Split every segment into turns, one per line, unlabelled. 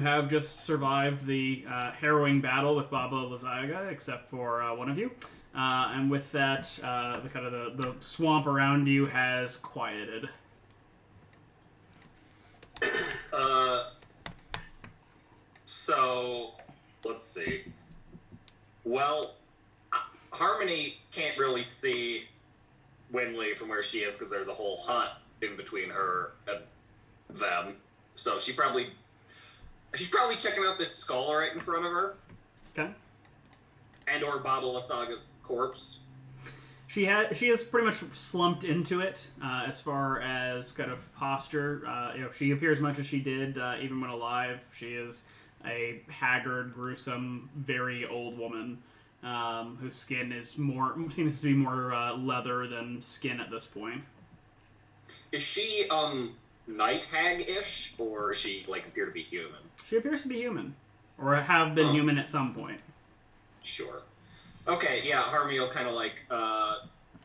have just survived the harrowing battle with Baba Lazaga, except for one of you. And with that, the swamp around you has quieted.
So, let's see. Well, Harmony can't really see Winley from where she is because there's a whole hut in between her and them. So she's probably checking out this skull right in front of her.
Okay.
And or Baba Lasaga's corpse.
She is pretty much slumped into it as far as kind of posture. She appears much as she did even when alive. She is a haggard, gruesome, very old woman whose skin seems to be more leather than skin at this point.
Is she night hag-ish, or does she appear to be human?
She appears to be human, or have been human at some point.
Sure. Okay, yeah, Harmony will kind of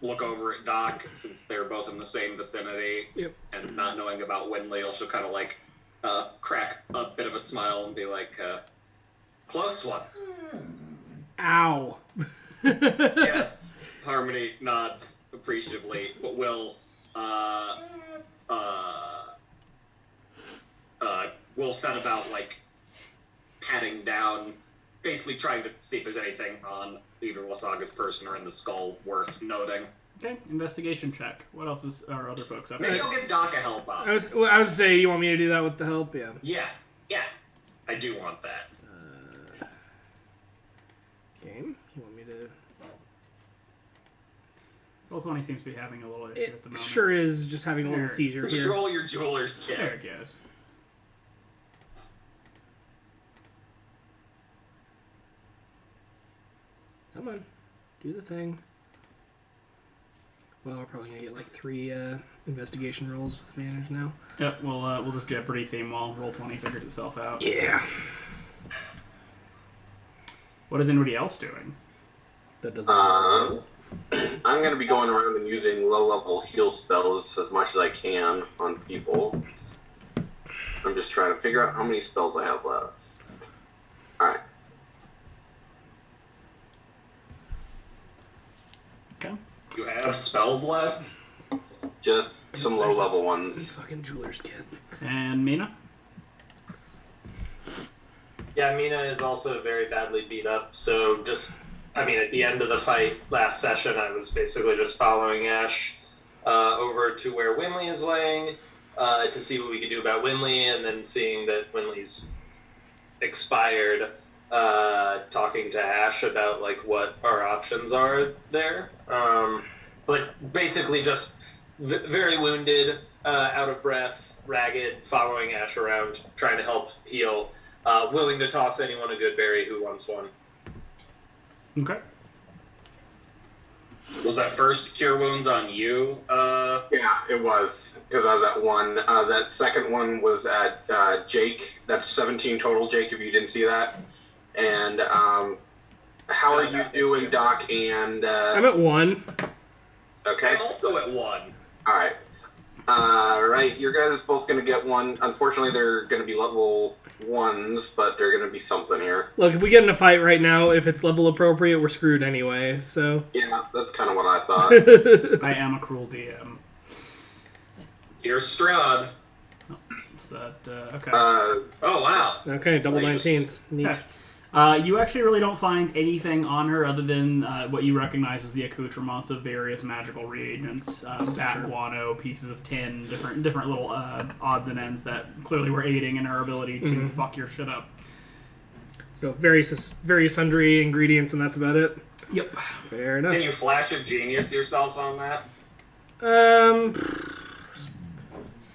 look over at Doc, since they're both in the same vicinity.
Yep.
And not knowing about Winley, she'll kind of crack a bit of a smile and be like, close one.
Ow.
Yes. Harmony nods appreciatively, but will set about patting down, basically trying to see if there's anything on either Lasaga's person or in the skull worth noting.
Okay, investigation check. What else are other folks up?
Maybe I'll give Doc a help out.
I was saying, you want me to do that with the help? Yeah.
Yeah. I do want that.
Game? You want me to...
Roll 20 seems to be having a little issue at the moment.
Sure is, just having a little seizure here.
Control your jeweler's kit.
There it goes.
Come on. Do the thing. Well, we're probably going to get 3 investigation rolls with advantage now.
Yep, we'll just Jeopardy theme while Roll 20 figures itself out.
Yeah.
What is anybody else doing?
That doesn't matter.
I'm going to be going around and using low-level heal spells as much as I can on people. I'm just trying to figure out how many spells I have left. Alright.
Okay.
You have spells left?
Just some low-level ones.
Fucking jeweler's kit.
And Mina?
Yeah, Mina is also very badly beat up, so at the end of the fight last session, I was basically just following Ash over to where Winley is laying to see what we could do about Winley, and then seeing that Winley's expired, talking to Ash about what our options are there. But basically just very wounded, out of breath, ragged, following Ash around, trying to help heal, willing to toss anyone a good berry who wants one.
Okay.
Was that first cure wounds on you?
Yeah, it was, because I was at 1. That second one was at Jake. That's 17 total, Jake, if you didn't see that. And how are you doing, Doc? And
I'm at 1.
Okay.
I'm also at 1.
Alright. Right, your guys are both going to get 1. Unfortunately, they're going to be level 1s, but they're going to be something here.
Look, if we get in a fight right now, if it's level appropriate, we're screwed anyway, so...
Yeah, that's kind of what I thought.
I am a cruel DM.
Here's Strahd.
Is that, okay.
Oh, wow.
Okay, double
Like
19s. Neat.
Okay. You actually really don't find anything on her other than what you recognize as the accoutrements of various magical reagents, bat guano, pieces of tin, different little odds and ends that clearly were aiding in her ability to fuck your shit up.
So, very sundry ingredients, and that's about it?
Yep.
Fair enough.
Can you flash of genius yourself on that?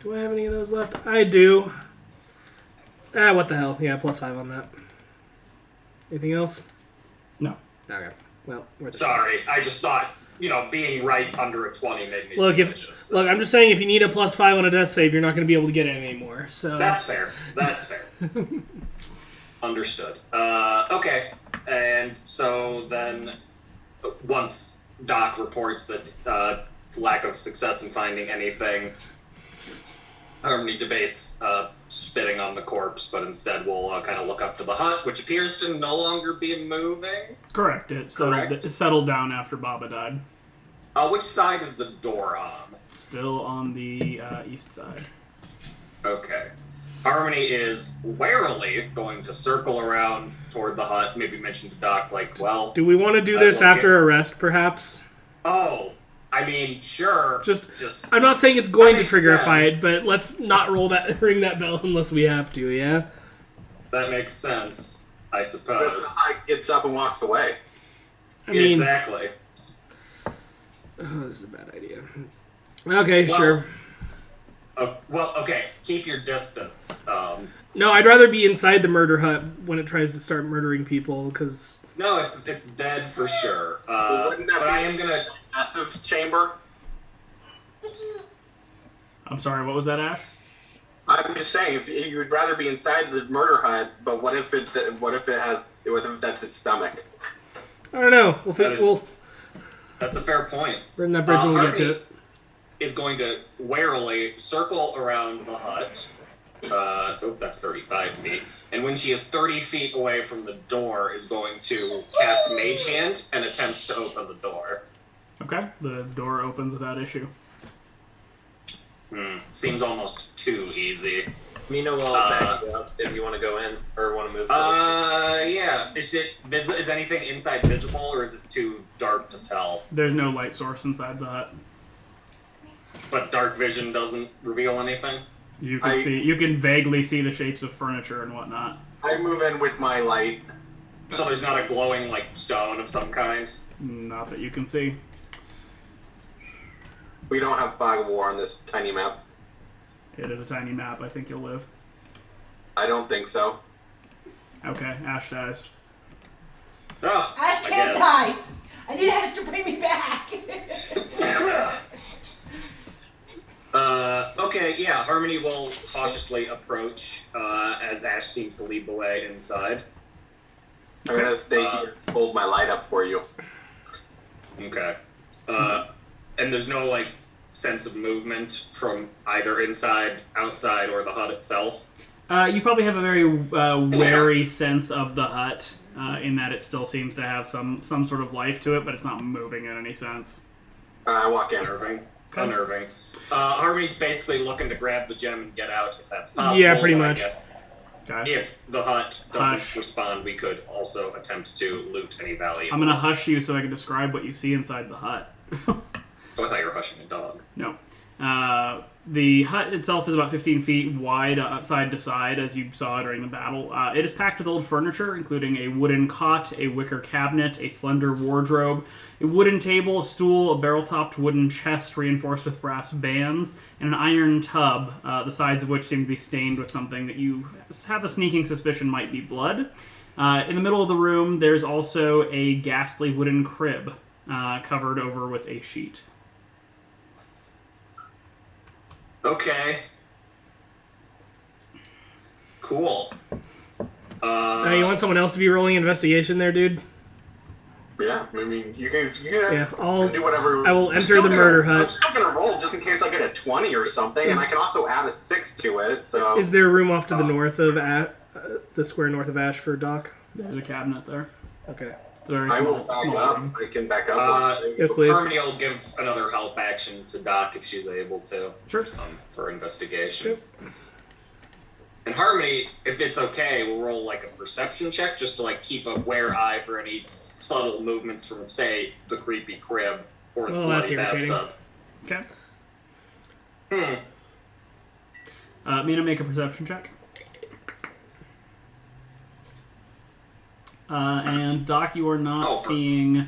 Do I have any of those left? I do. What the hell? Yeah, +5 on that. Anything else?
No.
Okay. Well,
Sorry, I just thought, being right under a 20 made me suspicious.
Look, I'm just saying, if you need a +5 on a death save, you're not going to be able to get it anymore. So
That's fair. Understood. Okay. And so then, once Doc reports that lack of success in finding anything, Harmony debates spitting on the corpse, but instead we'll kind of look up to the hut, which appears to no longer be moving.
Correct. It settled down after Baba died.
Which side is the door on?
Still on the east side.
Okay. Harmony is warily going to circle around toward the hut, maybe mention to Doc, like, well...
Do we want to do this after a rest, perhaps?
Oh, I mean, sure.
Just I'm not saying it's going to trigger
sense.
a fight, but let's not ring that bell unless we have to, yeah?
That makes sense, I
But
suppose.
the gets up and walks away.
I mean...
Exactly.
Oh, this is a bad idea. Okay,
Well,
sure.
Well, okay, keep your distance.
No, I'd rather be inside the murder hut when it tries to start murdering people, because...
No, it's dead for sure.
Wouldn't that
But
be
I am gonna...
digestive chamber?
I'm sorry, what was that, Ash?
I'm just saying, if you'd rather be inside the murder hut, but what if that's its stomach?
I don't know. We'll
That's a fair point.
burn that bridge when we get to
Harmony
it.
is going to warily circle around the hut. That's 35 feet. And when she is 30 feet away from the door, is going to cast Mage Hand and attempts to open the door.
Okay, the door opens without issue.
Seems almost too easy.
Mina will back you up if you want to go in or want to move.
Yeah. Is anything inside visible, or is it too dark to tell?
There's no light source inside the hut.
But dark vision doesn't reveal anything?
You can vaguely see the shapes of furniture and whatnot.
I move in with my light.
So there's not a glowing, like, stone of some kind?
Not that you can see.
We don't have fog of war on this tiny map.
It is a tiny map. I think you'll live.
I don't think so.
Okay, Ash dies.
Oh,
Ash can't die. I need Ash to bring me back.
Okay, yeah, Harmony will cautiously approach as Ash seems to lead the way inside.
I'm gonna stay here and hold my light up for you.
Okay. And there's no, like, sense of movement from either inside, outside, or the hut itself?
You probably have a very wary sense of the hut, in that it still seems to have some sort of life to it, but it's not moving in any sense.
I walk in.
Unnerving. Harmony's basically looking to grab the gem and get out, if that's possible.
Yeah, pretty
but I
much.
guess
Okay.
if the hut doesn't
Hush.
respond, we could also attempt to loot any valuables.
I'm gonna hush you so I can describe what you see inside the hut.
Oh, I thought you were hushing a dog.
No. The hut itself is about 15 feet wide, side to side, as you saw during the battle. It is packed with old furniture, including a wooden cot, a wicker cabinet, a slender wardrobe, a wooden table, a stool, a barrel-topped wooden chest reinforced with brass bands, and an iron tub, the sides of which seem to be stained with something that you have a sneaking suspicion might be blood. In the middle of the room, there's also a ghastly wooden crib, covered over with a sheet.
Okay. Cool.
You want someone else to be rolling investigation there, dude?
Yeah, I mean, you can
Yeah,
do whatever.
I will
I'm
enter
still
the
gonna-
murder
I'm
hut.
still gonna roll just in case I get a 20 or something, and I can also add a 6 to it. So
Is there a room off to the north of the square north of Ash for Doc?
There's a cabinet there.
Okay.
It's a very
I will
small,
back
small
up.
room.
I can back up.
Yes, please.
Harmony will give another help action to Doc if she's able to.
Sure.
For investigation. And Harmony, if it's okay, we'll roll like a perception check just to like keep a ware eye for any subtle movements from, say, the creepy crib or the
Oh, that's
bloody
irritating.
bathtub.
Okay. Mina, make a perception check. And Doc, you are not seeing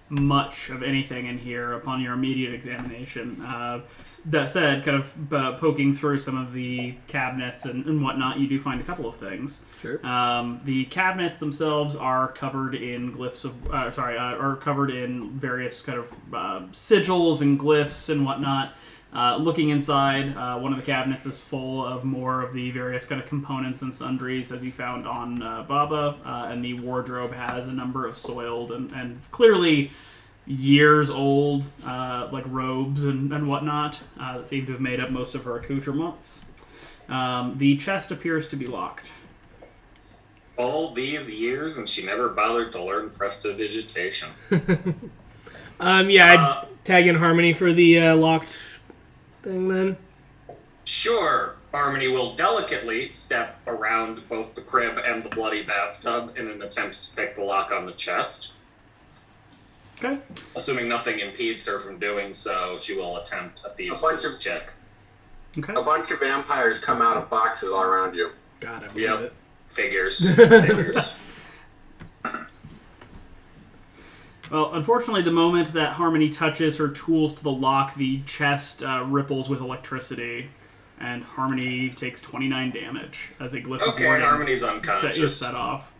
much of anything in here upon your immediate examination. That said, kind of poking through some of the cabinets and whatnot, you do find a couple of things.
Sure.
The cabinets themselves are covered in glyphs of, are covered in various kind of sigils and glyphs and whatnot. Looking inside, one of the cabinets is full of more of the various kind of components and sundries as you found on Baba, and the wardrobe has a number of soiled and clearly years old like robes and whatnot that seem to have made up most of her accoutrements. The chest appears to be locked.
All these years, and she never bothered to learn prestidigitation.
I'd tag in Harmony for the locked thing then.
Sure, Harmony will delicately step around both the crib and the bloody bathtub in an attempt to pick the lock on the chest.
Okay.
Assuming nothing impedes her from doing so, she will attempt a thieves' check.
Okay.
A bunch of vampires come out of boxes all around you.
God, I believe it.
Figures. Figures.
Well, unfortunately, the moment that Harmony touches her tools to the lock, the chest ripples with electricity, and Harmony takes 29 damage as a glyph of warning
Harmony's unconscious.
is set off.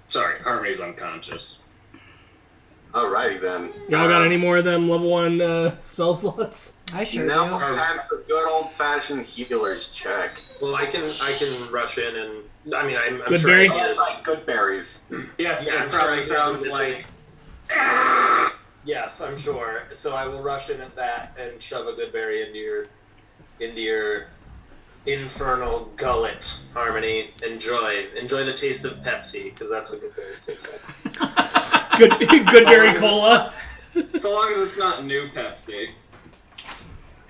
Sorry, Harmony's unconscious.
Alrighty then.
Y'all got any more of them level 1 spell slots?
I sure
Now
do.
time for good old-fashioned healer's check.
Well, I can rush in and I'm
Good
sure.
berry?
Oh, it's like good berries.
Yes,
Yeah,
it probably sounds like...
Yes, I'm sure. So I will rush in at that and shove a good berry into your infernal gullet, Harmony. Enjoy the taste of Pepsi, because that's what good berries taste like.
Good berry cola.
So long as it's not new Pepsi.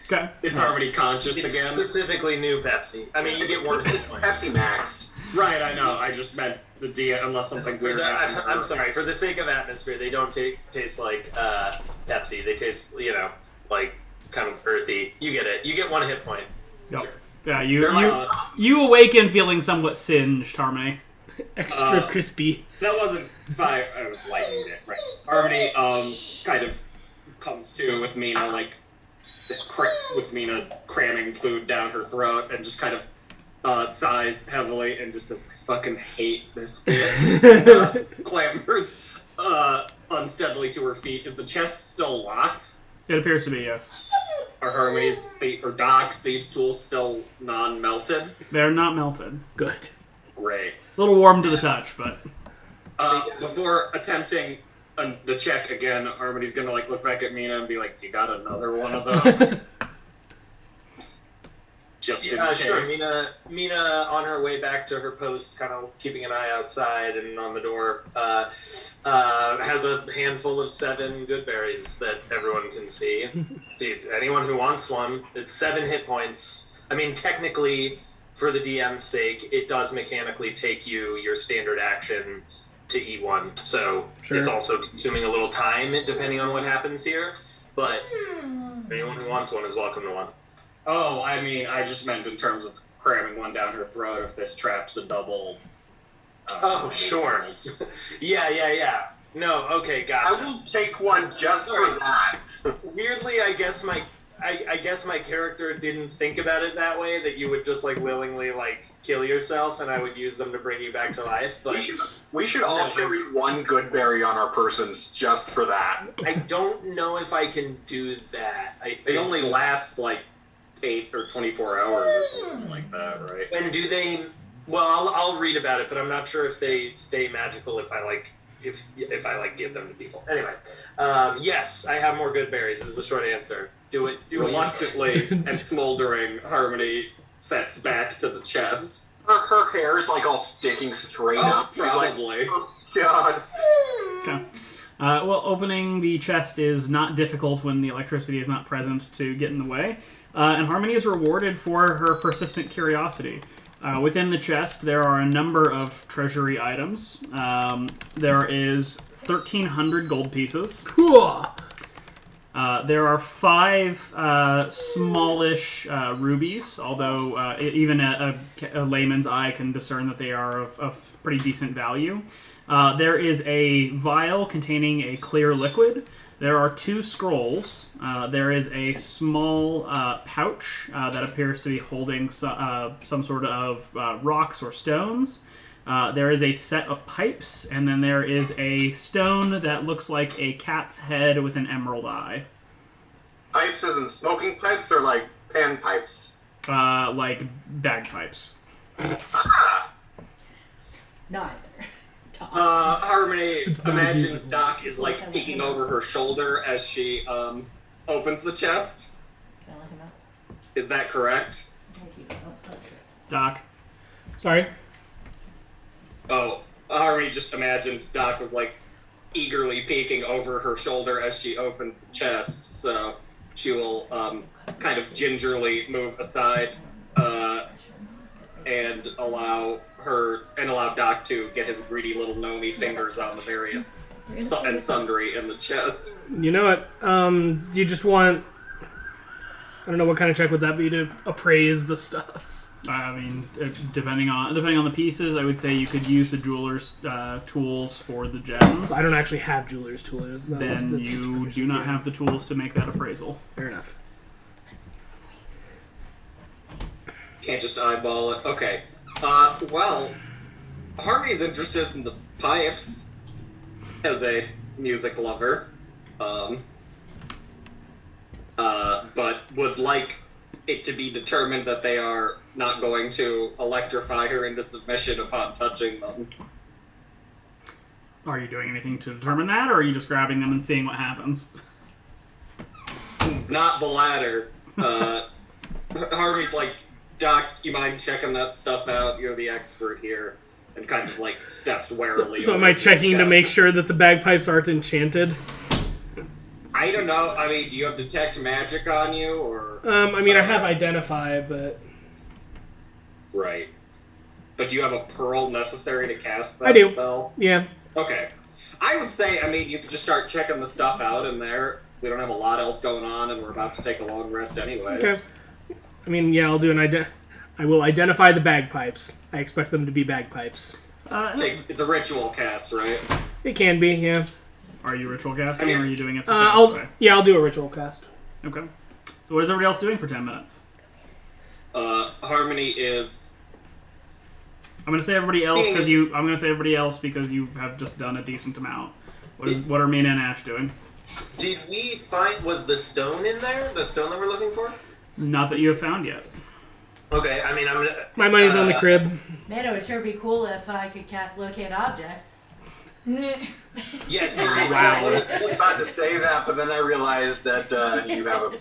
Okay.
Is Harmony conscious
It's
again?
specifically new Pepsi. I mean, you get one hit
It's
point.
Pepsi Max.
Right, I know. I just meant the dia unless something weird happened.
I'm sorry. For the sake of atmosphere, they don't taste like Pepsi. They taste, like kind of earthy. You get it. You get one hit point.
Yep.
Sure.
Yeah,
They're
you awaken feeling somewhat singed, Harmony.
Extra crispy.
That wasn't fire. I was lighting it. Right. Harmony kind of comes to with Mina with Mina cramming food down her throat and just kind of sighs heavily and just says, "I fucking hate this bitch." Clambers unsteadily to her feet. Is the chest still locked?
It appears to be, yes.
Are Harmony's or Doc's thieves' tools still non-melted?
They're not melted.
Good.
Great.
A little warm to the touch, but...
Before attempting the check again, Harmony's gonna look back at Mina and be like, "You got another one of those?" Just in case.
Sure. Mina, on her way back to her post, kind of keeping an eye outside and on the door, has a handful of 7 good berries that everyone can see. Anyone who wants one, it's 7 hit points. I mean, technically, for the DM's sake, it does mechanically take you your standard action to eat one, so
Sure.
it's also consuming a little time depending on what happens here. But anyone who wants one is welcome to one.
Oh, I mean, I just meant in terms of cramming one down her throat if this trap's a double.
Oh, sure. Yeah. No, okay, gotcha.
I will take one just for that.
Weirdly, I guess my character didn't think about it that way, that you would just willingly kill yourself and I would use them to bring you back to life, but
We should all carry one good berry on our persons just for that.
I don't know if I can do that.
They only last 8 or 24 hours or something like that, right?
And do they? Well, I'll read about it, but I'm not sure if they stay magical if I give them to people. Anyway, yes, I have more good berries. Is the short answer. Do it.
Reluctantly and smoldering, Harmony sets back to the chest.
Her hair is all sticking straight up. She's like,
Probably.
oh, God.
Okay. Well, opening the chest is not difficult when the electricity is not present to get in the way. And Harmony is rewarded for her persistent curiosity. Within the chest, there are a number of treasury items. There is 1,300 gold pieces.
Cool.
There are 5 smallish rubies, although even a layman's eye can discern that they are of pretty decent value. There is a vial containing a clear liquid. There are 2 scrolls. There is a small pouch that appears to be holding some sort of rocks or stones. There is a set of pipes, and then there is a stone that looks like a cat's head with an emerald eye.
Pipes isn't smoking pipes or pan pipes?
Like bagpipes.
Neither.
Harmony
It's not
imagines
usable.
Doc is peeking over her shoulder as she opens the chest.
Can I let him out?
Is that correct?
Doc.
Sorry.
Oh, Harmony just imagined Doc was like eagerly peeking over her shoulder as she opened the chest, so she will kind of gingerly move aside and allow Doc to get his greedy little gnomey fingers on the various and sundry in the chest.
You know what? Do you just want... I don't know what kind of check would that be to appraise the stuff?
I mean, depending on the pieces, I would say you could use the jeweler's tools for the gems.
So I don't actually have jeweler's tools.
Then you do not have the tools to make that appraisal.
Fair enough.
Can't just eyeball it. Okay. Well, Harmony's interested in the pipes as a music lover. But would like it to be determined that they are not going to electrify her into submission upon touching them.
Are you doing anything to determine that, or are you just grabbing them and seeing what happens?
Not the latter. Harvey's like, Doc, you mind checking that stuff out? You're the expert here. And kind of like steps warily.
So am I checking to make sure that the bagpipes aren't enchanted?
I don't know. I mean, do you have detect magic on you, or?
I mean, I have identify, but...
Right. But do you have a pearl necessary to cast that
I do.
spell?
Yeah.
Okay. I would say, I mean, you could just start checking the stuff out in there. We don't have a lot else going on, and we're about to take a long rest anyways.
Okay. I mean, yeah, I'll do I will identify the bagpipes. I expect them to be bagpipes.
It's a ritual cast, right?
It can be, yeah.
Are you ritual casting, or are you doing it the
I'll
way?
I'll do a ritual cast.
Okay. So what is everybody else doing for 10 minutes?
Harmony is...
I'm going to say everybody else because you have just done a decent amount. What are Mina and Ash doing?
Did we find... Was the stone in there? The stone that we're looking for?
Not that you have found yet.
Okay, I mean, I'm gonna...
My money's on the crib.
Man, it would sure be cool if I could cast Locate Object.
Yeah,
Wow. I decided to say that, but then I realized that you have a...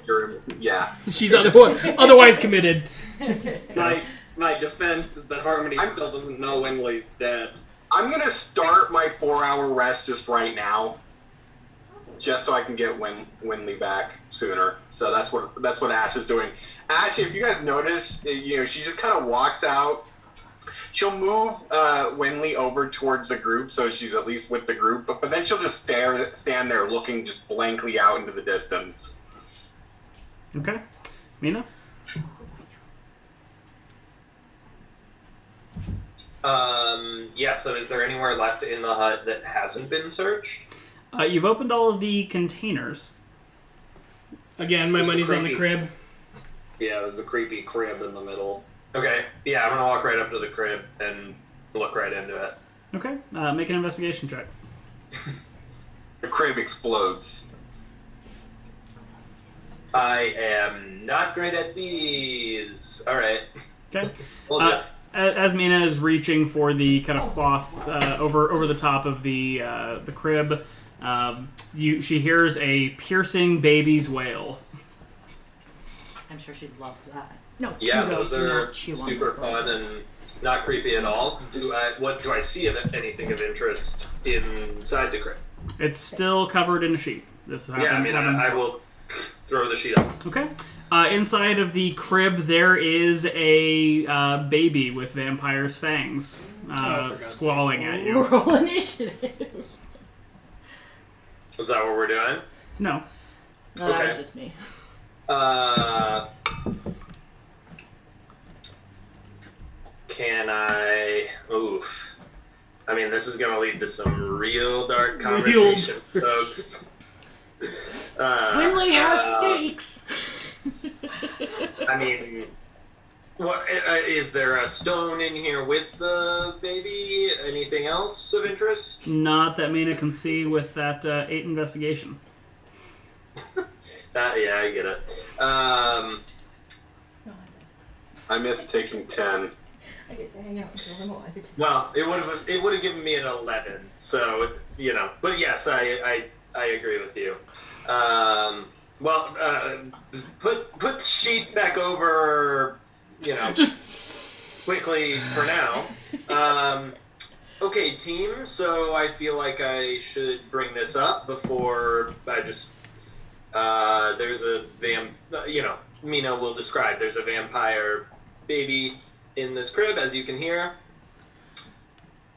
Yeah.
She's otherwise committed.
My defense is that Harmony still doesn't know Winley's dead.
I'm going to start my 4-hour rest just right now. Just so I can get Winley back sooner. So that's what Ash is doing. Ash, if you guys notice, she just kind of walks out. She'll move Winley over towards the group, so she's at least with the group. But then she'll just stand there, looking just blankly out into the distance.
Okay, Mina.
Yeah. So, is there anywhere left in the hut that hasn't been searched?
You've opened all of the containers.
Again, my money's on the crib.
Yeah, there's the creepy crib in the middle.
Okay, yeah, I'm gonna walk right up to the crib and look right into it.
Okay, make an investigation check.
The crib explodes.
I am not great at these. All right.
Okay.
Well,
As Mina is reaching for the kind of cloth over the top of the crib, she hears a piercing baby's wail.
I'm sure she loves that. No,
yeah,
Hugo,
those
do
are
not chew on
super
the
fun and not creepy at all. Do I see anything of interest inside the crib?
It's still covered in a sheet.
I will throw the sheet up.
Okay. Inside of the crib, there is a baby with vampire's fangs squalling at you.
Roll initiative.
Is that what we're doing?
No.
No, that was just me.
Can I... Oof. I mean, this is going to lead to some real dark conversation, folks.
Winley has stakes.
I mean, what is there a stone in here with the baby? Anything else of interest?
Not that Mina can see with that 8 investigation.
Yeah, I get it.
I missed taking 10.
I get to hang out with them alive.
Well, it would have given me an 11. So But yes, I agree with you. Well, put the sheet back over,
Just
quickly for now. Okay, team, so I feel like I should bring this up before I just... there's a Mina will describe. There's a vampire baby in this crib, as you can hear.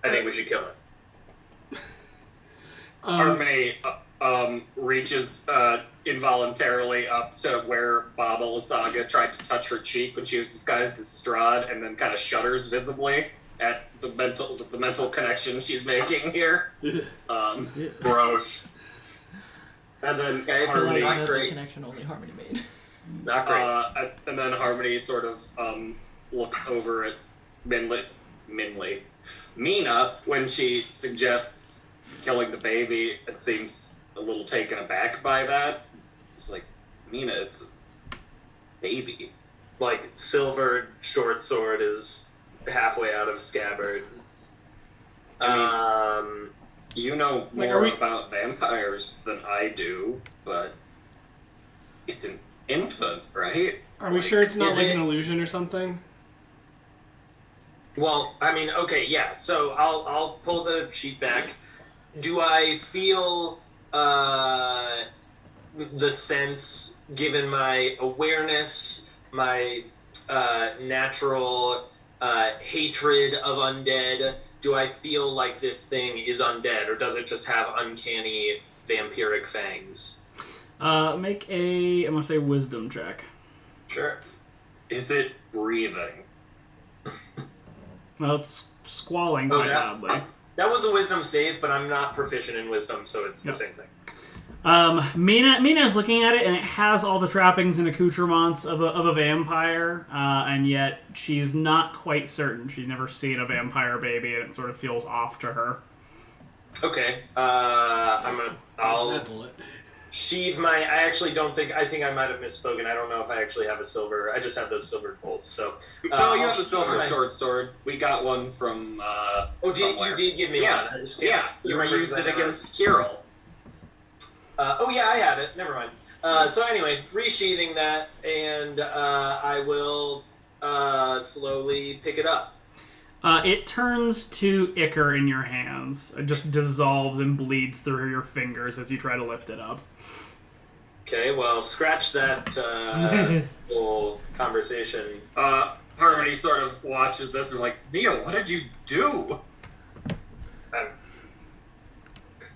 I think we should kill it.
Harmony reaches involuntarily up to where Baba Lysaga tried to touch her cheek when she was disguised as Strahd, and then kind of shudders visibly at the mental connection she's making here.
Gross.
And then
Okay, it's
Harmony,
not
the
great.
connection only Harmony made.
Not great.
and then Harmony sort of looks over at Mina when she suggests killing the baby, and seems a little taken aback by that. It's like, Mina, it's a baby.
Like, silver short sword is halfway out of scabbard.
You know
Like,
more
are we-
about vampires than I do, but it's an infant, right?
are we sure it's not
is
like
it-
an illusion or something?
Well, I mean, okay, yeah. So I'll pull the sheet back. Do I feel the sense, given my awareness, my natural hatred of undead, do I feel like this thing is undead, or does it just have uncanny vampiric fangs?
Make a, I'm gonna say wisdom check.
Sure.
Is it breathing?
Well, it's squalling
Oh,
quite
yeah.
loudly.
That was a wisdom save, but I'm not proficient in wisdom, so it's
Yep.
the same thing.
Mina is looking at it, and it has all the trappings and accoutrements of a vampire, and yet she's not quite certain. She's never seen a vampire baby, and it sort of feels off to her.
Okay.
Dodge
I'll
that bullet.
sheathe my... I think I might have misspoken. I don't know if I actually have a silver. I just have those silver bolts, so...
No, you
I'll
have a silver
sheathe my-
short sword. We got one from
Oh,
somewhere.
you did give me
Yeah,
one. I just can't
Yeah, you
remember
used it
exactly.
against Kirill.
Oh, yeah, I have it. Never mind. So anyway, resheathing that, and I will slowly pick it up.
It turns to ichor in your hands. It just dissolves and bleeds through your fingers as you try to lift it up.
Okay, well, scratch that whole conversation.
Harmony sort of watches this and is like, Neil, what did you do?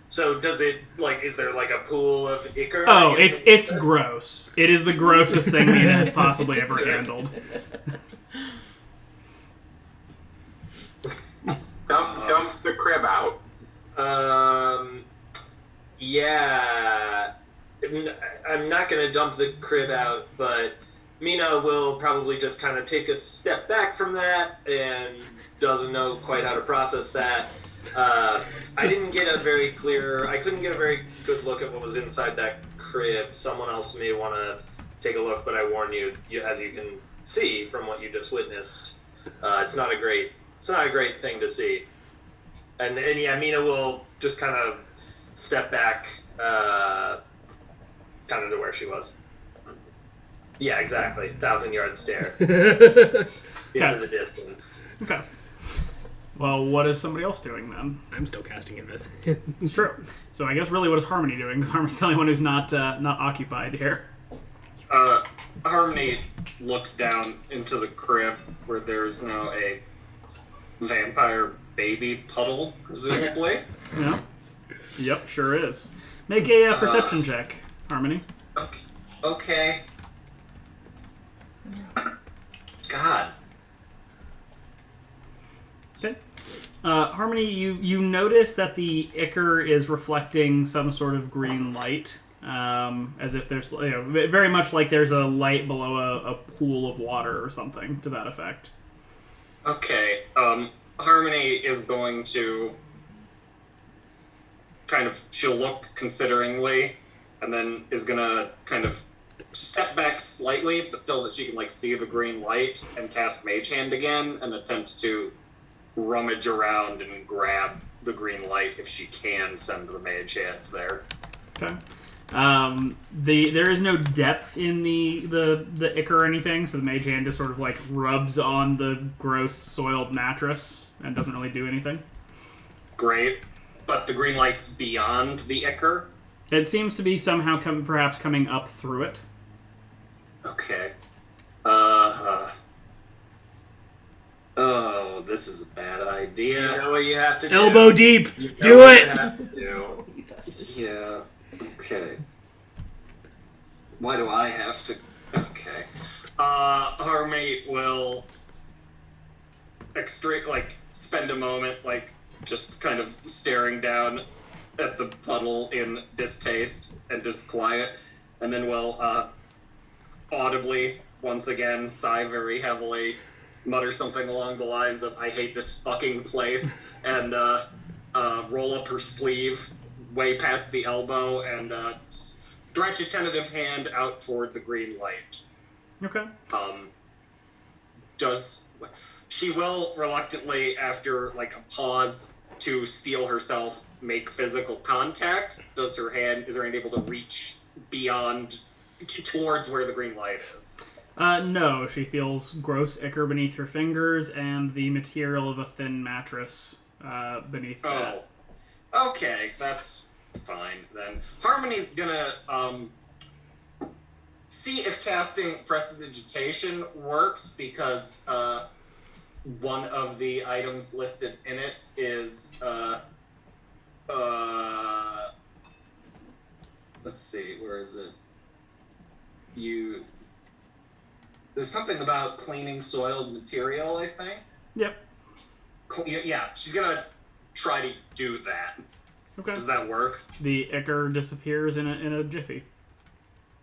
So does it, is there a pool of ichor?
Oh, it's gross. It is the grossest thing Mina has possibly ever handled.
Dump the crib out.
Yeah. I'm not going to dump the crib out, but Mina will probably just kind of take a step back from that and doesn't know quite how to process that. I couldn't get a very good look at what was inside that crib. Someone else may want to take a look, but I warn you, as you can see from what you just witnessed, it's not a great thing to see. And yeah, Mina will just kind of step back, kind of to where she was. Yeah, exactly. 1,000-yard stare into the distance.
Okay. Well, what is somebody else doing then?
I'm still casting Invest.
It's true. So I guess really what is Harmony doing? Because Harmony's the only one who's not occupied here.
Harmony looks down into the crib where there's now a vampire baby puddle, presumably.
Yeah. Yep, sure is. Make a perception check, Harmony.
Okay. God.
Okay. Harmony, you notice that the ichor is reflecting some sort of green light, as if there's, very much like there's a light below a pool of water or something to that effect.
Okay. Harmony is going to she'll look consideringly, and then is gonna kind of step back slightly, but still that she can see the green light, and cast Mage Hand again, and attempt to rummage around and grab the green light if she can send the Mage Hand there.
Okay. There is no depth in the ichor or anything, so the mage hand just sort of like rubs on the gross soiled mattress and doesn't really do anything.
Great. But the green light's beyond the ichor?
It seems to be somehow perhaps coming up through it.
Okay. Oh, this is a bad idea.
You know what you have to do.
Elbow deep.
You know
Do
what
it.
you have to do.
Yeah. Okay. Why do I have to? Okay. Harmony will spend a moment, just kind of staring down at the puddle in distaste and disquiet, and then will audibly, once again, sigh very heavily, mutter something along the lines of, I hate this fucking place, and roll up her sleeve way past the elbow and stretch a tentative hand out toward the green light.
Okay.
She will reluctantly, after a pause to steel herself, make physical contact? Is her hand able to reach beyond, towards where the green light is?
No, she feels gross ichor beneath her fingers and the material of a thin mattress beneath that.
Oh, okay, that's fine then. Harmony's gonna see if casting Prestidigitation works, because one of the items listed in it is let's see, where is it? There's something about cleaning soiled material, I think.
Yep.
Yeah, she's gonna try to do that.
Okay.
Does that work?
The ichor disappears in a jiffy.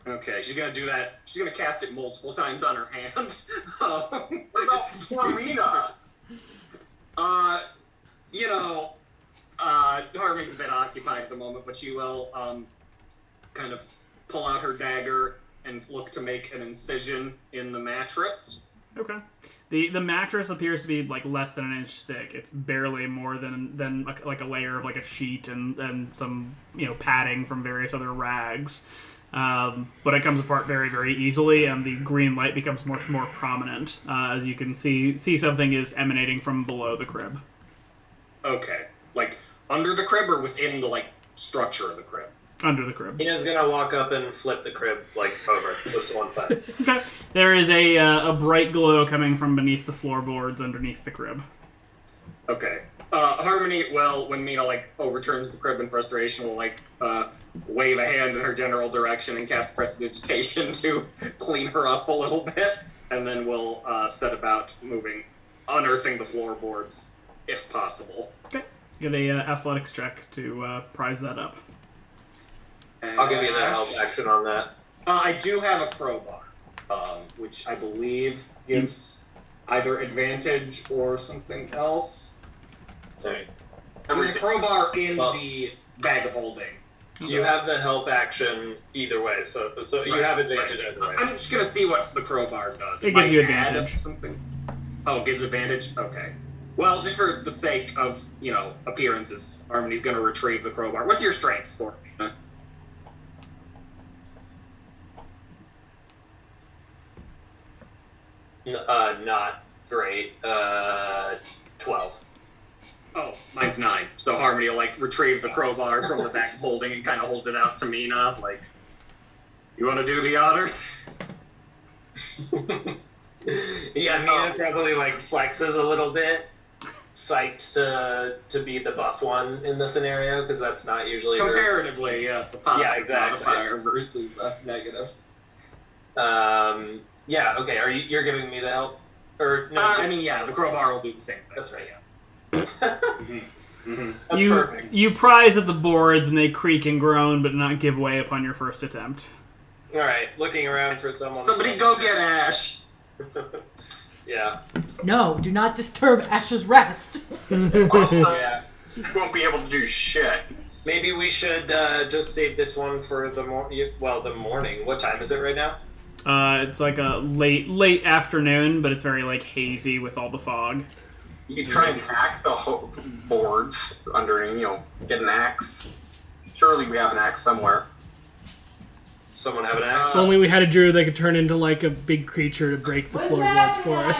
Okay, she's gonna do that. She's gonna cast it multiple times on her hand.
What about Florina?
Harvey's a bit occupied at the moment, but she will kind of pull out her dagger and look to make an incision in the mattress.
Okay. The mattress appears to be less than an inch thick. It's barely more than a layer of a sheet and some padding from various other rags. But it comes apart very, very easily, and the green light becomes much more prominent. As you can see something is emanating from below the crib.
Okay. Under the crib or within the structure of the crib?
Under the crib.
Nina's gonna walk up and flip the crib over, just to one side.
Okay. There is a bright glow coming from beneath the floorboards underneath the crib.
Okay. Harmony, when Mina overturns the crib in frustration, will wave a hand in her general direction and cast Prestidigitation to clean her up a little bit, and then we'll set about unearthing the floorboards if possible.
Okay. Get a athletics check to prize that up.
I'll give you the help action on that.
I do have a crowbar, which I believe gives either advantage or something else.
Okay.
There's a crowbar in the bag of holding.
You have the help action either way, so you have advantage either way.
I'm just gonna see what the crowbar does.
It gives you
might
advantage.
add something. Oh, it gives advantage? Okay. Well, just for the sake of, appearances, Harmony's gonna retrieve the crowbar. What's your strength score?
Not great. 12.
Oh, mine's 9. So Harmony will retrieve the crowbar from the back holding and kind of hold it out to Mina. You want to do the honors?
Yeah, Mina probably flexes a little bit, psyched to be the buff one in the scenario, because that's not usually
comparatively, yes. A positive
exactly.
modifier versus a negative.
Yeah. Okay. You're giving me the help, or no?
The crowbar will do the same thing.
That's right.
Yeah.
That's perfect.
You prise at the boards and they creak and groan, but not give way upon your first attempt.
All right. Looking around for someone.
Somebody go get Ash.
Yeah.
No, do not disturb Ash's rest.
Yeah.
You won't be able to do shit.
Maybe we should just save this one for the morning. What time is it right now?
It's a late afternoon, but it's very hazy with all the fog.
You can try and hack the boards underneath, get an axe. Surely we have an axe somewhere.
someone have an axe?
If only we had a druid that could turn into like a big creature to break the floorboards for us.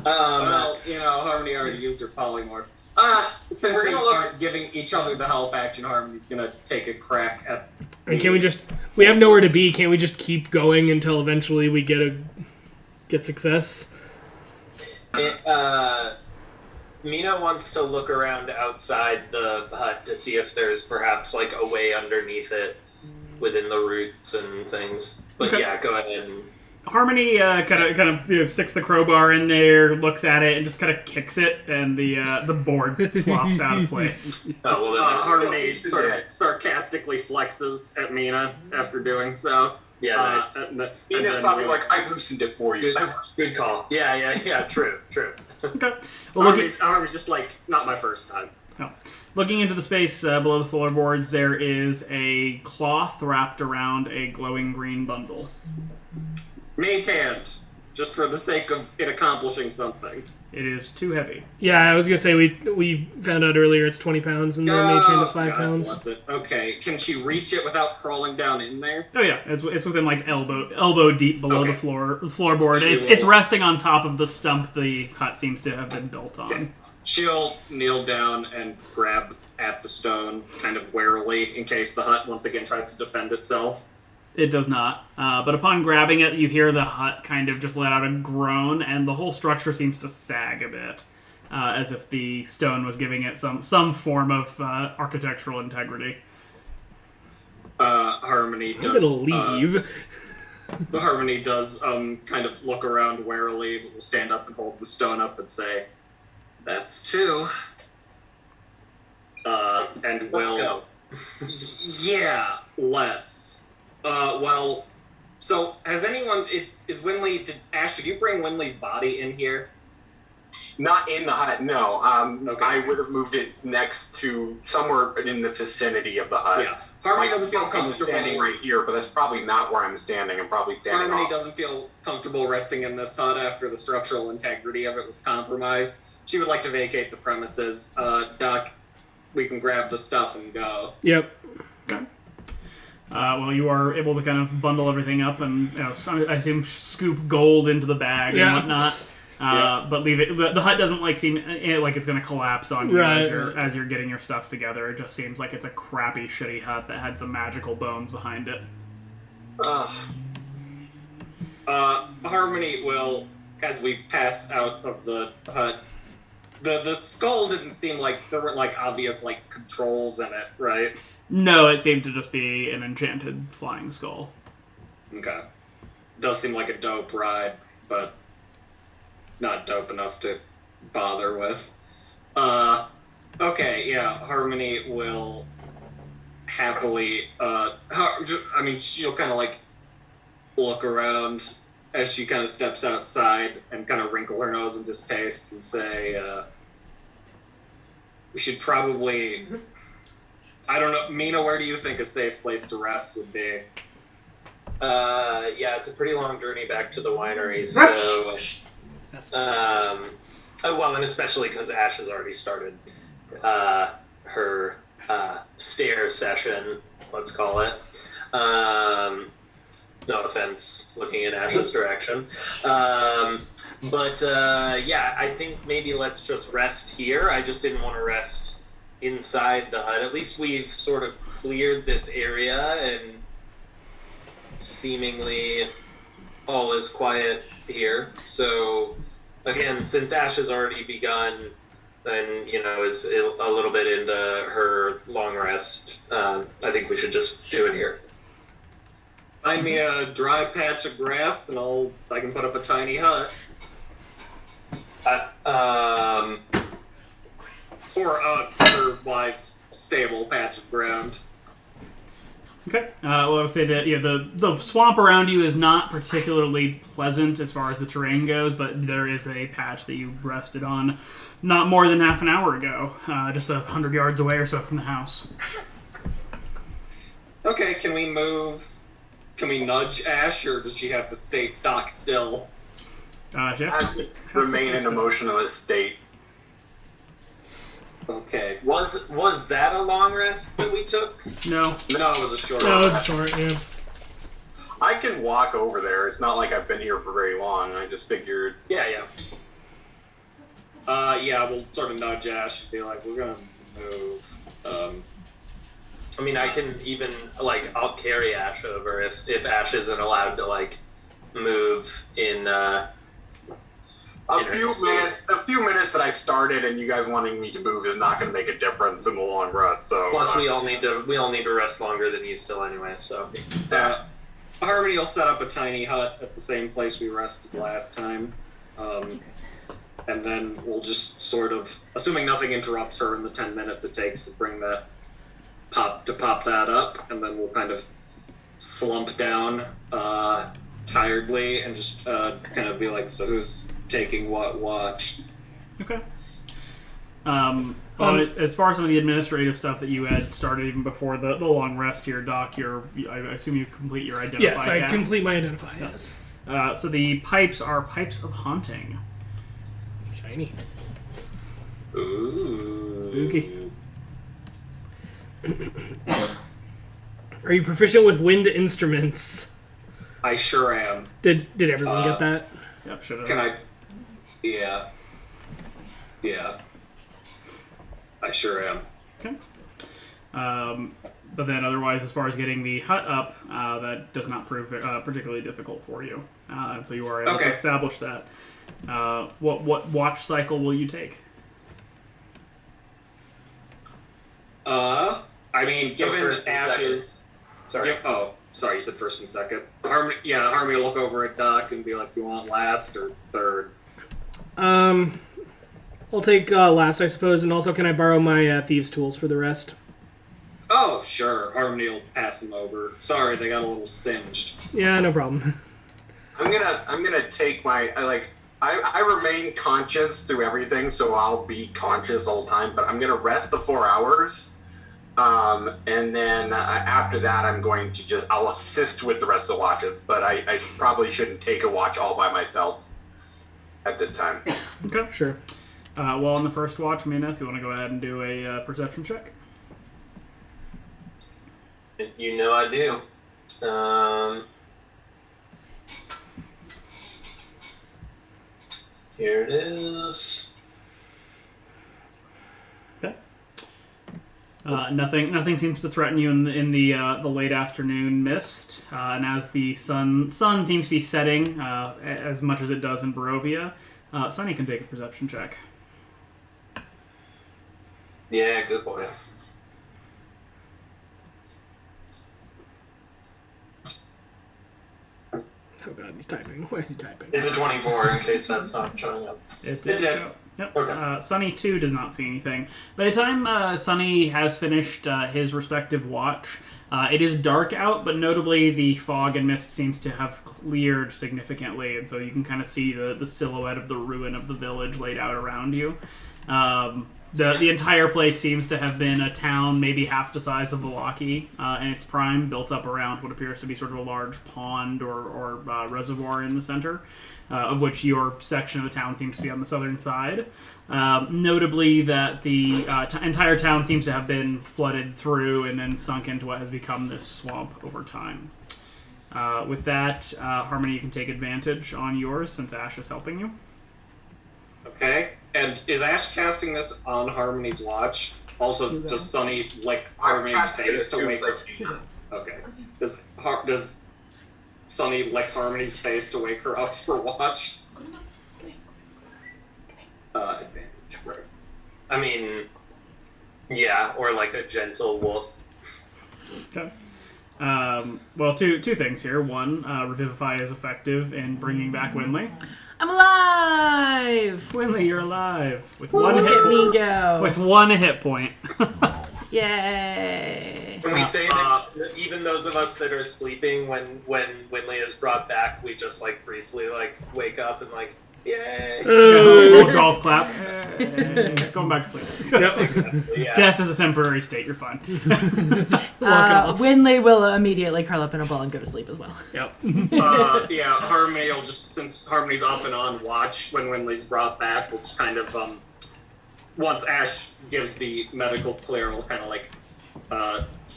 Well, Harmony already used her polymorph. Since
We're
we
gonna look-
aren't giving each other the help action, Harmony's gonna take a crack at.
And can we just? We have nowhere to be. Can't we just keep going until eventually we get success?
Mina wants to look around outside the hut to see if there's perhaps like a way underneath it within the roots and things. But
Okay.
yeah, go ahead and
Harmony kind of sticks the crowbar in there, looks at it, and just kind of kicks it, and the board flops out of place.
oh, well, then
Harmony sort of sarcastically flexes at Mina after doing so.
yeah, nice.
Ina's probably like, I loosened it for you.
Good call. Yeah. True.
Okay. Well,
Harmony's just like, not my first time.
looking into the space below the floorboards, there is a cloth wrapped around a glowing green bundle.
Mage hand, just for the sake of it accomplishing something.
It is too heavy.
Yeah, I was gonna say we found out earlier it's 20 pounds and the mage hand is 5
God
pounds.
bless it. Okay, can she reach it without crawling down in there?
Oh yeah, it's within like elbow deep below
Okay.
the floorboard. It's resting on top of the stump the hut seems to have been built on.
Okay. She'll kneel down and grab at the stone, kind of warily, in case the hut once again tries to defend itself.
It does not. But upon grabbing it, you hear the hut kind of just let out a groan, and the whole structure seems to sag a bit, as if the stone was giving it some form of architectural integrity.
Harmony
I'm
does.
gonna leave.
Harmony does kind of look around warily, but will stand up and hold the stone up and say, "That's two." And will.
go.
Yeah, let's. Well, so has anyone is Winley? Ash, did you bring Winley's body in here?
Not in the hut, no.
Okay.
I would have moved it next to somewhere in the vicinity of the hut.
Yeah, Harmony
Like,
doesn't feel
I'm
comfortable.
standing right here, but that's probably not where I'm standing. I'm probably standing
Harmony
off.
doesn't feel comfortable resting in this hut after the structural integrity of it was compromised. She would like to vacate the premises. Doc, we can grab the stuff and go.
Yep.
Well, you are able to kind of bundle everything up and, I assume, scoop gold into the bag and whatnot. But leave it. The hut doesn't seem like it's going to collapse on you as you're getting your stuff together. It just seems like it's a crappy, shitty hut that had some magical bones behind it.
Harmony will, as we pass out of the hut, the skull didn't seem like there were obvious controls in it, right?
No, it seemed to just be an enchanted flying skull.
Okay. Does seem like a dope ride, but not dope enough to bother with. Okay, yeah, Harmony will happily, she'll kind of look around as she kind of steps outside and kind of wrinkle her nose in distaste and say, we should probably, I don't know, Mina, where do you think a safe place to rest would be?
Yeah, it's a pretty long journey back to the winery, so...
That's
and especially because Ash has already started her stare session, let's call it. No offense, looking in Ash's direction. But I think maybe let's just rest here. I just didn't want to rest inside the hut. At least we've sort of cleared this area and seemingly all is quiet here. So again, since Ash has already begun and is a little bit into her long rest, I think we should just do it here.
Find me a dry patch of grass and I can put up a tiny hut. Or a otherwise stable patch of ground.
Okay. Well, I would say that the swamp around you is not particularly pleasant as far as the terrain goes, but there is a patch that you rested on not more than half an hour ago, just 100 yards away or so from the house.
Okay, can we move? Can we nudge Ash, or does she have to stay stock still?
Yes.
Remain in a motionless state.
Okay.
Was that a long rest that we took?
No.
No, it was a short
no,
rest.
it's short. Yeah.
I can walk over there. It's not like I've been here for very long. I just figured.
Yeah. We'll sort of nudge Ash and be like, we're gonna move.
I mean, I can even, like, I'll carry Ash over if Ash isn't allowed to, like, move in,
A few minutes that I started and you guys wanting me to move is not going to make a difference in the long rest. So
plus we all need to rest longer than you still anyway. So
Harmony will set up a tiny hut at the same place we rested last time, and then we'll just sort of, assuming nothing interrupts her in the 10 minutes it takes to bring that pop that up, and then we'll kind of slump down tiredly and just kind of be like, so who's taking what watch?
Okay. As far as some of the administrative stuff that you had started even before the long rest here, Doc, I assume you complete your identify.
Yes, I
cast.
complete my identify. Yes.
So the pipes are pipes of haunting.
Shiny.
Ooh.
Spooky. Are you proficient with wind instruments?
I sure am.
Did everyone get that?
Yep, should have.
Can I? Yeah. I sure am.
Okay. But then otherwise, as far as getting the hut up, that does not prove particularly difficult for you. And so you are able to establish that. What watch cycle will you take?
I mean, given
first and
Ash's...
Sorry.
Sorry, you said first and second. Harmony will look over at Doc and be like, you want last or third?
I'll take last, I suppose, and also can I borrow my thieves' tools for the rest?
Oh, sure. Harmony will pass him over. Sorry, they got a little singed.
Yeah, no problem.
I'm gonna take my I remain conscious through everything, so I'll be conscious all the time. But I'm gonna rest the 4 hours, and then after that, I'm going to I'll assist with the rest of the watches. But I probably shouldn't take a watch all by myself at this time.
Okay.
Sure.
Well, on the first watch, Mina, if you want to go ahead and do a perception check.
You know I do. Here it is.
Okay. Nothing seems to threaten you in the late afternoon mist, and as the sun seems to be setting, as much as it does in Barovia, Sunny can take a perception check.
Yeah, good boy.
Oh god, he's typing. Why is he typing?
It's a 24 in case that's not showing up.
It did.
did.
Yep.
Okay.
Sunny too does not see anything. By the time Sunny has finished his respective watch, it is dark out, but notably the fog and mist seems to have cleared significantly, and so you can kind of see the silhouette of the ruin of the village laid out around you. The entire place seems to have been a town maybe half the size of Valaki in its prime, built up around what appears to be sort of a large pond or reservoir in the center, of which your section of the town seems to be on the southern side. Notably that the entire town seems to have been flooded through and then sunk into what has become this swamp over time. With that, Harmony, you can take advantage on yours since Ash is helping you.
Okay. And is Ash casting this on Harmony's watch? Also, does Sunny lick Harmony's face to wake her? Okay. Does Sunny lick Harmony's face to wake her up for watch? Advantage, right?
I mean, yeah, or like a gentle wolf.
Okay. Well, two things here. One, Revivify is effective in bringing back Winley.
I'm alive!
Winley, you're alive with
Look at me go!
with one hit point.
Yay!
Can we say that even those of us that are sleeping when Winley is brought back, we just like briefly like wake up and like, yay!
A little golf clap. Going back to sleep.
Yeah.
Death is a temporary state. You're fine.
Winley will immediately curl up in a ball and go to sleep as well.
Yep.
Yeah, Harmony will just, since Harmony's up and on watch when Winley's brought back, we'll just kind of, once Ash gives the medical clear, we'll kind of like,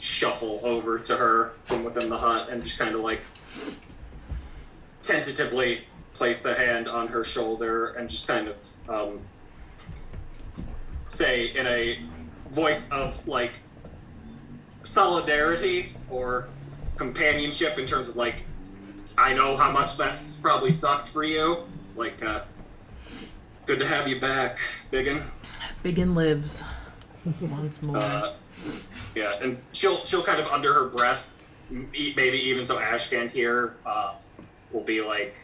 shuffle over to her from within the hut and just kind of like tentatively place a hand on her shoulder and just kind of say in a voice of like solidarity or companionship in terms of like, I know how much that's probably sucked for you. Like, good to have you back, Biggin.
Biggin lives once more.
Yeah, and she'll kind of under her breath, maybe even so Ash can't hear, will be like,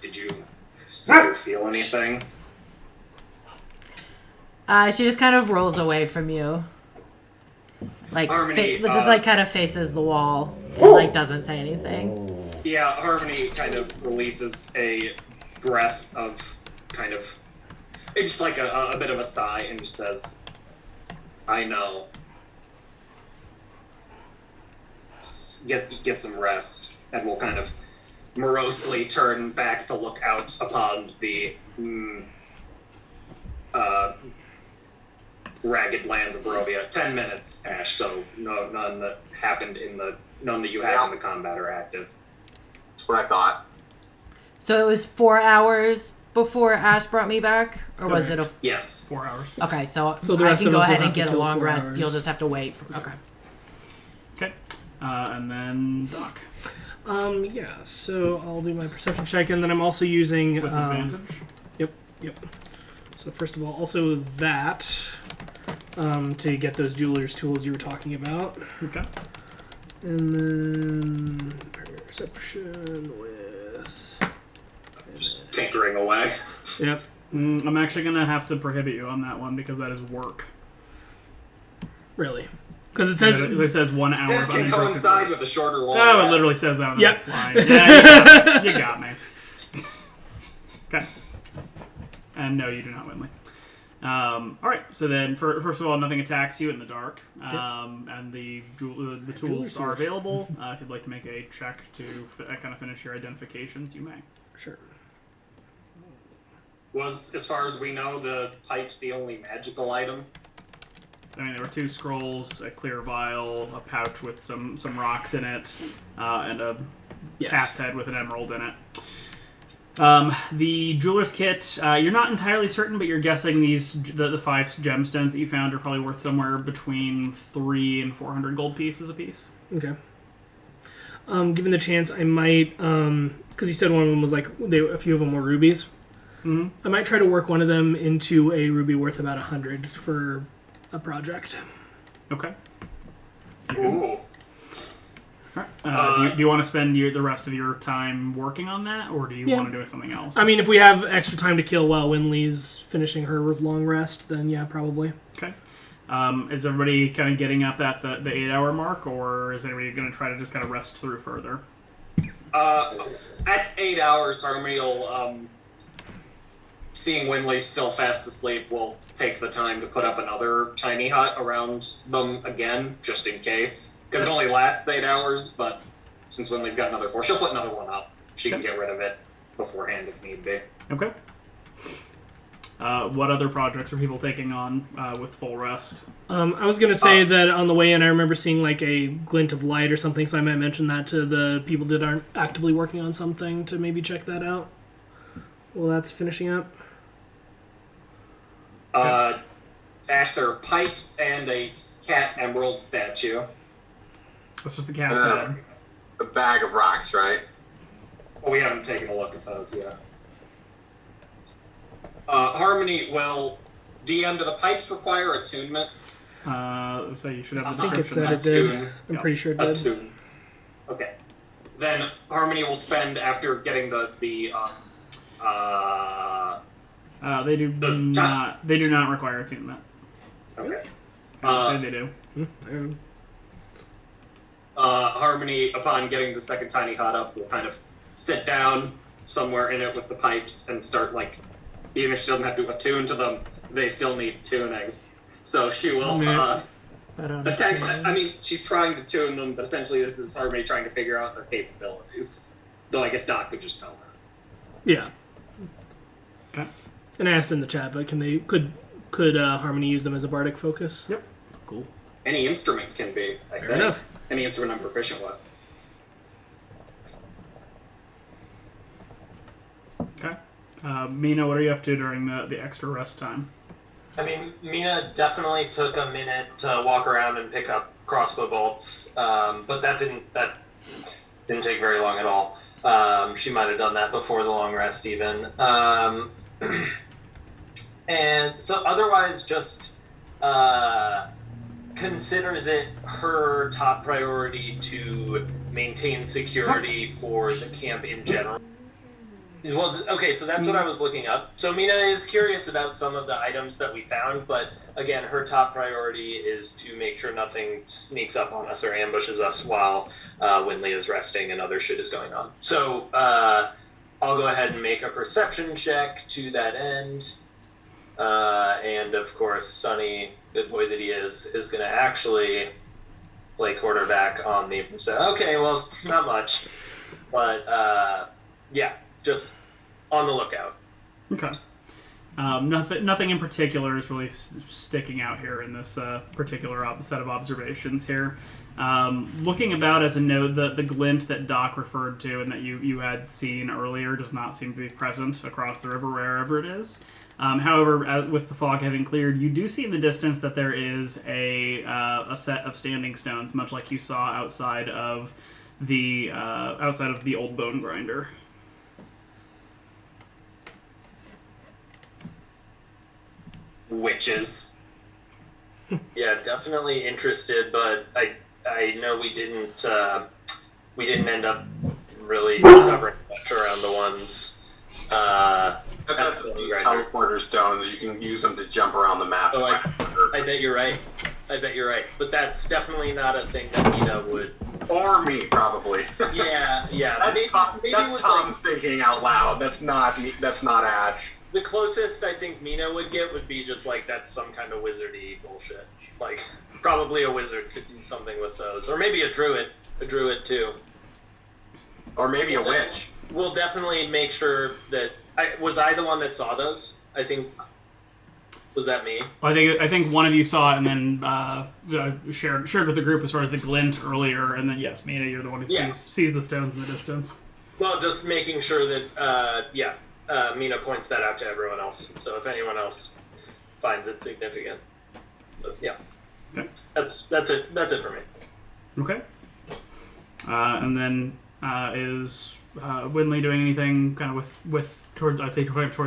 did you see or feel anything?
She just kind of rolls away from you. Like,
Harmony,
just like kind of faces the wall and like doesn't say anything.
Yeah, Harmony kind of releases a breath of kind of, it's just like a bit of a sigh and just says, I know. Get some rest, and we'll kind of morosely turn back to look out upon the ragged lands of Barovia. 10 minutes, Ash, so none that happened none that you had in the combat are active.
That's what I thought.
So it was 4 hours before Ash brought me back? Or was it a...
Yes.
4 hours.
Okay, so
So the
I
rest
can
of
go
us will
ahead and
have to
get a
kill
long
4
rest.
hours.
You'll just have to wait. Okay.
Okay. And then Doc.
Yeah, so I'll do my perception check, and then I'm also using...
With advantage?
Yep. So first of all, also that, to get those jeweler's tools you were talking about.
Okay.
And then perception with...
Just tinkering away.
Yep.
I'm actually going to have to prohibit you on that one because that is work.
Really? Because it says...
It says 1 hour
This
of
can
uninterrupted
coincide
work.
with the shorter long
Oh, it
rest.
literally says that on the
Yep.
next line. Yeah, you got me. Okay. And no, you do not, Winley. Alright, so then, first of all, nothing attacks you in the dark. And the tools are available. If you'd like to make a check to kind of finish your identifications, you may.
Sure.
Was, as far as we know, the pipe's the only magical item?
I mean, there were 2 scrolls, a clear vial, a pouch with some rocks in it, and a cat's head with an emerald in it. The jeweler's kit, you're not entirely certain, but you're guessing the 5 gemstones that you found are probably worth somewhere between 300 and 400 gold pieces apiece.
Okay. Given the chance, I might, because you said one of them was like, a few of them were rubies.
Mm-hmm.
I might try to work one of them into a ruby worth about 100 for a project.
Okay.
Ooh.
Alright. Do you want to spend the rest of your time working on that, or do you want to do something else?
I mean, if we have extra time to kill while Winley's finishing her long rest, then yeah, probably.
Okay. Is everybody kind of getting up at the 8-hour mark, or is anybody going to try to just kind of rest through further?
At 8 hours, Harmony will, seeing Winley still fast asleep, will take the time to put up another tiny hut around them again, just in case. Because it only lasts 8 hours, but since Winley's got another 4, she'll put another one up. She can get rid of it beforehand if need be.
Okay. What other projects are people taking on with full rest?
I was going to say that on the way in, I remember seeing like a glint of light or something, so I might mention that to the people that aren't actively working on something to maybe check that out. Well, that's finishing up.
Ash, there are pipes and a cat emerald statue.
That's just the cat's head.
A bag of rocks, right?
Well, we haven't taken a look at those yet. Harmony, will DM, do the pipes require attunement?
So you should have.
I think it
description
said it did. I'm pretty sure it did.
Attune. Okay. Then Harmony will spend, after getting
They do not require attunement.
Okay.
Say they do.
Harmony, upon getting the second tiny hut up, will kind of sit down somewhere in it with the pipes and start, like, even if she doesn't have to attune to them, they still need tuning. So she will, I mean, she's trying to tune them, but essentially this is Harmony trying to figure out their capabilities. Though I guess Doc could just tell her.
Yeah.
Okay.
And I asked in the chat, but could Harmony use them as a bardic focus?
Yep.
Cool.
Any instrument can be, I think.
Fair enough.
Any instrument I'm proficient with.
Okay. Mina, what are you up to during the extra rest time?
I mean, Mina definitely took a minute to walk around and pick up crossbow bolts, but that didn't take very long at all. She might have done that before the long rest even. And so otherwise just considers it her top priority to maintain security for the camp in general. Well, okay, so that's what I was looking up. So Mina is curious about some of the items that we found, but again, her top priority is to make sure nothing sneaks up on us or ambushes us while Winley is resting and other shit is going on. So I'll go ahead and make a perception check to that end. And of course, Sonny, good boy that he is going to actually play quarterback on the percent. Okay, well, it's not much, but yeah, just on the lookout.
Okay. Nothing in particular is really sticking out here in this particular set of observations here. Looking about as a note, the glint that Doc referred to and that you had seen earlier does not seem to be present across the river wherever it is. However, with the fog having cleared, you do see in the distance that there is a set of standing stones, much like you saw outside of the old bone grinder.
Witches.
Yeah, definitely interested, but I know we didn't end up really discovering much around the ones.
That's these teleporter stones. You can use them to jump around the map.
Oh, I bet you're right. But that's definitely not a thing that Mina would.
Or me, probably.
Yeah.
That's Tom thinking out loud. That's not me. That's not Ash.
The closest I think Mina would get would be just like that's some kind of wizardy bullshit. Like probably a wizard could do something with those, or maybe a druid too,
or maybe a witch.
We'll definitely make sure that was I the one that saw those. I think was that me.
I think one of you saw it and then shared with the group as far as the glint earlier, and then yes, Mina, you're the one who sees the stones in the distance.
Well, just making sure that Mina points that out to everyone else. So if anyone else finds it significant, but yeah,
okay.
That's it. That's it for me.
Okay. And then is Winley doing anything kind of with towards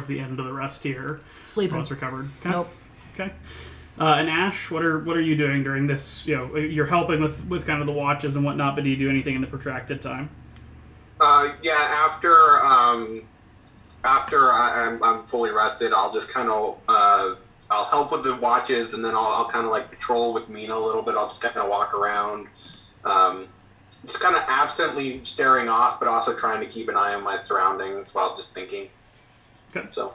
the end of the rest here?
Sleeping.
While it's recovered. Okay.
Nope.
Okay. And Ash, what are you doing during this? You're helping with kind of the watches and whatnot, but do you do anything in the protracted time?
After I'm fully rested, I'll just kind of I'll help with the watches, and then I'll kind of like patrol with Mina a little bit. I'll just kind of walk around, just kind of absently staring off, but also trying to keep an eye on my surroundings while just thinking.
Okay.
So.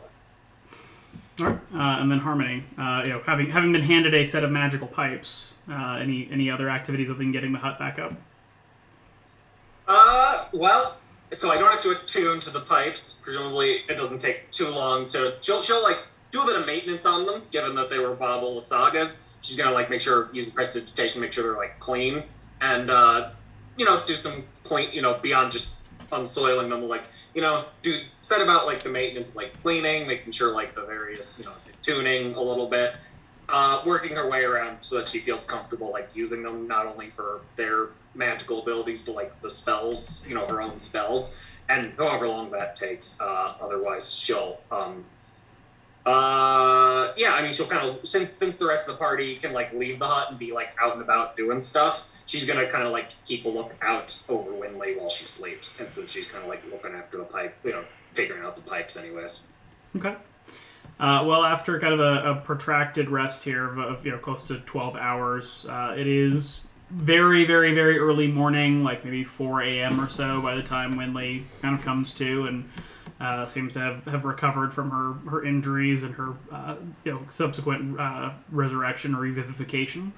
All right, and then Harmony, having been handed a set of magical pipes, any other activities other than getting the hut back up?
Well, so I don't have to attune to the pipes. Presumably, it doesn't take too long to. She'll like do a bit of maintenance on them, given that they were Bobble Sagas. She's gonna like make sure use prestidigitation, make sure they're like clean, and do some clean, beyond just unsoiling them, like set about like the maintenance, like cleaning, making sure like the various tuning a little bit, working her way around so that she feels comfortable like using them not only for their magical abilities but like the spells, her own spells, and however long that takes. Otherwise she'll she'll kind of since the rest of the party can like leave the hut and be like out and about doing stuff, she's gonna kind of like keep a lookout over Winley while she sleeps, and since she's kind of like looking after the pipe, figuring out the pipes anyways.
Okay. Well, after kind of a protracted rest here of close to 12 hours, it is very, very, very early morning, like maybe 4 a.m. or so by the time Winley kind of comes to and seems to have recovered from her injuries and her subsequent resurrection or revivification.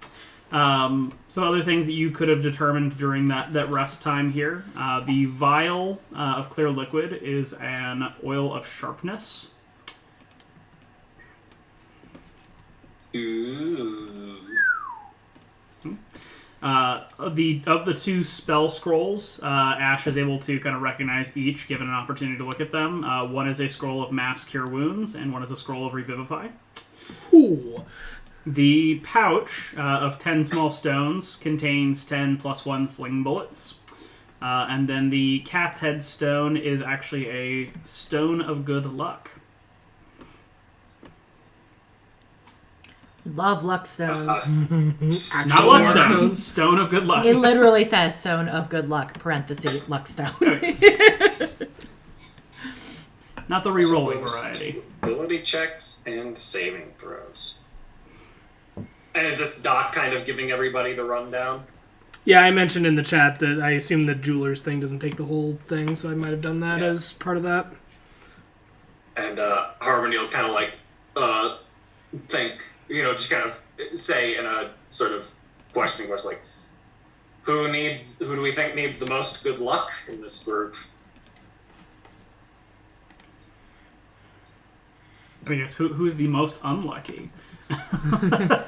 Some other things that you could have determined during that rest time here. The vial of clear liquid is an oil of sharpness.
Ooh.
Of the two spell scrolls, Ash is able to kind of recognize each, given an opportunity to look at them. One is a scroll of Mass Cure Wounds, and one is a scroll of Revivify.
Ooh.
The pouch of 10 small stones contains 10 +1 sling bullets. And then the cat's head stone is actually a stone of good luck.
Love luck stones.
Not luck stones, stone of good luck.
It literally says stone of good luck, parenthesis, luck stone.
Not the re-rolling variety.
Ability checks and saving throws. And is this Doc kind of giving everybody the rundown?
Yeah, I mentioned in the chat that I assume the jeweler's thing doesn't take the whole thing, so I might have done that as part of that.
And Harmony will kind of like think, just kind of say in a sort of questioning voice, like, who do we think needs the most good luck in this group?
I guess who's the most unlucky?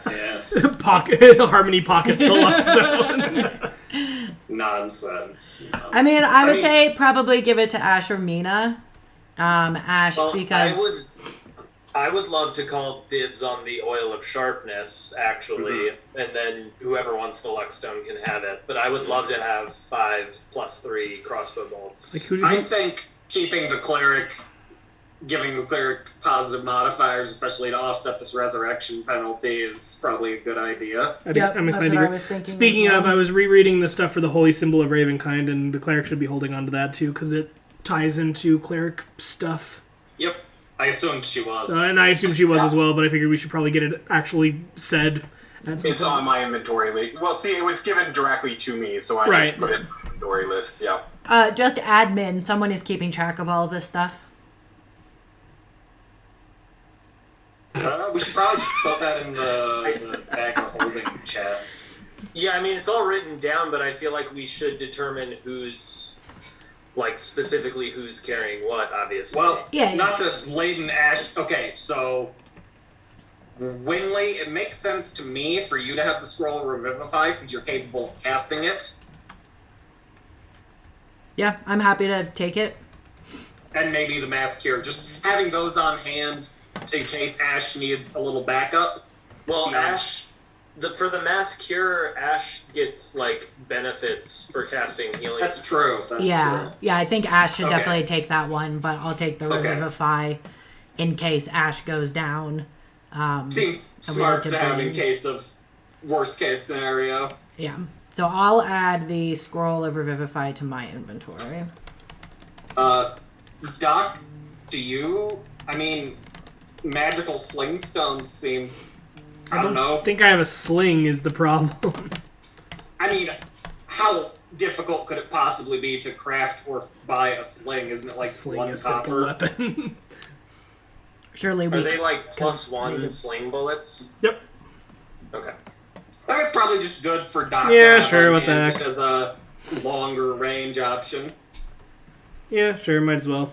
Yes.
Harmony pockets the luck stone.
Nonsense.
I mean, I would say probably give it to Ash or Mina. Ash,
Well,
because...
I would love to call dibs on the oil of sharpness, actually, and then whoever wants the luck stone can have it. But I would love to have 5 + 3 crossbow bolts.
Like, who do you
I think giving the cleric positive modifiers, especially to offset this resurrection penalty, is probably a good idea.
Yep,
I'm
that's
inclined
what
to
I was thinking.
Speaking
as well.
of, I was rereading the stuff for the Holy Symbol of Ravenkind, and the cleric should be holding on to that too, because it ties into cleric stuff.
Yep. I assumed she was.
So, and I assume she was as well, but I figured we should probably get it actually said. At some
It's
point.
on my inventory list. Well, see, it was given directly to me, so I just put it on the inventory list. Yeah.
Just admin. Someone is keeping track of all of this stuff.
We should probably just put that in the bag of holding chat.
Yeah, I mean, it's all written down, but I feel like we should determine specifically who's carrying what, obviously.
Well,
Yeah,
not to laden Ash. Okay, so Winley, it makes sense to me for you to have the scroll of Revivify since you're capable of casting it.
Yeah, I'm happy to take it.
And maybe the Mass Cure. Just having those on hand in case Ash needs a little backup.
Well,
Yeah.
Ash, for the Mass Cure, Ash gets, benefits for casting healing.
That's true. That's
Yeah,
true.
yeah, I think Ash should
Okay.
definitely take that one, but I'll take the
Okay.
Revivify in case Ash goes down.
Seems
And we like
smart
to
to have in
bring-
case of worst case scenario.
Yeah. So I'll add the Scroll of Revivify to my inventory.
Doc, magical sling stone seems, I don't know.
I think I have a sling is the problem.
How difficult could it possibly be to craft or buy a sling? Isn't it like
Sling
one
is a simple
copper?
weapon.
Surely we...
Are they, +1
maybe.
sling bullets?
Yep.
Okay.
I think it's probably just good for Doc.
Yeah,
to have
sure,
on
what the
hand,
heck.
just as a longer range option.
Yeah, sure, might as well.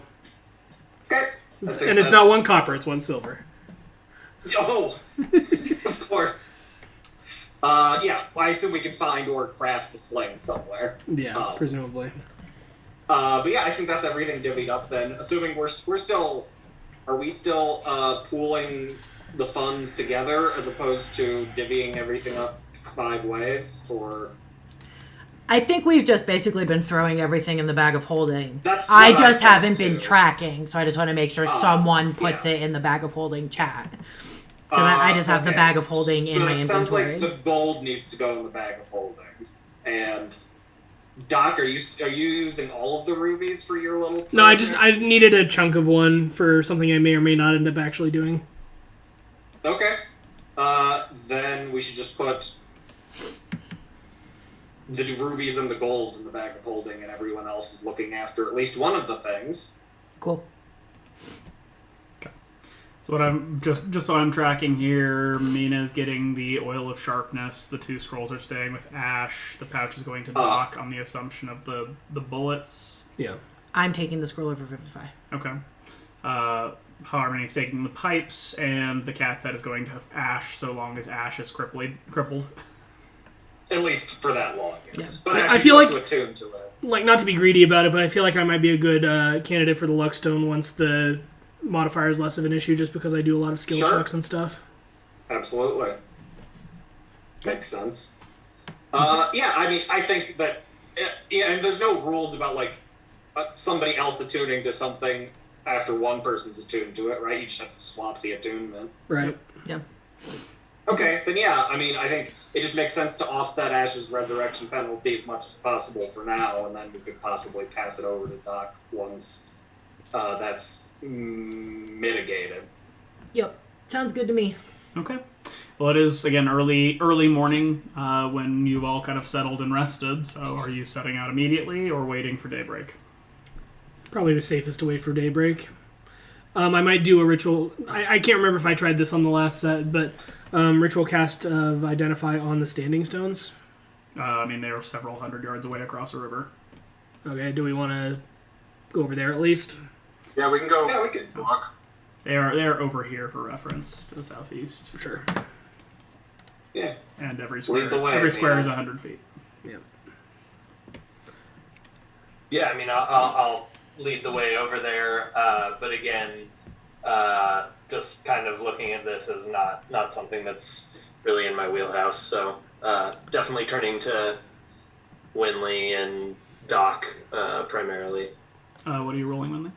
Okay.
And it's not 1 copper, it's 1 silver.
Oh, of course. I assume we can find or craft the sling somewhere.
Yeah, presumably.
But yeah, I think that's everything divvied up then. Assuming we're still, are we still pooling the funds together as opposed to divvying everything up 5 ways? Or
I think we've just basically been throwing everything in the bag of holding.
That's
I
what
just
thought
haven't been
too.
tracking, so I just want to make sure someone puts
yeah.
it in the bag of holding chat. Because I just have the
Okay.
bag of holding in
So
my
it sounds
inventory.
like the gold needs to go in the bag of holding. And Doc, are you using all of the rubies for your little?
No, I
project?
needed a chunk of one for something I may or may not end up actually doing.
Okay. Then we should just put the rubies and the gold in the bag of holding, and everyone else is looking after at least one of the things.
Cool.
So what I'm just so I'm tracking here, Mina's getting the oil of sharpness. The 2 scrolls are staying with Ash. The pouch is going to Doc on the assumption of the bullets.
Yeah.
I'm taking the Scroll of Revivify.
Okay. Harmony's taking the pipes, and the cat's head is going to Ash so long as Ash is crippled.
At least for that long, yes.
Yeah.
But
I feel like
to attune to it.
Like, not to be greedy about it, but I feel like I might be a good candidate for the Luckstone once the modifier is less of an issue, just because I do a lot of skill checks and stuff.
Absolutely. Makes sense. Yeah, I mean, I think that, and there's no rules about, like, somebody else attuning to something after one person's attuned to it, right? You just have to swap the attunement.
Right.
Yeah.
Okay, then yeah, I mean, I think it just makes sense to offset Ash's resurrection penalty as much as possible for now, and then we could possibly pass it over to Doc once that's mitigated.
Yep. Sounds good to me.
Okay. Well, it is, again, early morning when you've all kind of settled and rested, so are you setting out immediately or waiting for daybreak?
Probably the safest to wait for daybreak. I might do a ritual. I can't remember if I tried this on the last set, but ritual cast of Identify on the standing stones.
I mean, they are several hundred yards away across a river.
Okay, do we want to go over there at least?
Yeah, we can go.
Yeah, we could.
Walk.
They are over here for reference to the southeast.
Sure.
Yeah.
And every square,
Lead the way,
every square
man.
is 100 feet.
Yeah.
Yeah, I mean, I'll lead the way over there, but again, just kind of looking at this as not something that's really in my wheelhouse. So definitely turning to Winley and Doc primarily.
What are you rolling, Winley?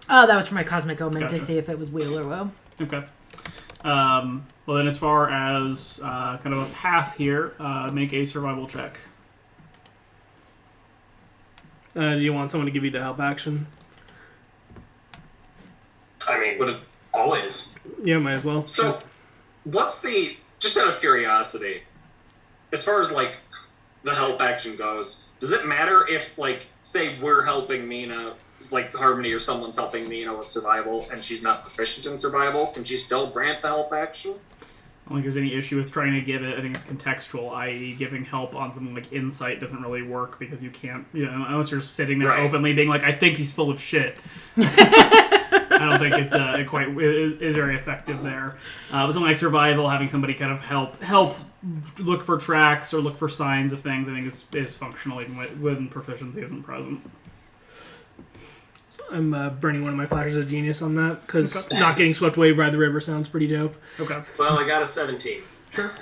Oh, that was for my cosmic omen
Gotcha.
to see if it was wheel or woe.
Okay. Well, then as far as kind of a path here, make a survival check.
Do you want someone to give you the help action?
I mean,
Would it-
always.
Yeah, might as well.
So, what's the, just out of curiosity, as far as, like, the help action goes, does it matter if, like, say we're helping Mina, like Harmony or someone's helping Mina with survival and she's not proficient in survival, can she still grant the help action?
I don't think there's any issue with trying to give it. I think it's contextual, i.e. giving help on something like insight doesn't really work because you can't, unless you're sitting there
Right.
openly being like, I think he's full of shit. I don't think it quite is very effective there. But something like survival, having somebody kind of help look for tracks or look for signs of things, I think is functional even when proficiency isn't present.
So I'm burning one of my flashes of genius on that, because not getting swept away by the river sounds pretty dope.
Okay.
Well, I got a 17.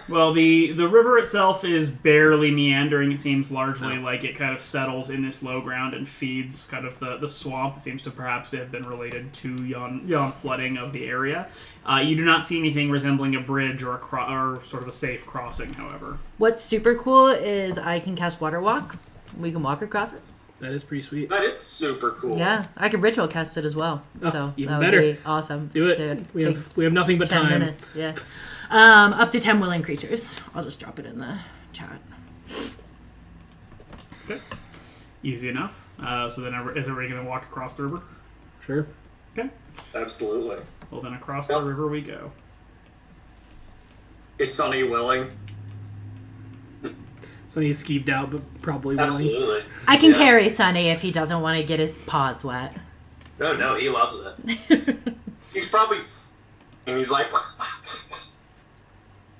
Well, the river itself is barely meandering. It seems largely like it kind of settles in this low ground and feeds kind of the swamp. It seems to perhaps have been related to yon flooding of the area. You do not see anything resembling a bridge or or sort of a safe crossing, however.
What's super cool is I can cast Water Walk. We can walk across it.
That is pretty sweet.
That is super cool.
Yeah, I could ritual cast it as well.
Oh,
So
even
that would
better.
be awesome.
Do it.
Should
We
take
have nothing but
10
time.
minutes. Yeah. Up to 10 willing creatures. I'll just drop it in the chat.
Okay. Easy enough. So then is everybody going to walk across the river?
Sure.
Okay.
Absolutely.
Well, then across the river we go.
Is Sunny willing?
Sonny is skeeved out, but probably willing.
Absolutely.
I can
Yeah.
carry Sunny if he doesn't want to get his paws wet.
No, he loves it.
He's probably, and he's like,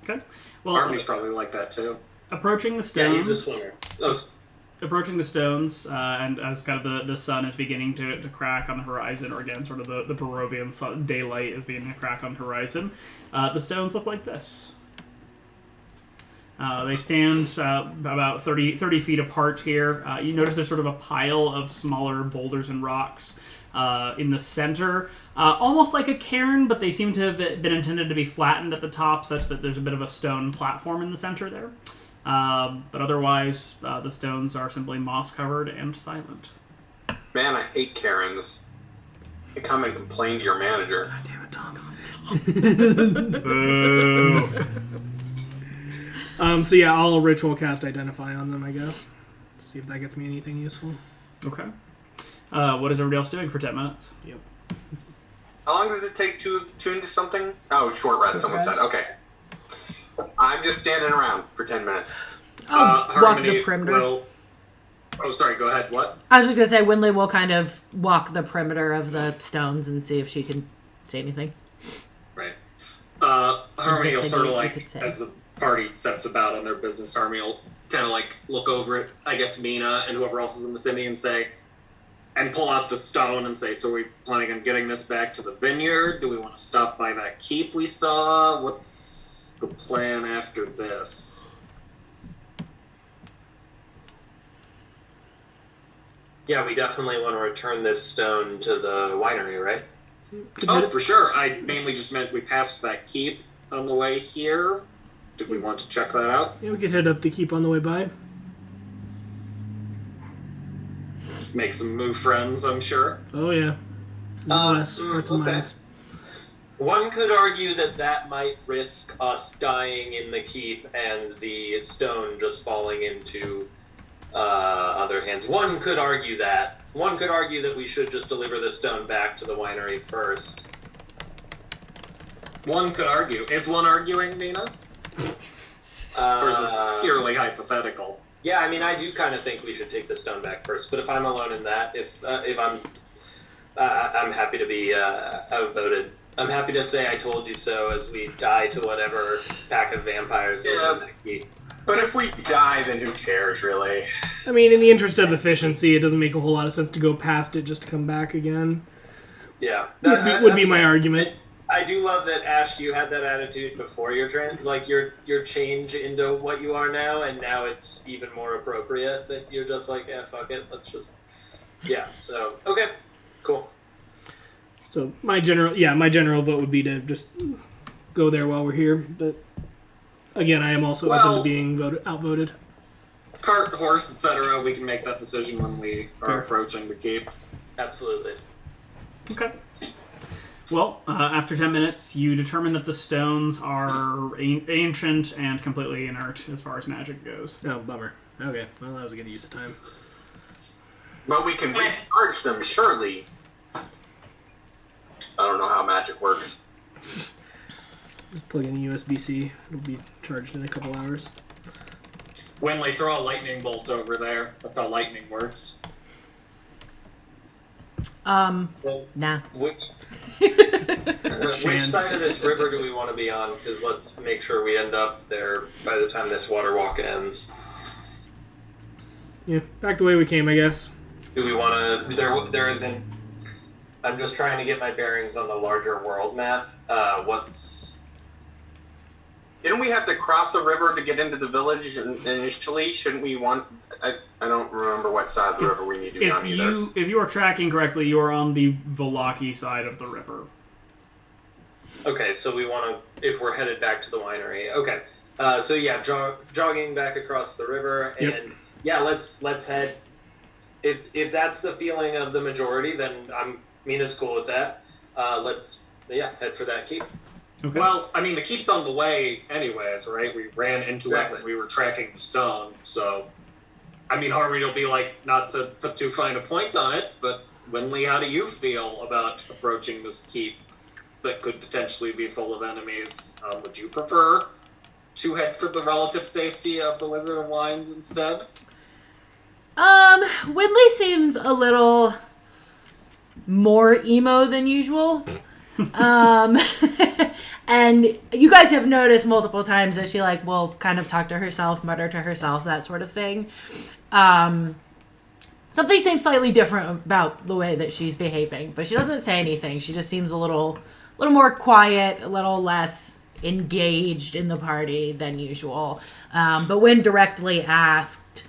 Okay. Well,
Army's probably like that too.
approaching the
Yeah,
stones.
he's a swimmer. Oh,
Approaching the stones, and as kind of the sun is beginning to crack on the horizon, or again, sort of the Barovian daylight is beginning to crack on the horizon, the stones look like this. They stand about 30 feet apart here. You notice there's sort of a pile of smaller boulders and rocks in the center, almost like a cairn, but they seem to have been intended to be flattened at the top, such that there's a bit of a stone platform in the center there. But otherwise, the stones are simply moss-covered and silent.
man, I hate Karens. They come and complain to your manager.
God damn it, Tom.
Boo!
So yeah, I'll ritual cast Identify on them, I guess. See if that gets me anything useful.
Okay. What is everybody else doing for 10 minutes?
Yep.
How long does it take to tune to something? Oh, short rest, someone said. Okay. I'm just standing around for 10 minutes.
I'll walk
Harmony
the perimeter.
will... Oh, sorry, go ahead. What?
I was just going to say, Winley will kind of walk the perimeter of the stones and see if she can say anything.
Right. Harmony will sort of
investigate, you
like,
could say.
as the party sets about on their business, Harmony will kind of like look over at, I guess, Mina and whoever else is in the city and say, and pull out the stone and say, so are we planning on getting this back to the vineyard? Do we want to stop by that keep we saw? What's the plan after this?
Yeah, we definitely want to return this stone to the winery, right?
Oh, for sure. I mainly just meant we passed that keep on the way here. Did we want to check that out?
Yeah, we could head up to keep on the way by.
Make some new friends, I'm sure.
Oh yeah. Yes, hearts and
okay.
minds.
One could argue that might risk us dying in the keep and the stone just falling into other hands. One could argue that. One could argue that we should just deliver the stone back to the winery first.
One could argue. Is one arguing, Nina? Or is this purely hypothetical?
Yeah, I mean, I do kind of think we should take the stone back first. But if I'm alone in that, if I'm happy to be outvoted. I'm happy to say I told you so as we die to whatever pack of vampires is in the keep.
But if we die, then who cares, really?
I mean, in the interest of efficiency, it doesn't make a whole lot of sense to go past it just to come back again.
Yeah,
Would be my argument.
I do love that, Ash. You had that attitude before your your change into what you are now, and now it's even more appropriate that you're just like, yeah, fuck it, let's just, yeah. So okay, cool.
So my general vote would be to just go there while we're here. But again, I am also open to being outvoted.
Cart, horse, etc. We can make that decision when we are approaching the keep.
Absolutely.
Okay. Well, after 10 minutes, you determine that the stones are ancient and completely inert as far as magic goes.
Oh, bummer. Okay, well, that was a good use of time.
But we can recharge them, surely. I don't know how magic works.
Just plug in a USB-C. It'll be charged in a couple hours.
Winley, throw a lightning bolt over there. That's how lightning works.
Well,
Nah.
which side of this river do we want to be on? Because let's make sure we end up there by the time this water walk ends.
Yeah, back the way we came, I guess.
Do we want to? There isn't. I'm just trying to get my bearings on the larger world map.
Didn't we have to cross the river to get into the village initially? Shouldn't we want... I don't remember what side of the river we need to be on either.
If you are tracking correctly, you are on the Velaki side of the river.
Okay, so we want to, if we're headed back to the winery. Okay, so yeah, jogging back across the river, and yeah, let's head. If that's the feeling of the majority, then Mina's cool with that. Let's head for that keep.
Okay.
Well, I mean, the keep's on the way anyways, right? We ran into it when we were tracking the stone, so... I mean, Harvey will be like, not to put too fine a point on it, but Winley, how do you feel about approaching this keep that could potentially be full of enemies? Would you prefer to head for the relative safety of the Wizard of Wines instead?
Winley seems a little more emo than usual. And you guys have noticed multiple times that she will kind of talk to herself, mutter to herself, that sort of thing. Something seems slightly different about the way that she's behaving, but she doesn't say anything. She just seems a little more quiet, a little less engaged in the party than usual. But when directly asked,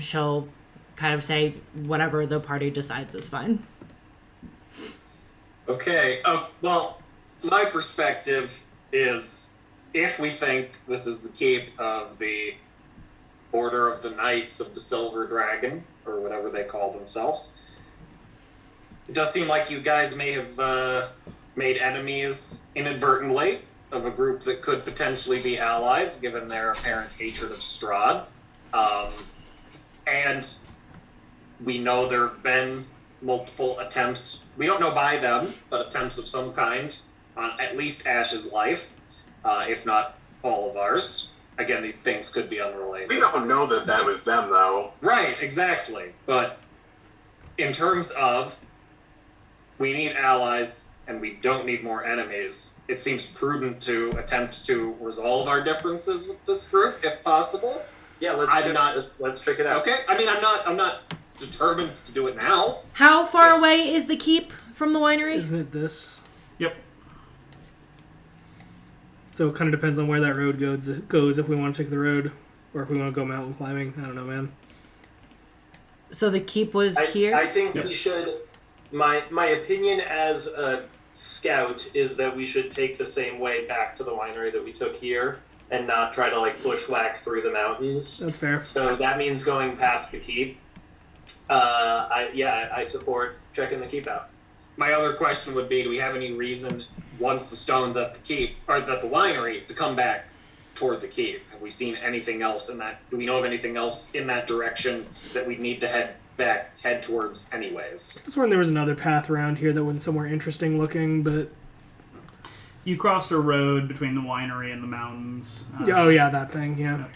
she'll kind of say whatever the party decides is fine.
Okay. Oh, well, my perspective is if we think this is the keep of the Order of the Knights of the Silver Dragon, or whatever they call themselves, it does seem like you guys may have made enemies inadvertently of a group that could potentially be allies, given their apparent hatred of Strahd. And we know there have been multiple attempts, we don't know by them, but attempts of some kind on at least Ash's life, if not all of ours. Again, these things could be unrelated.
We don't know that was them, though.
Right, exactly. But in terms of we need allies and we don't need more enemies, it seems prudent to attempt to resolve our differences with this group, if possible.
Yeah, let's check it out.
Okay, I mean, I'm not determined to do it now.
How far
Just-
away is the keep from the winery?
Isn't it this?
Yep.
So it kind of depends on where that road goes if we want to take the road or if we want to go mountain climbing. I don't know, man.
So the keep was here?
I think we
Yes.
should. My opinion as a scout is that we should take the same way back to the winery that we took here, and not try to like bushwhack through the mountains.
That's fair.
So that means going past the keep. I support checking the keep out.
My other question would be, do we have any reason, once the stone's at the keep, or at the winery, to come back toward the keep? Have we seen anything else in that? Do we know of anything else in that direction that we need to head towards anyways?
I was wondering there was another path around here that went somewhere interesting looking, but...
You crossed a road between the winery and the mountains.
oh, yeah, that thing, yeah.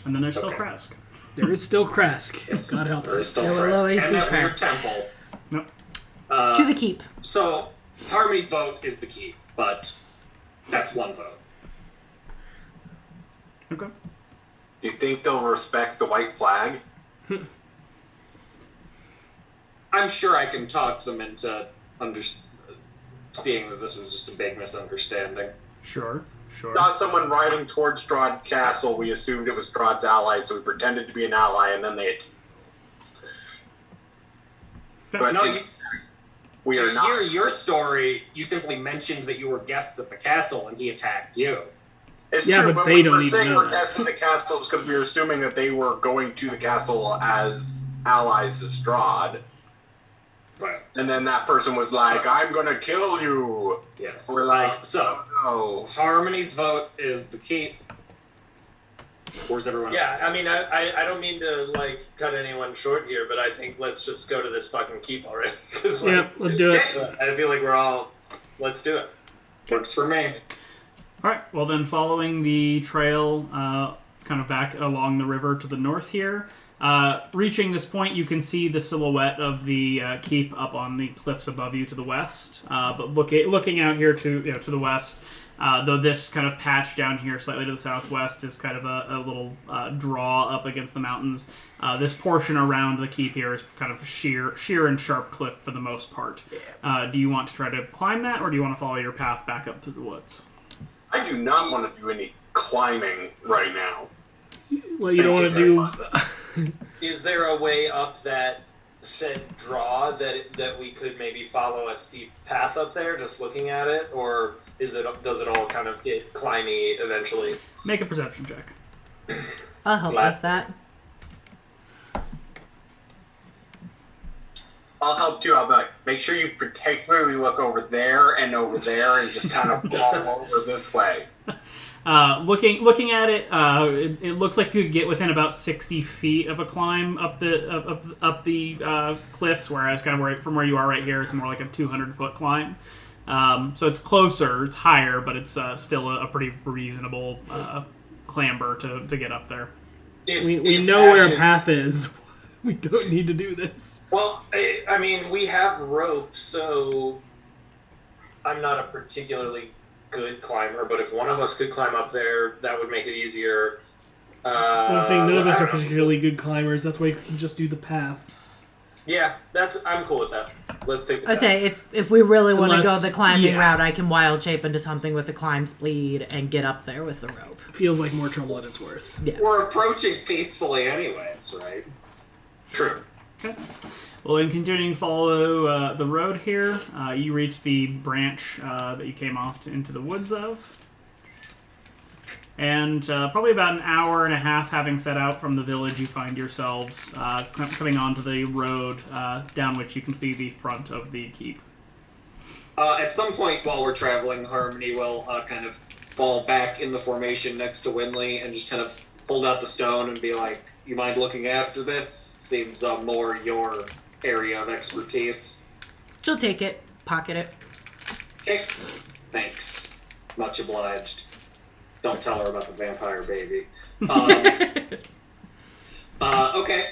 And then there's still
Okay.
Kresk.
There is still Kresk.
Yes.
God help
There's
us.
still
There will
Chris.
always
And
be
that weird
Chris.
temple.
Nope.
To the keep.
So, Harmony's vote is the keep, but that's one vote.
Okay.
Do you think they'll respect the white flag?
I'm sure I can talk them into seeing that this was just a big misunderstanding.
Sure.
Saw someone riding towards Strahd Castle. We assumed it was Strahd's ally, so we pretended to be an ally, and then they. But
No,
we are
to
not.
hear your story, you simply mentioned that you were guests at the castle and he attacked you.
It's
Yeah,
true,
but
but
they
we
don't
were
need to
saying
know
we're
that.
guests at the castle because we were assuming that they were going to the castle as allies to Strahd.
Right.
And then that person was like, "I'm gonna kill you."
Yes.
We're like,
so,
"Oh,
Harmony's vote is the keep. Where's everyone else?
Yeah, I mean, I don't mean to like cut anyone short here, but I think let's just go to this fucking keep already. Cause, like,
Yeah, let's do it.
I feel like let's do it.
Works for me.
All right. Well, then, following the trail, kind of back along the river to the north here, reaching this point, you can see the silhouette of the keep up on the cliffs above you to the west. But looking out here to the west, though this kind of patch down here, slightly to the southwest, is kind of a little draw up against the mountains. This portion around the keep here is kind of sheer and sharp cliff for the most part. Do you want to try to climb that, or do you want to follow your path back up through the woods?
I do not want to do any climbing right now."
Well, you don't want to do...
Is there a way up that said draw that we could maybe follow a steep path up there, just looking at it, or does it all kind of get climby eventually?
Make a perception check.
I'll help with that.
I'll help too. I'll be like, make sure you particularly look over there and just kind of fall over this way.
Looking at it, it looks like you could get within about 60 feet of a climb up the cliffs, whereas kind of from where you are right here, it's more like a 200-foot climb. So it's closer, it's higher, but it's still a pretty reasonable clamber to get up there.
We know where a path is. We don't need to do this.
Well, I mean, we have rope, so I'm not a particularly good climber, but if one of us could climb up there, that would make it easier.
So I'm saying none of us
I
are
don't know.
particularly good climbers. That's why you can just do the path.
Yeah, I'm cool with that. Let's take the
I'd
path.
say if we really want to go
Unless-
the climbing
yeah.
route, I can wild shape into something with a climb speed and get up there with the rope.
Feels like more trouble than it's worth.
Yeah.
We're approaching peacefully anyways, right?
True.
Okay. Well, in continuing to follow the road here, you reach the branch that you came off into the woods of. And probably about an hour and a half having set out from the village, you find yourselves coming onto the road down which you can see the front of the keep.
At some point while we're traveling, Harmony will kind of fall back in the formation next to Winley and just kind of hold out the stone and be like, "You mind looking after this? Seems more your area of expertise."
She'll take it, pocket it.
Okay. Thanks. Much obliged. Don't tell her about the vampire baby. Okay.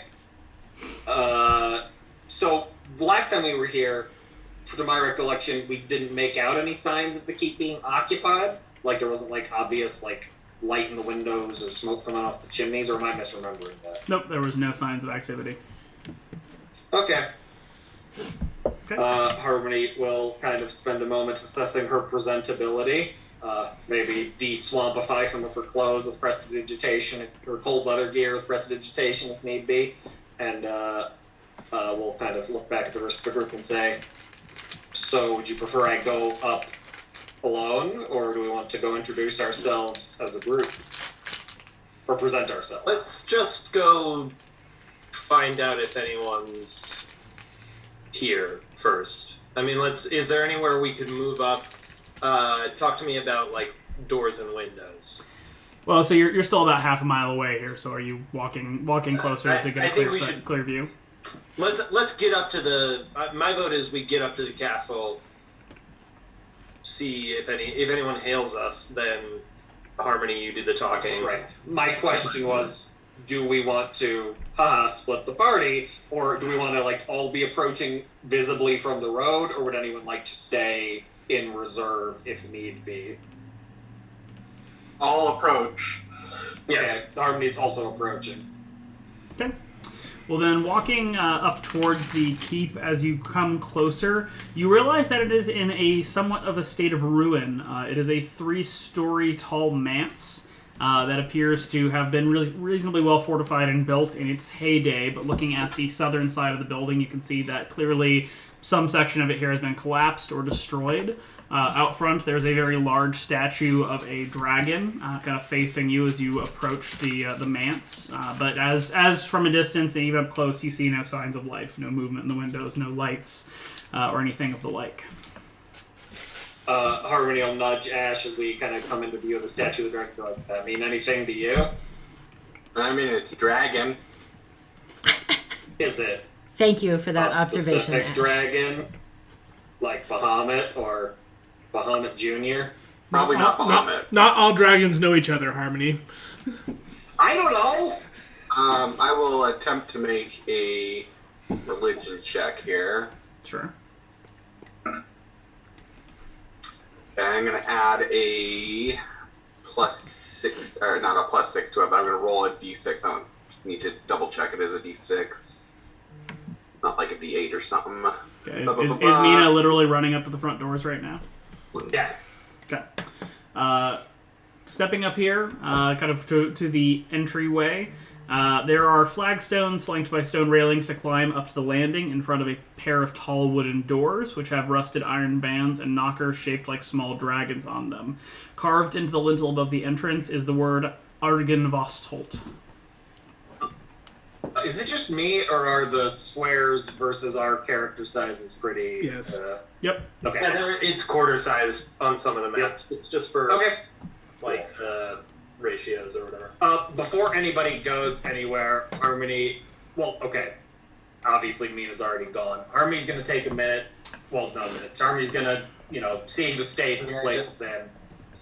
So, last time we were here, to my recollection, we didn't make out any signs of the keep being occupied. Like there wasn't like obvious like light in the windows or smoke coming off the chimneys, or am I misremembering that?
Nope, there was no signs of activity.
Okay.
Okay.
Harmony will kind of spend a moment assessing her presentability. Maybe de-swampify some of her clothes with prestidigitation, or cold weather gear with prestidigitation if need be. And we'll kind of look back at the rest of the group and say, so would you prefer I go up alone, or do we want to go introduce ourselves as a group? Or present ourselves?
Let's just go find out if anyone's here first. I mean, is there anywhere we could move up? Talk to me about, like, doors and windows.
Well, so you're still about half a mile away here, so are you walking closer to get a clear view?
Let's get up to the... my vote is we get up to the castle, see if anyone hails us, then Harmony, you do the talking.
Right. My question was, do we want to split the party, or do we want to like all be approaching visibly from the road, or would anyone like to stay in reserve if need be?
All approach.
Yes. Okay. Harmony's also approaching.
Okay. Well then, walking up towards the keep, as you come closer, you realize that it is in a somewhat of a state of ruin. It is a 3-story tall manse that appears to have been reasonably well fortified and built in its heyday, but looking at the southern side of the building, you can see that clearly some section of it here has been collapsed or destroyed. Out front, there's a very large statue of a dragon kind of facing you as you approach the manse. But as from a distance and even up close, you see no signs of life, no movement in the windows, no lights, or anything of the like.
Harmony will nudge Ash as we kind of come into view of the statue of the dragon. Like, that mean anything to you?
I mean, it's a dragon.
Is it?
Thank you for that observation.
Specific
Ash.
dragon, like Bahamut or Bahamut Jr.
Probably not Bahamut.
Not all dragons know each other, Harmony.
I don't know.
I will attempt to make a religion check here.
Sure.
Okay, I'm going to add a +6, or not a +6 to it, but I'm going to roll a d6. I don't need to double check it as a d6. Not like a d8 or something.
Okay. Is Mina literally running up to the front doors right now?
Yeah.
Okay. Stepping up here, kind of to the entryway, there are flagstones flanked by stone railings to climb up to the landing in front of a pair of tall wooden doors, which have rusted iron bands and knockers shaped like small dragons on them. Carved into the lintel above the entrance is the word Argen Vostholt.
Is it just me, or are the squares versus our character sizes pretty...
Yes.
Yep.
Okay.
Yeah, it's quarter sized on some of the maps. Yep. It's just for ratios or whatever.
Before anybody goes anywhere, Harmony... Well, okay. Obviously, Mina's already gone. Harmony's going to take a minute. Well, no minutes. Harmony's going to, seeing the state the place is in,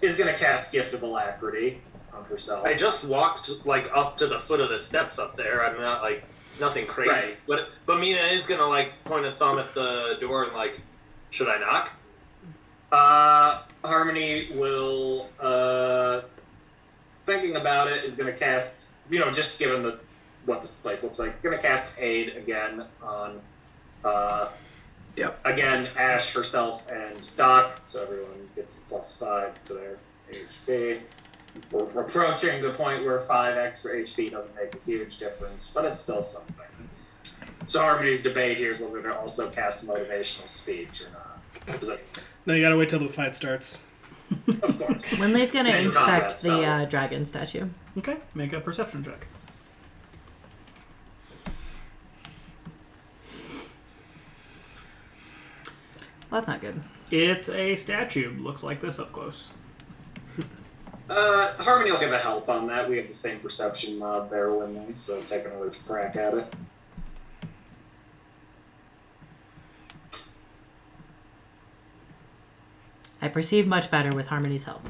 is going to cast Gift of Alacrity on herself.
I just walked, up to the foot of the steps up there. I'm not, nothing crazy.
Right.
But Mina is going to, point a thumb at the door and, should I knock?
Harmony will, thinking about it, is going to cast, just given what this place looks like, going to cast Aid again on, again, Ash, herself, and Doc, so everyone gets +5 to their HP. We're approaching the point where 5 extra HP doesn't make a huge difference, but it's still something. So Harmony's debate here is whether to also cast motivational speech or not.
No, you gotta wait till the fight starts.
Of course.
Winley's gonna inspect the dragon statue.
Okay, make a perception check.
Well, that's not good.
It's a statue. Looks like this up close.
Harmony will give a help on that. We have the same perception mod there, Winley, so take another crack at it.
I perceive much better with Harmony's help.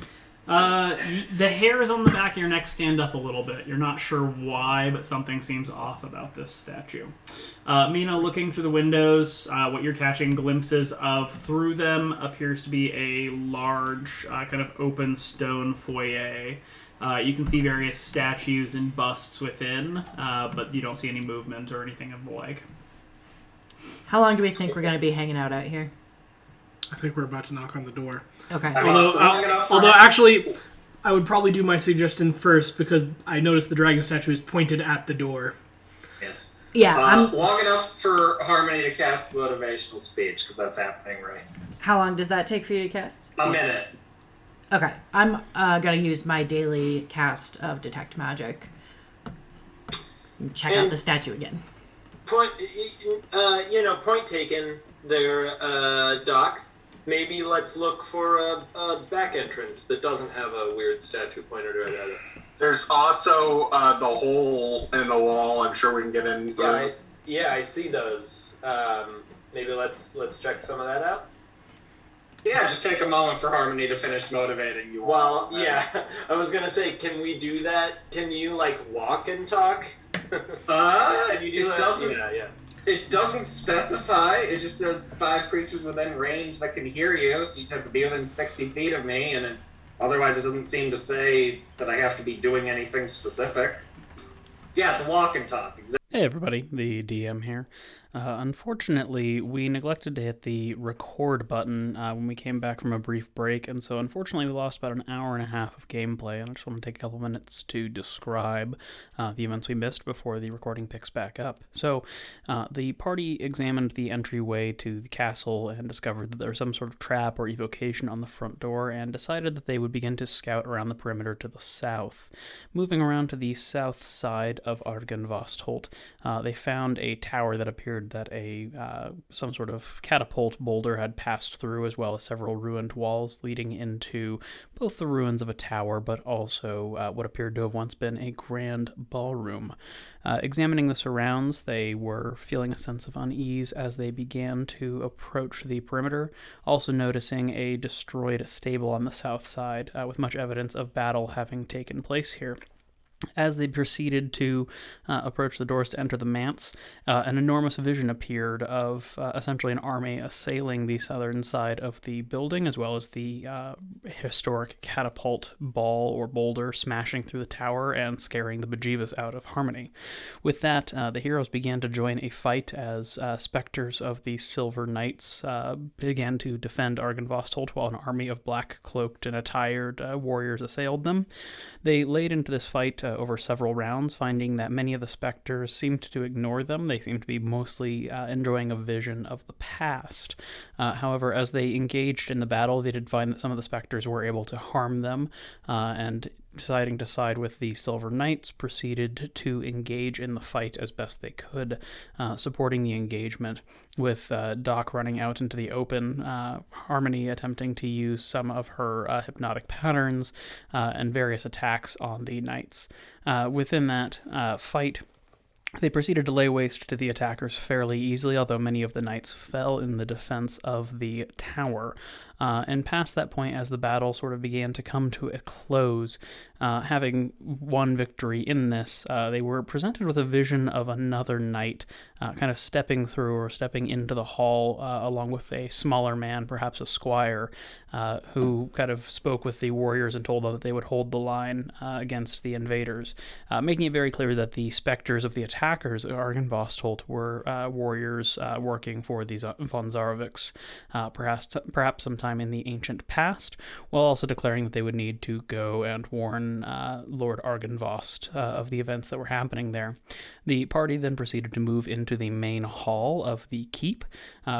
The hairs on the back of your neck stand up a little bit. You're not sure why, but something seems off about this statue. Mina, looking through the windows, what you're catching glimpses of through them appears to be a large, kind of open stone foyer. You can see various statues and busts within, but you don't see any movement or anything of the like.
How long do we think we're going to be hanging out here?
I think we're about to knock on the door.
Okay.
Although actually, I would probably do my suggestion first because I noticed the dragon statue is pointed at the door.
Yes.
Yeah.
Long enough for Harmony to cast motivational speech, because that's happening, right?
How long does that take for you to cast?
A minute.
Okay. I'm going to use my daily cast of Detect Magic. Check out the statue again.
Point taken there, Doc. Maybe let's look for a back entrance that doesn't have a weird statue pointed right at it.
There's also the hole in the wall. I'm sure we can get in.
I see those. Maybe let's check some of that out.
Yeah, just take a moment for Harmony to finish motivating you.
Well, yeah, I was gonna say, can we do that? Can you walk and talk? Can you do
it
that?
doesn't.
Yeah.
It doesn't specify. It just says 5 creatures within range that can hear you. So you have to be within 60 feet of me, and otherwise it doesn't seem to say that I have to be doing anything specific. Yeah, it's a walk and talk. Exactly.
Hey everybody, the DM here. Unfortunately, we neglected to hit the record button when we came back from a brief break, and so unfortunately we lost about an hour and a half of gameplay, and I just want to take a couple minutes to describe the events we missed before the recording picks back up. So, the party examined the entryway to the castle and discovered that there was some sort of trap or evocation on the front door, and decided that they would begin to scout around the perimeter to the south. Moving around to the south side of Argynvostholt, they found a tower that appeared that some sort of catapult boulder had passed through, as well as several ruined walls leading into both the ruins of a tower, but also what appeared to have once been a grand ballroom. Examining the surrounds, they were feeling a sense of unease as they began to approach the perimeter, also noticing a destroyed stable on the south side, with much evidence of battle having taken place here. As they proceeded to approach the doors to enter the manse, an enormous vision appeared of essentially an army assailing the southern side of the building, as well as the historic catapult ball or boulder smashing through the tower and scaring the bejeebus out of Harmony. With that, the heroes began to join a fight as specters of the Silver Knights began to defend Argynvostholt while an army of black-cloaked and attired warriors assailed them. They laid into this fight over several rounds, finding that many of the specters seemed to ignore them. They seemed to be mostly enjoying a vision of the past. However, as they engaged in the battle, they did find that some of the specters were able to harm them, and deciding to side with the Silver Knights, proceeded to engage in the fight as best they could, supporting the engagement, with Doc running out into the open, Harmony attempting to use some of her hypnotic patterns, and various attacks on the Knights. Within that fight, they proceeded to lay waste to the attackers fairly easily, although many of the knights fell in the defense of the tower. And past that point, as the battle sort of began to come to a close, having won victory in this, they were presented with a vision of another knight kind of stepping through or stepping into the hall along with a smaller man, perhaps a squire, who kind of spoke with the warriors and told them that they would hold the line against the invaders, making it very clear that the specters of the attackers at Argynvostholt were warriors working for these von Zarovics, perhaps sometime in the ancient past, while also declaring that they would need to go and warn Lord Argynvost of the events that were happening there. The party then proceeded to move into the main hall of the keep,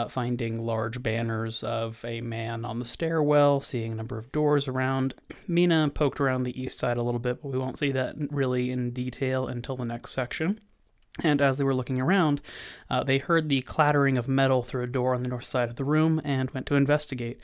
finding large banners of a man on the stairwell, seeing a number of doors around. Mina poked around the east side a little bit, but we won't see that really in detail until the next section. And as they were looking around, they heard the clattering of metal through a door on the north side of the room and went to investigate,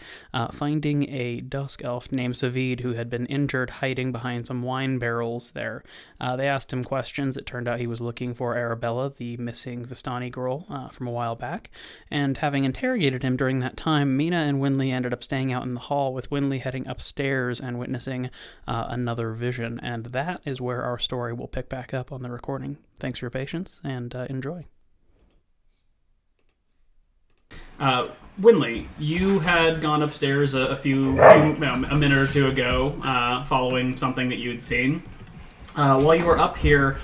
finding a dusk elf named Zavid who had been injured hiding behind some wine barrels there. They asked him questions. It turned out he was looking for Arabella, the missing Vistani girl from a while back, and having interrogated him during that time, Mina and Winley ended up staying out in the hall, with Winley heading upstairs and witnessing another vision, and that is where our story will pick back up on the recording. Thanks for your patience, and enjoy.
Winley, you had gone upstairs a minute or two ago, following something that you had seen. While you were up here,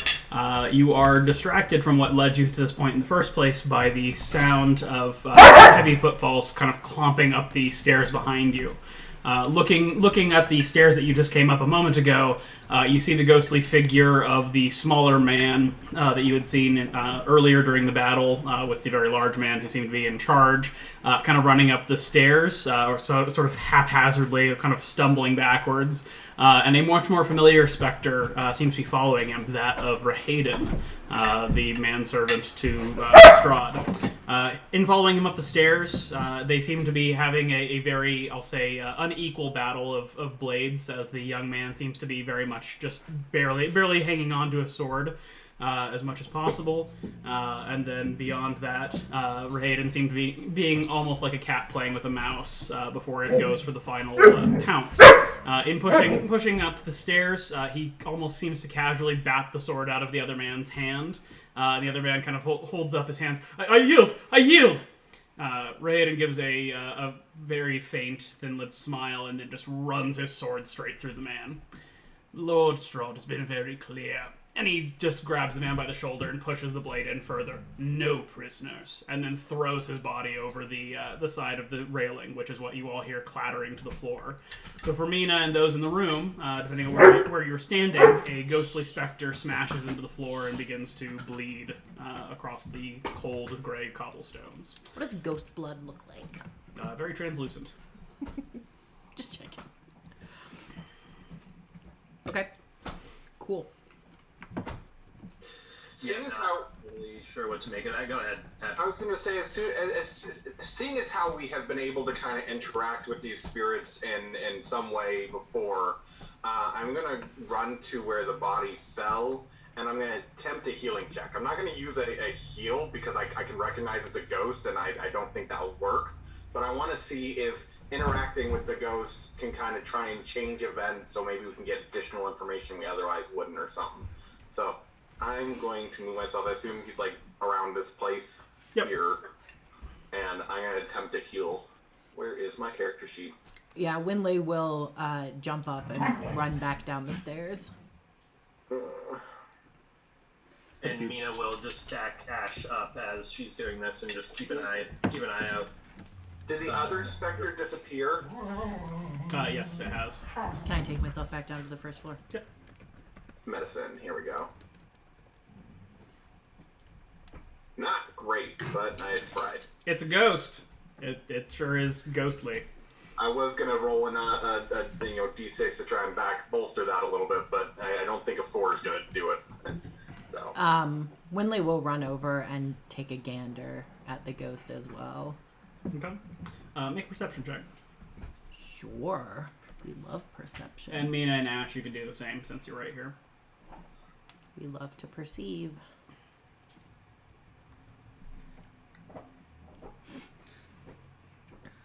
you are distracted from what led you to this point in the first place by the sound of heavy footfalls kind of clomping up the stairs behind you. Looking at the stairs that you just came up a moment ago, you see the ghostly figure of the smaller man that you had seen earlier during the battle with the very large man who seemed to be in charge, kind of running up the stairs, sort of haphazardly, kind of stumbling backwards. And a much more familiar specter seems to be following him, that of Redditors, the manservant to Strahd. In following him up the stairs, they seem to be having a very, I'll say, unequal battle of blades, as the young man seems to be very much just barely hanging on to a sword as much as possible. And then beyond that, Redditors seemed to be being almost like a cat playing with a mouse before it goes for the final pounce. In pushing up the stairs, he almost seems to casually bat the sword out of the other man's hand. The other man kind of holds up his hands. I yield! I yield! Redditors gives a very faint, thin-lipped smile and then just runs his sword straight through the man. Lord Strahd has been very clear. And he just grabs the man by the shoulder and pushes the blade in further. No prisoners. And then throws his body over the side of the railing, which is what you all hear clattering to the floor. So for Mina and those in the room, depending on where you're standing, a ghostly specter smashes into the floor and begins to bleed across the cold gray cobblestones.
What does ghost blood look like?
Very translucent.
Just checking. Okay. Cool.
Seeing as how
really sure what to make of that. Go ahead, Pat.
I was going to say, seeing as how we have been able to kind of interact with these spirits in some way before, I'm going to run to where the body fell, and I'm going to attempt a healing check. I'm not going to use a heal because I can recognize it's a ghost, and I don't think that will work. But I want to see if interacting with the ghost can kind of try and change events, so maybe we can get additional information we otherwise wouldn't or something. So I'm going to move myself. I assume he's like around this place here, and I'm going to attempt to heal. Where is my character sheet?
Yeah, Winley will jump up and run back down the stairs.
And Mina will just back Ash up as she's doing this and just keep an eye out.
Did the other specter disappear?
Yes, it has.
Can I take myself back down to the first floor?
Yep.
Medicine. Here we go. Not great, but I tried.
It's a ghost. It sure is ghostly.
I was gonna roll in a D6 to try and bolster that a little bit, but I don't think a 4 is gonna do it. So.
Winley will run over and take a gander at the ghost as well.
Okay. Make a perception check.
Sure. We love perception.
And Mina and Ash, you can do the same since you're right here.
We love to perceive.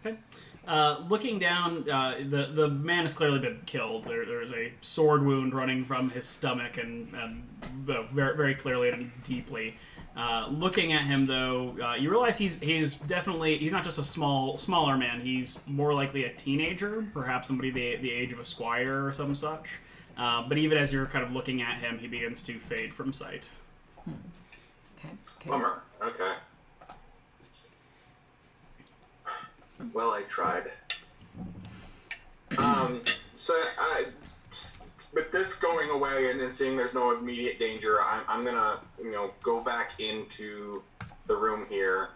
Okay. Looking down, the man has clearly been killed. There's a sword wound running from his stomach, and very, very clearly and deeply. Looking at him, though, you realize he's not just a smaller man. He's more likely a teenager, perhaps somebody the age of a squire or some such. But even as you're kind of looking at him, he begins to fade from sight.
Okay.
Bummer. Okay. Well, I tried. With this going away and seeing there's no immediate danger, I'm gonna, go back into the room here,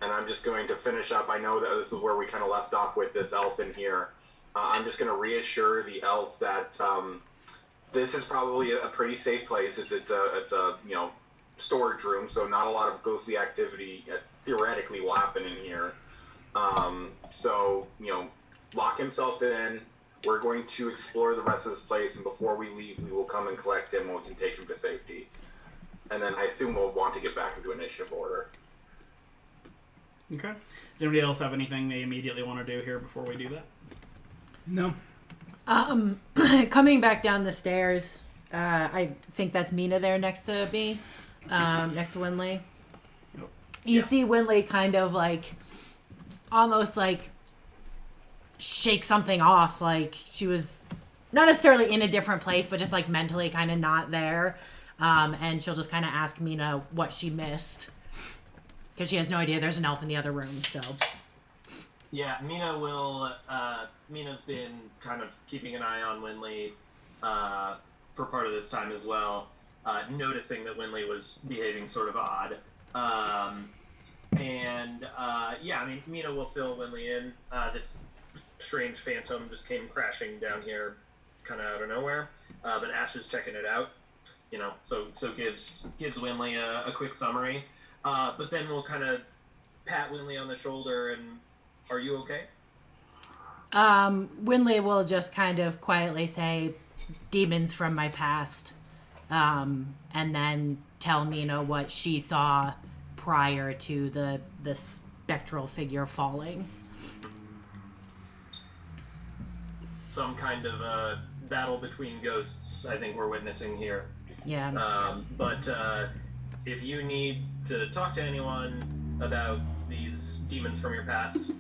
and I'm just going to finish up. I know that this is where we kind of left off with this elf in here. I'm just gonna reassure the elf that this is probably a pretty safe place. It's a storage room, so not a lot of ghostly activity theoretically will happen in here. So, lock himself in. We're going to explore the rest of this place, and before we leave, we will come and collect him, and we can take him to safety. And then I assume we'll want to get back into initiative order.
Okay. Does anybody else have anything they immediately want to do here before we do that?
No.
Coming back down the stairs, I think that's Mina there next to me, next to Winley. You see Winley kind of almost shake something off, like she was not necessarily in a different place, but just mentally kind of not there. And she'll just kind of ask Mina what she missed, because she has no idea there's an elf in the other room. So
Yeah, Mina will. Mina's been kind of keeping an eye on Winley for part of this time as well, noticing that Winley was behaving sort of odd. Mina will fill Winley in. This strange phantom just came crashing down here, kind of out of nowhere. But Ash is checking it out, so gives Winley a quick summary. But then we'll kind of pat Winley on the shoulder and, are you okay?
Winley will just kind of quietly say, demons from my past, and then tell Mina what she saw prior to the spectral figure falling.
Some kind of a battle between ghosts, I think we're witnessing here.
Yeah.
But if you need to talk to anyone about these demons from your past,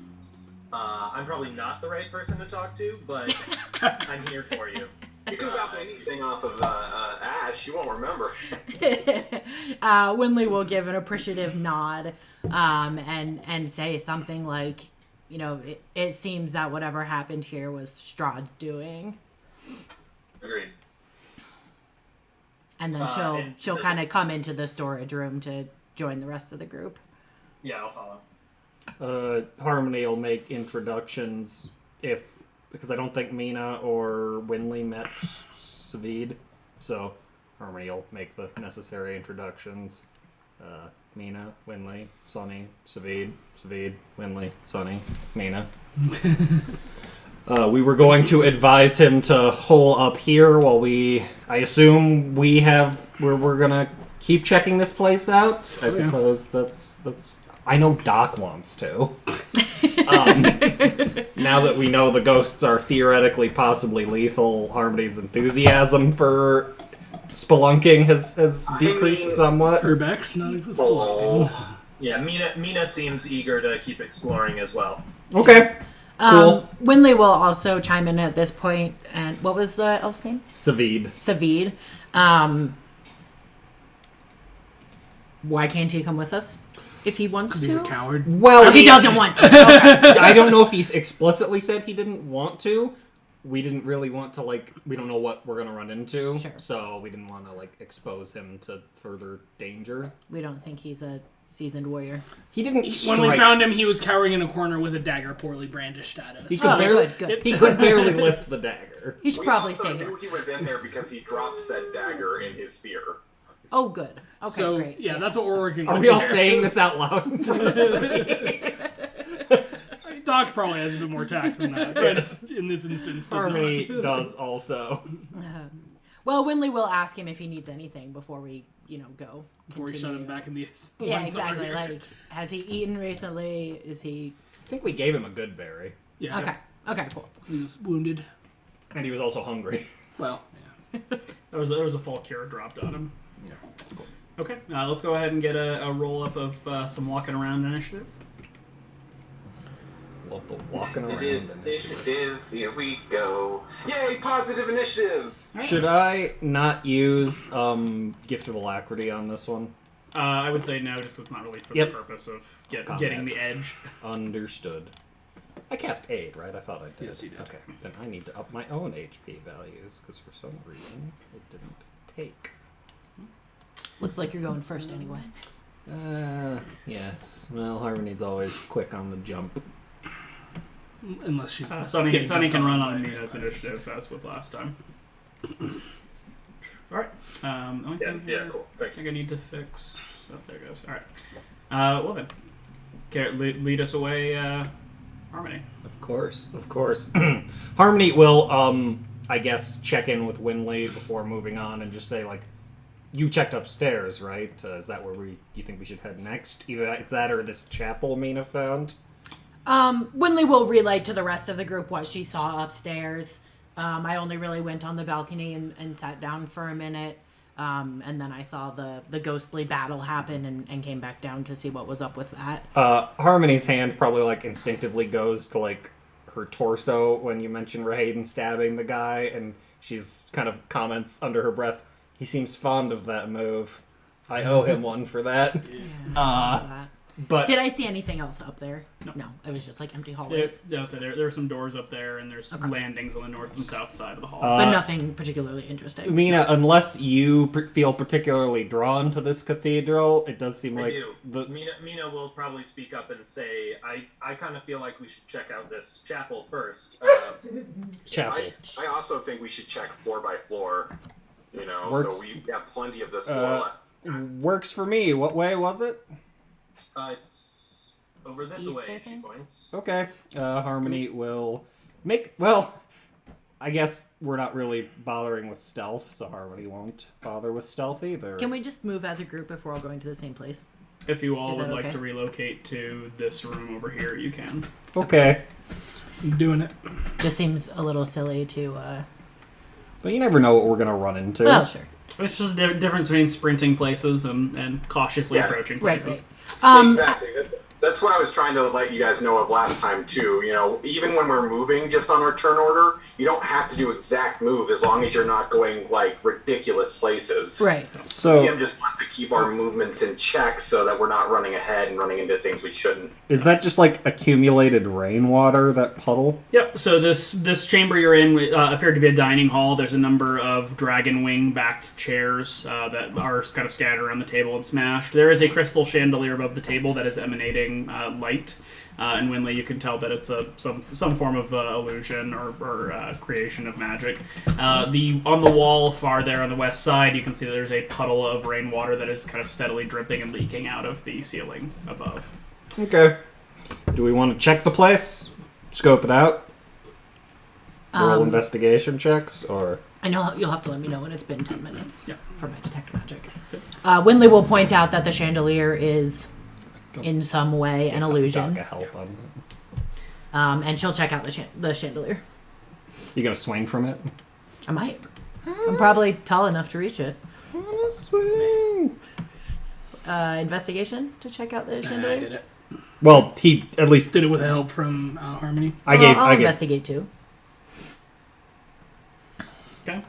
I'm probably not the right person to talk to, but I'm here for you.
You can bounce anything off of Ash, you won't remember.
Winley will give an appreciative nod, and say something like, it seems that whatever happened here was Strahd's doing.
Agreed.
And then she'll kind of come into the storage room to join the rest of the group.
Yeah, I'll follow.
Harmony will make introductions because I don't think Mina or Winley met Savid, so Harmony will make the necessary introductions. Mina, Winley, Sunny, Savid, Winley, Sunny, Mina. We were going to advise him to hole up here while I assume we're gonna keep checking this place out. I suppose that's. I know Doc wants to. Now that we know the ghosts are theoretically possibly lethal, Harmony's enthusiasm for spelunking has decreased somewhat.
Urbex, not even
Oh.
Yeah, Mina seems eager to keep exploring as well.
Okay. Cool.
Winley will also chime in at this point, and what was the elf's name?
Savid.
Why can't he come with us if he wants to?
He's a coward.
Well,
He doesn't want to. Okay.
I don't know if he explicitly said he didn't want to. We didn't really want to, we don't know what we're going to run into.
Sure.
So we didn't want to, expose him to further danger.
We don't think he's a seasoned warrior.
He didn't
When we found him, he was cowering in a corner with a dagger poorly brandished at us.
He could barely,
good.
He could barely lift the dagger.
He should
We
probably
also
stay
knew
here.
he was in there because he dropped said dagger in his fear.
Oh, good. Okay,
So,
great.
yeah, that's what we're working
Are
with.
we all saying this out loud?
Doc probably has a bit more tact than that, but in this instance, does
Harmony
not.
does also.
Well, Winley will ask him if he needs anything before we, go.
Before we shut him back in the
Yeah,
lines over
exactly.
here.
Has he eaten recently? Is he...
I think we gave him a good berry.
Yeah.
Okay, cool.
He was wounded.
And he was also hungry.
Well, yeah.
There was a full cure dropped on him. Yeah. Cool. Okay, let's go ahead and get a roll up of some walking around initiative.
Love the walking around
Initiative, here we go. Yay, positive initiative!
Should I not use Gift of Alacrity on this one?
I would say no, just 'cause it's not really for
Yep.
the purpose of
Combat.
getting the edge.
Understood. I cast aid, right? I thought I did.
Yes, you did.
Okay, then I need to up my own HP values, because for some reason it didn't take.
Looks like you're going first anyway.
Yes. Well, Harmony's always quick on the jump.
unless she's
Sonny
getting
can
jumped
run
by
on
me.
Mina's initiative as with last time. All right. Only thing
Yeah,
here,
cool.
I
Thank
think I need to fix. Oh, there it goes. All right. Well then, lead us away, Harmony.
Of course. Harmony will, I guess, check in with Winley before moving on and just say, like, you checked upstairs, right? Is that where you think we should head next? Either it's that or this chapel Mina found?
Winley will relay to the rest of the group what she saw upstairs. I only really went on the balcony and sat down for a minute. And then I saw the ghostly battle happen and came back down to see what was up with that.
Harmony's hand probably, like, instinctively goes to, like, her torso when you mention Rahaden stabbing the guy, and she's kind of comments under her breath, he seems fond of that move. I owe him one for that. But
did I see anything else up there? No, it was just like empty hallways.
So there are some doors up there, and there's landings on the north and south side of the hall.
But nothing particularly interesting.
Mina, unless you feel particularly drawn to this cathedral, it does seem like
Mina will probably speak up and say, I kind of feel like we should check out this chapel first.
chapel.
I also think we should check floor by floor. You know,
Works.
so we have plenty of this floor left.
Works for me. What way was it?
It's over this
East,
way,
I
she
think.
points.
Okay. Harmony will make... Well, I guess we're not really bothering with stealth, so Harmony won't bother with stealth either.
Can we just move as a group if we're all going to the same place?
If you all
Is
would
that
like
okay?
to relocate to this room over here, you can.
Okay.
I'm doing it.
Just seems a little silly to...
But you never know what we're going to run into.
Well, sure.
It's just a difference between sprinting places and cautiously approaching
Right,
places.
right.
Exactly. That's what I was trying to let you guys know of last time, too. You know, even when we're moving just on our turn order, you don't have to do exact move as long as you're not going, like, ridiculous places.
Right.
So,
DM just wants to keep our movements in check so that we're not running ahead and running into things we shouldn't.
is that just, like, accumulated rainwater, that puddle?
Yep, so this chamber you're in appeared to be a dining hall. There's a number of dragon wing-backed chairs that are kind of scattered around the table and smashed. There is a crystal chandelier above the table that is emanating light. And Winley, you can tell that it's some form of illusion or creation of magic. On the wall far there on the west side, you can see that there's a puddle of rainwater that is kind of steadily dripping and leaking out of the ceiling above.
Okay. Do we want to check the place? Scope it out? Roll investigation checks, or...
I know you'll have to let me know when it's been 10 minutes
Yeah.
for my detect magic. Winley will point out that the chandelier is in some way an illusion.
Doc a help on
And she'll check out the chandelier.
You gonna swing from it?
I might. I'm probably tall enough to reach it.
Swing!
Investigation to check out the chandelier?
I did it.
Well, he at least...
Did it with help from Harmony.
I'll investigate too.
Okay.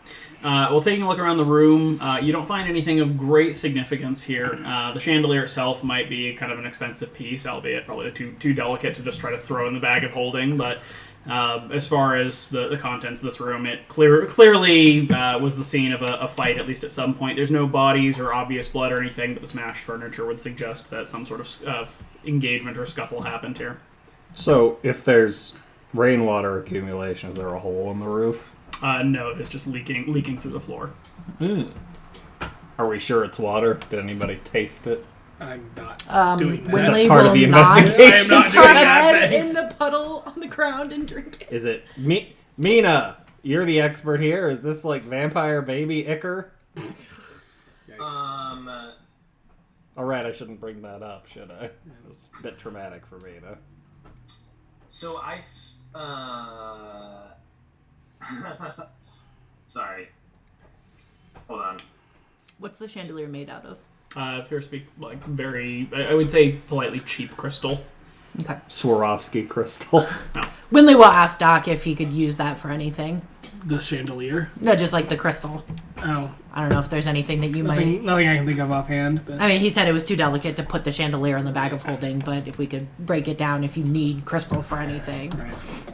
Well, taking a look around the room, you don't find anything of great significance here. The chandelier itself might be kind of an expensive piece, albeit probably too delicate to just try to throw in the bag of holding. But as far as the contents of this room, it clearly was the scene of a fight, at least at some point. There's no bodies or obvious blood or anything, but the smashed furniture would suggest that some sort of engagement or scuffle happened here.
So, if there's rainwater accumulation, is there a hole in the roof?
No, it is just leaking through the floor.
Are we sure it's water? Did anybody taste it?
I'm not doing that.
Winley
part
will
of the
not
investigation.
I am not
stick her
doing that,
head
thanks.
in the puddle on the ground and drink it.
Is it... Mina, you're the expert here. Is this like vampire baby ichor?
Yikes.
Alright, I shouldn't bring that up, should I? It was a bit traumatic for Mina.
So sorry. Hold on.
What's the chandelier made out of?
Appears to be like very, I would say, politely cheap crystal.
Okay.
Swarovski crystal.
Winley will ask Doc if he could use that for anything.
The chandelier.
No, just like the crystal.
Oh,
I don't know if there's anything that you might...
nothing I can think of offhand. But
I mean, he said it was too delicate to put the chandelier in the bag of holding, but if we could break it down if you need crystal for anything.
right.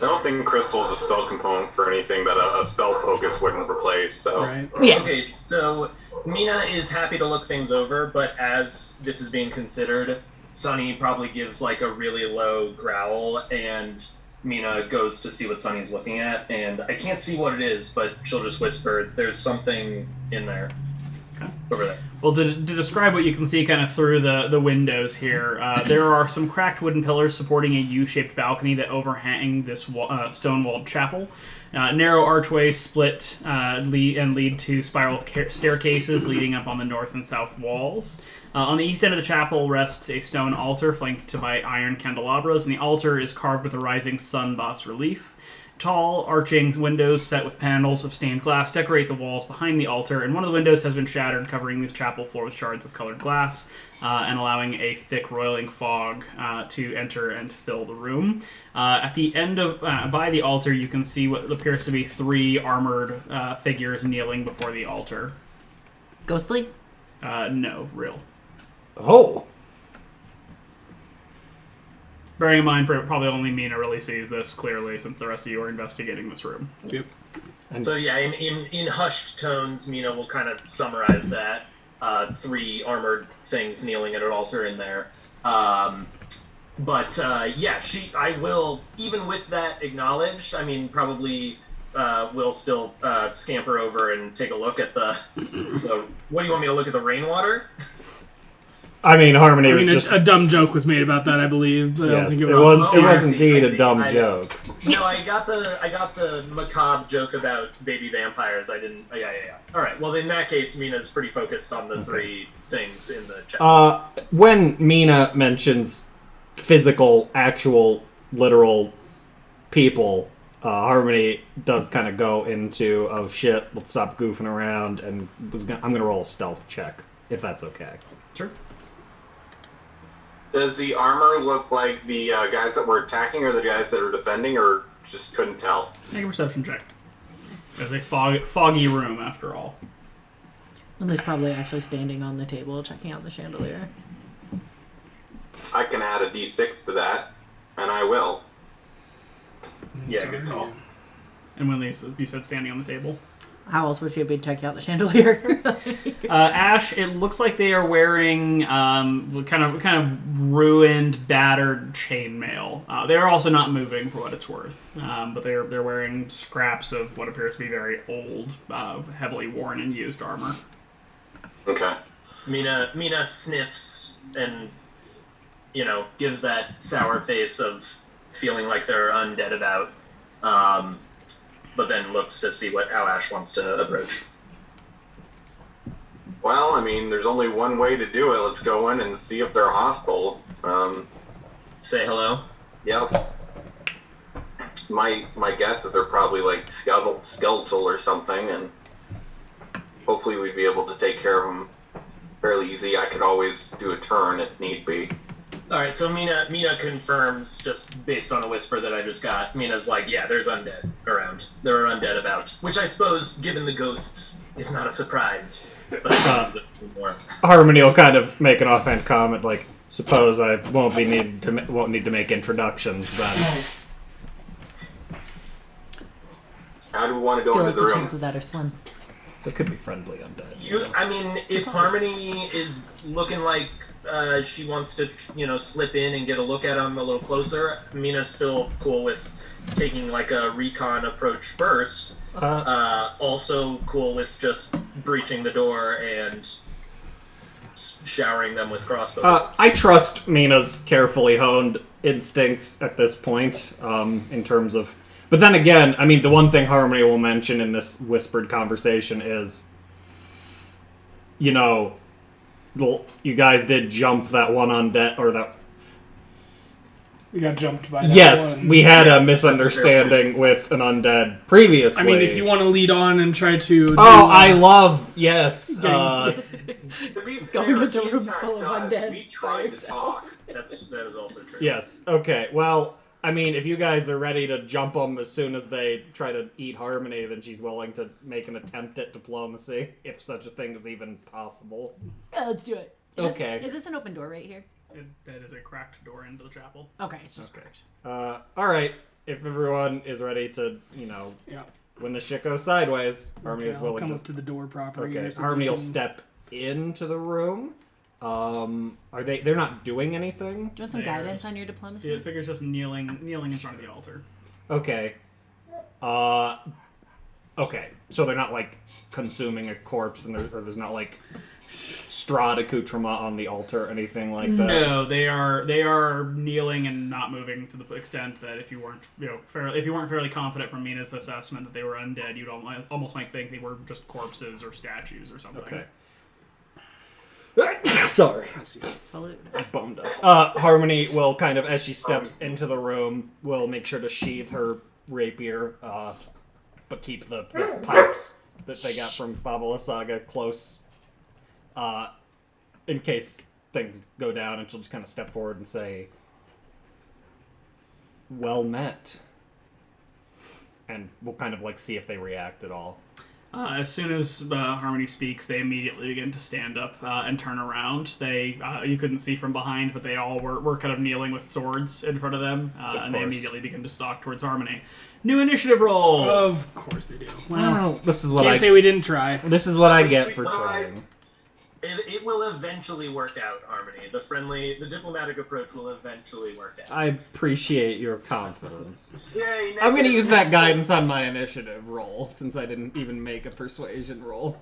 I don't think crystal is a spell component for anything that a spell focus wouldn't replace, so...
Right.
Yeah.
Okay, so Mina is happy to look things over, but as this is being considered, Sunny probably gives like a really low growl and Mina goes to see what Sunny's looking at, and I can't see what it is, but she'll just whisper, "There's something in there."
Okay.
Over there.
Well, to describe what you can see kind of through the windows here, there are some cracked wooden pillars supporting a U-shaped balcony that overhang this stone-walled chapel. Narrow archways split lead to spiral staircases leading up on the north and south walls. On the east end of the chapel rests a stone altar flanked by iron candelabras, and the altar is carved with a rising sun bas relief. Tall, arching windows set with panels of stained glass decorate the walls behind the altar, and one of the windows has been shattered, covering this chapel floor with shards of colored glass and allowing a thick, roiling fog to enter and fill the room. At the end of, by the altar, you can see what appears to be 3 armored figures kneeling before the altar.
Ghostly?
No, real.
Oh.
Bearing in mind, probably only Mina really sees this clearly, since the rest of you are investigating this room.
Yep.
So yeah, in hushed tones, Mina will kind of summarize that. 3 armored things kneeling at an altar in there. But I will, even with that acknowledged, I mean, probably will still scamper over and take a look at the what do you want me to look at, the rainwater?
I mean, Harmony was just...
a dumb joke was made about that, I believe, but I don't think it was.
It was indeed a dumb joke.
No, I got the macabre joke about baby vampires. I didn't. Yeah. All right. Well, in that case, Mina's pretty focused on the 3 things in the chat.
When Mina mentions physical, actual, literal people, Harmony does kind of go into, oh shit, let's stop goofing around, and I'm gonna roll a stealth check, if that's okay.
Sure.
Does the armor look like the guys that were attacking or the guys that are defending, or just couldn't tell?
Make a perception check. There's a foggy room, after all.
Lily's probably actually standing on the table checking out the chandelier.
I can add a d6 to that, and I will.
Yeah, good call.
And when you said standing on the table?
How else would she be checking out the chandelier?
Ash, it looks like they are wearing kind of ruined, battered chainmail. They are also not moving for what it's worth, but they're wearing scraps of what appears to be very old, heavily worn and used armor.
Okay.
Mina sniffs and, gives that sour face of feeling like they're undead about. But then looks to see how Ash wants to approach.
Well, I mean, there's only one way to do it. Let's go in and see if they're hostile.
Say hello.
Yep. My guess is they're probably like skeletal or something, and hopefully we'd be able to take care of them fairly easy. I could always do a turn if need be.
All right, so Mina confirms, just based on a whisper that I just got. Mina's like, yeah, there's undead around. There are undead about. Which I suppose, given the ghosts, is not a surprise. But I think more.
Harmony will kind of make an offhand comment like, suppose I won't need to make introductions then.
How do we want to go
I feel
into
like
the
the chances
room?
of that are slim.
They could be friendly undead.
If Harmony is looking like she wants to, slip in and get a look at him a little closer, Mina's still cool with taking like a recon approach first. Also cool with just breaching the door and showering them with crossbow bolts.
I trust Mina's carefully honed instincts at this point, in terms of... But then again, I mean, the one thing Harmony will mention in this whispered conversation is, you guys did jump that one undead, or that...
We got jumped by that
Yes,
one.
we had a misunderstanding with an undead previously.
I mean, if you want to lead on and try to...
I love... Yes.
To be
Going
fair,
into
he
rooms
attacked
full of
us.
undead
We
by
tried to
yourself.
talk.
That is also true.
Yes. Okay. Well, I mean, if you guys are ready to jump them as soon as they try to eat Harmony, then she's willing to make an attempt at diplomacy, if such a thing is even possible.
Yeah, let's do it. Is this an open door right here?
It is a cracked door into the chapel.
Okay, it's just cracked.
All right. If everyone is ready to,
Yeah.
when the shit goes sideways, Harmony is
I'll
willing
come
to...
up to the door proper
Okay,
here. So
Harmony
we
will
can-
step into the room, Are they? They're not doing anything.
Do you want some
There.
guidance on your diplomacy?
It figures just kneeling in front of the altar.
Okay. Okay. So they're not like consuming a corpse, and there's not like Strahd accoutrement on the altar or anything like that.
No, they are kneeling and not moving to the extent that if you weren't fairly confident from Mina's assessment that they were undead, you'd almost might think they were just corpses or statues or something.
Okay. Sorry.
Salute.
Bone dust. Harmony will kind of, as she steps into the room, will make sure to sheathe her rapier, but keep the pipes that they got from Babala Saga close, in case things go down, and she'll just kind of step forward and say, "Well met." And we'll kind of like see if they react at all.
As soon as Harmony speaks, they immediately begin to stand up and turn around. They you couldn't see from behind, but they all were kind of kneeling with swords in front of them, and they immediately begin to stalk towards Harmony. New initiative rolls.
Of course they do. Well,
This is what
can't say we didn't try.
This is what I get for trying.
It will eventually work out, Harmony. The diplomatic approach will eventually work out.
I appreciate your confidence.
Yay,
I'm going to use that guidance on my initiative roll, since I didn't even make a persuasion roll.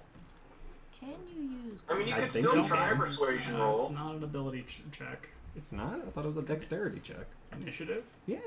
Can you use?
I mean, you
I
could
think
still
you
try a
can.
persuasion
It's
roll.
not an ability check.
It's not? I thought it was a dexterity check.
Initiative?
Yeah.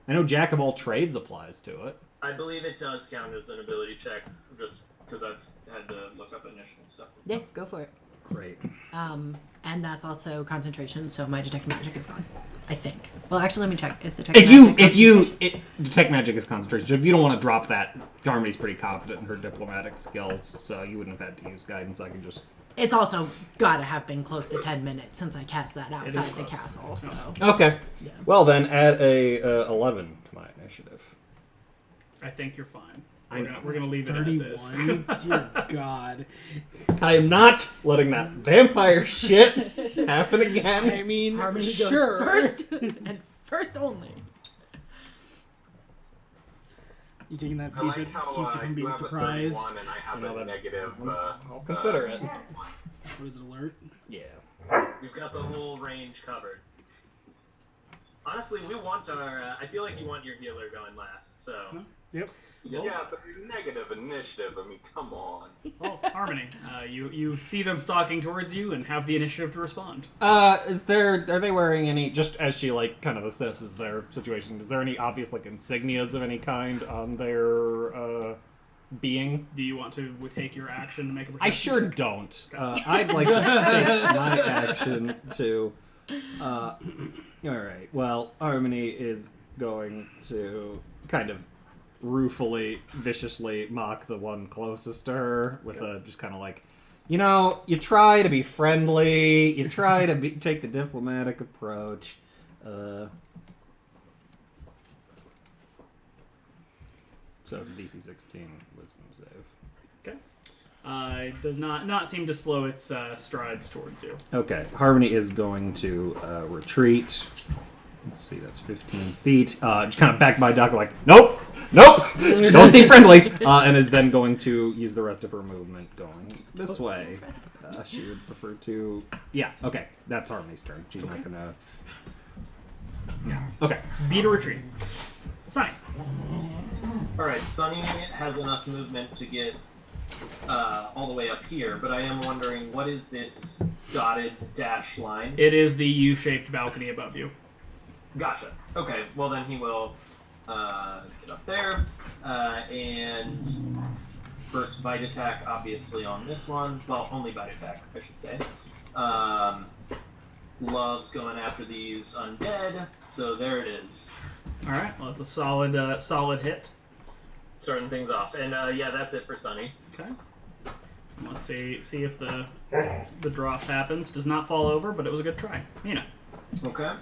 I know Jack of all trades applies to it.
I believe it does count as an ability check, just because I've had to look up initial stuff.
Yeah, go for it.
Great.
And that's also concentration, so my detect magic is gone. I think. Well, actually, let me check. Is detect
Detect magic is concentration. So if you don't want to drop that, Harmony's pretty confident in her diplomatic skills, so you wouldn't have had to use guidance. I can just...
It's also got to have been close to 10 minutes since I cast that outside the
close.
castle, so...
Okay.
Yeah.
Well then, add a 11 to my initiative.
I think you're fine.
I know.
We're gonna leave it as is.
31. Dear God.
I am not letting that vampire shit happen again.
I mean,
Harmony
sure.
goes first, and first only.
You taking that
I
feat
like
that
how
keeps you from
you
being
have
surprised?
a 31 and I have
You know
a
that-
negative.
I'll consider it.
What is it, alert?
Yeah.
We've got the whole range covered. Honestly, we want our... I feel like you want your healer going last, so...
Yep.
Yeah, but negative initiative. I mean, come on.
Well, Harmony, you see them stalking towards you and have the initiative to respond.
Are they wearing any, just as she like kind of assesses their situation, is there any obvious like insignias of any kind on their being?
Do you want to take your action to make a
I
perception
sure
check?
don't. I'd like to take my action to alright, well, Harmony is going to kind of ruefully, viciously mock the one closest to her with a just kind of like, you know, you try to be friendly, you try to take the diplomatic approach. So it's a DC 16 wisdom save.
Okay. It does not seem to slow its strides towards you.
Okay, Harmony is going to retreat. Let's see, that's 15 feet. Just kind of back by Doc, like, nope, don't seem friendly. And is then going to use the rest of her movement going this way. She would prefer to... Yeah, okay, that's Harmony's turn. She's not going to... Yeah, okay.
Beat or retreat. Sunny.
Alright, Sunny has enough movement to get all the way up here, but I am wondering, what is this dotted dash line?
It is the U-shaped balcony above you.
Gotcha. Okay, well then he will get up there, and first bite attack, obviously, on this one. Well, only bite attack, I should say. Loves going after these undead, so there it is.
Alright, well, it's a solid hit.
Starting things off. And yeah, that's it for Sunny.
Okay. Let's see if the drop happens. Does not fall over, but it was a good try. Mina.
Okay.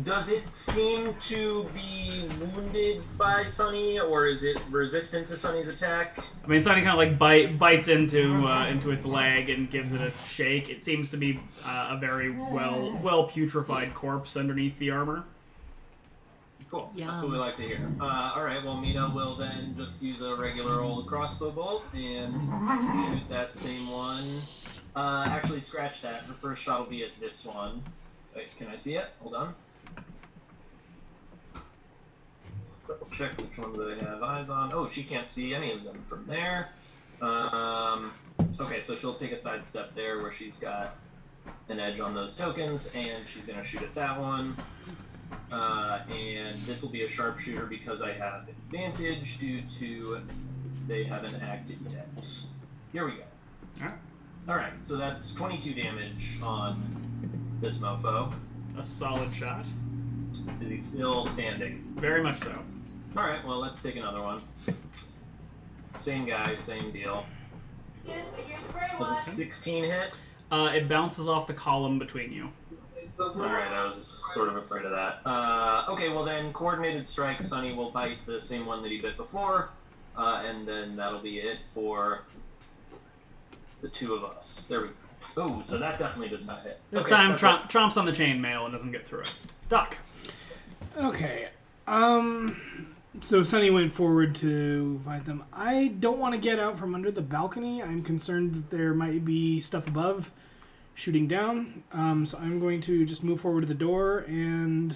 Does it seem to be wounded by Sunny, or is it resistant to Sunny's attack?
I mean, Sunny kind of like bites into its leg and gives it a shake. It seems to be a very well putrefied corpse underneath the armor.
Cool.
Yum.
That's what we like to hear. Alright, well, Mina will then just use a regular old crossbow bolt and shoot that same one Actually, scratch that. Her first shot will be at this one. Wait, can I see it? Hold on. Double check which one do they have eyes on. Oh, she can't see any of them from there. Okay, so she'll take a side step there where she's got an edge on those tokens, and she's going to shoot at that one. And this will be a sharpshooter because I have advantage due to they haven't acted yet. Here we go. Alright, so that's 22 damage on this mofo.
A solid shot.
Is he still standing?
Very much so.
Alright, well, let's take another one. Same guy, same deal. Was a 16 hit?
It bounces off the column between you.
Alright, I was sort of afraid of that. Okay, well then, coordinated strike, Sunny will bite the same one that he bit before, and then that'll be it for the two of us. There we go. Oh, so that definitely does not hit.
This
Okay,
time,
that's it.
tromps on the chainmail and doesn't get through it. Doc.
Okay. So Sunny went forward to fight them. I don't want to get out from under the balcony. I'm concerned that there might be stuff above shooting down. So I'm going to just move forward to the door, and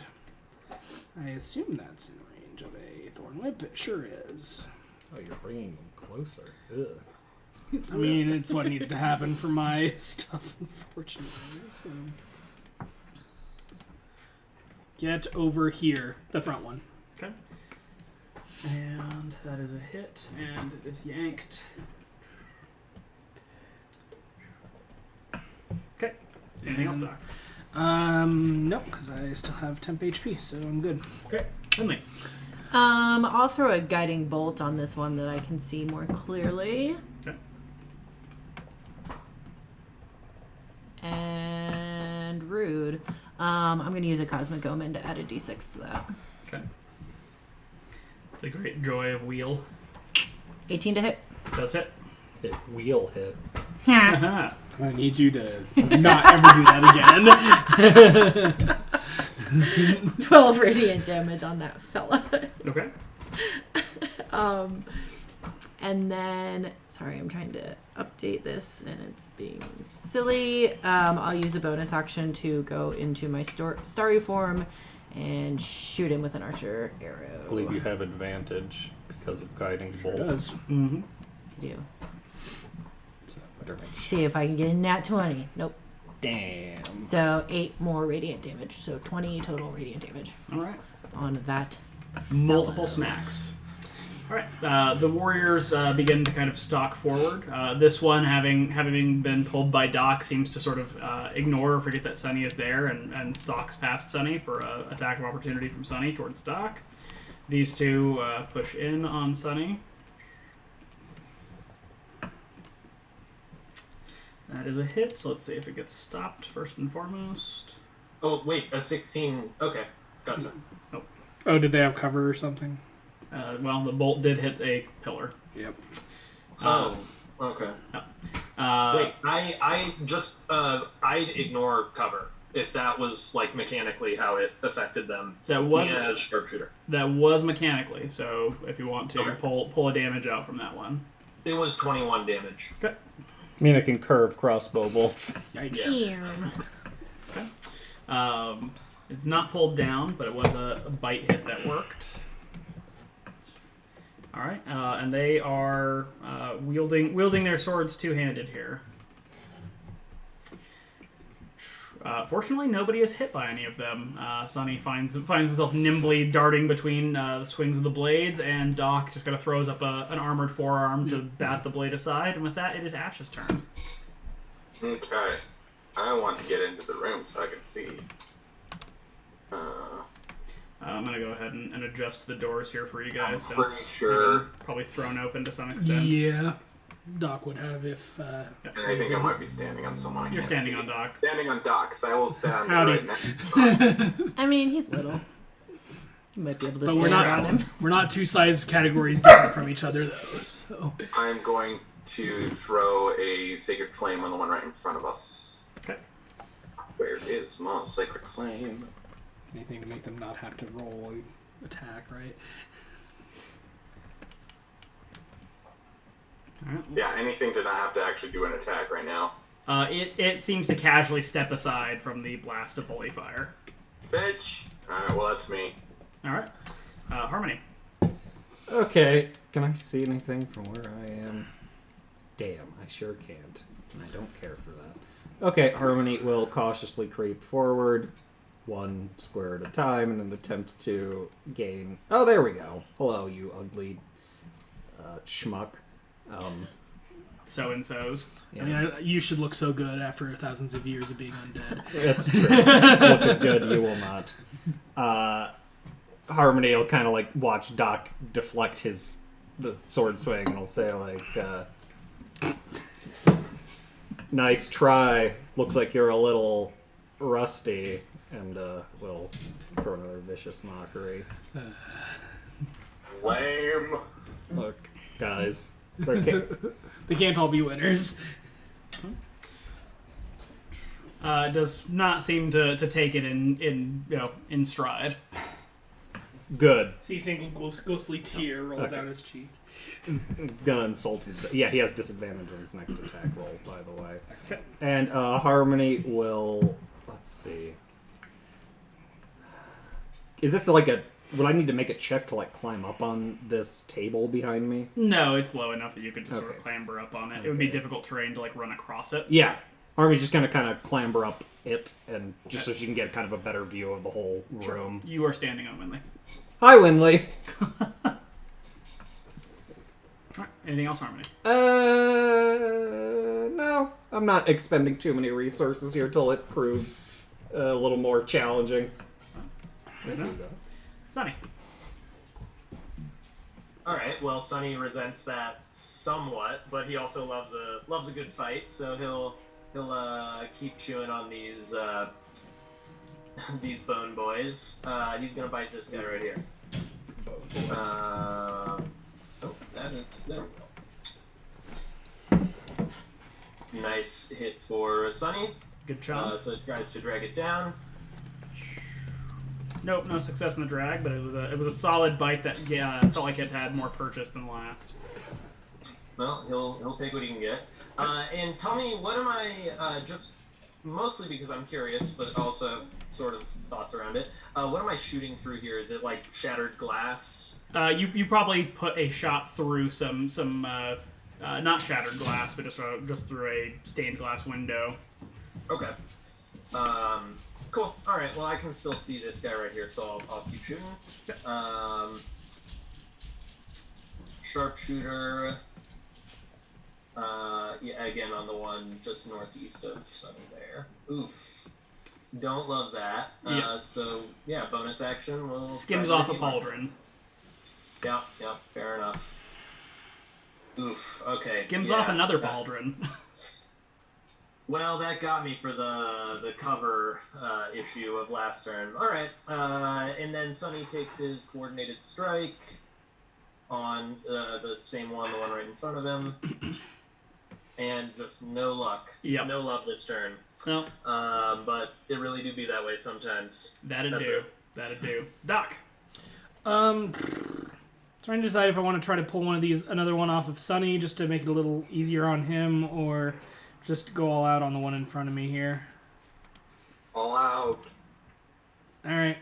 I assume that's in range of a thorn whip. It sure is.
Oh, you're bringing them closer. Ugh.
I mean, it's what needs to happen for my stuff, unfortunately. So. Get over here, the front one.
Okay. And that is a hit, and it is yanked. Okay. Anything else, Doc?
Nope, because I still have temp HP, so I'm good.
Okay. Finley.
I'll throw a guiding bolt on this one that I can see more clearly.
Okay.
And rude. I'm going to use a cosmic omen to add a d6 to that.
Okay. The great joy of wheel.
18 to hit.
Does hit.
It wheel hit.
Uh-huh.
I need you to not ever do that again.
12 radiant damage on that fella.
Okay.
And then, sorry, I'm trying to update this and it's being silly. I'll use a bonus action to go into my starry form and shoot him with an archer arrow.
I believe you have advantage because of guiding bolt.
It does.
Mm-hmm.
I do.
Better make
See if I can get a nat 20. Nope.
Damn.
So 8 more radiant damage. So 20 total radiant damage
All right.
on that.
Multiple
fellow.
smacks. All right. The warriors begin to kind of stalk forward. This one, having been pulled by Doc, seems to sort of ignore or forget that Sunny is there and stalks past Sunny for an attack of opportunity from Sunny towards Doc. These two push in on Sunny. That is a hit, so let's see if it gets stopped first and foremost.
Oh, wait, a 16. Okay, gotcha.
Oh, did they have cover or something?
Well, the bolt did hit a pillar.
Yep.
Oh, okay. Wait, I just, I'd ignore cover if that was, like, mechanically how it affected them.
That was
Me as sharpshooter.
That was mechanically, so if you want to
Okay.
pull a damage out from that one.
It was 21 damage.
Okay.
Mina can curve crossbow bolts.
Yikes.
It's not pulled down, but it was a bite hit that worked. All right, and they are wielding their swords two-handed here. Fortunately, nobody is hit by any of them. Sunny finds himself nimbly darting between the swings of the blades, and Doc just kind of throws up an armored forearm to bat the blade aside. And with that, it is Ash's turn.
Okay. I want to get into the room so I can see.
I'm going to go ahead and adjust the doors here for you guys.
I'm pretty
Since
sure.
probably thrown open to some extent.
Yeah. Doc would have if...
And I think I might be standing on someone. I
You're
can't
standing
see.
on Doc.
Standing on Doc, because I will stand
Howdy.
right next.
I mean, he's little. You might be able to
But
stand
we're not
on him.
we're not two size categories different from each other, though. So
I'm going to throw a Sacred Flame on the one right in front of us.
Okay.
Where is my Sacred Flame?
anything to make them not have to roll an attack, right?
All right,
Yeah, anything to not have to actually do an attack right now.
It seems to casually step aside from the blast of holy fire.
Bitch. Alright, well, that's me.
All right. Harmony.
Okay, can I see anything from where I am? Damn, I sure can't. And I don't care for that. Okay, Harmony will cautiously creep forward, 1 square at a time, in an attempt to gain... Oh, there we go. Hello, you ugly schmuck.
So-and-sos.
I mean, you should look so good after thousands of years of being undead.
That's true. Look as good, you will not. Harmony will kind of like watch Doc deflect the sword swing, and he'll say like, "Nice try. Looks like you're a little rusty," and will throw another vicious mockery.
Lame.
Look, guys,
They can't all be winners.
Does not seem to take it in stride.
good.
See a single ghostly tear roll down his cheek.
Gonna insult him. Yeah, he has disadvantage on his next attack roll, by the way. And Harmony will... Let's see. Is this like a... Would I need to make a check to like climb up on this table behind me?
No, it's low enough that you could just sort of clamber up on it. It would be difficult terrain to like run across it.
Yeah. Harmony's just gonna kind of clamber up it, and just so she can get kind of a better view of the whole room.
You are standing on Winley.
Hi, Winley.
Alright, anything else, Harmony?
No. I'm not expending too many resources here till it proves a little more challenging.
Good enough. Sonny.
All right. Well, Sonny resents that somewhat, but he also loves a good fight, so he'll keep chewing on these bone boys. He's gonna bite this guy right here. There we go. Nice hit for Sonny.
Good job.
So it tries to drag it down.
Nope, no success in the drag, but it was a solid bite that felt like it had more purchase than last.
Well, he'll take what he can get. And tell me, what am I just mostly because I'm curious, but also have sort of thoughts around it. What am I shooting through here? Is it like shattered glass?
You probably put a shot through some not shattered glass, but just through a stained glass window.
Okay. Cool. All right. Well, I can still see this guy right here, so I'll keep shooting. Sharpshooter. Yeah, again on the one just northeast of Sunny there. Oof. Don't love that. So yeah, bonus action. We'll
skims off a pauldron.
Yeah. Fair enough. Oof. Okay.
Skims off another pauldron.
Well, that got me for the cover issue of last turn. All right, and then Sonny takes his coordinated strike on the same one, the one right in front of him, and just no luck.
Yep.
No love this turn.
No.
But it really do be that way sometimes.
That'd do. Doc.
Trying to decide if I want to try to pull another one off of Sonny just to make it a little easier on him, or just go all out on the one in front of me here.
All out.
Alright.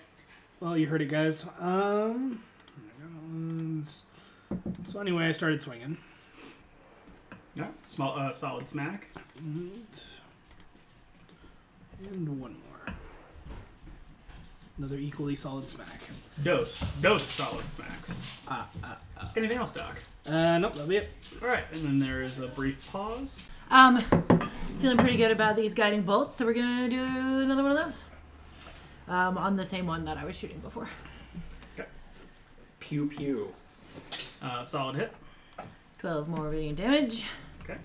Well, you heard it, guys. So anyway, I started swinging.
Yeah. Small, solid smack.
And one more. Another equally solid smack.
Dose solid smacks. Anything else, Doc?
Nope, that'll be it.
Alright, and then there is a brief pause.
Feeling pretty good about these guiding bolts, so we're gonna do another one of those. On the same one that I was shooting before.
Okay.
Pew pew.
Solid hit.
12 more radiant damage.
Okay.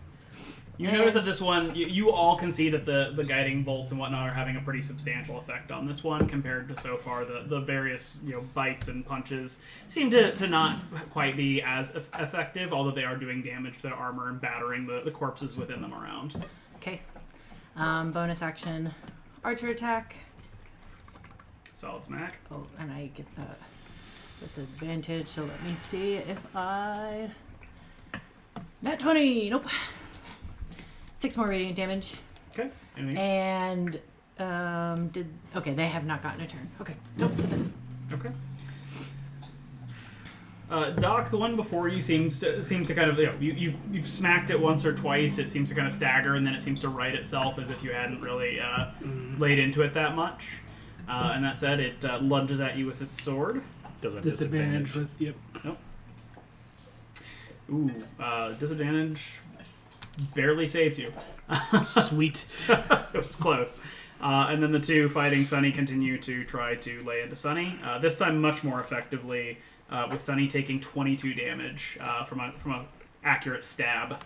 You notice that this one, you all can see that the guiding bolts and whatnot are having a pretty substantial effect on this one compared to so far. The various bites and punches seem to not quite be as effective, although they are doing damage to the armor and battering the corpses within them around.
Okay. Bonus action, archer attack.
Solid smack.
Oh, and I get that disadvantage, so let me see if I... Nat 20! Nope. 6 more radiant damage.
Okay. Anything
And they have not gotten a turn. Okay. Nope, that's it.
Okay. Doc, the one before you seems to kind of you've smacked it once or twice. It seems to kind of stagger, and then it seems to right itself as if you hadn't really laid into it that much. And that said, it lunges at you with its sword.
Doesn't
Disadvantage with, yep.
Nope. Ooh, disadvantage barely saves you.
Sweet.
It was close. And then the two fighting Sunny continue to try to lay into Sunny. This time much more effectively, with Sunny taking 22 damage from a accurate stab.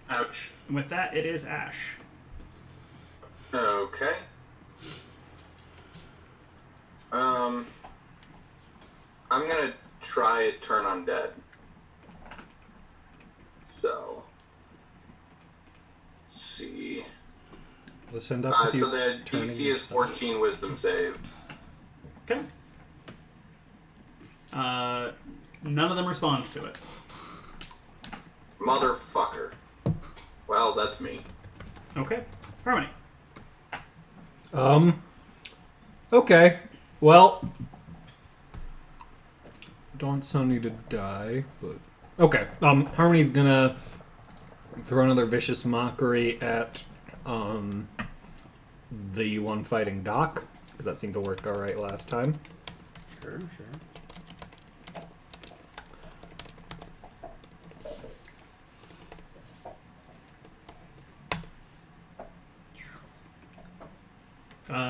Ouch.
And with that, it is Ash.
Okay. I'm gonna try a turn undead. So, see.
Let's end up with you
So the
turning
DC is 14 Wisdom save.
Okay. None of them respond to it.
Motherfucker. Well, that's me.
Okay. Harmony.
Okay. Well, don't want Sunny to die, but okay. Harmony's gonna throw another vicious mockery at the one fighting Doc, because that seemed to work all right last time.
Sure.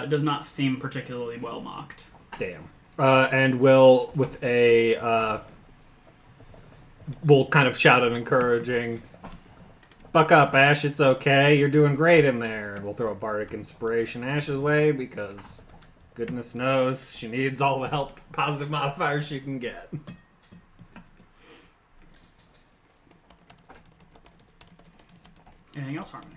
Does not seem particularly well mocked.
Damn. And will, with a, will kind of shout an encouraging, "Buck up, Ash, it's okay, you're doing great in there." And we'll throw a bardic inspiration Ash's way, because goodness knows she needs all the help, positive modifiers she can get.
Anything else, Harmony?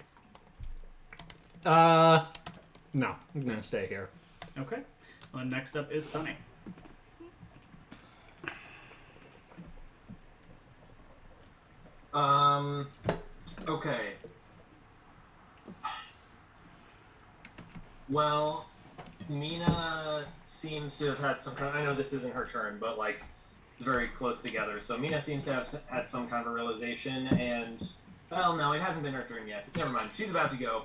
No, I'm gonna stay here.
Okay. Well, next up is Sunny.
Okay. Well, Mina seems to have had some kind of, I know this isn't her turn, but like very close together. So Mina seems to have had some kind of a realization, and well, no, it hasn't been her turn yet. Never mind. She's about to go,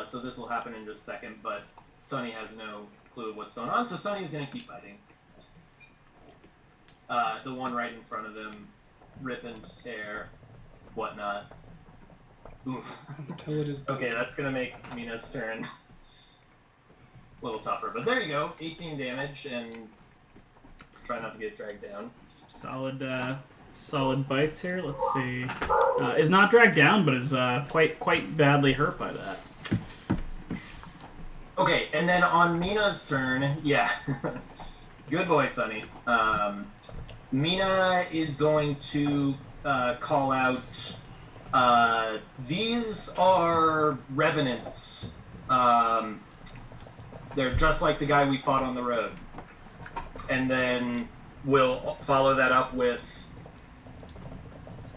so this will happen in just a second. But Sunny has no clue of what's going on, so Sunny's going to keep fighting. The one right in front of him, rip and tear, whatnot. Oof.
Until it is done.
Okay, that's going to make Mina's turn a little tougher. But there you go, 18 damage, and try not to get dragged down.
Solid bites here. Let's see. Is not dragged down, but is quite badly hurt by that.
Okay, and then on Mina's turn, yeah. Good boy, Sunny. Mina is going to call out, these are revenants. They're just like the guy we fought on the road. And then we'll follow that up with,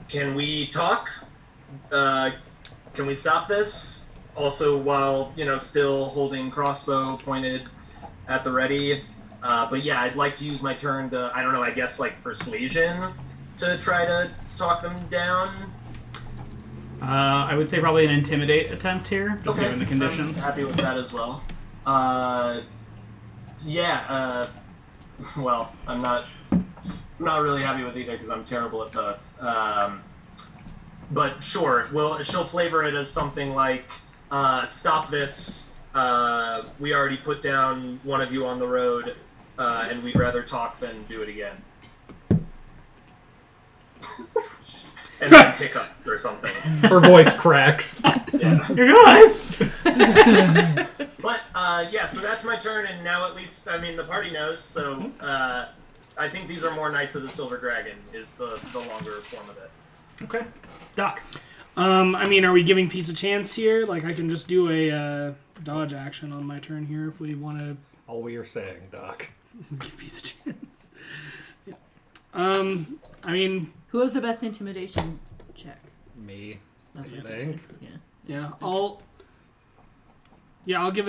can we talk? Can we stop this? Also, while, still holding crossbow pointed at the ready. But yeah, I'd like to use my turn to, I don't know, I guess like persuasion to try to talk them down.
I would say probably an intimidate attempt here, just given the conditions.
I'm happy with that as well. Well, I'm not really happy with either because I'm terrible at both. But sure, she'll flavor it as something like, stop this, we already put down one of you on the road, and we'd rather talk than do it again. And then hiccups or something.
Her voice cracks.
Yeah.
You guys!
But, so that's my turn, and now at least, the party knows, so, I think these are more Knights of the Silver Dragon, is the longer form of it.
Okay. Doc.
Are we giving Peace a chance here? Like, I can just do a dodge action on my turn here if we want to.
All we are saying, Doc.
Give Peace a chance. Yeah.
Who has the best intimidation check?
Me.
That's
I
what I
think.
Yeah.
Yeah, I'll Yeah, I'll give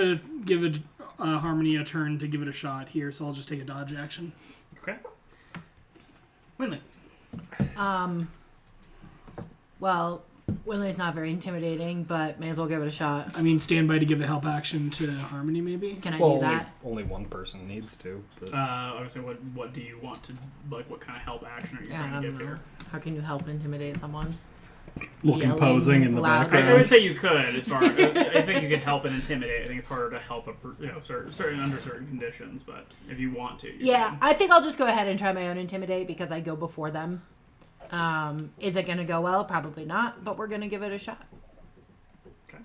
Harmony a turn to give it a shot here, so I'll just take a dodge action.
Okay. Winley.
Well, Winley's not very intimidating, but may as well give it a shot.
I mean, stand by to give a help action to Harmony, maybe?
Can I do that?
Only one person needs to. But...
Obviously, what do you want to, like, what kind of help action are you trying to give here?
How can you help intimidate someone?
Look
Yelling
imposing in the
loudly.
background.
I would say you could, as far as, I think you could help and intimidate. I think it's harder to help certain under certain conditions, but if you want to, you
Yeah,
can.
I think I'll just go ahead and try my own intimidate because I go before them. Is it going to go well? Probably not, but we're going to give it a shot.
I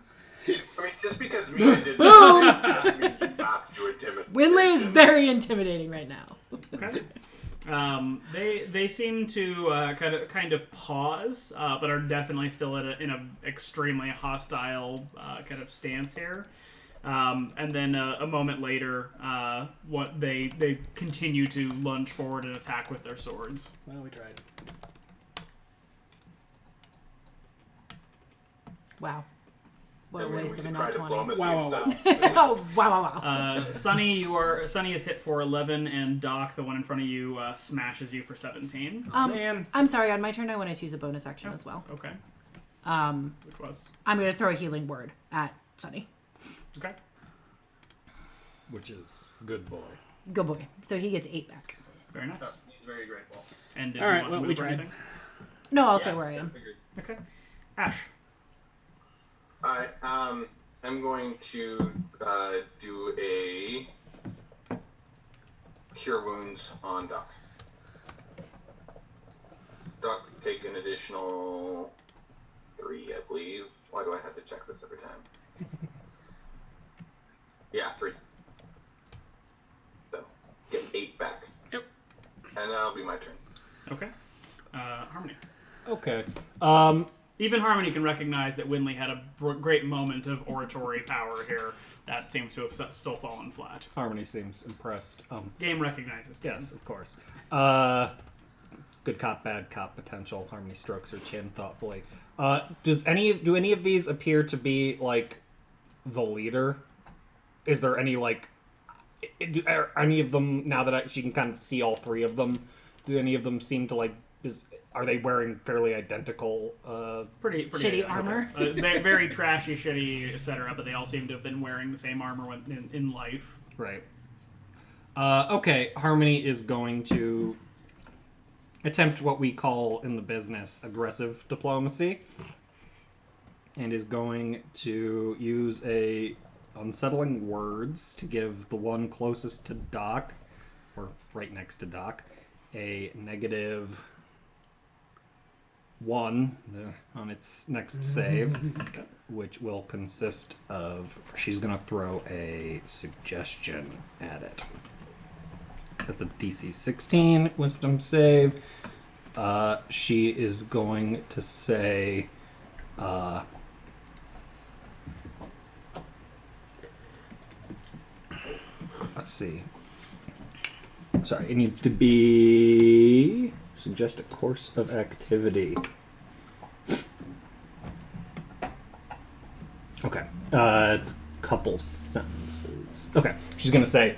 mean, just because Mina did
Boom!
doesn't mean you have to intimidate.
Winley is very intimidating right now.
Okay. They seem to kind of pause, but are definitely still in a extremely hostile kind of stance here. And then a moment later, what they continue to lunge forward and attack with their swords.
Well, we tried.
Wow. What a
And when
waste of
we
a
try
nat 20.
diplomacy
Wow,
and
wow,
stuff,
Oh, wow.
Sunny is hit for 11, and Doc, the one in front of you, smashes you for 17.
Man.
I'm sorry, on my turn I want to choose a bonus action as well.
Okay. Which was?
I'm going to throw a healing word at Sunny.
Okay.
Which is good boy.
Good boy. So he gets 8 back.
Very nice.
He's very grateful.
And did
All
you
right,
want
well,
to
we
move or
tried.
anything?
No, I'll stay where I am.
Okay. Ash.
Alright, I'm going to do a Cure Wounds on Doc. Doc, take an additional 3, I believe. Why do I have to check this every time? Yeah, 3. So, get 8 back.
Yep.
And that'll be my turn.
Okay. Harmony.
Okay.
Even Harmony can recognize that Winley had a great moment of oratory power here. That seems to have still fallen flat.
Harmony seems impressed.
Game recognizes.
Yes, of course. Good cop, bad cop potential. Harmony strokes her chin thoughtfully. Do any of these appear to be like the leader? Is there any like are any of them, now that she can kind of see all 3 of them? Do any of them seem to like? Are they wearing fairly identical?
Pretty
Shitty armor.
Very trashy, shitty, etc. But they all seem to have been wearing the same armor in life.
Right. Okay, Harmony is going to attempt what we call in the business aggressive diplomacy, and is going to use a unsettling words to give the one closest to Doc, or right next to Doc, a -1 on its next save, which will consist of, she's going to throw a suggestion at it. That's a DC 16 wisdom save. She is going to say, let's see. Sorry, it needs to be suggest a course of activity. Okay. It's a couple sentences. Okay. She's going to say,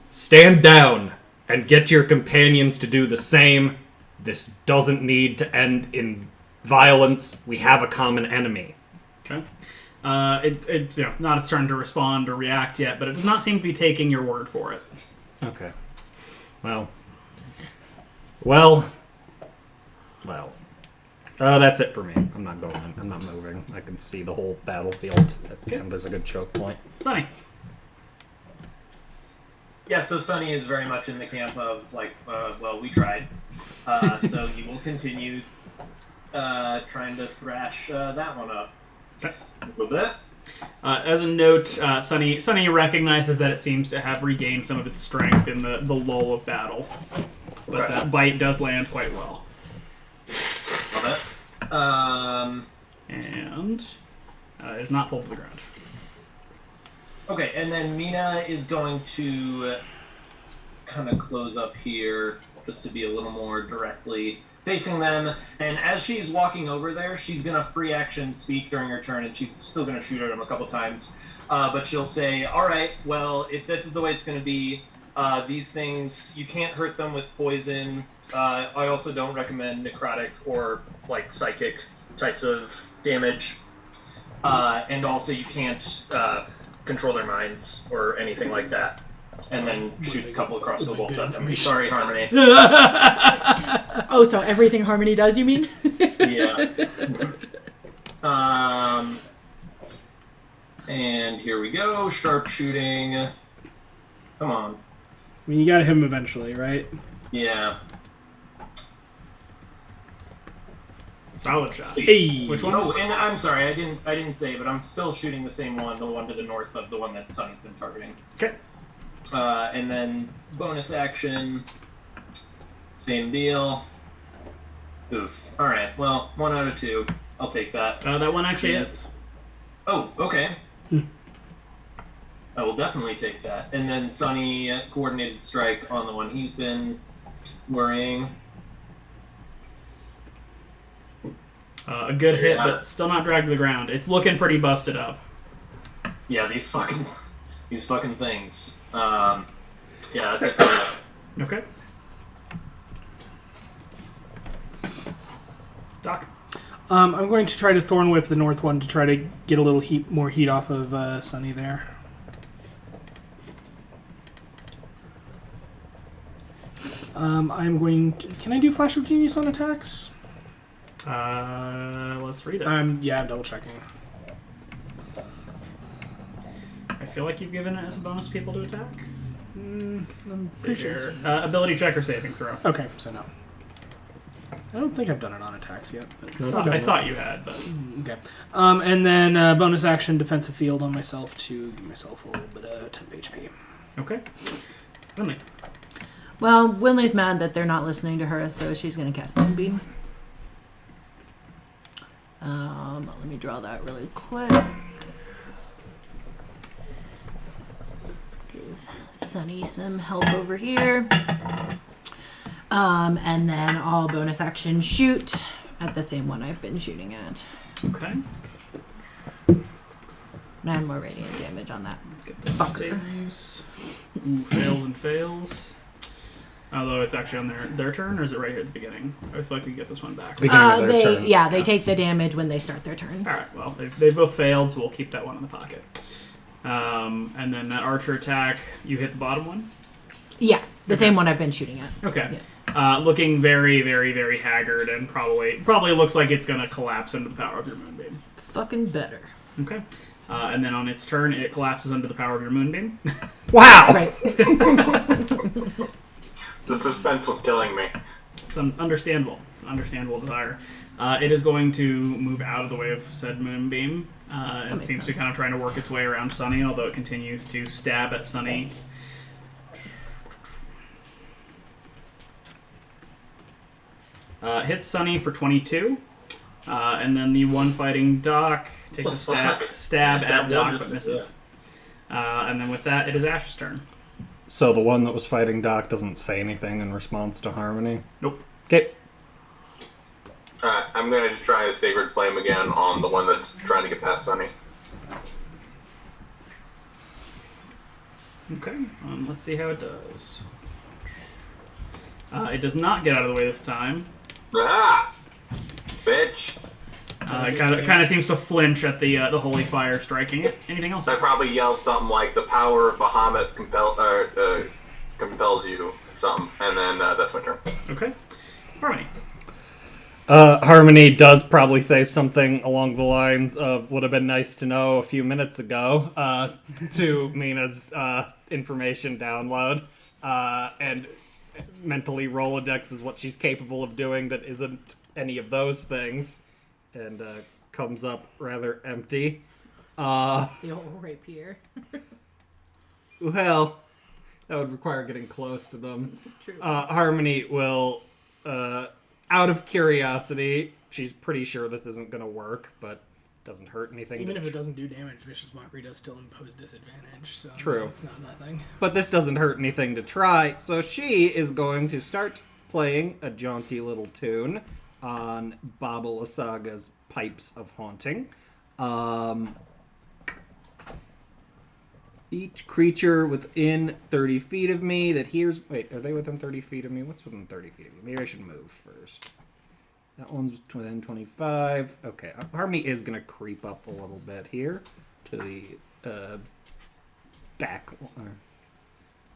stand down and get your companions to do the same. This doesn't need to end in violence. We have a common enemy.
Okay. It's not its turn to respond or react yet, but it does not seem to be taking your word for it.
Okay. Well. That's it for me. I'm not going. I'm not moving. I can see the whole battlefield. And there's a good choke point.
Sunny.
Yeah, so Sunny is very much in the camp of, like, well, we tried. So you will continue trying to thrash that one up.
Okay.
A little bit.
As a note, Sunny recognizes that it seems to have regained some of its strength in the lull of battle. But
Right.
that bite does land quite well.
Love it.
And it is not pulled to the ground.
Okay, and then Mina is going to kind of close up here just to be a little more directly facing them. And as she's walking over there, she's going to free action speak during her turn, and she's still going to shoot at him a couple times. But she'll say, all right, well, if this is the way it's going to be, these things, you can't hurt them with poison. I also don't recommend necrotic or, like, psychic types of damage. And also you can't control their minds or anything like that. And then shoots a couple of crossbow bolts at them. Sorry, Harmony.
Oh, so everything Harmony does, you mean?
Yeah. And here we go. Sharpshooting. Come on.
I mean, you gotta hit him eventually, right?
Yeah.
Solid shot.
Hey!
Which one?
Oh, and I'm sorry, I didn't say, but I'm still shooting the same one, the one to the north of the one that Sunny's been targeting.
Okay.
And then bonus action, same deal. Oof. All right. Well, 1 out of 2. I'll take that.
That one actually hits.
Oh, okay. I will definitely take that. And then Sunny coordinated strike on the one he's been worrying.
A good hit, but still not dragged to the ground. It's looking pretty busted up.
Yeah, these fucking things. Yeah, that's it.
Okay. Doc.
I'm going to try to Thorn Whip the north one to try to get a little more heat off of Sunny there. I'm going to... Can I do Flash of Genius on attacks?
Let's read it.
Yeah, I'm double checking.
I feel like you've given it as a bonus people to attack.
I'm
See
pretty sure.
here. Ability check or saving throw.
Okay, so no. I don't think I've done it on attacks yet. But
I thought you had, but...
Okay. And then bonus action defensive field on myself to give myself a little bit of temp HP.
Okay. Winley.
Well, Winley's mad that they're not listening to her, so she's going to cast Moonbeam. Let me draw that really quick. Give Sunny some help over here. And then I'll bonus action shoot at the same one I've been shooting at.
Okay.
9 more radiant damage on that.
Let's get those saves. Ooh, fails and fails. Although it's actually on their turn, or is it right here at the beginning? I feel like we get this one back.
Beginning of their turn.
Yeah, they take the damage when they start their turn.
All right. Well, they both failed, so we'll keep that one in the pocket. And then that archer attack, you hit the bottom one.
Yeah, the same one I've been shooting at.
Okay.
Yeah.
Looking very, very, very haggard, and probably looks like it's gonna collapse into the power of your moonbeam.
Fucking better.
Okay. And then on its turn, it collapses under the power of your moonbeam.
Wow!
Right.
The suspense was killing me.
It's understandable. It's an understandable desire. It is going to move out of the way of said moonbeam. It
makes
seems to be
sense.
kind of trying to work its way around Sunny, although it continues to stab at Sunny. Hits Sunny for 22. And then the one fighting Doc takes a stab at Doc, but misses. And then with that, it is Ash's turn.
So the one that was fighting Doc doesn't say anything in response to Harmony?
Nope.
Okay.
I'm going to try a Sacred Flame again on the one that's trying to get past Sunny.
Okay, let's see how it does. It does not get out of the way this time.
Ah! Bitch!
It kind of seems to flinch at the holy fire striking it. Anything else?
I probably yelled something like, the power of Bahamut compels you, something. And then that's my turn.
Okay. Harmony.
Harmony does probably say something along the lines of would have been nice to know a few minutes ago to Mina's information download. And mentally Rolodexes what she's capable of doing that isn't any of those things. And comes up rather empty.
The old rapier.
Well, that would require getting close to them.
True.
Harmony will, out of curiosity, she's pretty sure this isn't going to work, but doesn't hurt anything.
Even if it doesn't do damage, Vicious Mockery does still impose disadvantage, so
True.
it's not nothing.
But this doesn't hurt anything to try, so she is going to start playing a jaunty little tune on Baba Lasaga's Pipes of Haunting. Each creature within 30 feet of me that hears... Wait, are they within 30 feet of me? What's within 30 feet of me? Maybe I should move first. That one's within 25. Okay, Harmony is going to creep up a little bit here to the back.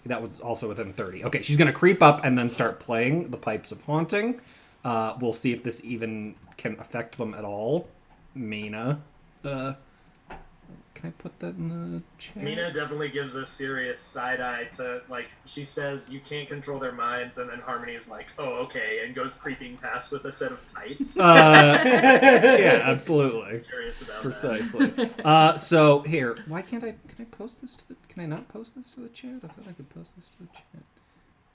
That was also within 30. Okay, she's going to creep up and then start playing the Pipes of Haunting. We'll see if this even can affect them at all. Mina, can I put that in the chat?
Mina definitely gives a serious side eye to, like, she says you can't control their minds, and then Harmony is like, oh, okay, and goes creeping past with a set of pipes.
Yeah, absolutely.
Curious about
Precisely. So here, why can't I? Can I post this to the? Can I not post this to the chat? I thought I could post this to the chat.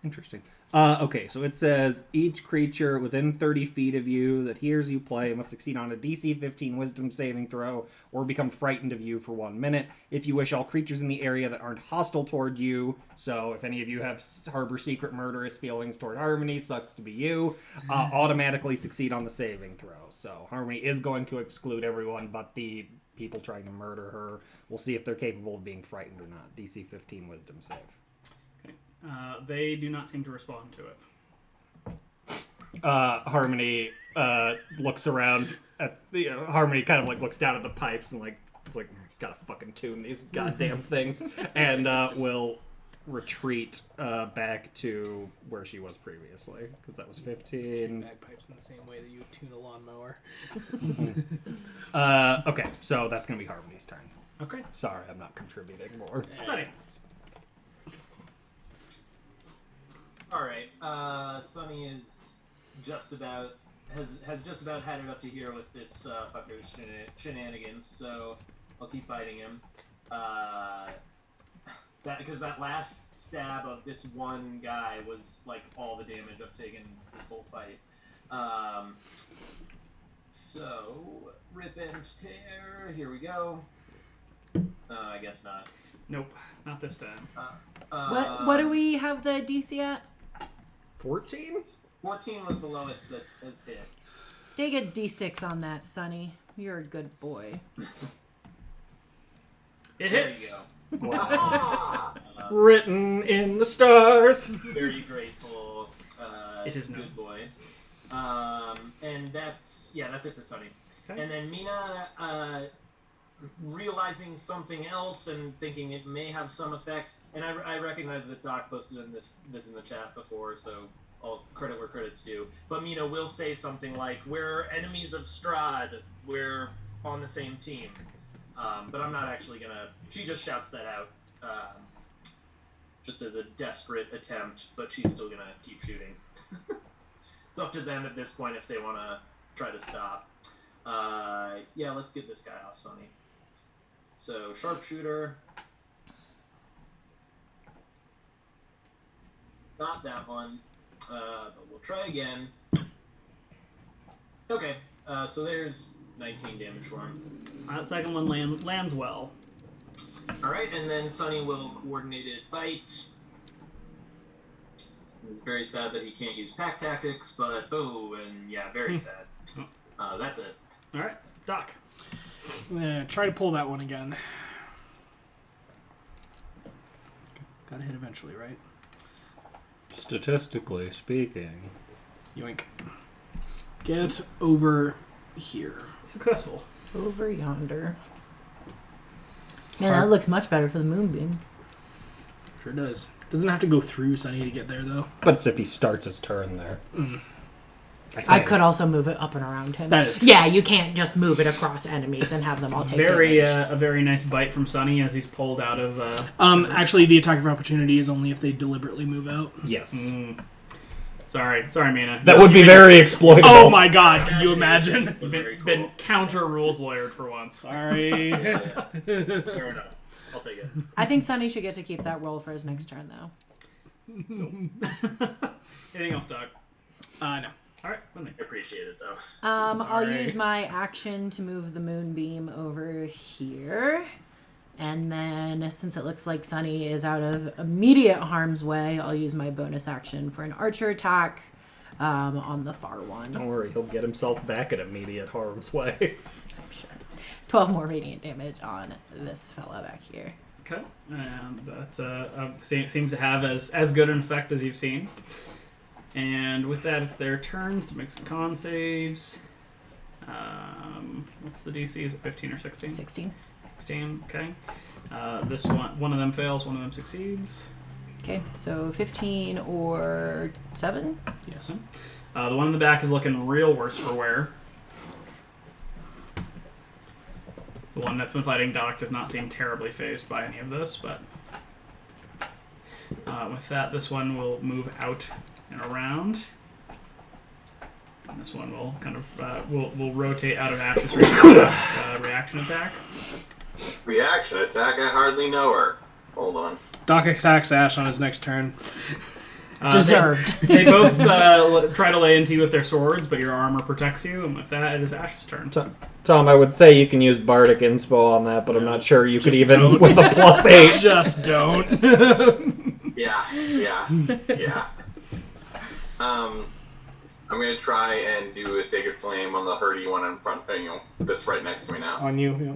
Interesting. Okay, so it says each creature within 30 feet of you that hears you play must succeed on a DC 15 Wisdom saving throw or become frightened of you for 1 minute. If you wish, all creatures in the area that aren't hostile toward you, so if any of you have harbor secret murderous feelings toward Harmony, sucks to be you, automatically succeed on the saving throw. So Harmony is going to exclude everyone but the people trying to murder her. We'll see if they're capable of being frightened or not. DC 15 Wisdom save.
They do not seem to respond to it.
Harmony looks around at the Harmony kind of like looks down at the pipes and like it's like gotta fucking tune these goddamn things and will retreat back to where she was previously because that was 15.
Bagpipes in the same way that you would tune a lawnmower.
Okay, so that's gonna be Harmony's turn.
Okay.
Sorry, I'm not contributing more.
Nice.
Alright, Sunny is just about has just about had it up to here with this fucker's shenanigans, so I'll keep fighting him. Because that last stab of this one guy was like all the damage I've taken this whole fight. So rip and tear, here we go. I guess not.
Nope, not this time.
What do we have the DC at?
14?
14 was the lowest that has hit.
Take a D6 on that, Sonny. You're a good boy.
It hits.
There you go.
Written in the stars.
Very grateful.
It is
good
known.
boy. And that's it for Sunny.
Okay.
And then Mina, realizing something else and thinking it may have some effect. And I recognize that Doc posted this in the chat before, so all credit where credit's due. But Mina will say something like, "We're enemies of Strahd. We're on the same team." But I'm not actually gonna. She just shouts that out, just as a desperate attempt. But she's still gonna keep shooting. It's up to them at this point if they want to try to stop. Yeah, let's get this guy off, Sonny. So sharpshooter. Not that one. But we'll try again. Okay. So there's 19 damage for him.
That second one lands well.
Alright, and then Sonny will coordinated bite. It's very sad that he can't use pack tactics, but and yeah, very sad. That's it.
Alright, Doc.
Yeah, try to pull that one again. Gotta hit eventually, right?
Statistically speaking.
Yoink. Get over here.
Successful.
Over yonder. Man, that looks much better for the moonbeam.
Sure does. Doesn't have to go through Sunny to get there, though.
But it's if he starts his turn there.
I could also move it up and around him.
That is true.
Yeah, you can't just move it across enemies and have them all take
Very
damage.
a very nice bite from Sunny as he's pulled out of.
Actually, the attack of opportunity is only if they deliberately move out.
Yes.
Sorry, Mina.
That would be very exploitable.
Oh my god, can you imagine?
Been counter rules lawyered for once.
Sorry.
Yeah. Fair enough. I'll take it.
I think Sunny should get to keep that roll for his next turn, though.
Anything else, Doc?
No.
All right, Winley.
I appreciate it though.
I'll
Sorry.
use my action to move the moonbeam over here. And then, since it looks like Sunny is out of immediate harm's way, I'll use my bonus action for an archer attack on the far one.
Don't worry, he'll get himself back at immediate harm's way.
I'm sure. 12 more radiant damage on this fella back here.
Okay, and that seems to have as good an effect as you've seen. And with that, it's their turns to make some con saves. What's the DC? Is it 15 or 16?
16.
16, okay. This one of them fails, one of them succeeds.
Okay, so 15 or 7?
Yes.
The one in the back is looking real worse for wear. The one that's been fighting Doc does not seem terribly phased by any of this, but with that, this one will move out and around. And this one will kind of will rotate out of Ash's reaction attack.
Reaction attack? I hardly know her. Hold on.
Doc attacks Ash on his next turn.
Deserved.
They both try to lay into you with their swords, but your armor protects you, and with that, it is Ash's turn.
Tom, I would say you can use Bardic Inspo on that, but I'm not sure you could
Just
even
don't.
with a +8.
Just don't.
Yeah. I'm gonna try and do a Sacred Flame on the Herdy one in front, that's right next to me now.
On you, yeah.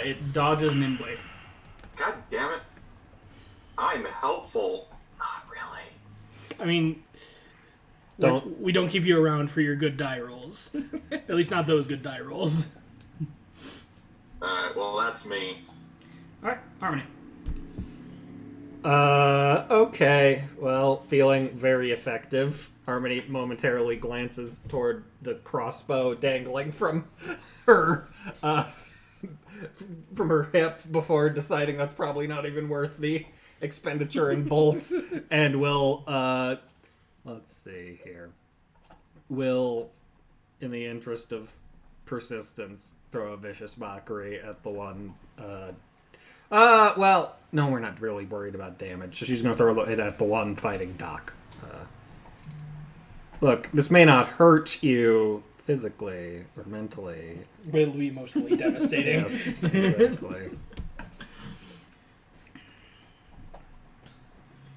It dodges nimbly.
God damn it. I'm helpful. Not really.
I mean,
Don't-
we don't keep you around for your good die rolls. At least not those good die rolls.
Alright, well, that's me.
Alright, Harmony.
Okay. Well, feeling very effective. Harmony momentarily glances toward the crossbow dangling from her hip before deciding that's probably not even worth the expenditure in bolts, and will let's see here. Will, in the interest of persistence, throw a vicious mockery at the one. Well, no, we're not really worried about damage. So she's going to throw it at the one fighting Doc. Look, this may not hurt you physically or mentally.
But it'll be emotionally devastating.
Yes, exactly.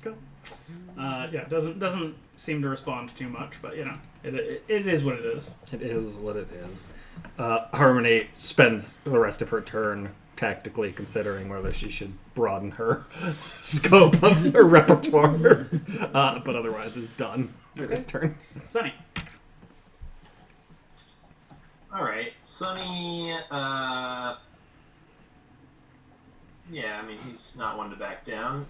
Cool. Yeah, doesn't seem to respond too much, but you know, it is what it is.
It is what it is. Harmony spends the rest of her turn tactically considering whether she should broaden her scope of her repertoire, but otherwise is done for this turn.
Sunny.
Alright, Sunny, yeah, I mean, he's not one to back down,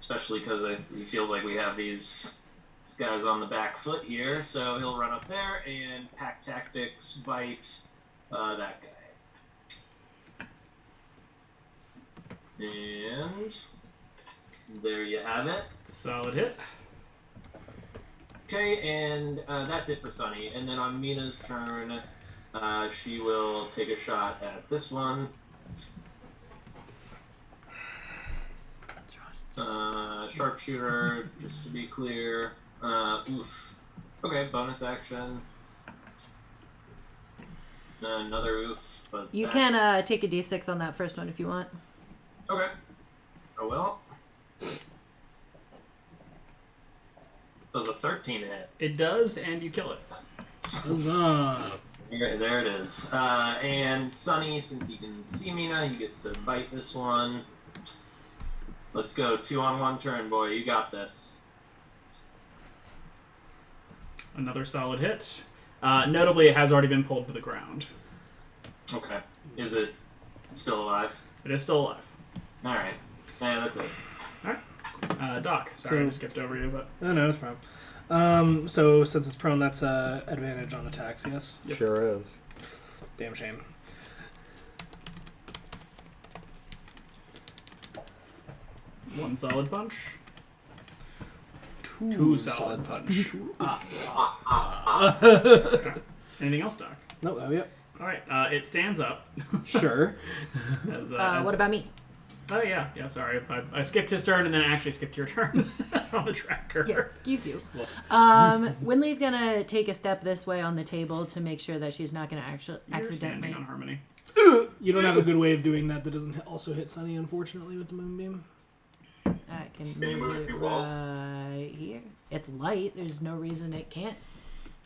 especially because he feels like we have these guys on the back foot here, so he'll run up there and pack tactics bite that guy. And there you have it.
It's a solid hit.
Okay, and that's it for Sunny. And then on Mina's turn, she will take a shot at this one. Sharpshooter, just to be clear. Oof. Okay, bonus action. Another oof. But
You can take a d6 on that first one if you want.
Okay. Oh well. Does a 13 hit?
It does, and you kill it.
Huzzah.
There it is. And Sunny, since he can see Mina, he gets to bite this one. Let's go. 2-on-1 turn, boy. You got this.
Another solid hit. Notably, it has already been pulled to the ground.
Okay. Is it still alive?
It is still alive.
Alright. Yeah, that's it.
Doc. Sorry, I
So-
skipped over you, but
Oh, no, that's a problem. So since it's prone, that's advantage on attacks, yes?
Yep.
Sure is.
Damn shame.
one solid punch. Two solid punch. Okay. Anything else, Doc?
No, oh, yep.
All right. It stands up.
Sure.
As,
What about me?
Oh, yeah, sorry. I skipped his turn and then actually skipped your turn on the tracker.
Yeah, excuse you. Winley's gonna take a step this way on the table to make sure that she's not gonna
You're
accidentally.
standing on Harmony.
You don't have a good way of doing that doesn't also hit Sunny, unfortunately, with the moonbeam.
I can
Can you move a
move
few
it
walls?
right here. It's light. There's no reason it can't.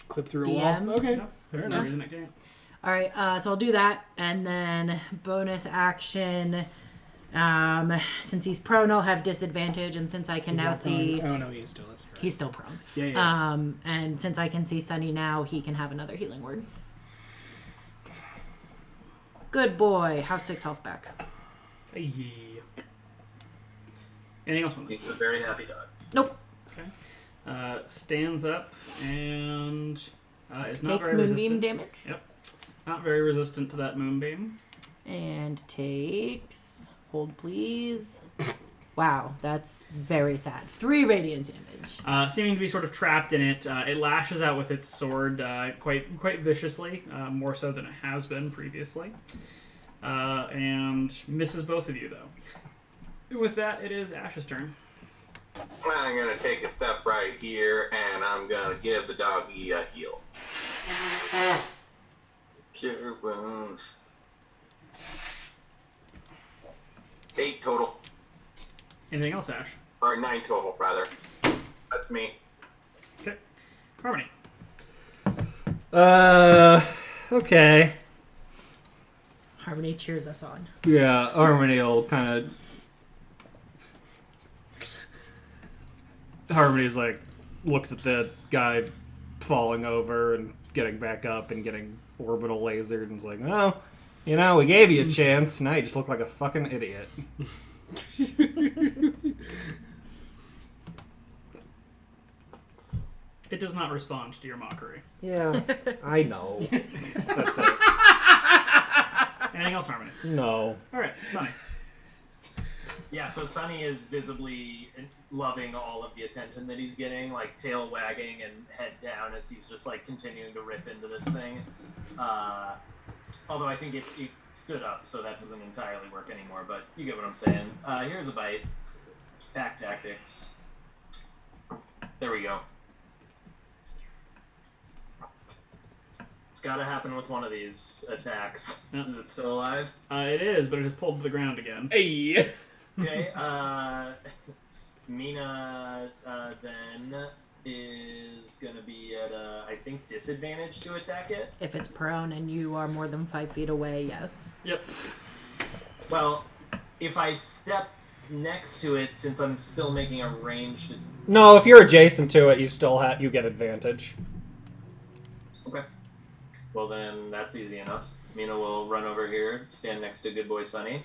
Clip through a
DM.
wall. Okay.
No,
Fair
no
enough.
reason it can't.
All right, so I'll do that, and then bonus action. Since he's prone, I'll have disadvantage, and since I can
He's
now
not prone.
see,
Oh, no, he is still. That's right.
he's still prone.
Yeah.
And since I can see Sunny now, he can have another healing word. Good boy. Have 6 health back.
Hey. Anything else?
He's a very happy dog.
Nope.
Okay. Stands up and is not
Takes
very
moonbeam
resistant.
damage.
Yep. Not very resistant to that moonbeam.
And takes. Hold, please. Wow, that's very sad. 3 radiant damage.
Seeming to be sort of trapped in it, it lashes out with its sword quite viciously, more so than it has been previously, and misses both of you though. With that, it is Ash's turn.
I'm gonna take a step right here, and I'm gonna give the doggy a heal. Cure wounds. 8 total.
Anything else, Ash?
Or 9 total, rather. That's me.
Okay. Harmony.
Okay.
Harmony cheers us on.
Yeah, Harmony will kind of. Harmony's like, looks at the guy falling over and getting back up and getting orbital lasered and is like, well, you know, we gave you a chance. Now you just look like a fucking idiot.
It does not respond to your mockery.
Yeah, I know. That's it.
Anything else, Harmony?
No.
All right, Sonny.
Yeah, so Sunny is visibly loving all of the attention that he's getting, like tail wagging and head down as he's just like continuing to rip into this thing. Although I think it stood up, so that doesn't entirely work anymore, but you get what I'm saying. Here's a bite. Pack tactics. There we go. It's gotta happen with one of these attacks.
Yeah.
Is it still alive?
It is, but it has pulled to the ground again.
Hey.
Okay, Mina then is gonna be at I think disadvantage to attack it.
If it's prone and you are more than 5 feet away, yes.
Yep.
Well, if I step next to it, since I'm still making a ranged.
No, if you're adjacent to it, you get advantage.
Okay. Well then, that's easy enough. Mina will run over here, stand next to good boy Sunny.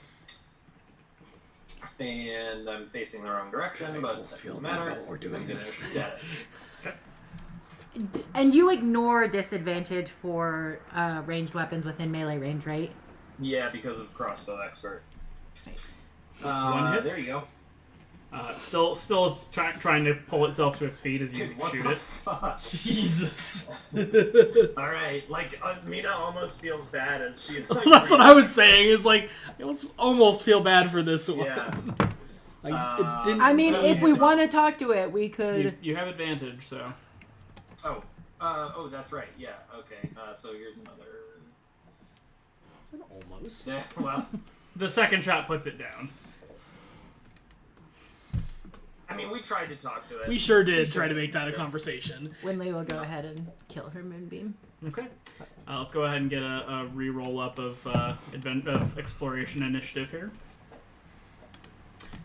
And I'm facing the wrong direction, but it doesn't matter.
We're doing this.
Yeah.
And you ignore disadvantage for ranged weapons within melee range, right?
Yeah, because of crossbow expert.
Nice.
One hit.
There you go.
Still is trying to pull itself to its feet as you
Dude, what
shoot
the
it.
fuck?
Jesus.
All right, like Mina almost feels bad as she's like.
That's what I was saying. Is like I almost feel bad for this one.
Yeah.
Like, it didn't
I mean,
really
if we
hit.
want to talk to it, we could.
You have advantage, so.
Oh, that's right. Yeah. Okay. So here's another.
Is it almost?
Yeah. Well,
The second shot puts it down.
I mean, we tried to talk to it.
We sure did try to make that a conversation.
Winley will go ahead and kill her moonbeam.
Okay. Let's go ahead and get a re-roll up of exploration initiative here.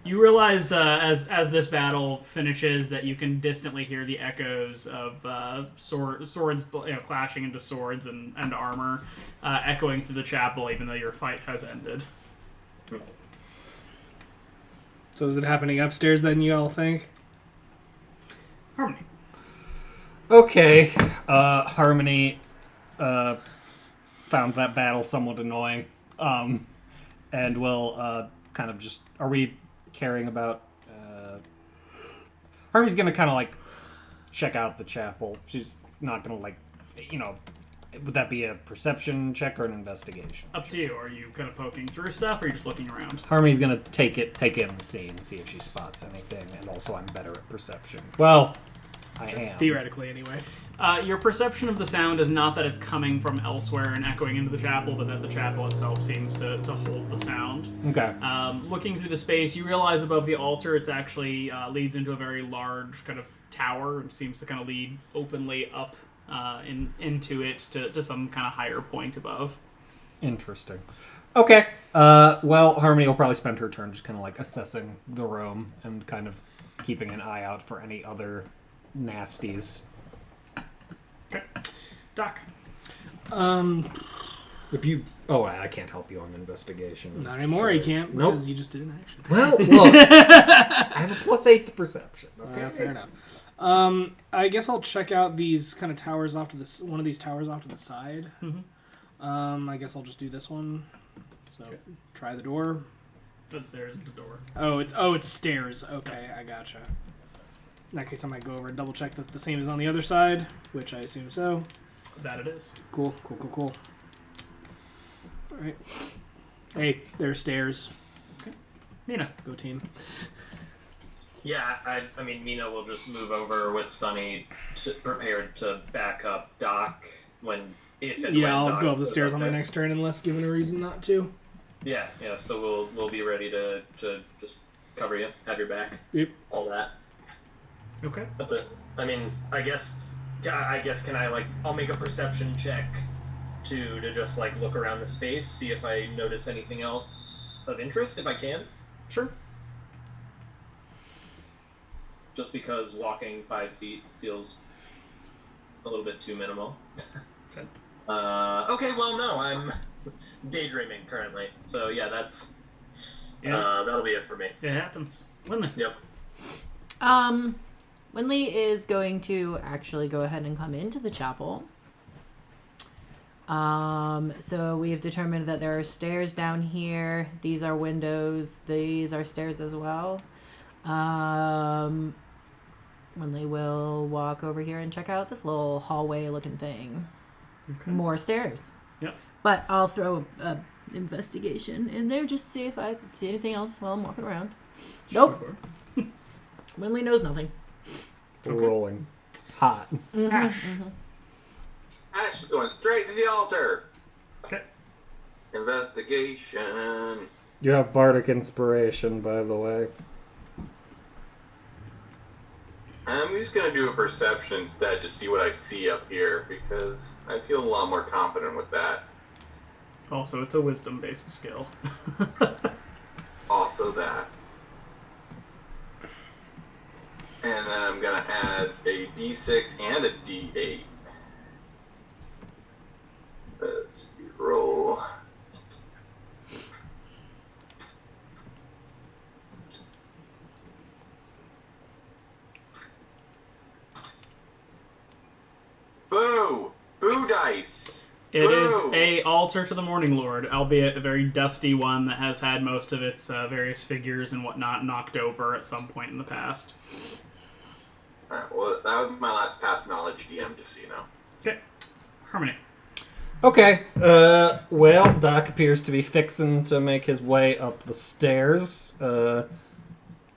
You realize as this battle finishes that you can distantly hear the echoes of swords clashing into swords and armor echoing through the chapel, even though your fight has ended.
So is it happening upstairs then, you all think?
Harmony.
Okay. Harmony found that battle somewhat annoying. And will kind of just... Are we caring about... Harmony's going to kind of like check out the chapel. She's not going to like, Would that be a perception check or an investigation?
Up to you. Are you kind of poking through stuff, or are you just looking around?
Harmony's gonna take in the scene, see if she spots anything, and also I'm better at perception. Well, I am.
Theoretically, anyway.
Your perception of the sound is not that it's coming from elsewhere and echoing into the chapel, but that the chapel itself seems to hold the sound.
Okay.
Looking through the space, you realize above the altar it's actually leads into a very large kind of tower. It seems to kind of lead openly up into it to some kind of higher point above.
Interesting. Okay. Well, Harmony will probably spend her turn just kind of like assessing the room and kind of keeping an eye out for any other nasties.
Okay. Doc.
If you... Oh, I can't help you on investigation.
Not anymore, you can't,
Nope.
because you just did an action.
Well, look. I have a +8 to perception. Okay.
Fair enough. I guess I'll check out these kind of towers off to the one of these towers off to the side.
Mm-hmm.
I guess I'll just do this one. So try the door.
There's the door.
Oh, it's stairs. Okay, I gotcha. In that case, I might go over and double check that the same is on the other side, which I assume so.
That it is.
Cool. All right. Hey, there's stairs.
Okay. Mina.
Go team.
Yeah, I mean, Mina will just move over with Sunny prepared to back up Doc if and when
I'll
Doc
go up the
goes
stairs on my
there.
next turn unless given a reason not to.
Yeah, so we'll be ready to just cover you, have your back.
Yep.
All that.
Okay.
That's it. I mean, I guess can I I'll make a perception check to just look around the space, see if I notice anything else of interest, if I can.
Sure.
Just because walking 5 feet feels a little bit too minimal.
Okay.
Okay, well, no, I'm daydreaming currently. So, yeah, that'll be it for me.
It happens. Winley.
Yep.
Winley is going to actually go ahead and come into the chapel. So we've determined that there are stairs down here. These are windows. These are stairs as well. Winley will walk over here and check out this little hallway looking thing.
Okay.
More stairs.
Yep.
But I'll throw a investigation in there just to see if I see anything else while I'm walking around. Nope.
Sure.
Winley knows nothing.
Rolling. Hot.
Ash.
Ash is going straight to the altar.
Okay.
Investigation.
You have bardic inspiration, by the way.
I'm just going to do a perception instead to see what I see up here because I feel a lot more confident with that.
Also, it's a wisdom-based skill.
Also that. And then I'm going to add a D6 and a D8. Let's roll. Boo! Boo dice!
It is
Boo!
a altar to the Morning Lord, albeit a very dusty one that has had most of its various figures and whatnot knocked over at some point in the past.
Alright, well, that was my last past knowledge DM, just so you know.
Okay. Harmony.
Okay, well, Doc appears to be fixing to make his way up the stairs, and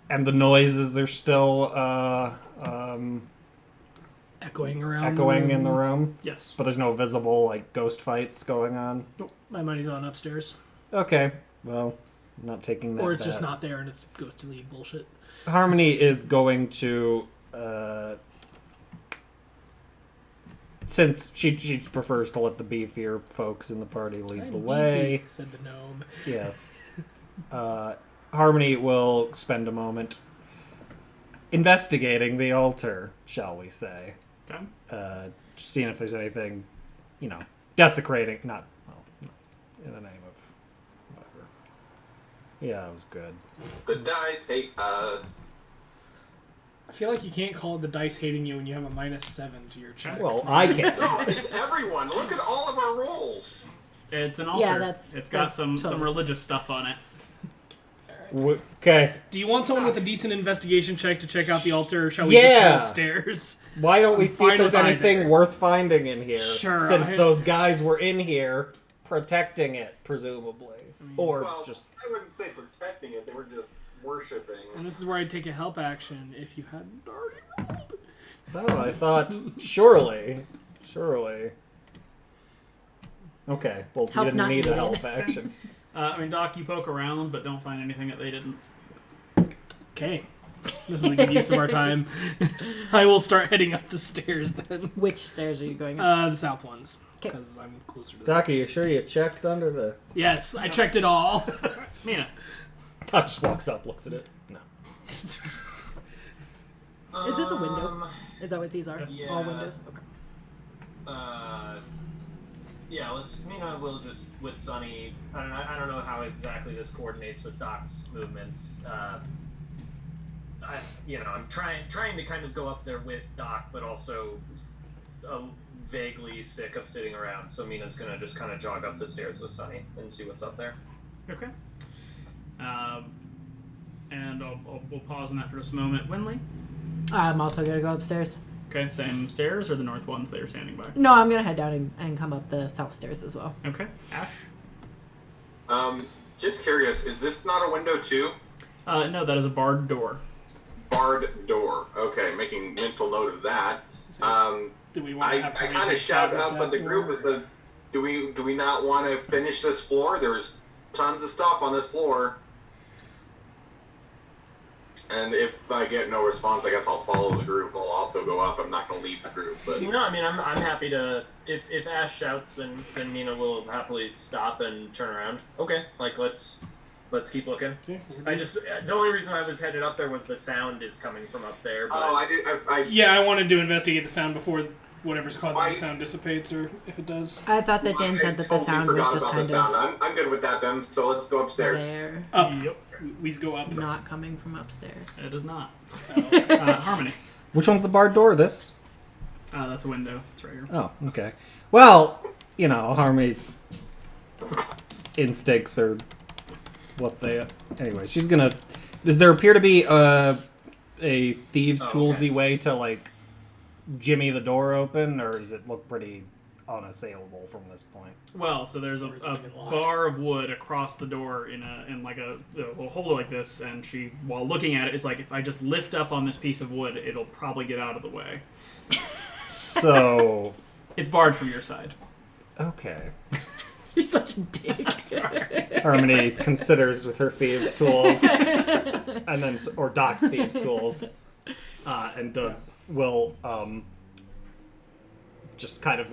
the noises are still,
Echoing around.
echoing in the room,
Yes.
but there's no visible, ghost fights going on.
Nope. My money's on upstairs.
Okay, well, I'm not taking that
Or it's
bet.
just not there and it's ghostly bullshit.
Harmony is going to, since she prefers to let the beefier folks in the party lead
I'm
the way.
beefy, said the gnome.
Yes. Harmony will spend a moment investigating the altar, shall we say.
Okay.
Just seeing if there's anything, desecrating, in the name of whatever. Yeah, it was good.
The dice hate us.
I feel like you can't call it the dice hating you when you have a -7 to your checks.
Well,
man.
I can't.
No, it's everyone. Look at all of our rolls.
It's an altar.
that's
It's got some
totally-
religious stuff on it.
Okay.
Do you want someone with a decent investigation check to check out the altar, or shall we just go upstairs?
Why don't we
I'm
see if
fine
there's
with
anything
either.
worth finding in here?
Sure,
Since those guys were in here protecting it, presumably. Or
Well,
just...
I wouldn't say protecting it. They were just worshipping.
And this is where I'd take a help action if you hadn't already rolled.
Oh, I thought... Surely. Okay, well,
Help
you didn't
not
need a
needed.
help action.
Doc, you poke around, but don't find anything that they didn't.
Okay. This is a good use of our time. I will start heading up the stairs then.
Which stairs are you going up?
The south ones.
'Kay.
Because I'm closer to them.
Doc, are you sure you checked under the...
Yes, I checked it all.
Mina.
Doc just walks up, looks at it. No.
Is this a window? Is that what these are?
Yes.
All
Yeah.
windows? Okay.
Yeah, we'll just with Sunny. I don't know how exactly this coordinates with Doc's movements. I'm trying to kind of go up there with Doc, but also vaguely sick of sitting around. So Mina's gonna just kind of jog up the stairs with Sunny and see what's up there.
Okay. And we'll pause on that for just a moment. Winley?
I'm also gonna go upstairs.
Okay, same stairs or the north ones that you're standing by?
No, I'm gonna head down and come up the south stairs as well.
Okay. Ash?
Just curious, is this not a window too?
No, that is a barred door.
Barred door. Okay, making mental note of that.
Do we want to
I
have
kind of shout out, but the group is the. Do we not want to finish this floor? There's tons of stuff on this floor. And if I get no response, I guess I'll follow the group. I'll also go up. I'm not going to leave the group, but
No, I mean I'm happy to. If Ash shouts, then Mina will happily stop and turn around. Okay, let's keep looking.
Okay.
The only reason I was headed up there was the sound is coming from up there. But
Yeah, I wanted to investigate the sound before whatever's causing
Why-
the sound dissipates, or if it does.
I thought that Dan said that the sound was just kind of
I'm good with that then. So let's go upstairs.
there,
Up. We go up.
not coming from upstairs.
It is not.
Okay.
Harmony.
Which one's the barred door? This?
That's a window. It's right here.
Oh, okay. Well, Harmony's instincts are what they... Anyway, she's gonna... Does there appear to be a thieves' toolsy way to, jimmy the door open, or does it look pretty unassailable from this point?
Well, so there's a bar of wood across the door in a little hole like this, and she, while looking at it, is like, if I just lift up on this piece of wood, it'll probably get out of the way.
So...
It's barred from your side.
Okay.
You're such a dick.
Harmony considers with her thieves' tools, and then, or Doc's thieves' tools, and will just kind of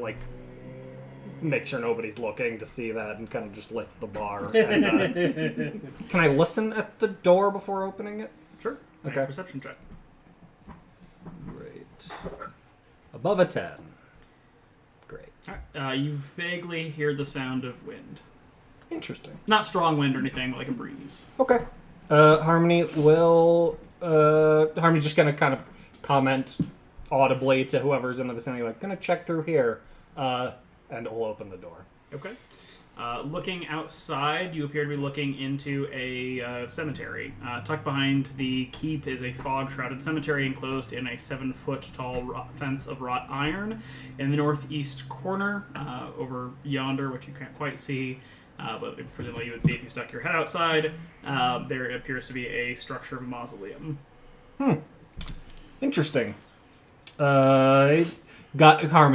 make sure nobody's looking to see that, and kind of just lift the bar. And, can I listen at the door before opening it?
Sure. Make
Okay.
a perception check.
Great. Above a 10. Great.
All right. You vaguely hear the sound of wind.
Interesting.
Not strong wind or anything, but like a breeze.
Okay. Harmony will... Harmony's just gonna kind of comment audibly to whoever's in the vicinity, gonna check through here, and will open the door.
Okay. Looking outside, you appear to be looking into a cemetery. Tucked behind the keep is a fog-shrouded cemetery enclosed in a 7-foot-tall fence of wrought iron. In the northeast corner, over yonder, which you can't quite see, but presumably you would see if you stuck your head outside, there appears to be a structure of a mausoleum.
Interesting. Harmony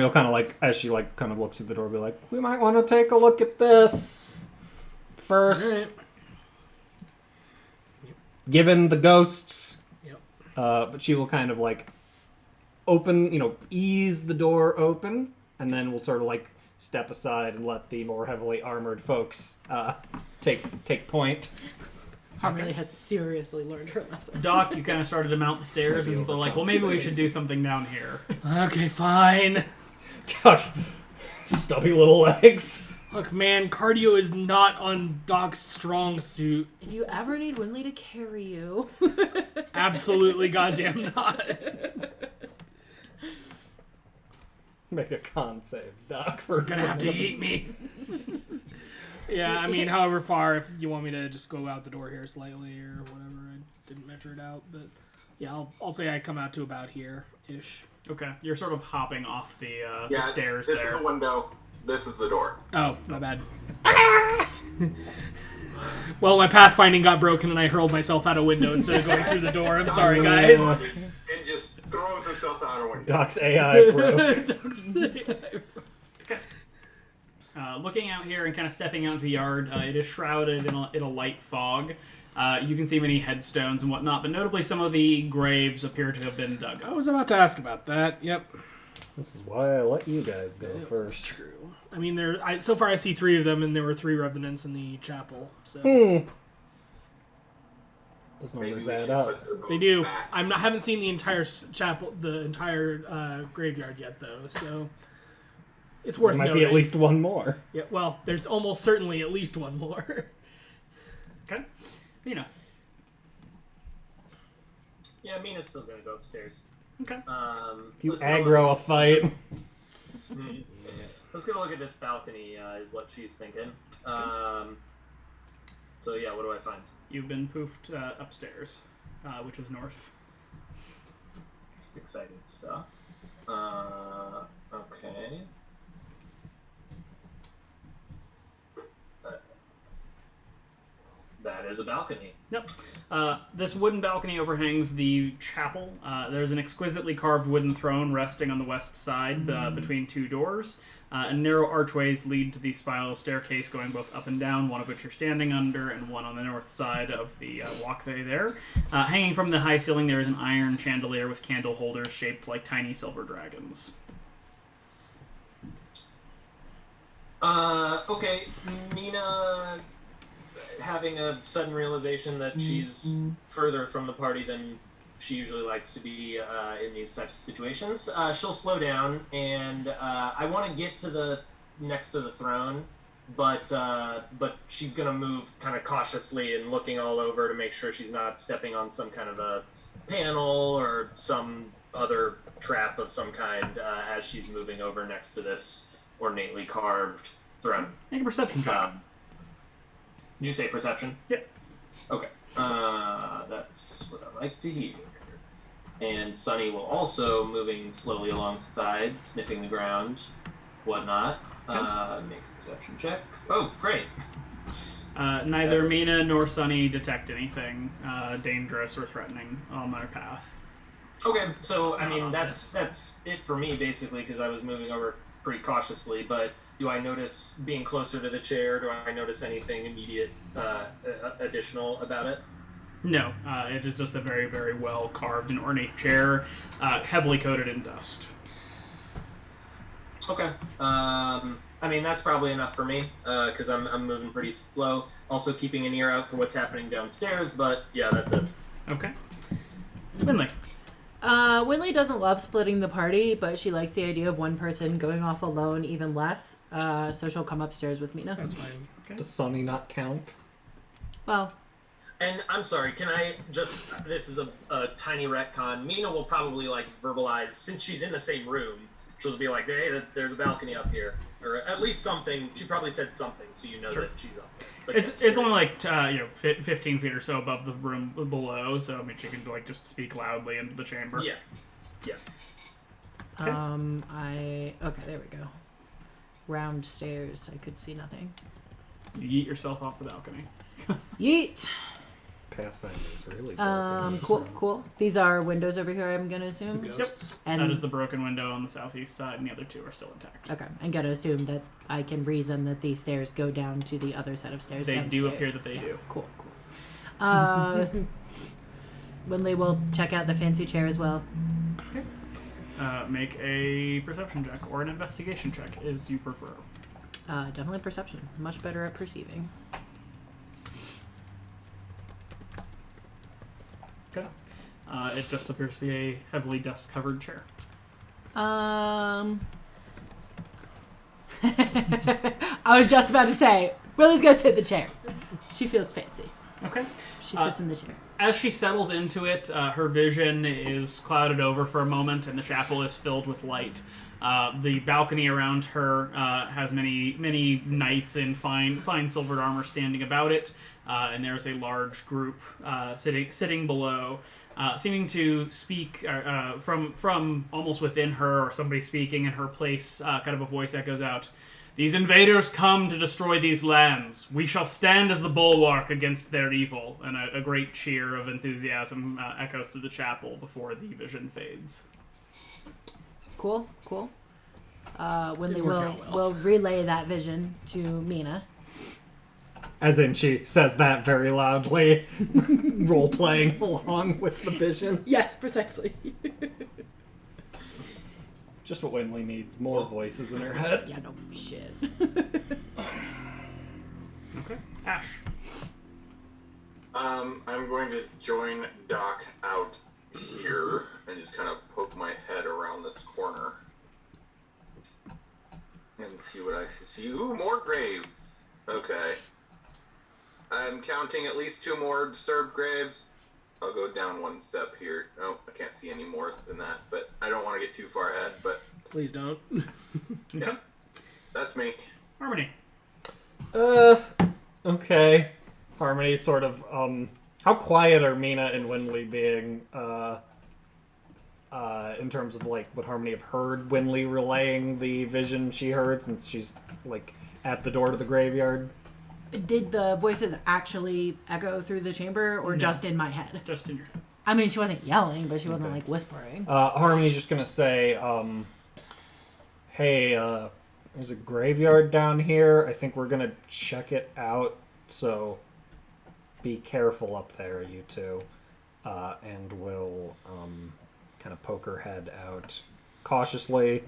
will kind of as she kind of looks at the door, be like, we might want to take a look at this first.
All right.
Given the ghosts.
Yep.
But she will kind of open, ease the door open, and then we'll sort of step aside and let the more heavily armored folks take point.
Harmony has seriously learned her lesson.
Doc, you kind of started to mount the stairs, and people are like, well, maybe we should do something down here.
Okay, fine.
Stubby little legs.
Look, man, cardio is not on Doc's strong suit.
If you ever need Winley to carry you,
Absolutely goddamn not.
Make a con save, Doc. For
You're gonna have to eat me. Yeah, I mean, however far, if you want me to just go out the door here slightly or whatever, I didn't measure it out, but yeah, I'll say I come out to about here-ish.
Okay, you're sort of hopping off the
Yeah,
stairs
this
there.
is the window. This is the door.
Oh, my bad. Well, my pathfinding got broken and I hurled myself out a window instead of going through the door. I'm sorry, guys.
And just throws himself out a window.
Doc's AI broke.
Looking out here and kind of stepping out into the yard, it is shrouded in a light fog. You can see many headstones and whatnot, but notably some of the graves appear to have been dug
I
up.
was about to ask about that. Yep.
This is why I let you guys go first.
True. I mean, so far I see 3 of them, and there were 3 revenants in the chapel. So
Those
Maybe
numbers
we
add
should
up.
put the
they
boat
do.
back.
I haven't seen the entire chapel, the entire graveyard yet, though. So it's worth
There might
noting.
be at least one more.
Yeah. Well, there's almost certainly at least one more.
Okay? Mina.
Yeah, Mina's still gonna go upstairs.
Okay.
If you
let's go
aggro a
look-
fight.
Let's get a look at this balcony. Is what she's thinking. So yeah, what do I find?
You've been poofed upstairs, which is north.
Exciting stuff. Okay. That is a balcony.
Yep. This wooden balcony overhangs the chapel. There's an exquisitely carved wooden throne resting on the west side between 2 doors. And narrow archways lead to the spiral staircase going both up and down, one of which you're standing under, and one on the north side of the walkway there. Hanging from the high ceiling, there is an iron chandelier with candle holders shaped like tiny silver dragons.
Okay, Mina, having a sudden realization that she's further from the party than she usually likes to be in these types of situations, she'll slow down, and I want to get to the next to the throne, but she's gonna move kind of cautiously and looking all over to make sure she's not stepping on some kind of a panel or some other trap of some kind as she's moving over next to this ornately carved throne.
Make a perception check.
Did you say perception?
Yep.
Okay. That's what I like to hear. And Sunny will also, moving slowly alongside, sniffing the ground, whatnot. Make a perception check. Oh, great.
Neither Mina nor Sunny detect anything dangerous or threatening on their path.
Okay, so I mean that's it for me basically because I was moving over pretty cautiously. But do I notice being closer to the chair? Do I notice anything immediate additional about it?
No, it is just a very, very well carved and ornate chair, heavily coated in dust.
Okay. I mean, that's probably enough for me, because I'm moving pretty slow. Also keeping an ear out for what's happening downstairs, but yeah, that's it.
Okay. Winley.
Winley doesn't love splitting the party, but she likes the idea of one person going off alone even less. So she'll come upstairs with Mina.
That's fine.
Does Sunny not count?
Well,
And I'm sorry, can I just, this is a tiny retcon. Mina will probably verbalize, since she's in the same room, she'll just be like, hey, there's a balcony up here. Or at least something, she probably said something, so you know that she's up there. But
It's only 15 feet or so above the room below, so I mean she can just speak loudly into the chamber.
Yeah.
okay, there we go. Round stairs, I could see nothing.
You yeet yourself off the balcony.
Yeet!
Pathfinder's really dark.
Cool. These are windows over here, I'm gonna assume.
Ghosts.
And
That is the broken window on the southeast side, and the other 2 are still intact.
okay, I'm gonna assume that I can reason that these stairs go down to the other set of stairs.
They do
downstairs.
appear that they do.
Cool. Winley will check out the fancy chair as well.
Make a perception check or an investigation check, as you prefer.
Definitely perception. Much better at perceiving.
Okay. It just appears to be a heavily dust-covered chair.
I was just about to say, Willie's gonna sit in the chair. She feels fancy.
Okay.
She sits in the chair.
As she settles into it, her vision is clouded over for a moment, and the chapel is filled with light. The balcony around her has many knights in fine silvered armor standing about it, and there's a large group sitting below, seeming to speak from almost within her, or somebody speaking in her place. Kind of a voice echoes out. These invaders come to destroy these lands. We shall stand as the bulwark against their evil. And a great cheer of enthusiasm echoes through the chapel before the vision fades.
Cool. Winley
Didn't work out well.
will relay that vision to Mina.
As in, she says that very loudly, role-playing along with the vision.
Yes, precisely.
Just what Winley needs, more voices in her head.
Yeah, no shit.
Okay. Ash.
I'm going to join Doc out here and just kind of poke my head around this corner and see what I see. Ooh, more graves. Okay. I'm counting at least 2 more disturbed graves. I'll go down 1 step here. Oh, I can't see any more than that, but I don't want to get too far ahead, but
Please don't.
Okay.
that's me.
Harmony.
Okay. Harmony sort of, how quiet are Mina and Winley being, in terms of, like, would Harmony have heard Winley relaying the vision she heard since she's, like, at the door to the graveyard?
Did the voices actually echo through the chamber, or just in my head?
Just in your head.
I mean, she wasn't yelling, but she wasn't, like, whispering.
Harmony's just gonna say, hey, there's a graveyard down here. I think we're gonna check it out, so be careful up there, you two. And we'll, kind of poke her head out cautiously,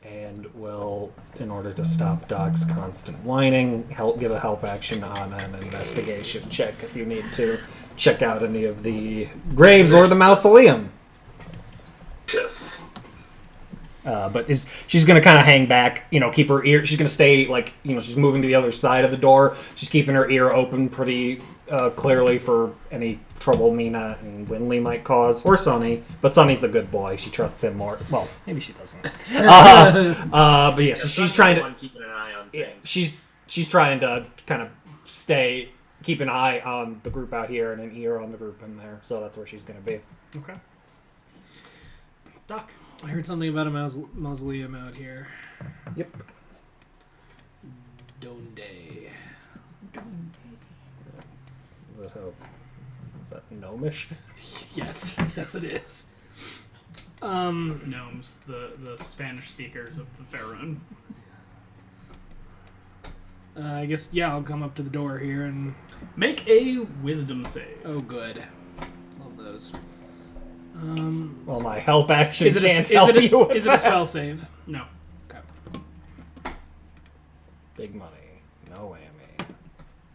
and will, in order to stop Doc's constant whining, give a help action on an investigation check if you need to check out any of the graves or the mausoleum.
Yes.
But she's going to kind of hang back, keep her ear. She's going to stay, she's moving to the other side of the door. She's keeping her ear open pretty clearly for any trouble Mina and Winley might cause, or Sonny. But Sonny's the good boy. She trusts him more. Well, maybe she doesn't. But yeah, so she's trying to
keeping an eye on
yeah,
things.
she's trying to kind of keep an eye on the group out here and an ear on the group in there. So that's where she's going to be.
Okay. Doc.
I heard something about a mausoleum out here.
Yep.
Donde.
Is that gnomish?
Yes. Yes, it is.
Gnomes, the Spanish speakers of the Faerun.
I guess, I'll come up to the door here and...
Make a wisdom save.
Oh, good. Love those.
Well, my help action
Is it
can't help you with
is it a
that.
spell save?
No.
Okay.
Big money. No whammy.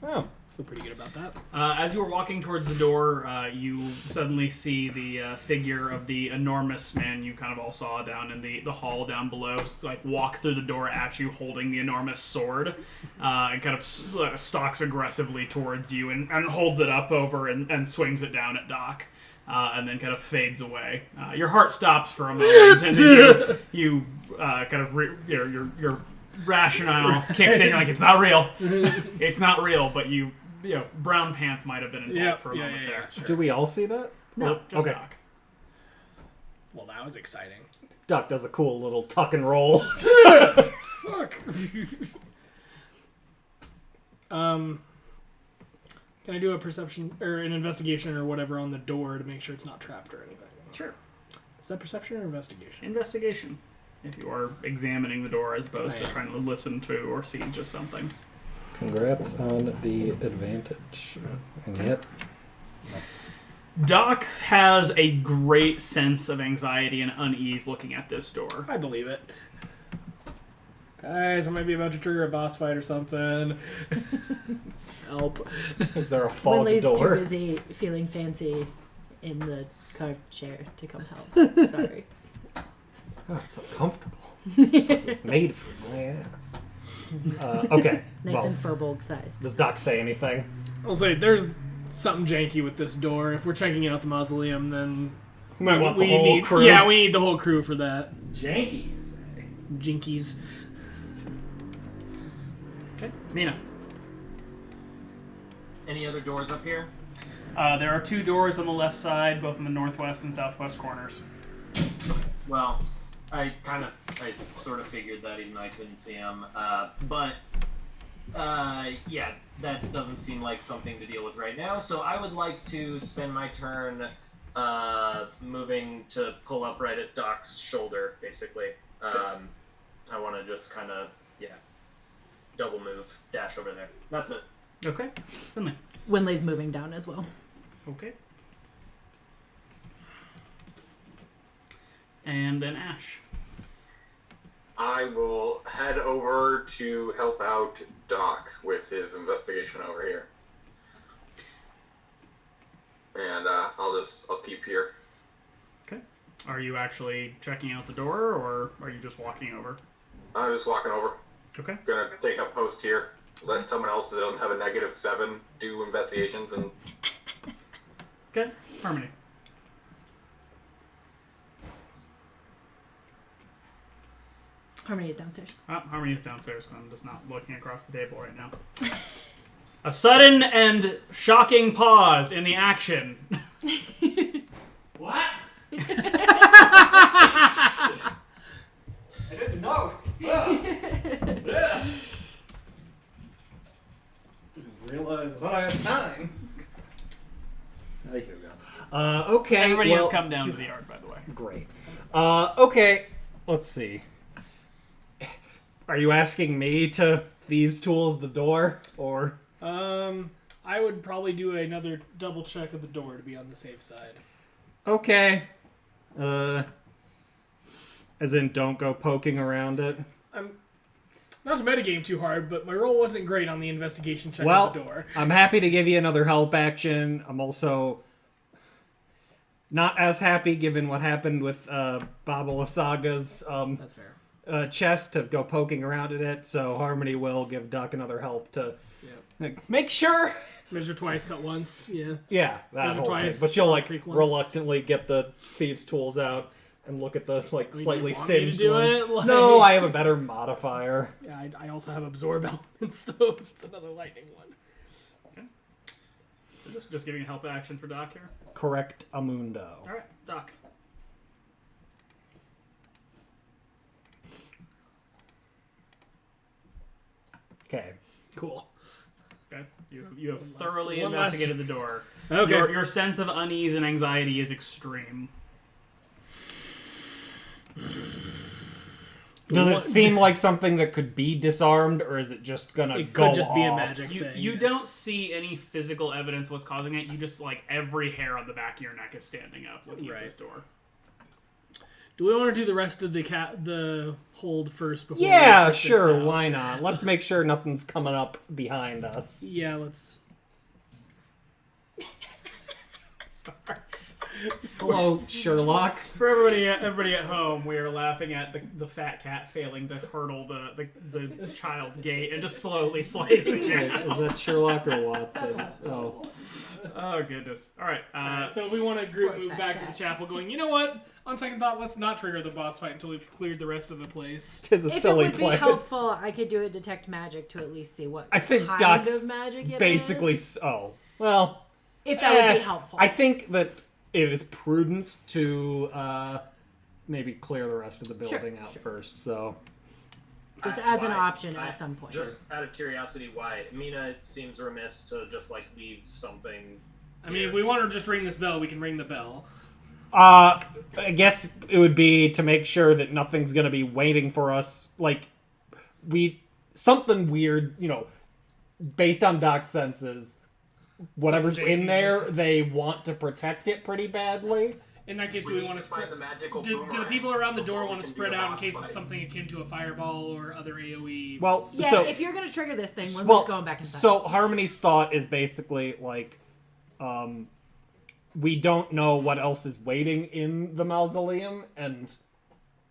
Oh.
Feel pretty good about that.
As you were walking towards the door, you suddenly see the figure of the enormous man you kind of all saw down in the hall down below, like walk through the door at you holding the enormous sword, and kind of stalks aggressively towards you and holds it up over and swings it down at Doc. And then kind of fades away. Your heart stops for a moment, and then you kind of your rationale kicks in. You're like, it's not real. It's not real. But brown pants might have been involved for a moment there.
Sure.
Do we all see that?
No, just
okay.
Doc.
Well, that was exciting.
Doc does a cool little tuck and roll.
Fuck. Can I do a perception or an investigation or whatever on the door to make sure it's not trapped or anything?
Sure.
Is that perception or investigation?
Investigation. If you are examining the door as opposed to
am.
trying to listen to or see just something.
Congrats on the advantage. And yet,
Doc has a great sense of anxiety and unease looking at this door.
I believe it. Guys, I might be about to trigger a boss fight or something. Help.
is there a fog
Winley's
door?
too busy feeling fancy in the carved chair to come help. Sorry.
Oh, it's so comfortable. It's made for my ass. Okay.
Nice
well,
and Furbolg sized.
does Doc say anything?
I'll say there's something janky with this door. If we're checking out the mausoleum, then
We might want the
we
whole
need,
crew.
Yeah, we need the whole crew for that.
Janky, you say?
jinkies.
Okay, Mina.
Any other doors up here?
There are 2 doors on the left side, both in the northwest and southwest corners.
Well, I sort of figured that even though I couldn't see him. Yeah, that doesn't seem like something to deal with right now. So I would like to spend my turn moving to pull up right at Doc's shoulder, basically. I want to just kind of, double move, dash over there. That's it.
Okay, Finley.
Winley's moving down as well.
Okay. And then Ash.
I will head over to help out Doc with his investigation over here. And I'll keep here.
Okay. Are you actually checking out the door, or are you just walking over?
I'm just walking over.
Okay.
Gonna take a post here. Let someone else that doesn't have a -7 do investigations and...
Okay. Harmony.
Harmony is downstairs.
Harmony is downstairs, so I'm just not looking across the table right now. A sudden and shocking pause in the action.
What? I didn't know. Didn't realize that I had time. Here we go. Okay.
Everybody
well,
has come down to the yard, by the way.
Great. Okay. Let's see. Are you asking me to thieves' tools the door, or?
I would probably do another double check of the door to be on the safe side.
Okay. As in, don't go poking around it.
Not to metagame too hard, but my roll wasn't great on the investigation check
Well,
of the door.
I'm happy to give you another help action. I'm also not as happy given what happened with Babala Saga's
That's fair.
chest to go poking around in it. So Harmony will give Duck another help to make sure.
Measure twice, cut once. Yeah.
Yeah, that
Measure
whole
twice,
thing. But she'll
creak once.
reluctantly get the thieves' tools out and look at the slightly
you want me to
singed
do
ones.
it? Like-
No, I have a better modifier.
Yeah, I also have absorb elements though. If it's another lightning one.
So just giving a help action for Doc here.
Correct Amundo.
All right, Doc.
Okay.
Cool.
Okay. You have thoroughly
one last-
investigated the door.
Okay.
Your sense of unease and anxiety is extreme.
Does it seem like something that could be disarmed, or is it just gonna
It
go
could just be a
off?
magic
You,
thing.
you
yes.
don't see any physical evidence what's causing it. You just, every hair on the back of your neck is standing up looking at
Right.
this door.
Do we want to do the rest of the hold first before we
Yeah,
check this
sure.
out?
Why not? Let's make sure nothing's coming up behind us.
Yeah, let's.
Sorry.
Hello, Sherlock.
For everybody at home, we are laughing at the fat cat failing to hurdle the child gate and just slowly slicing
Wait,
down.
is that Sherlock or Watson? Oh,
Oh, goodness. All right.
So if we want to group
Poor
move
fat
back to
cat.
the chapel, going. You know what? On second thought, let's not trigger the boss fight until we've cleared the rest of the place.
tis a
If it
silly
would be
place.
helpful, I could do a detect magic to at least see what
I think
kind
Doc's
of magic it
Basically,
is.
oh well.
If that would be helpful.
I think that it is prudent to maybe clear the rest of the building out first. So
Just as an
Why?
option at some point.
Just out of curiosity, why? Mina seems remiss to just leave something.
I mean, if we want to just ring this bell, we can ring the bell.
I guess it would be to make sure that nothing's gonna be waiting for us. Something weird, based on Doc's senses. Whatever's in there, they want to protect it pretty badly.
In that case, do we want to
find
spread?
the magical
Do the
boomerang
people around the door
before
want
we
to
can do
spread
the
out in
boss
case
fight?
it's something akin to a fireball or other AOE?
Well,
Yeah,
so
if you're going to trigger this thing, we're
well,
just going back inside.
so Harmony's thought is basically we don't know what else is waiting in the mausoleum, and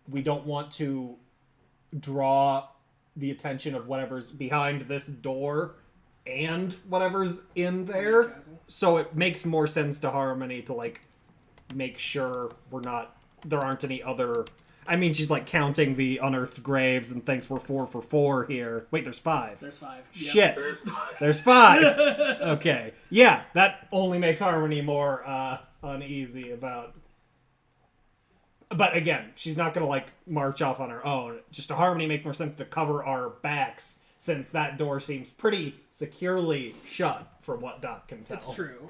we don't want to draw the attention of whatever's behind this door and whatever's in there. So it makes more sense to Harmony to make sure there aren't any other.
I mean, she's like counting the unearthed graves and thinks we're 4 for 4 here. Wait, there's 5.
There's 5. Yep.
Shit. There's 5. Okay. Yeah, that only makes Harmony more uneasy about... But again, she's not going to like march off on her own. Just to Harmony make more sense to cover our backs, since that door seems pretty securely shut from what Doc can tell.
That's true.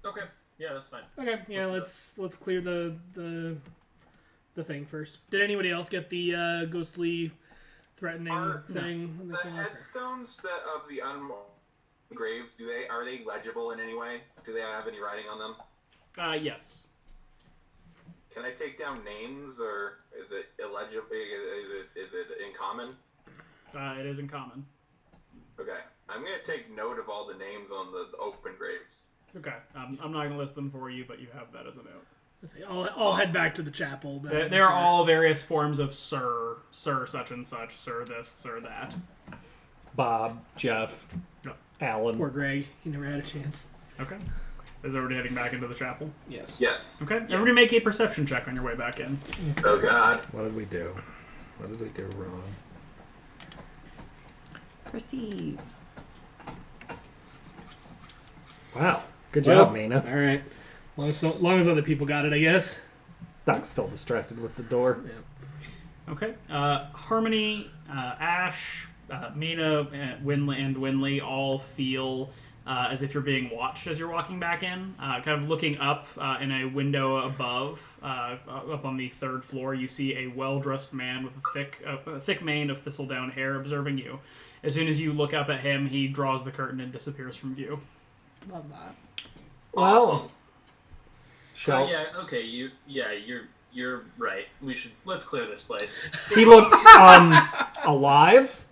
Okay. Yeah, that's fine.
Okay, yeah, let's clear the thing first. Did anybody else get the ghostly threatening thing?
No. The headstones of the unmarked graves, are they legible in any way? Do they have any writing on them?
Yes.
Can I take down names, or is it illegible? Is it in common?
It is in common.
Okay, I'm gonna take note of all the names on the open graves.
Okay, I'm not going to list them for you, but you have that as a note.
I'll head back to the chapel.
They're all various forms of Sir such and such, Sir this, Sir that.
Bob, Jeff, Alan.
Poor Greg. He never had a chance.
Okay. Is everybody heading back into the chapel?
Yes.
Yes.
Okay, everybody make a perception check on your way back in.
Oh, God.
What did we do? What did we do wrong?
Perceive.
Wow. Good job, Mina.
All right. Long as other people got it, I guess.
Doc's still distracted with the door.
Yeah.
Okay. Harmony, Ash, Mina, and Winley all feel as if you're being watched as you're walking back in. Kind of looking up in a window above, up on the 3rd floor, you see a well-dressed man with a thick mane of thistledown hair observing you. As soon as you look up at him, he draws the curtain and disappears from view.
Love that.
Well,
So okay, you're right. Let's clear this place.
he looked alive.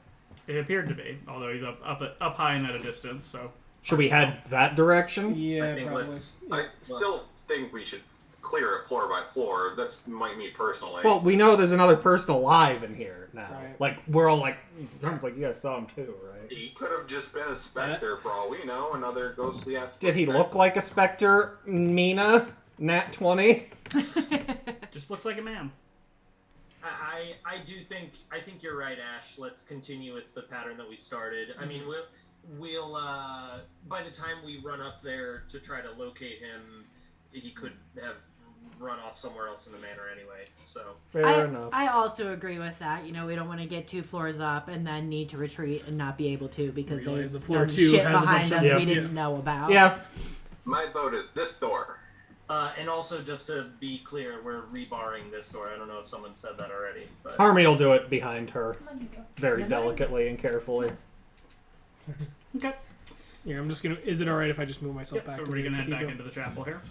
It appeared to be, although he's up high and at a distance. So
Should we head that direction?
Yeah,
I think
probably.
I still think we should clear it floor by floor. That's me personally.
Well, we know there's another person alive in here now.
Right.
Like, we're all like, Tom's like, you guys saw him too, right?
He could have just been a specter for all we know, another ghostly ass.
Did he look like a specter, Mina? Nat 20?
just looked like a man.
I think you're right, Ash. Let's continue with the pattern that we started. I mean, we'll by the time we run up there to try to locate him, he could have run off somewhere else in the manor anyway. So
Fair enough.
I also agree with that. We don't want to get 2 floors up and then need to retreat and not be able to because
Realize
there's
the floor
some
2
shit
has a
behind
bunch
us
of-
we
Yeah.
didn't know about.
Yeah.
My vote is this door.
and also just to be clear, we're rebarring this door. I don't know if someone said that already, but
Harmony will do it behind her. Very delicately and carefully.
Okay.
Yeah, I'm just gonna. Is it all right if I just move myself back?
Everybody
to
can
the
head back
cathedral?
into the chapel here.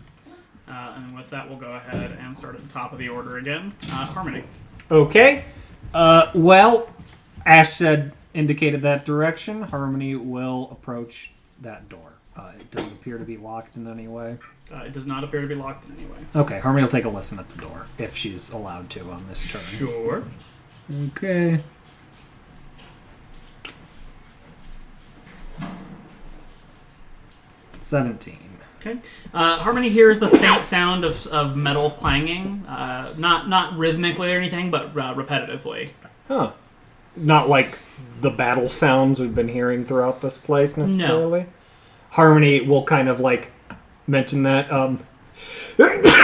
And with that, we'll go ahead and start at the top of the order again. Harmony.
Okay. Well, Ash indicated that direction. Harmony will approach that door. It doesn't appear to be locked in any way.
It does not appear to be locked in any way.
Okay, Harmony will take a listen at the door, if she's allowed to on this turn.
Sure.
Okay.
Okay. Harmony hears the faint sound of metal clanging, not rhythmically or anything, but repetitively.
Huh. Not like the battle sounds we've been hearing throughout this place necessarily. No. Harmony will kind of like mention that.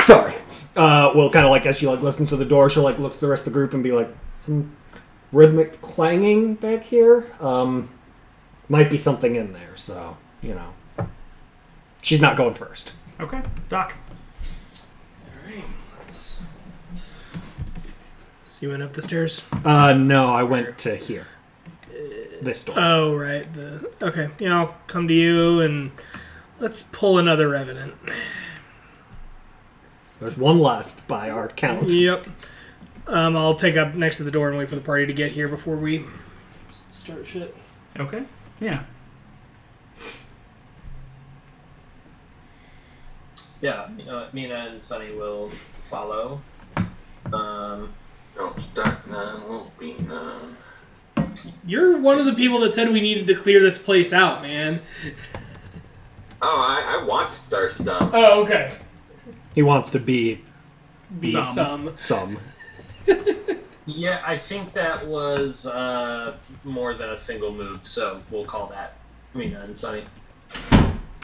Sorry. Will kind of like as she like listens to the door, she'll like look at the rest of the group and be like, some rhythmic clanging back here. Might be something in there. So she's not going first.
Okay, Doc.
All right, let's. So you went up the stairs?
No, I went to here. This door.
Oh, right. Okay. I'll come to you and let's pull another revenant.
There's one left by our count.
Yep. I'll take up next to the door and wait for the party to get here before we start shit.
Okay. Yeah.
yeah, Mina and Sunny will follow.
Don't start none, won't be none.
You're one of the people that said we needed to clear this place out, man.
Oh, I want to start stuff.
Oh, okay.
He wants to be
Be some.
some.
Yeah, I think that was more than a single move, so we'll call that Mina and Sunny.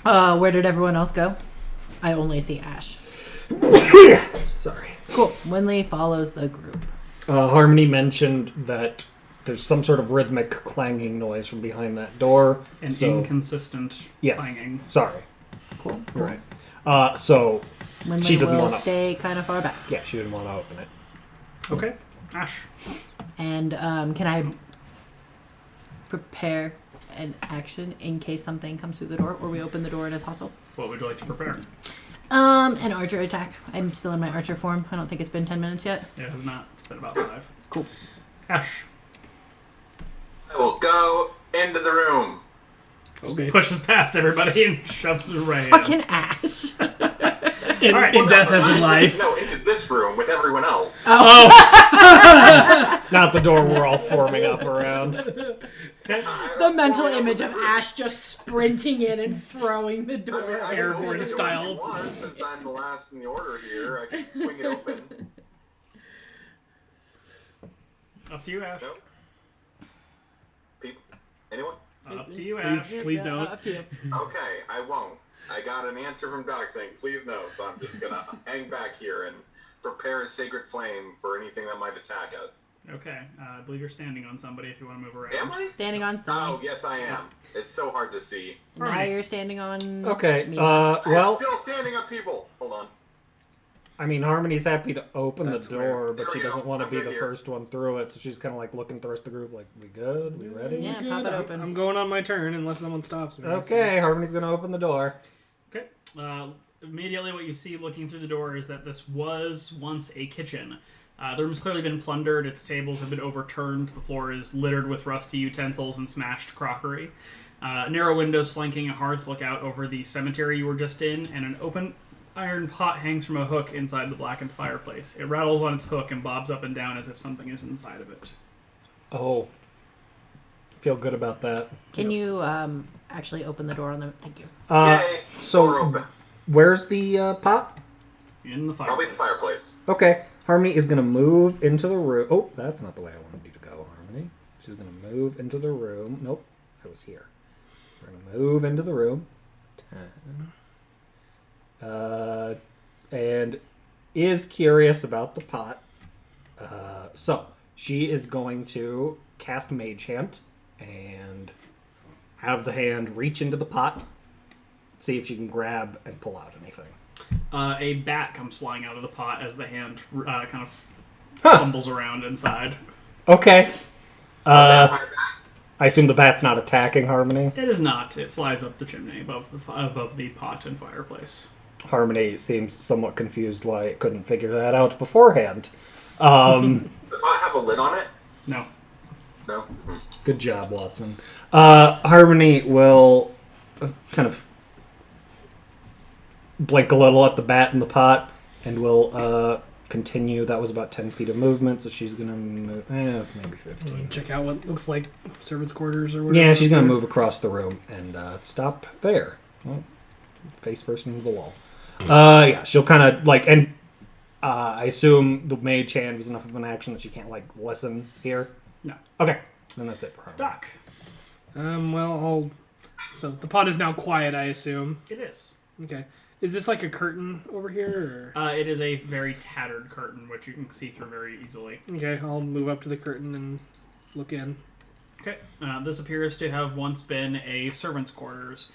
Where did everyone else go? I only see Ash.
Sorry.
Cool. Winley follows the group.
Harmony mentioned that there's some sort of rhythmic clanging noise from behind that door.
An
so,
inconsistent
yes.
clanging.
Sorry.
Cool.
Right. So
Winley
she didn't
will
want to.
stay kind of far back.
Yeah, she didn't want to open it.
Okay. Ash.
And can I prepare an action in case something comes through the door, or we open the door and it's hostile?
What would you like to prepare?
An archer attack. I'm still in my archer form. I don't think it's been 10 minutes yet.
It has not. It's been about 5.
Cool.
Ash.
I will go into the room.
Okay.
Pushes past everybody and shoves her right in.
Fucking Ash.
In,
All right.
in death as in life.
No, into this room with everyone else.
Not the door we're all forming up around.
The mental image of Ash just sprinting in and throwing the door.
I can
Airborne
open it
style.
if you want, since I'm the last in the order here, I can swing it open.
Up to you, Ash.
Nope. People? Anyone?
Up to you, Ash.
Please don't.
Up to you.
Okay, I won't. I got an answer from Doc saying, please no, so I'm just gonna hang back here and prepare a sacred flame for anything that might attack us.
Okay. I believe you're standing on somebody if you want to move around.
Am I?
Standing on
Oh,
Sunny.
yes I am. It's so hard to see.
Now you're standing on.
Okay.
me.
I'm
Well,
still standing up, people. Hold on.
I mean, Harmony's happy to open
That's
the door, but
There
she
we go.
doesn't want to
I'm
be
good
the
here.
first one through it, so she's kind of like looking at the rest of the group, like, we good? We ready?
Yeah,
Good.
pop it open.
I'm going on my turn unless someone stops me.
Okay, Harmony's gonna open the door.
Okay. Immediately, what you see looking through the door is that this was once a kitchen. The room's clearly been plundered. Its tables have been overturned. The floor is littered with rusty utensils and smashed crockery. Narrow windows flanking a hearth look out over the cemetery you were just in, and an open iron pot hangs from a hook inside the blackened fireplace. It rattles on its hook and bobs up and down as if something is inside of it.
Oh. Feel good about that.
Can you actually open the door on them? Thank you.
Yay! Door
So,
open.
where's the pot?
In the
Probably
fireplace.
the fireplace.
Okay, Harmony is gonna move into the room. Oh, that's not the way I wanted you to go, Harmony. She's gonna move into the room. Nope, I was here. We're gonna move into the room. 10. And is curious about the pot. So she is going to cast Mage Hand and have the hand reach into the pot, see if she can grab and pull out anything.
A bat comes flying out of the pot as the hand kind of fumbles around inside.
Okay.
Vampire bat.
I assume the bat's not attacking Harmony.
It is not. It flies up the chimney above the pot and fireplace.
Harmony seems somewhat confused why it couldn't figure that out beforehand.
Does the pot have a lid on it?
No.
No.
Good job, Watson. Harmony will kind of blink a little at the bat in the pot and will continue. That was about 10 feet of movement, so she's going to move. Maybe 15.
Check out what looks like servants' quarters or whatever.
Yeah, she's going to move across the room and stop there. Well, face first into the wall. Yeah, she'll kind of like, and I assume the mage hand was enough of an action that she can't like listen here.
No.
Okay, then that's it for her.
Doc.
So the pot is now quiet, I assume.
It is.
Okay. Is this like a curtain over here? Or?
It is a very tattered curtain, which you can see through very easily.
Okay, I'll move up to the curtain and look in.
Okay. This appears to have once been a servant's quarters.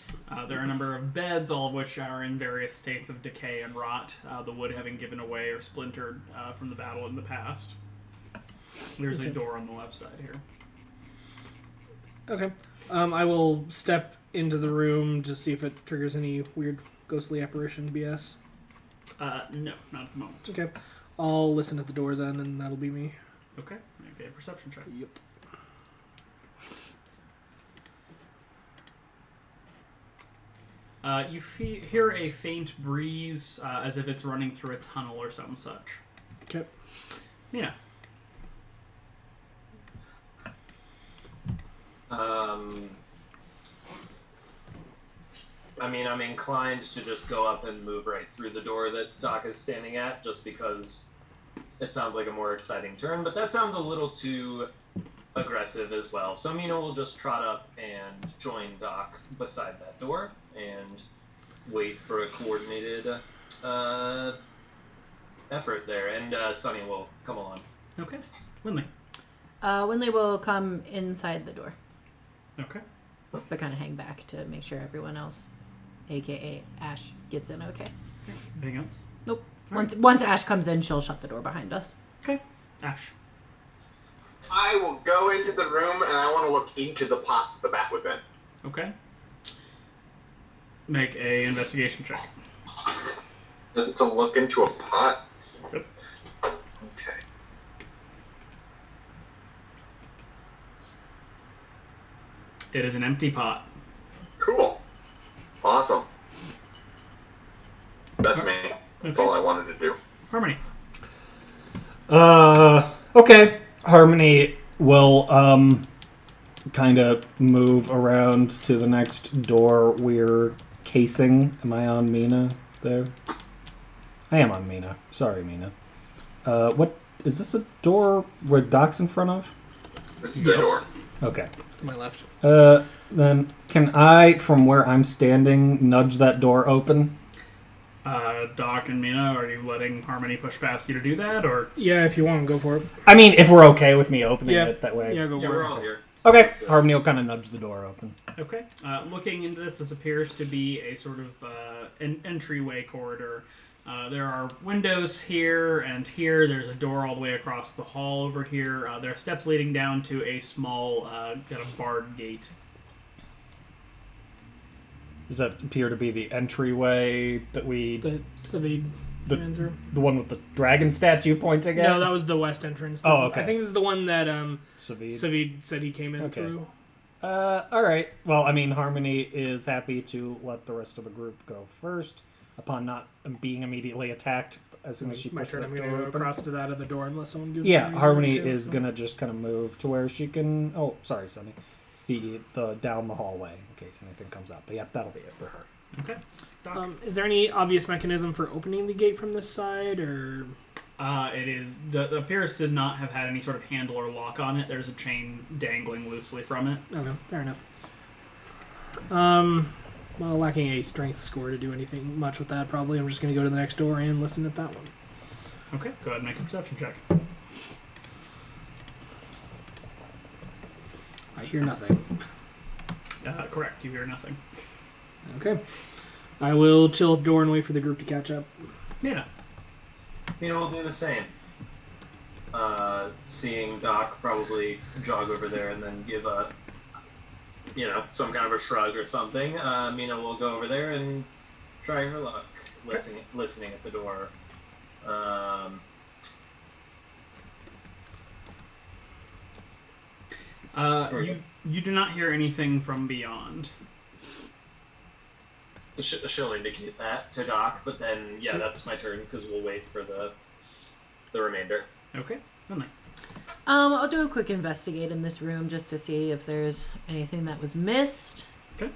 There are a number of beds, all of which are in various states of decay and rot, the wood having given away or splintered from the battle in the past. There's a door on the left side here.
Okay. I will step into the room to see if it triggers any weird ghostly apparition BS.
No, not at the moment.
Okay. I'll listen at the door then, and that'll be me.
Okay. Make a perception check.
Yep.
You hear a faint breeze, as if it's running through a tunnel or some such.
Okay.
Yeah.
I mean, I'm inclined to just go up and move right through the door that Doc is standing at, just because it sounds like a more exciting turn, but that sounds a little too aggressive as well. So Mina will just trot up and join Doc beside that door and wait for a coordinated effort there. And Sunny will come along.
Okay. Winley.
Winley will come inside the door,
Okay.
but kind of hang back to make sure everyone else, aka Ash, gets in okay.
Anything else?
Nope.
All
Once Ash comes in, she'll shut the door behind us.
Okay. Ash.
I will go into the room and I want to look into the pot the bat was in.
Okay. Make a investigation check.
Just to look into a pot?
Yep.
Okay.
It is an empty pot.
Cool. Awesome. That's me. That's all I wanted to do.
Harmony.
Okay. Harmony will kind of move around to the next door we're casing. Am I on Mina there? I am on Mina. Sorry, Mina. What is this, a door with Doc's in front of?
The door.
Okay.
To my left.
Then can I, from where I'm standing, nudge that door open?
Doc and Mina, are you letting Harmony push past you to do that, or?
Yeah, if you want, go for it.
I mean, if we're okay with me opening it that way.
Yeah, go
Yeah,
for
we're
it.
all here.
Okay. Harmony will kind of nudge the door open.
Okay. Looking into this appears to be a sort of an entryway corridor. There are windows here and here. There's a door all the way across the hall over here. There are steps leading down to a small kind of barred gate.
Does that appear to be the entryway that we...
The Savid
The-
ran through.
The one with the dragon statue pointing at?
No, that was the west entrance. This
Oh,
is-
okay.
I think this is the one that
Savid.
Savid said he came in
Okay.
through.
All right. Well, I mean, Harmony is happy to let the rest of the group go first upon not being immediately attacked as soon as she
My
pushed
turn.
that
I'm going
door
to go
open.
across to that other door unless someone gives
Yeah,
me a reason
Harmony
to.
is going to just kind of move to where she can... Oh, sorry, Sunny. See the down the hallway in case anything comes up. But yeah, that'll be it for her.
Okay. Doc.
Is there any obvious mechanism for opening the gate from this side, or...
It appears to not have had any sort of handle or lock on it. There's a chain dangling loosely from it.
Okay, fair enough. Well, lacking a strength score to do anything much with that, probably. I'm just going to go to the next door and listen at that one.
Okay, go ahead and make a perception check.
I hear nothing.
Correct, you hear nothing.
Okay. I will chill at the door and wait for the group to catch up.
Mina.
Mina will do the same. Seeing Doc probably jog over there and then give a, some kind of a shrug or something. Mina will go over there and try her luck, listening at the door.
You do not hear anything from beyond.
She'll indicate that to Doc, but then, yeah, that's my turn because we'll wait for the remainder.
Okay, Finley.
I'll do a quick investigate in this room just to see if there's anything that was missed.
Okay.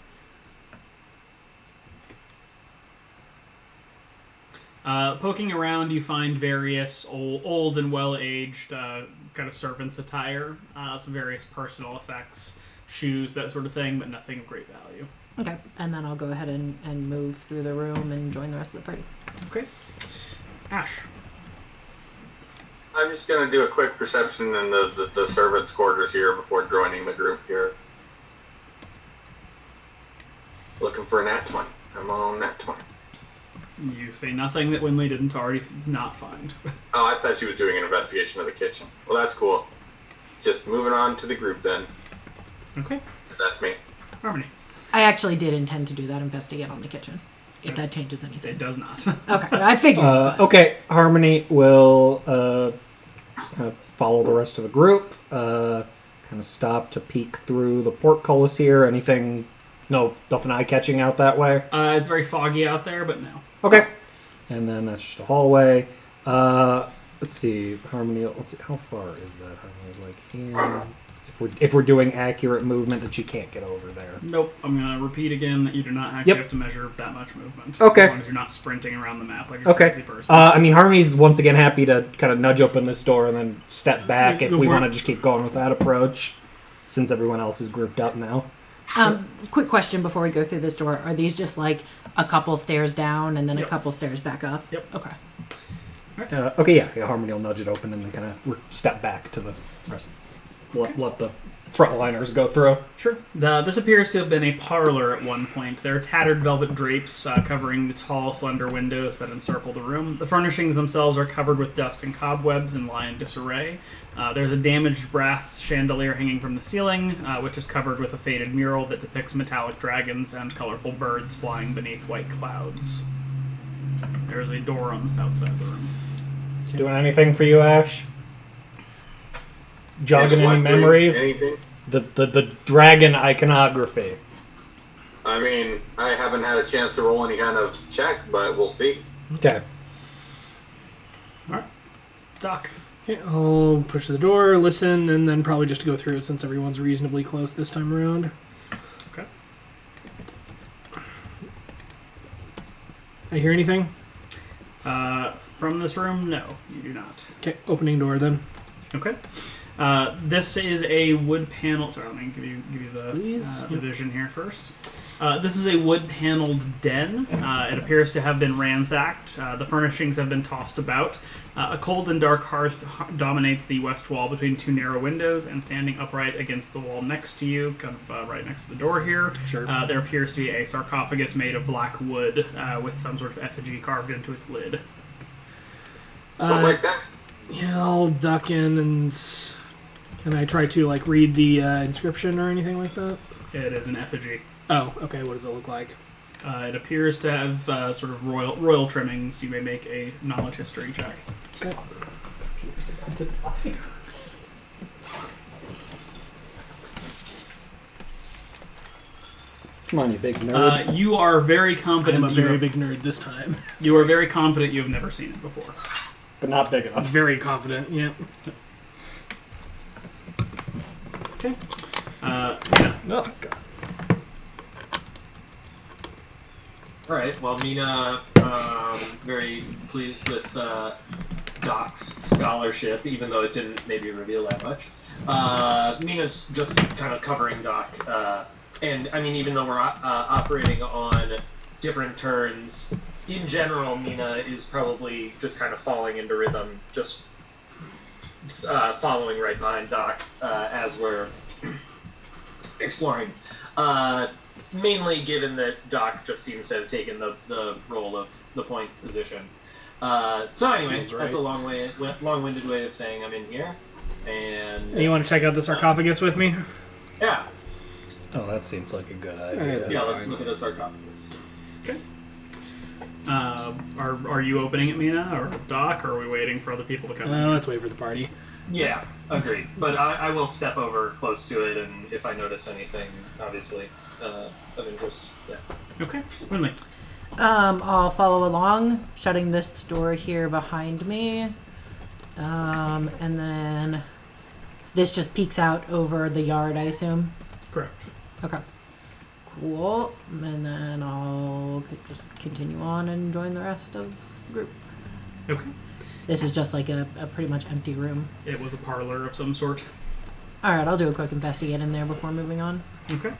Poking around, you find various old and well-aged kind of servant's attire, some various personal effects, shoes, that sort of thing, but nothing of great value.
Okay. And then I'll go ahead and move through the room and join the rest of the party.
Okay. Ash.
I'm just going to do a quick perception in the servants' quarters here before joining the group here. Looking for a nat 20. I'm on nat 20.
You say nothing that Winley didn't already not find.
Oh, I thought she was doing an investigation of the kitchen. Well, that's cool. Just moving on to the group then.
Okay.
That's me.
Harmony.
I actually did intend to do that investigate on the kitchen, if that changes anything.
It does not.
Okay, I figured. but-
Okay, Harmony will kind of follow the rest of the group, kind of stop to peek through the portcullis here. Anything, nothing eye-catching out that way?
It's very foggy out there, but no.
Okay. And then that's just a hallway. Let's see, Harmony, let's see, how far is that? Harmony's like here. If we're doing accurate movement, that you can't get over there.
Nope. I'm gonna repeat again that you do not actually
Yep.
have to measure that much movement.
Okay.
As long as you're not sprinting around the map like a
Okay.
crazy person.
I mean, Harmony's once again happy to kind of nudge open this door and then step back if
Go
we
for
want to
it.
just keep going with that approach, since everyone else is grouped up now.
Quick question before we go through this door: are these just like a couple stairs down and then a
Yep.
couple stairs back up?
Yep.
Okay.
Okay, yeah, Harmony will nudge it open and then kind of step back to the rest. Let the frontliners go through.
Sure. This appears to have been a parlor at one point. There are tattered velvet drapes covering the tall, slender windows that encircle the room. The furnishings themselves are covered with dust and cobwebs and lie in disarray. There's a damaged brass chandelier hanging from the ceiling, which is covered with a faded mural that depicts metallic dragons and colorful birds flying beneath white clouds. There is a door on the south side of the room.
It's doing anything for you, Ash? Jogging
Is what
any
doing
memories?
anything?
The dragon iconography.
I mean, I haven't had a chance to roll any kind of check, but we'll see.
Okay.
Alright. Doc.
Okay, I'll push the door, listen, and then probably just go through it since everyone's reasonably close this time around.
Okay.
I hear anything?
From this room, no, you do not.
Okay, opening door then.
Okay. This is a wood panel. Sorry, let me give you
Please.
the vision here first. This is a wood-paneled den. It appears to have been ransacked. The furnishings have been tossed about. A cold and dark hearth dominates the west wall between two narrow windows, and standing upright against the wall next to you, kind of right next to the door here,
Sure.
there appears to be a sarcophagus made of black wood with some sort of effigy carved into its lid.
Don't like that.
Yeah, I'll duck in and can I try to like read the inscription or anything like that?
It is an effigy.
Oh, okay. What does it look like?
It appears to have sort of royal trimmings. You may make a knowledge history check.
Okay.
Come on, you big nerd.
You are very confident.
I'm a
that you
very
have-
big nerd this time.
You are very confident you have never seen it before.
But not big enough.
Very confident. Yeah.
Okay. Yeah.
Oh God.
All right. Well, Mina, very pleased with Doc's scholarship, even though it didn't maybe reveal that much. Mina's just kind of covering Doc, and I mean, even though we're operating on different turns, in general, Mina is probably just kind of falling into rhythm, just following right behind Doc as we're exploring. Mainly given that Doc just seems to have taken the role of the point position. So anyway,
Feels right.
that's a long-winded way of saying I'm in here. And
You want to check out the sarcophagus with me?
yeah,
Oh, that seems like a good idea.
Alright.
yeah, let's look at the sarcophagus.
Are you opening it, Mina, or Doc, or are we waiting for other people to come in?
Let's wait for the party.
Yeah, agreed. But I will step over close to it, and if I notice anything, obviously, of interest, yeah.
Okay. Winley.
I'll follow along, shutting this door here behind me. And then this just peeks out over the yard, I assume.
Correct.
Okay. Cool. And then I'll just continue on and join the rest of the group.
Okay.
This is just like a pretty much empty room.
It was a parlor of some sort.
Alright, I'll do a quick investigate in there before moving on.
Okay.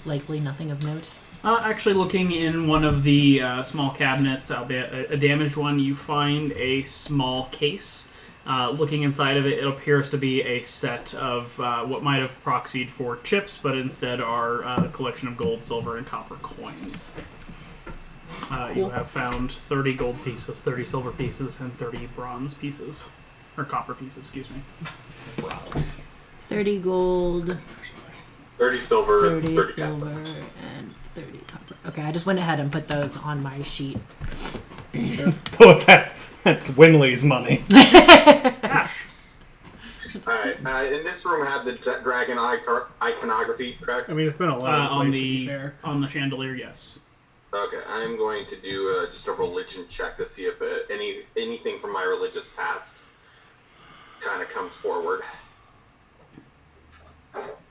Likely nothing of note.
Actually, looking in one of the small cabinets, albeit a damaged one, you find a small case. Looking inside of it, it appears to be a set of what might have proxied for chips, but instead are a collection of gold, silver, and copper coins. You have found 30 gold pieces, 30 silver pieces, and 30 bronze pieces. Or copper pieces, excuse me.
Bronze.
30 gold,
30 silver,
30
30
silver, and 30 copper. Okay, I just went ahead and put those on my sheet.
Oh, that's Winley's money.
Ash.
Alright, in this room had the dragon iconography, correct?
I mean, it's been a lot of
On
place to be
the
fair.
on the chandelier, yes.
Okay, I'm going to do just a religion check to see if anything from my religious past kind of comes forward.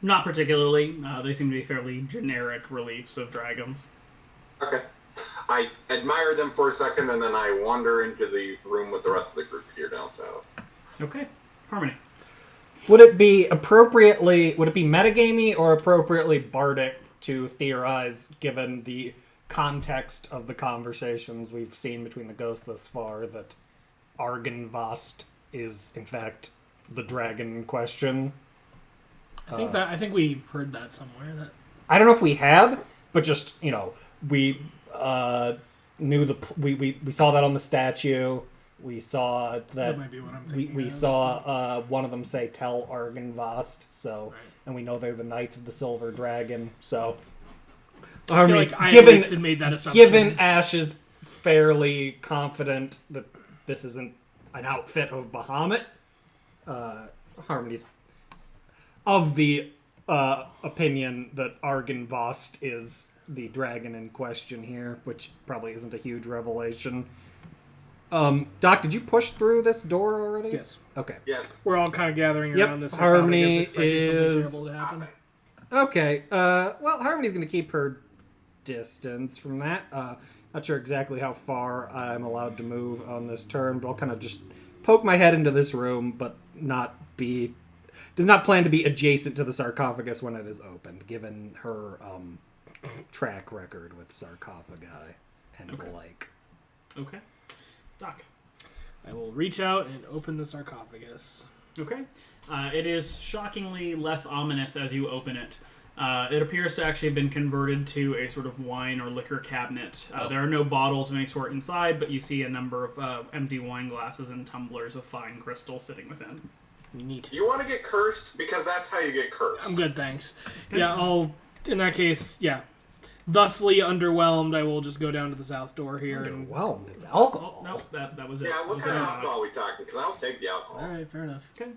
Not particularly. They seem to be fairly generic reliefs of dragons.
Okay. I admire them for a second, and then I wander into the room with the rest of the group here down south.
Okay. Harmony.
Would it be metagamey or appropriately bardic to theorize, given the context of the conversations we've seen between the ghosts thus far, that Argynvost is in fact the dragon in question?
I think we heard that somewhere. That
I don't know if we had, but just we knew we saw that on the statue. We saw that
might be what I'm thinking.
we saw one of them say "Tell Argynvost," so and we know they're the Knights of the Silver Dragon. So
I feel like I at least had made that assumption.
Given Ash is fairly confident that this isn't an outfit of Bahamut, Harmony's of the opinion that Argynvost is the dragon in question here, which probably isn't a huge revelation. Doc, did you push through this door already?
Yes.
Okay.
Yes.
We're all kind of gathering around this.
Harmony
expecting
is
something terrible to happen.
Okay. Well, Harmony's going to keep her distance from that. Not sure exactly how far I'm allowed to move on this turn, but I'll kind of just poke my head into this room, but does not plan to be adjacent to the sarcophagus when it is opened, given her track record with sarcophagi and the like.
Okay. Doc.
I will reach out and open the sarcophagus.
Okay. It is shockingly less ominous as you open it. It appears to actually have been converted to a sort of wine or liquor cabinet. There are no bottles of any sort inside, but you see a number of empty wine glasses and tumblers of fine crystal sitting within.
Neat.
You want to get cursed? Because that's how you get cursed.
I'm good, thanks. Yeah, in that case, thusly underwhelmed, I will just go down to the south door here.
Underwhelmed? It's alcohol.
No, that was it.
Yeah, what kind of alcohol are we talking? Because I don't take the alcohol.
All right, fair enough.
Okay.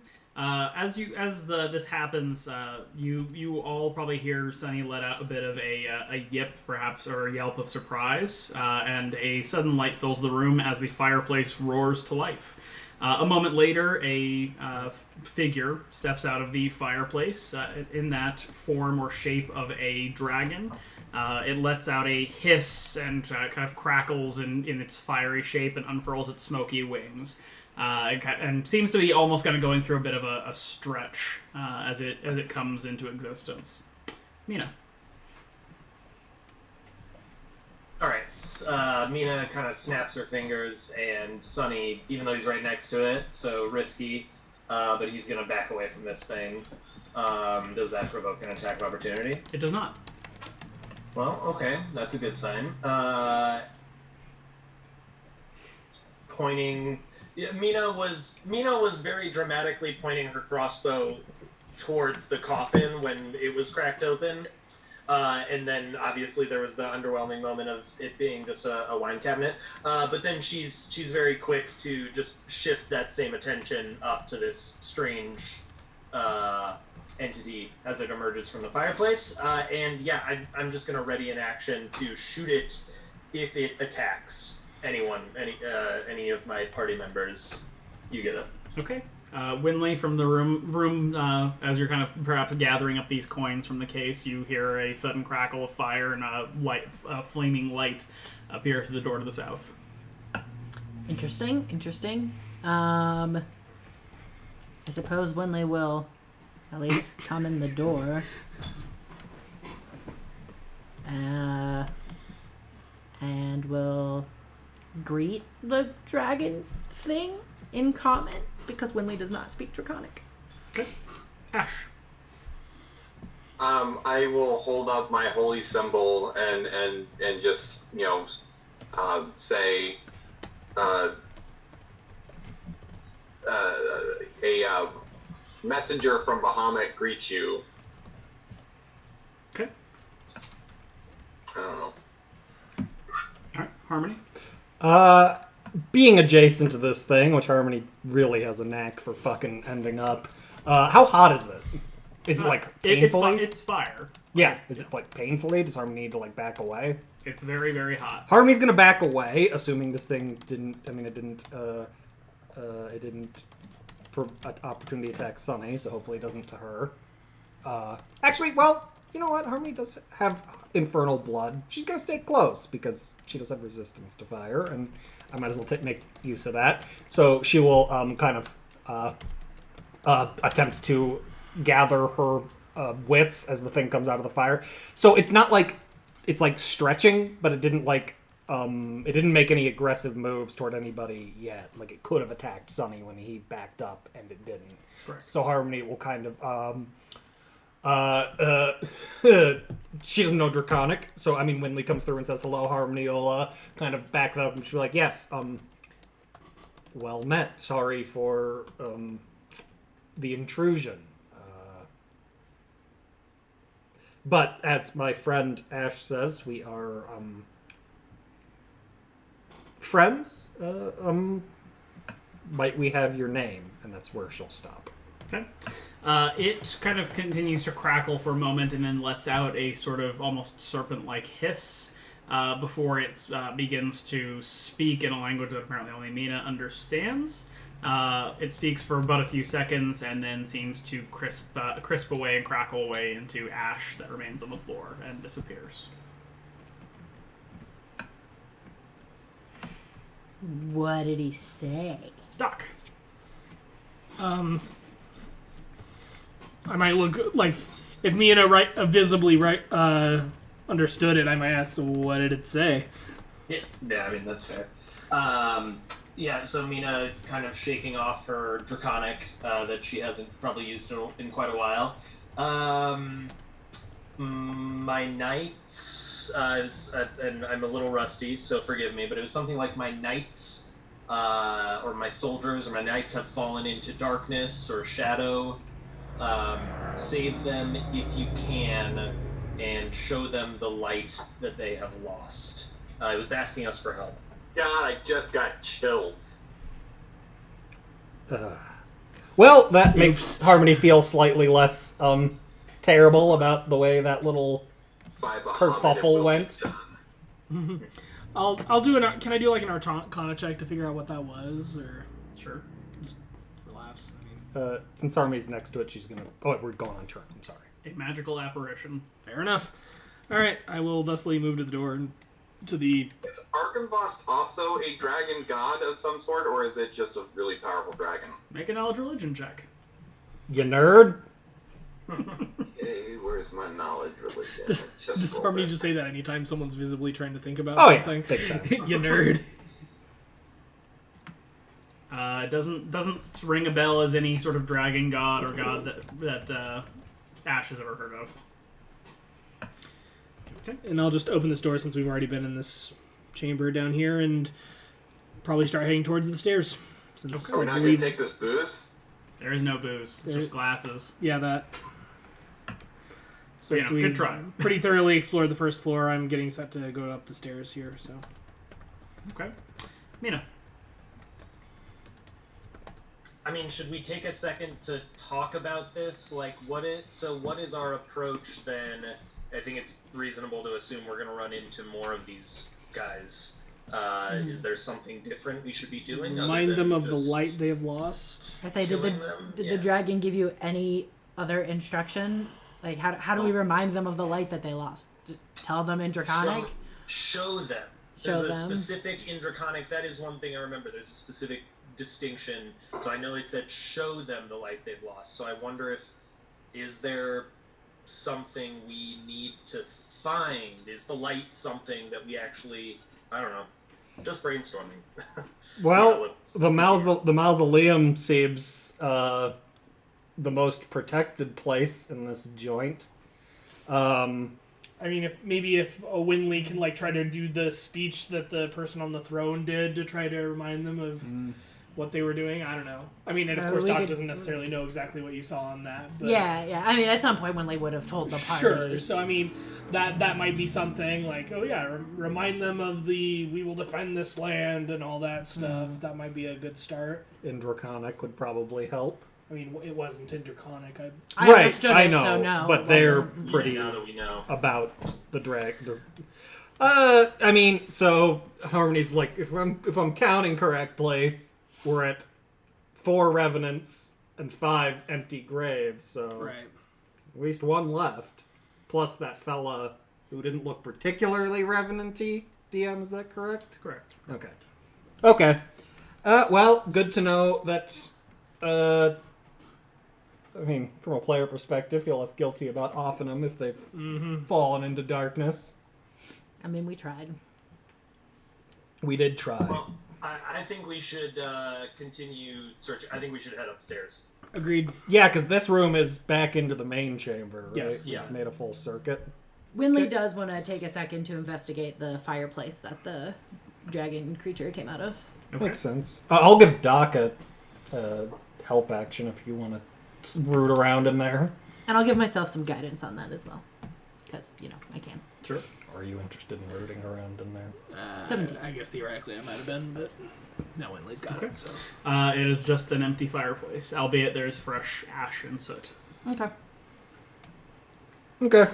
This happens, you all probably hear Sunny let out a bit of a yip, perhaps, or a yelp of surprise, and a sudden light fills the room as the fireplace roars to life. A moment later, a figure steps out of the fireplace in that form or shape of a dragon. It lets out a hiss and kind of crackles in its fiery shape and unfurls its smoky wings. And seems to be almost kind of going through a bit of a stretch as it comes into existence. Mina.
All right. Mina kind of snaps her fingers, and Sunny, even though he's right next to it, so risky, but he's going to back away from this thing. Does that provoke an attack of opportunity?
It does not.
Well, okay, that's a good sign. Pointing. Yeah, Mina was very dramatically pointing her crossbow towards the coffin when it was cracked open. And then obviously there was the underwhelming moment of it being just a wine cabinet. But then she's very quick to just shift that same attention up to this strange entity as it emerges from the fireplace. And yeah, I'm just going to ready an action to shoot it if it attacks anyone, any of my party members. You get it.
Okay. Winley, from the room as you're kind of perhaps gathering up these coins from the case, you hear a sudden crackle of fire and a flaming light appear through the door to the south.
Interesting. I suppose Winley will at least come in the door. And will greet the dragon thing in common, because Winley does not speak Draconic.
Okay. Ash.
I will hold up my holy symbol and just say a messenger from Bahamut greets you.
Okay.
I don't know.
All right, Harmony.
Being adjacent to this thing, which Harmony really has a knack for fucking ending up. How hot is it? Is it like
It's
painfully?
it's fire.
Yeah. Is it like painfully? Does Harmony need to like back away?
It's very, very hot.
Harmony's gonna back away, assuming this thing didn't. I mean, it didn't. It didn't. Opportunity attack Sunny, so hopefully it doesn't to her. Actually, well, you know what? Harmony does have infernal blood. She's gonna stay close because she does have resistance to fire, and I might as well make use of that. So she will kind of attempt to gather her wits as the thing comes out of the fire. So it's not like it's like stretching, but it didn't like it didn't make any aggressive moves toward anybody yet. Like it could have attacked Sunny when he backed up, and it didn't.
Correct.
So Harmony will kind of she doesn't know Draconic, so I mean when Lee comes through and says hello, Harmony will kind of back that up and she'll be like, yes, well met. Sorry for the intrusion. But as my friend Ash says, we are friends. Might we have your name? And that's where she'll stop.
Okay. It kind of continues to crackle for a moment and then lets out a sort of almost serpent-like hiss before it begins to speak in a language that apparently only Mina understands. It speaks for about a few seconds and then seems to crisp away and crackle away into ash that remains on the floor and disappears.
What did he say?
Doc.
I might look like if Mina visibly understood it. I might ask, what did it say?
Yeah, I mean, that's fair. Yeah, so Mina kind of shaking off her Draconic that she hasn't probably used in quite a while. My knights, and I'm a little rusty, so forgive me, but it was something like my knights, or my soldiers, or my knights have fallen into darkness or shadow. Save them if you can, and show them the light that they have lost. It was asking us for help.
God, I just got chills.
Well, that makes Harmony feel slightly less terrible about the way that little kerfuffle went.
I'll do an. Can I do like an Arcana check to figure out what that was, or
Sure.
just for laughs? I mean,
Since Harmony's next to it, she's gonna. Oh, we're going on turn. I'm sorry.
A magical apparition.
fair enough. All right, I will thusly move to the door and to the.
Is Arkenvost also a dragon god of some sort, or is it just a really powerful dragon?
Make a knowledge religion check.
You nerd.
Hey, where's my knowledge religion?
Does Harmony just say that anytime someone's visibly trying to think about
Oh,
something?
yeah, big time.
You nerd.
It doesn't ring a bell as any sort of dragon god or god that Ash has ever heard of.
Okay. And I'll just open this door since we've already been in this chamber down here and probably start heading towards the stairs. Since
Are we
I
not going
believe,
to take this booze?
There is no booze. It's
There-
just glasses.
yeah, that. So
You know,
we
good try.
pretty thoroughly explored the first floor. I'm getting set to go up the stairs here. So
Okay. Mina.
I mean, should we take a second to talk about this? Like, what is our approach then? I think it's reasonable to assume we're going to run into more of these guys. Is there something different we should be doing? other
remind
than
them of the
just
light they have lost.
I say, did
killing them?
the
Yeah.
dragon give you any other instruction? Like, how do we remind them of the light that they lost? Tell them in Draconic?
Show them.
Show
There's a
them.
specific in Draconic. That is one thing I remember. There's a specific distinction. So I know it said show them the light they've lost. So I wonder is there something we need to find? Is the light something that we actually? I don't know. Just brainstorming.
Well, the mausoleum seems the most protected place in this joint.
I mean, if Winley can like try to do the speech that the person on the throne did to try to remind them of what they were doing. I don't know. I mean, and of course,
we
Doc
could-
doesn't necessarily know exactly what you saw on that. But
Yeah. I mean, at some point when they would have told the party.
Sure. So I mean, that might be something like, oh yeah, remind them of the we will defend this land and all that stuff. That might be a good start.
In Draconic would probably help.
I mean, it wasn't in Draconic.
I
Right,
understood
I
it,
know,
so no.
but
it
they're
wasn't.
pretty
now that we know.
about the drag. I mean, so Harmony's like, if I'm counting correctly, we're at 4 revenants and 5 empty graves, so
Right.
at least 1 left. Plus that fella who didn't look particularly revenant-y. DM, is that correct?
Correct.
Okay. Okay. Well, good to know that. I mean, from a player perspective, feel less guilty about offing them if they've fallen into darkness.
I mean, we tried.
We did try.
Well, I think we should continue searching. I think we should head upstairs.
Agreed.
Yeah, because this room is back into the main chamber, right?
Yes.
Yeah.
Made a full circuit.
Winley does want to take a second to investigate the fireplace that the dragon creature came out of.
Okay.
Makes sense. I'll give Doc a help action if you want to root around in there.
And I'll give myself some guidance on that as well. Because, I can.
Sure. Are you interested in rooting around in there?
17.
I guess theoretically I might have been, but now Winley's got it. So.
It is just an empty fireplace, albeit there's fresh ash and soot.
Okay.
Okay.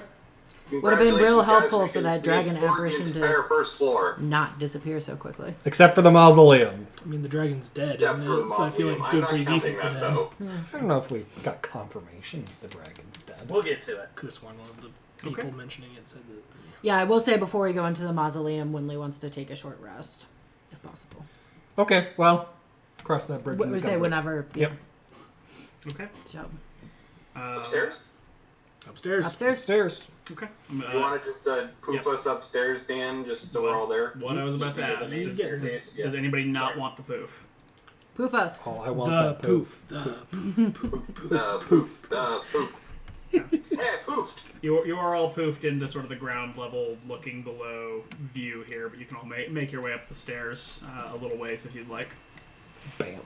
Would have been real
Congratulations, guys,
helpful
we
for
can
that dragon
explore
apparition
the
to
entire first floor.
not disappear so quickly.
Except for the mausoleum.
I mean, the dragon's dead,
Yeah,
isn't
for the
it? So I feel like it's doing
I'm
pretty
not
decent for
counting that,
them.
though.
I don't know if we got confirmation the dragon's dead.
We'll get to it.
Could have sworn one of the people mentioning it said that.
Yeah, I will say before we go into the mausoleum, Winley wants to take a short rest, if possible.
Okay, well, cross that bridge. when
We
we
say
come to it.
whenever.
Yep.
Okay.
So,
Upstairs?
Upstairs.
upstairs.
Okay.
You want to just poof us upstairs, Dan, just so we're all there?
What I was about to ask.
He's getting
Does anybody not want the poof?
Poof us.
Oh, I want
the
that poof.
poof. The poof.
The poof. The poof. Yeah, poofed.
You are all poofed into sort of the ground level, looking below view here, but you can all make your way up the stairs a little ways if you'd like.
Bam.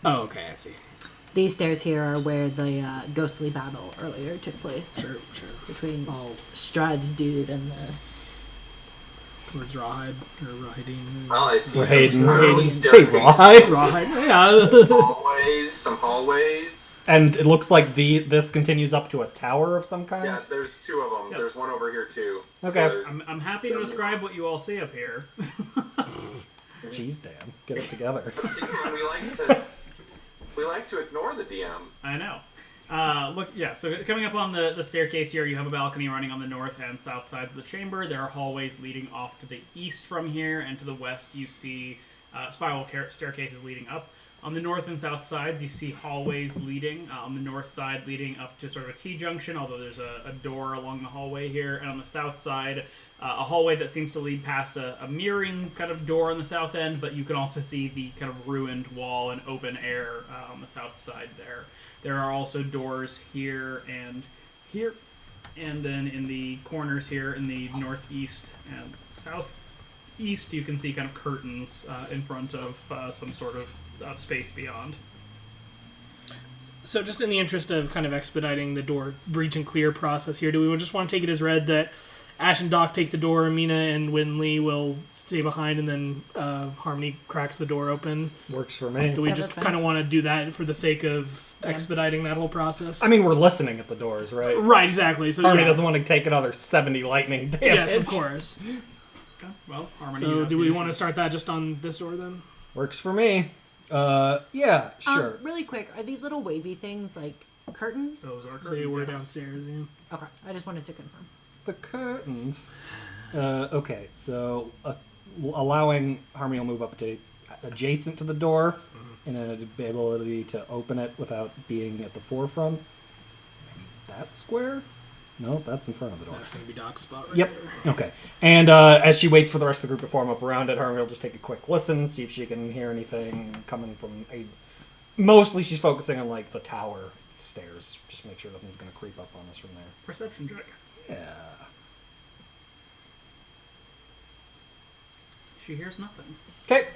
Oh, okay, I see.
These stairs here are where the ghostly battle earlier took place.
Sure.
Between
All
Strahd's dude and the...
towards Rawhide or Rawhideen.
Well, I see
Hayden.
some
Say rawhide.
Rawhide. Yeah.
Some hallways.
And it looks like this continues up to a tower of some kind.
Yeah, there's 2 of them.
Yep.
There's one over here too.
Okay.
So
I'm happy to describe what you all see up here.
Jeez, Dan, get it together.
we like to ignore the DM.
I know. Look, yeah, so coming up on the staircase here, you have a balcony running on the north and south sides of the chamber. There are hallways leading off to the east from here, and to the west you see spiral staircases leading up. On the north and south sides, you see hallways leading. On the north side, leading up to sort of a T-junction, although there's a door along the hallway here. And on the south side, a hallway that seems to lead past a mirroring kind of door on the south end, but you can also see the kind of ruined wall and open air on the south side there. There are also doors here, and then in the corners here in the northeast and southeast, you can see kind of curtains in front of some sort of space beyond.
So just in the interest of kind of expediting the door breach and clear process here, do we just want to take it as read that Ash and Doc take the door, Mina and Winley will stay behind, and then Harmony cracks the door open?
Works for me.
Do we
Yeah,
just
that's fine.
kind of want to do that for the sake of expediting that whole process?
I mean, we're listening at the doors, right?
right, exactly. So
Harmony
yeah.
doesn't want to take another 70 lightning damage.
Yes, of course.
Okay, well, Harmony.
So do we want to start that just on this door then?
Works for me. Yeah, sure.
Really quick, are these little wavy things like curtains?
Those are curtains.
They were
yes.
downstairs. Yeah.
Okay, I just wanted to confirm.
The curtains. Okay, so allowing Harmony will move up to adjacent to the door, and then the ability to open it without being at the forefront. Maybe that square? No, that's in front of the door.
That's going to be Doc's spot right
Yep.
there.
Okay. And as she waits for the rest of the group to form up around it, Harmony will just take a quick listen, see if she can hear anything coming from a... Mostly she's focusing on, like, the tower stairs. Just make sure nothing's going to creep up on us from there.
Perception check.
Yeah.
She hears nothing.
Okay.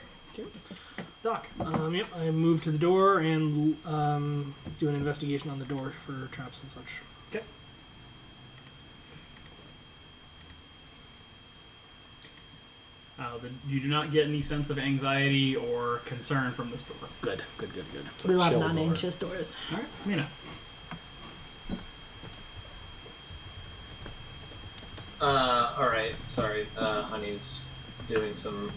Doc.
Yep, I move to the door and do an investigation on the door for traps and such.
Okay. You do not get any sense of anxiety or concern from this door.
Good.
So
We love
chill door.
non-anxious doors.
All right, Mina.
All right. Sorry, Honey's doing some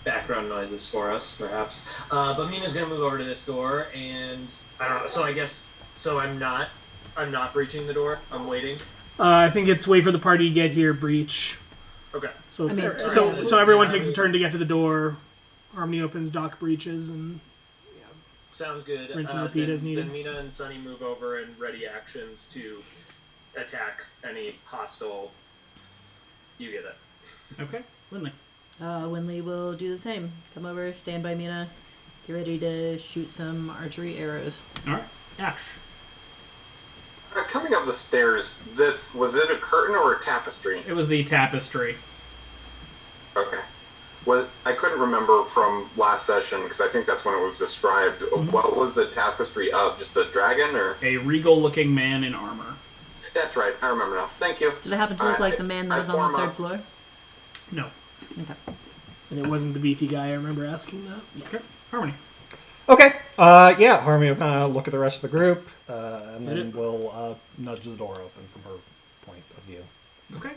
background noises for us, perhaps. But Mina's gonna move over to this door, and I don't know. So I guess I'm not breaching the door. I'm waiting.
I think it's wait for the party to get here, breach.
Okay.
So it's,
I mean,
so
alright.
so everyone
Yeah,
takes a turn to get to the door. Harmony opens, Doc breaches, and
Sounds good.
Rinse and repeat
then,
as needed.
Then Mina and Sunny move over and ready actions to attack any hostile. You get it.
Okay, Winley.
Winley will do the same. Come over, stand by Mina. Get ready to shoot some archery arrows.
All right, Ash.
Coming up the stairs, was it a curtain or a tapestry?
It was the tapestry.
Okay. Well, I couldn't remember from last session because I think that's when it was described. What was the tapestry of? Just the dragon, or?
A regal-looking man in armor.
That's right. I remember now. Thank you.
Did it happen to look like the man that was on the third floor?
No.
Okay.
and it wasn't the beefy guy. I remember asking that.
Okay, Harmony.
Okay. Yeah, Harmony will kind of look at the rest of the group, and then we'll nudge the door open from her point of view.
Okay.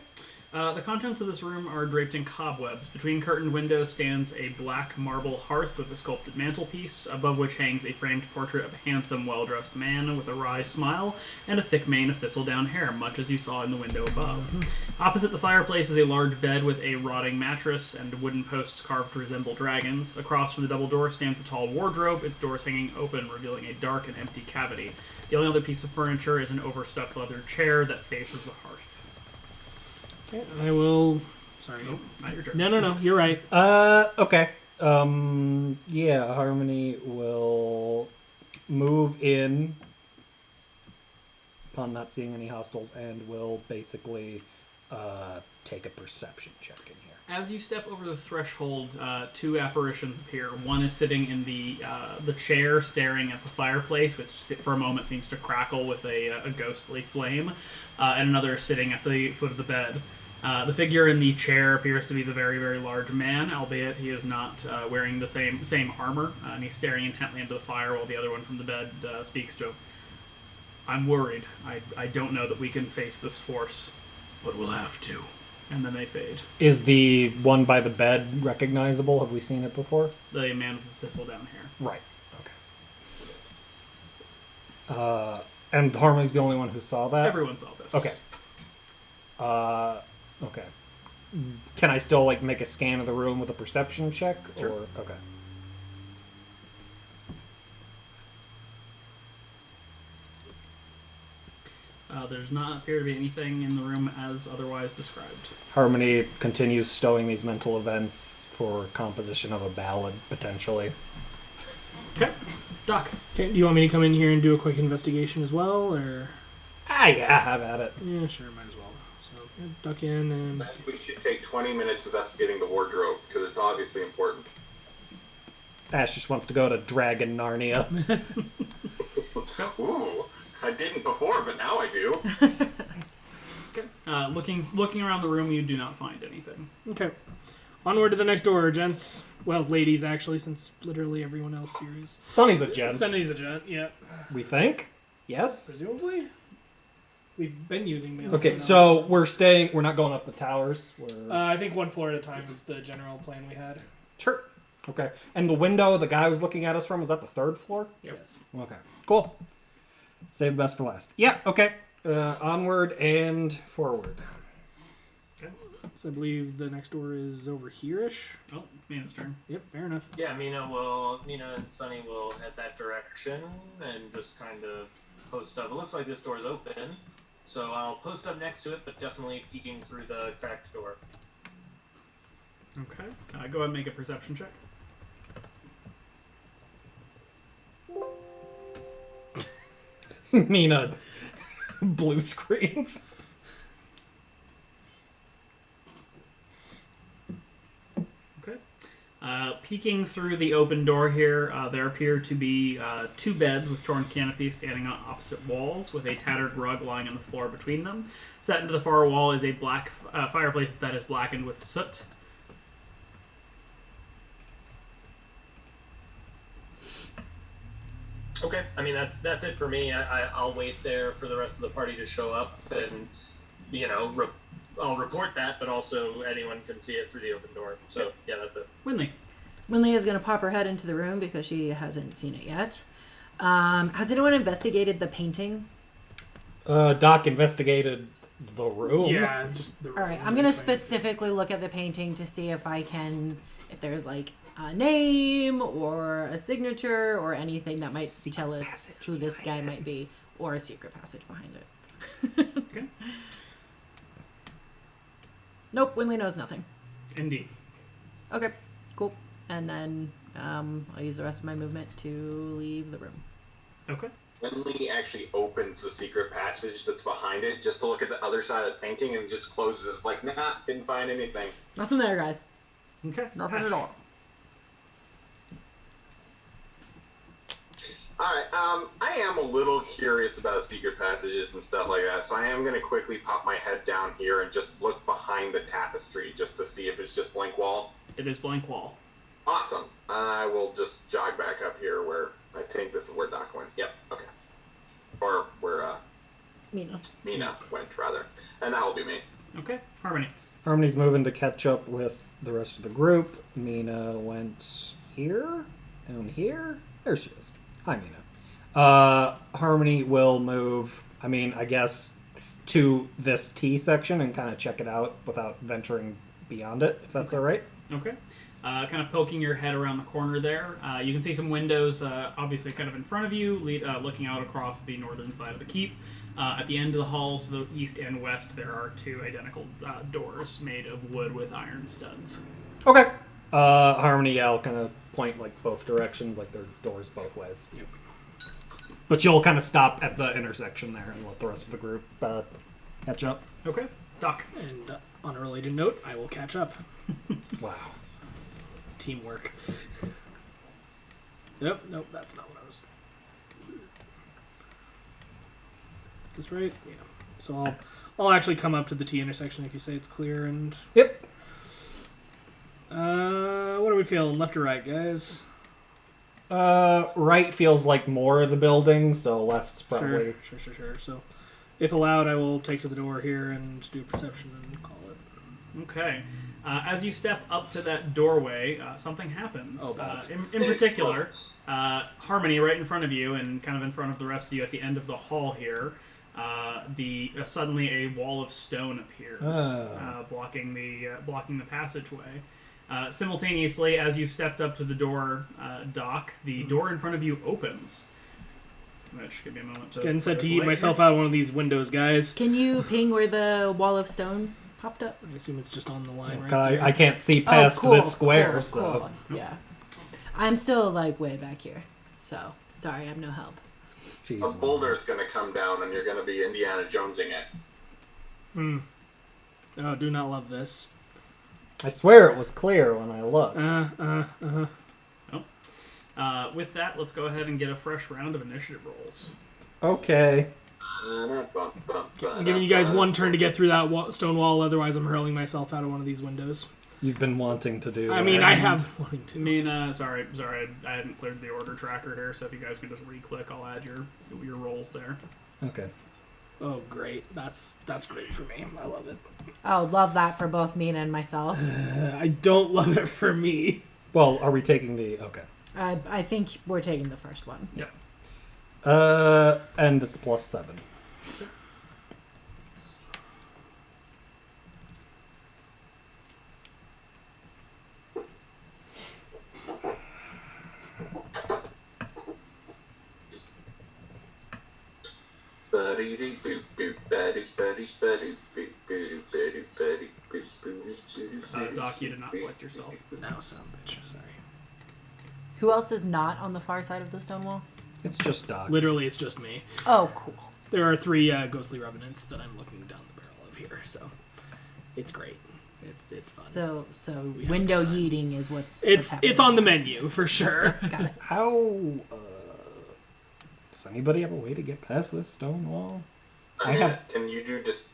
The contents of this room are draped in cobwebs. Between curtained windows stands a black marble hearth with a sculpted mantelpiece, above which hangs a framed portrait of a handsome, well-dressed man with a wry smile and a thick mane of thistledown hair, much as you saw in the window above. Opposite the fireplace is a large bed with a rotting mattress and wooden posts carved to resemble dragons. Across from the double door stands a tall wardrobe, its doors hanging open, revealing a dark and empty cavity. The only other piece of furniture is an overstuffed leather chair that faces the hearth.
Okay, I will. Sorry.
Nope, not your turn.
No. You're right.
Okay. Yeah, Harmony will move in upon not seeing any hostiles and will basically take a perception check in here.
As you step over the threshold, two apparitions appear. One is sitting in the chair, staring at the fireplace, which for a moment seems to crackle with a ghostly flame, and another is sitting at the foot of the bed. The figure in the chair appears to be the very, very large man, albeit he is not wearing the same armor, and he's staring intently into the fire while the other one from the bed speaks to him. I'm worried. I don't know that we can face this force, but we'll have to. And then they fade.
Is the one by the bed recognizable? Have we seen it before?
The man with the thistledown hair.
Right. Okay. And Harmony's the only one who saw that?
Everyone saw this.
Okay. Okay. Can I still make a scan of the room with a perception check?
Sure.
Or okay.
There's not appear to be anything in the room as otherwise described.
Harmony continues stowing these mental events for composition of a ballad, potentially.
Okay. Doc.
Okay, do you want me to come in here and do a quick investigation as well, or?
Yeah, have at it.
Yeah, sure, might as well. So, yeah, duck in and.
I think we should take 20 minutes investigating the wardrobe because it's obviously important.
Ash just wants to go to Dragon Narnia.
Ooh, I didn't before, but now I do.
Okay. Looking around the room, you do not find anything.
Okay. Onward to the next door, gents. Well, ladies, actually, since literally everyone else here is.
Sonny's a gent.
Sunny's a gent, yeah.
We think? Yes?
Presumably. We've been using mail.
Okay, so we're not going up the towers.
I think one floor at a time is the general plan we had.
Sure. Okay. And the window the guy was looking at us from, was that the third floor?
Yes.
Okay. Cool. Save the best for last. Yeah, okay. Onward and forward.
Okay.
So I believe the next door is over here-ish.
Oh, it's Mina's turn.
Yep, fair enough.
Yeah, Mina and Sunny will head that direction and just kind of post up. It looks like this door is open, so I'll post up next to it, but definitely peeking through the cracked door.
Okay. Go ahead and make a perception check.
Mina. Blue screens.
Okay. Peeking through the open door here, there appear to be 2 beds with torn canopies standing on opposite walls, with a tattered rug lying on the floor between them. Set into the far wall is a black fireplace that is blackened with soot.
Okay, I mean that's it for me. I'll wait there for the rest of the party to show up, and I'll report that, but also anyone can see it through the open door. So yeah, that's it.
Winley.
Winley is going to pop her head into the room because she hasn't seen it yet. Has anyone investigated the painting?
Doc investigated the room.
Yeah, just the
All right, I'm going to specifically look at the painting to see if if there's like a name or a signature or anything that might tell us who this guy might be, or a secret passage behind it.
Okay.
Nope, Winley knows nothing.
Indeed.
Okay, cool. And then I'll use the rest of my movement to leave the room.
Okay.
Winley actually opens the secret passage that's behind it just to look at the other side of the painting and just closes it. It's like, nah, didn't find anything.
Nothing there, guys.
Okay.
Nothing at all.
Alright, I am a little curious about secret passages and stuff like that, so I am going to quickly pop my head down here and just look behind the tapestry just to see if it's just blank wall.
It is blank wall.
Awesome. I will just jog back up here where I think this is where Doc went. Yep, okay. Or where Mina went, rather. And that will be me.
Okay. Harmony.
Harmony's moving to catch up with the rest of the group. Mina went here, down here. There she is. Hi, Mina. Harmony will move, I guess, to this T section and kind of check it out without venturing beyond it, if that's all right.
Okay. Kind of poking your head around the corner there. You can see some windows, obviously kind of in front of you, looking out across the northern side of the keep. At the end of the halls, to the east and west, there are 2 identical doors made of wood with iron studs.
Okay. Harmony, I'll kind of point like both directions, like there are doors both ways.
Yep.
But you'll kind of stop at the intersection there and let the rest of the group catch up.
Okay. Doc.
And on a related note, I will catch up.
Wow.
Teamwork. Nope, that's not what I was. This right? Yeah. So I'll actually come up to the T intersection if you say it's clear and.
Yep.
What are we feeling? Left or right, guys?
Right feels like more of the building, so left's probably.
Sure. So, if allowed, I will take to the door here and do perception and call it.
Okay. As you step up to that doorway, something happens.
Oh, balls.
In particular, Harmony, right in front of you, and kind of in front of the rest of you at the end of the hall here, suddenly a wall of stone appears, blocking the passageway. Simultaneously, as you stepped up to the door, Doc, the door in front of you opens. Which give me a moment to.
Getting set to eat myself out of one of these windows, guys.
Can you ping where the wall of stone popped up?
I assume it's just on the line, right? There.
I can't see past this square,
cool.
so.
Yeah. I'm still way back here, so sorry, I have no help.
Jeez,
A boulder's going to come down and you're going to be Indiana Jonesing it.
Oh, do not love this.
I swear it was clear when I looked.
With that, let's go ahead and get a fresh round of initiative rolls.
Okay.
I'm giving you guys one turn to get through that stone wall, otherwise I'm hurling myself out of one of these windows.
You've been wanting to do that.
I mean, I have been wanting to.
I mean, sorry, I hadn't cleared the order tracker here, so if you guys can just re-click, I'll add your rolls there.
Okay.
Oh, great. That's great for me. I love it.
Oh, love that for both Mina and myself.
I don't love it for me.
Well, are we taking the... Okay.
I think we're taking the first one.
Yeah.
And it's +7.
Doc, you did not select yourself.
No, son of a bitch. Sorry.
Who else is not on the far side of the stone wall?
It's just Doc.
Literally, it's just me.
Oh, cool.
There are 3 ghostly revenants that I'm looking down the barrel of here, so it's great. It's fun.
So
We have
window
a good time.
yeeting is what's
It's
happening.
on the menu for sure.
Got it.
How does anybody have a way to get past this stone wall? I have.
Can you do just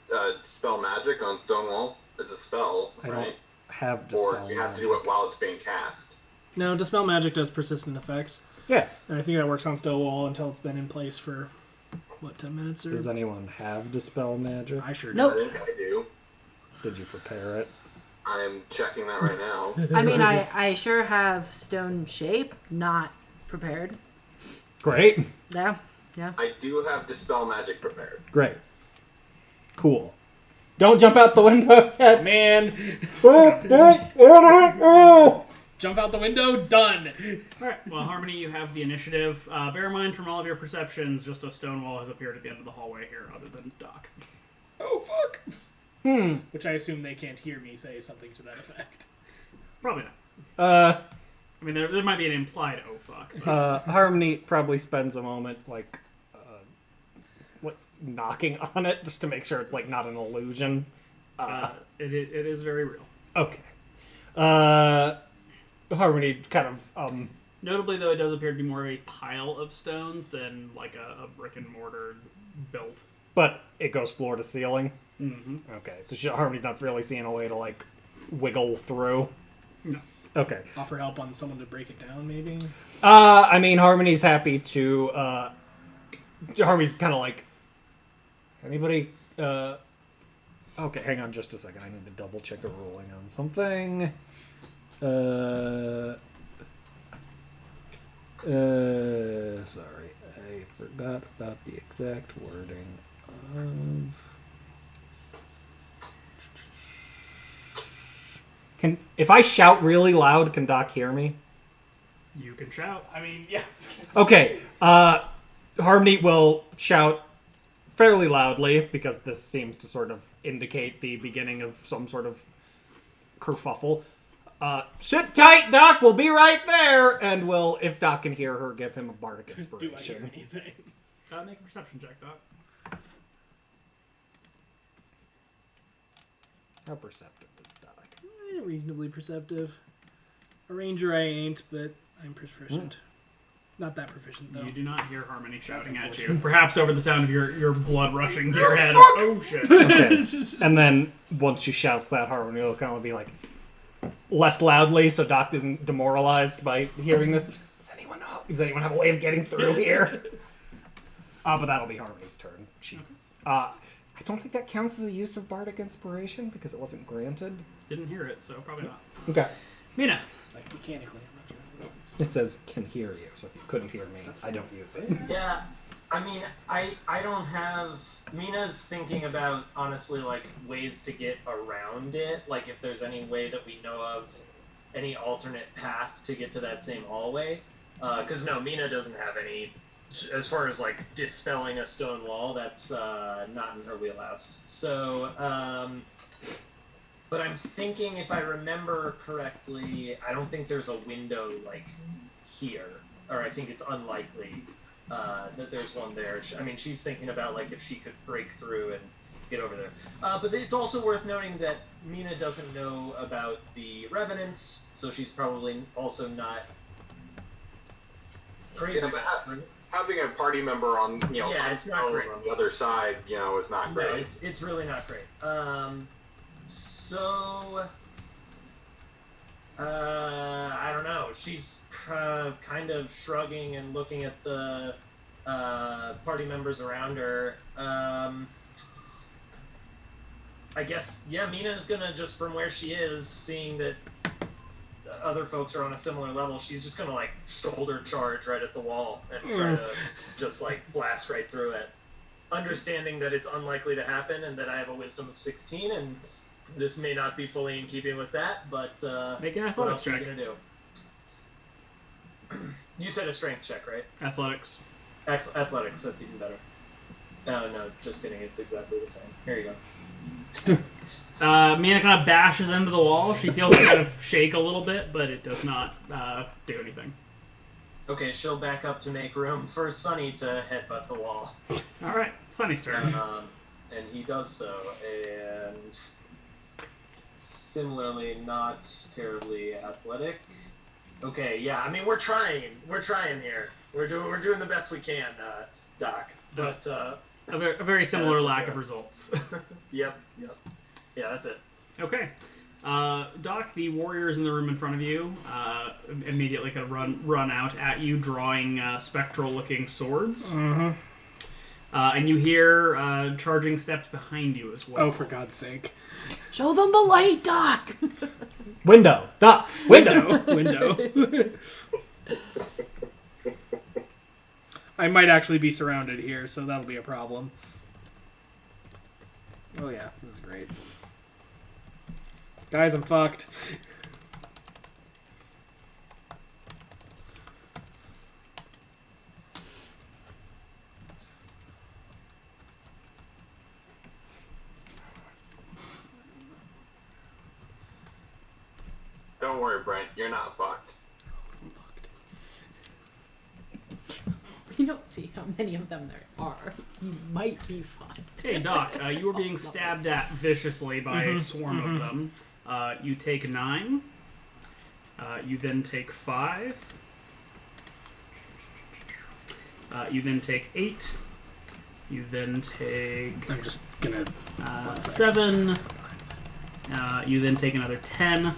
dispel magic on Stonewall? It's a spell,
I don't
right?
have dispel
Or you have
magic.
to do it while it's being cast.
No, Dispel Magic does persistent effects.
Yeah.
And I think that works on Stonewall until it's been in place for, 10 minutes? Or
Does anyone have dispel magic?
I sure do.
Nope.
I think I do.
Did you prepare it?
I'm checking that right now.
I mean, I sure have stone shape, not prepared.
Great.
Yeah.
I do have dispel magic prepared.
Great. Cool. Don't jump out the window yet.
Man, jump out the window, done.
All right. Well, Harmony, you have the initiative. Bear in mind, from all of your perceptions, just a stone wall has appeared at the end of the hallway here, other than Doc.
Oh, fuck. Which I assume they can't hear me say something to that effect.
Probably not.
Uh,
I mean, there might be an implied "oh fuck." But
Harmony probably spends a moment like knocking on it just to make sure it's like not an illusion.
it is very real.
Okay. Harmony kind of
Notably, though, it does appear to be more of a pile of stones than like a brick and mortar built.
but it goes floor to ceiling.
Mm-hmm.
Okay, so Harmony's not really seeing a way to like wiggle through.
No.
Okay.
Offer help on someone to break it down, maybe?
I mean, Harmony's happy to. Harmony's kind of like. Anybody? Okay, hang on just a second. I need to double check a ruling on something. Sorry, I forgot about the exact wording of. If I shout really loud, can Doc hear me?
You can shout.
I mean, yeah.
Okay. Harmony will shout fairly loudly because this seems to sort of indicate the beginning of some sort of kerfuffle. Sit tight, Doc. We'll be right there. And will, if Doc can hear her, give him a bardic
Do I
inspiration.
hear anything?
Make a perception check, Doc.
How perceptive is Doc?
Reasonably perceptive. A ranger I ain't, but I'm proficient. Not that proficient, though.
You do not hear Harmony shouting at you.
unfortunate.
Perhaps over the sound of your blood rushing to your head. Oh, shit.
Okay. And then once she shouts that, Harmony will kind of be like less loudly, so Doc isn't demoralized by hearing this. Does anyone know? Does anyone have a way of getting through here? But that'll be Harmony's turn. I don't think that counts as a use of bardic inspiration because it wasn't granted.
Didn't hear it, so probably not.
Okay.
Mina.
Like, mechanically, I'm not sure.
It says can hear you, so if you couldn't hear me, I don't use it.
Yeah, I mean, I don't have. Mina's thinking about, honestly, like, ways to get around it. Like, if there's any way that we know of, any alternate path to get to that same hallway. Because, no, Mina doesn't have any. As far as, like, dispelling a stone wall, that's not in her wheelhouse. So, but I'm thinking, if I remember correctly, I don't think there's a window, like, here. Or I think it's unlikely that there's one there. I mean, she's thinking about, like, if she could break through and get over there. But it's also worth noting that Mina doesn't know about the revenants, so she's probably also not crazy.
Yeah, but having a party member on,
Yeah, it's not great.
on the other side, is not great.
No, it's really not great. So, I don't know. She's kind of shrugging and looking at the party members around her. I guess, yeah, Mina's gonna just, from where she is, seeing that other folks are on a similar level, she's just gonna, like, shoulder charge right at the wall and try to just, like, blast right through it. Understanding that it's unlikely to happen and that I have a wisdom of 16 and this may not be fully in keeping with that, but
Make an
what
athletics
else are you
check.
gonna do? You said a strength check, right?
Athletics.
Athletics, that's even better. No, just kidding. It's exactly the same. Here you go.
Mina kind of bashes into the wall. She feels it kind of shake a little bit, but it does not do anything.
Okay, she'll back up to make room for Sunny to headbutt the wall.
All right, Sunny's turn.
And he does so, and similarly not terribly athletic. Okay, yeah, I mean we're trying here. We're doing the best we can, Doc. But
a very similar lack of results.
Yep. Yeah, that's it.
Okay. Doc, the warriors in the room in front of you immediately kind of run out at you, drawing spectral-looking swords.
Mm-hmm.
And you hear charging steps behind you as well.
Oh, for God's sake.
Show them the light, Doc!
Window. Doc. Window.
Window. I might actually be surrounded here, so that'll be a problem. Oh yeah, this is great. Guys, I'm fucked.
Don't worry, Brent. You're not fucked.
We don't see how many of them there are. You might be fine.
Hey, Doc, you were being stabbed at viciously by a swarm of them. You take 9. You then take 5. You then take 8. You then take...
I'm just gonna...
7. You then take another 10.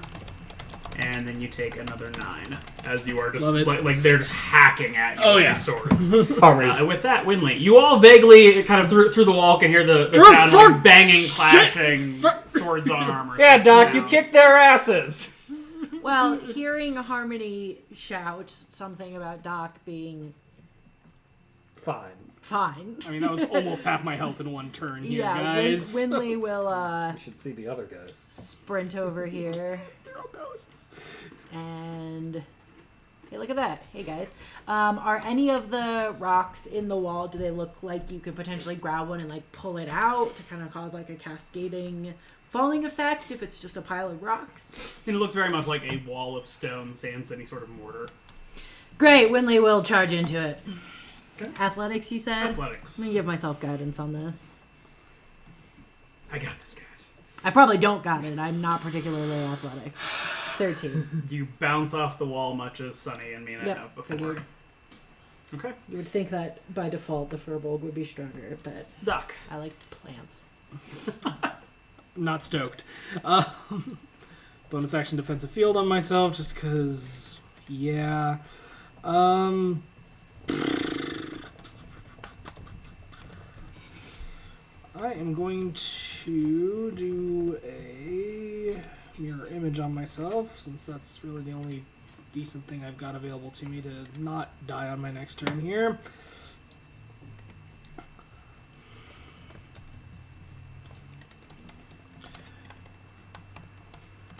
And then you take another 9. As you are just... Like they're just hacking at you with these swords. With that, Winley, you all vaguely kind of through the wall can hear the sound of like banging, clashing swords on armor.
Yeah, Doc, you kicked their asses.
Well, hearing Harmony shout something about Doc being
fine.
I mean, that was almost half my health in one turn here, guys.
Winley will
You should see the other guys.
sprint over here.
They're all ghosts.
And hey, look at that. Hey, guys. Are any of the rocks in the wall, do they look like you could potentially grab one and like pull it out to kind of cause like a cascading falling effect if it's just a pile of rocks?
And it looks very much like a wall of stone sans any sort of mortar.
Great. Winley will charge into it. Okay. Athletics, you said?
Athletics.
I'm going to give myself guidance on this.
I got this, guys.
I probably don't got it. I'm not particularly athletic. 13.
You bounce off the wall much as Sunny and Mina have before.
Figured.
Okay.
You would think that by default the Furbolg would be stronger, but
Doc.
I like plants.
Not stoked. Bonus action defensive field on myself just because, yeah. I am going to do a mirror image on myself, since that's really the only decent thing I've got available to me to not die on my next turn here.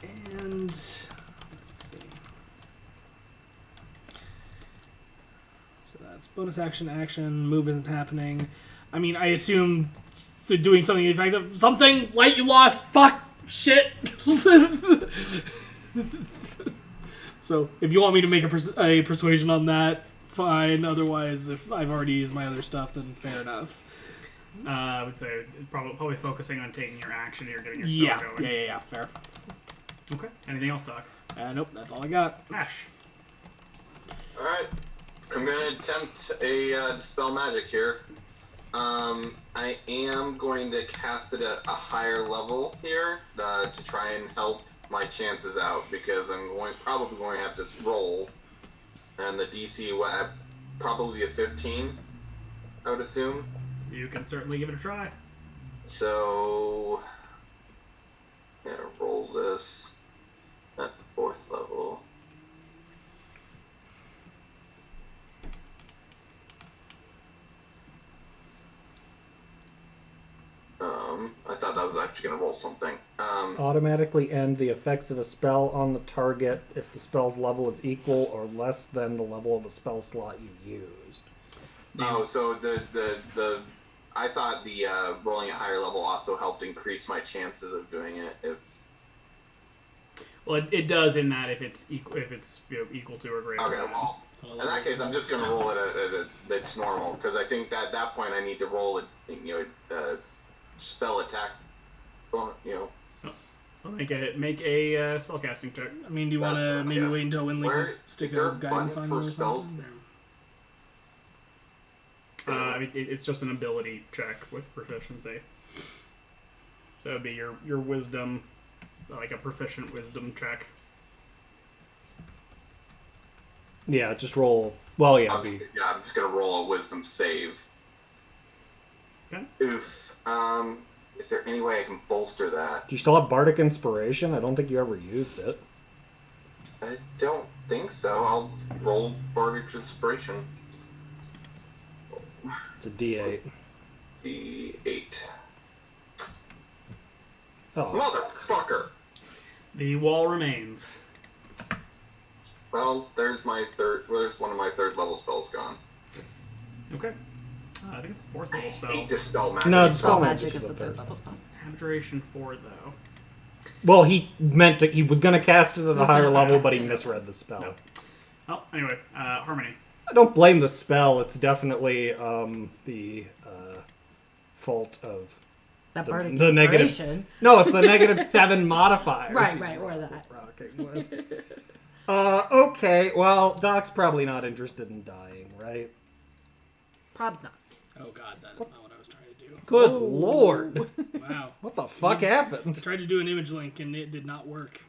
And let's see. So that's bonus action, move isn't happening. I mean, I assume so doing something effective. Something light you lost. Fuck. Shit. So if you want me to make a persuasion on that, fine. Otherwise, if I've already used my other stuff, then fair enough.
I would say probably focusing on taking your action here, getting your spell going.
Yeah, fair.
Okay. Anything else, Doc?
Nope, that's all I got.
Ash.
Alright. I'm going to attempt a Dispel Magic here. I am going to cast it at a higher level here to try and help my chances out, because I'm probably going to have to roll. And the DC, probably a 15, I would assume.
You can certainly give it a try.
So, I'm going to roll this at the 4th level. I thought that was actually going to roll something.
Automatically end the effects of a spell on the target if the spell's level is equal or less than the level of the spell slot you used.
Oh, so the I thought the rolling at higher level also helped increase my chances of doing it if.
Well, it does in that if it's equal to or greater.
Okay, well, in that case, I'm just going to roll it at it's normal, because I think that at that point I need to roll spell attack.
I'll make a spellcasting check.
I mean, do you want to maybe wait until Winley
Where-
can stick
is there
a guidance
button
on you
for
or
spells?
something?
I mean, it's just an ability check with proficiency. So it'd be your wisdom, like a proficient wisdom check.
Yeah, just roll. Well, yeah.
I'm just gonna roll a wisdom save.
Okay.
Oof. Is there any way I can bolster that?
Do you still have Bardic Inspiration? I don't think you ever used it.
I don't think so. I'll roll Bardic Inspiration.
It's a D8.
D8.
Oh,
Motherfucker!
The wall remains.
Well, there's one of my third level spells gone.
Okay. I think it's a 4th level spell.
Hate dispel magic.
No,
Spell
Spell
magic
magic
is
is
the
up
third
there.
level spell.
Abjuration 4, though.
well, he meant to. He was gonna cast it at a
was
higher
gonna
level,
cast
but he
it.
misread the spell.
No. Well, anyway, Harmony.
I don't blame the spell. It's definitely the fault of
That
the,
Bardic
the negative.
Inspiration.
No, it's the -7 modifier.
Right, or that.
Rocking with. Okay. Well, Doc's probably not interested in dying, right?
Prob's not.
Oh god, that is not what I was trying to do.
Good lord!
Wow.
What the fuck
I
happened?
tried to do an image link and it did not work.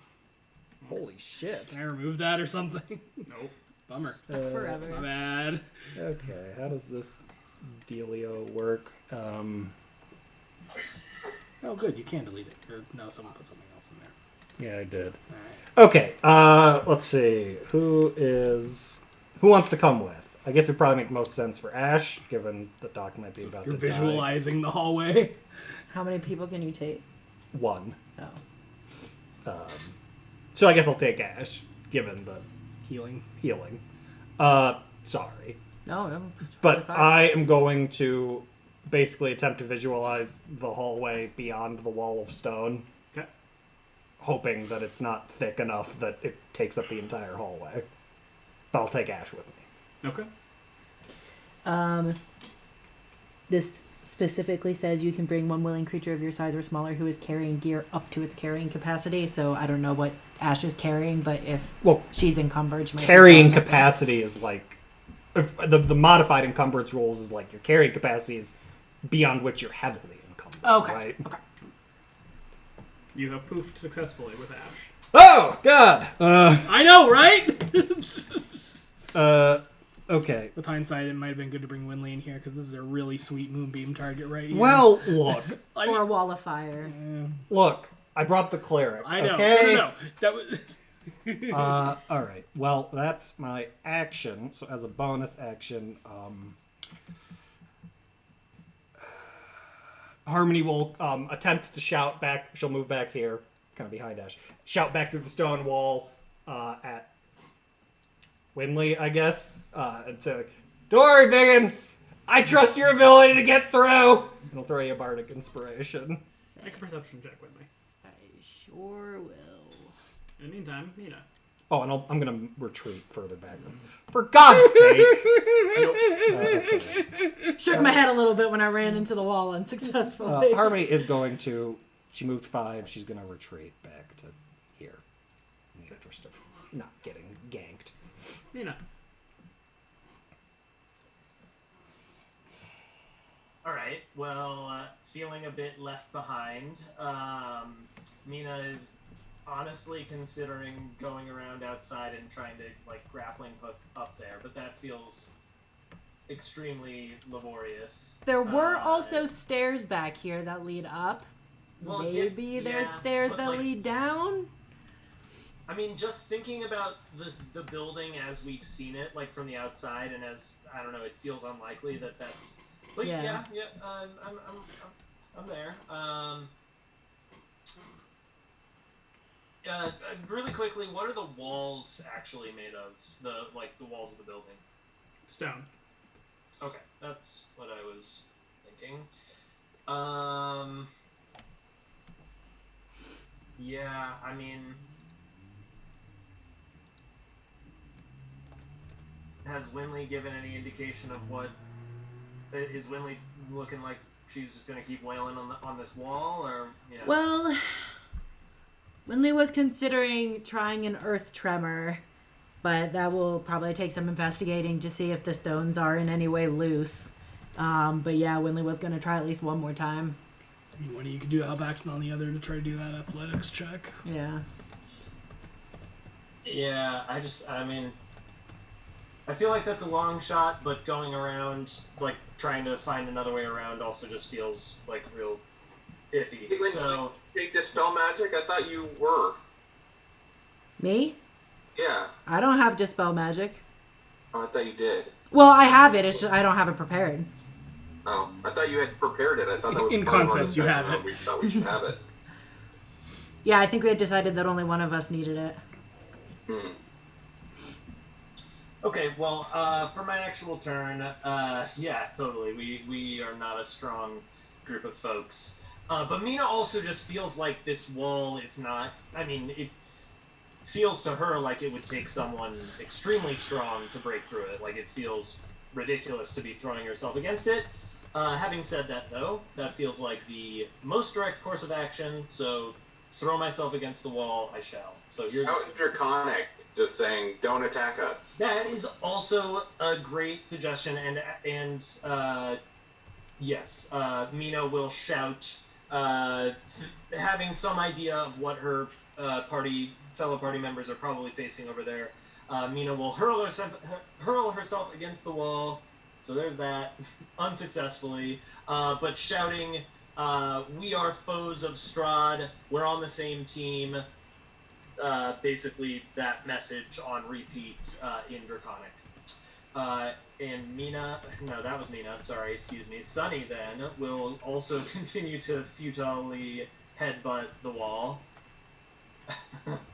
Holy shit!
Can I remove that or something?
Nope.
Bummer.
Forever.
My bad.
Okay, how does this dealio work?
Oh, good. You can delete it. Or no, someone put something else in there.
Yeah, I did.
All right.
Okay, let's see. Who wants to come with? I guess it would probably make most sense for Ash, given the Doc might be about
You're
to die.
visualizing the hallway.
How many people can you take?
One.
Oh.
So I guess I'll take Ash, given the
Healing.
healing. Sorry.
No.
But
fine.
I am going to basically attempt to visualize the hallway beyond the wall of stone,
Okay.
hoping that it's not thick enough that it takes up the entire hallway. But I'll take Ash with me.
Okay.
This specifically says you can bring one willing creature of your size or smaller who is carrying gear up to its carrying capacity. So I don't know what Ash is carrying, but if
Well,
she's encumbered, she might
carrying
pick up something.
capacity is like... If the modified encumbrance rules is like your carrying capacity is beyond which you're heavily encumbered.
Okay.
Right?
Okay.
You have poofed successfully with Ash.
Oh, God!
I know, right?
Okay.
With hindsight, it might have been good to bring Winley in here because this is a really sweet moonbeam target right here.
Well, look.
Or a wall of fire.
Look. I brought the cleric.
I know.
Okay?
No. That was.
All right. Well, that's my action. So as a bonus action, Harmony will attempt to shout back. She'll move back here, kind of behind Ash. Shout back through the stone wall at Winley, I guess. And say, "Don't worry, Biggin. I trust your ability to get through." And I'll throw you a bardic inspiration.
Make a perception check with me.
I sure will.
In the meantime, Mina.
Oh, and I'm gonna retreat further back. For God's sake! Okay.
Shook my head a little bit when I ran into the wall unsuccessfully.
Harmony is going to. She moved 5. She's going to retreat back to here, in the interest of not getting ganked.
Mina.
All right. Well, feeling a bit left behind. Mina is honestly considering going around outside and trying to grappling hook up there, but that feels extremely laborious.
There were also stairs back here that lead up.
Well,
Maybe there's stairs
but,
that lead down.
I mean, just thinking about the building as we've seen it, from the outside, and as I don't know, it feels unlikely that that's.
Yeah.
I'm there. Really quickly, what are the walls actually made of? The walls of the building.
Stone.
Okay, that's what I was thinking. Yeah, I mean, has Winley given any indication of what? Is Winley looking like she's just gonna keep wailing on this wall, or yeah?
Well, Winley was considering trying an earth tremor, but that will probably take some investigating to see if the stones are in any way loose. But yeah, Winley was going to try at least one more time.
I mean, you could do help action on the other to try to do that athletics check.
Yeah.
Yeah, I feel like that's a long shot, but going around, like, trying to find another way around also just feels, like, real iffy.
Caitlin,
So,
take Dispel Magic? I thought you were.
Me?
Yeah.
I don't have Dispel Magic.
Oh, I thought you did.
Well, I have it. It's just I don't have it prepared.
Oh, I thought you had prepared it. I thought that was
In
part of our
concept, you have
discussion.
it.
We thought we should have it.
Yeah, I think we had decided that only one of us needed it.
okay, well, for my actual turn, yeah, totally. We are not a strong group of folks. But Mina also just feels like this wall is not... I mean, it feels to her like it would take someone extremely strong to break through it. Like, it feels ridiculous to be throwing herself against it. Having said that, though, that feels like the most direct course of action, so throw myself against the wall, I shall. So here's...
How draconic, just saying, don't attack us.
That is also a great suggestion, and yes, Mina will shout, having some idea of what her fellow party members are probably facing over there. Mina will hurl herself against the wall. So there's that, unsuccessfully, but shouting, "We are foes of Strahd. We're on the same team." Basically, that message on repeat in Draconic. And Mina, no, that was Mina, sorry, excuse me. Sunny then will also continue to futilely headbutt the wall.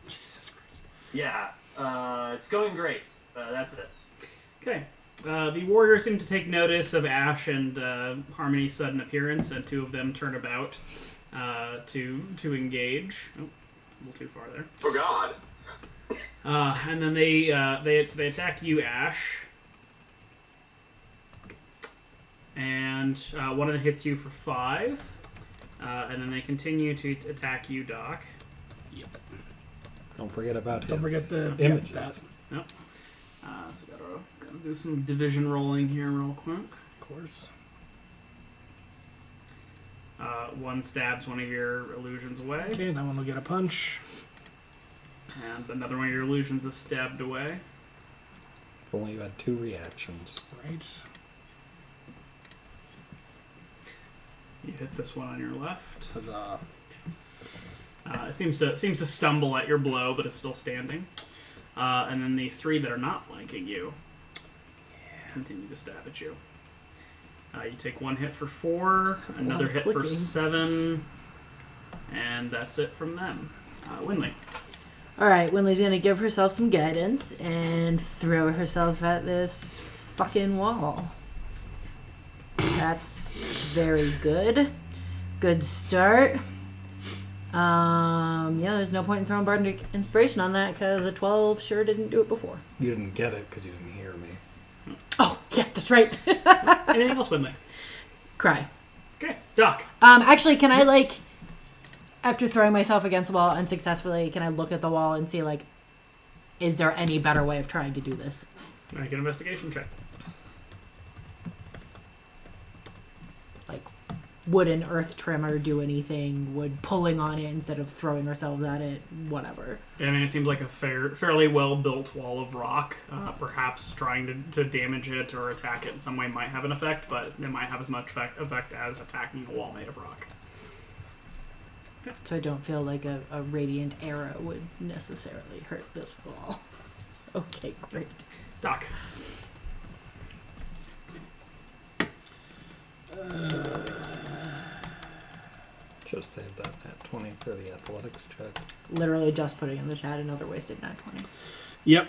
Jesus Christ.
Yeah, it's going great. That's it.
Okay. The warriors seem to take notice of Ash and Harmony's sudden appearance, and two of them turn about to engage. Oh, a little too far there.
Oh God.
And then they attack you, Ash. And one of them hits you for 5. And then they continue to attack you, Doc.
Yep.
Don't forget about
Don't
his
forget the
images.
Nope. So gotta do some division rolling here real quick.
Of course.
One stabs one of your illusions away.
Okay, that one will get a punch.
And another one of your illusions is stabbed away.
If only you had 2 reactions.
Right.
You hit this one on your left.
Huzzah.
It seems to stumble at your blow, but it's still standing. And then the 3 that are not flanking you continue to stab at you. You take 1 hit for 4, another hit for 7, and that's it from them. Winley.
All right, Winley's gonna give herself some guidance and throw herself at this fucking wall. That's very good. Good start. Yeah, there's no point in throwing Bardic Inspiration on that because a 12 sure didn't do it before.
You didn't get it because you didn't hear me.
Oh, yeah, that's right.
Anything else, Winley?
Cry.
Okay, Doc.
Actually, can I, after throwing myself against the wall unsuccessfully, can I look at the wall and see, is there any better way of trying to do this?
Make an investigation check.
Would an earth tremor do anything? Would pulling on it instead of throwing ourselves at it? Whatever.
I mean, it seems like a fairly well-built wall of rock. Perhaps trying to damage it or attack it in some way might have an effect, but it might have as much effect as attacking a wall made of rock.
So I don't feel like a radiant arrow would necessarily hurt this wall. Okay, great.
Doc.
Just save that at 20 for the athletics check.
Literally just putting in the chat another wasted nat 20.
Yep.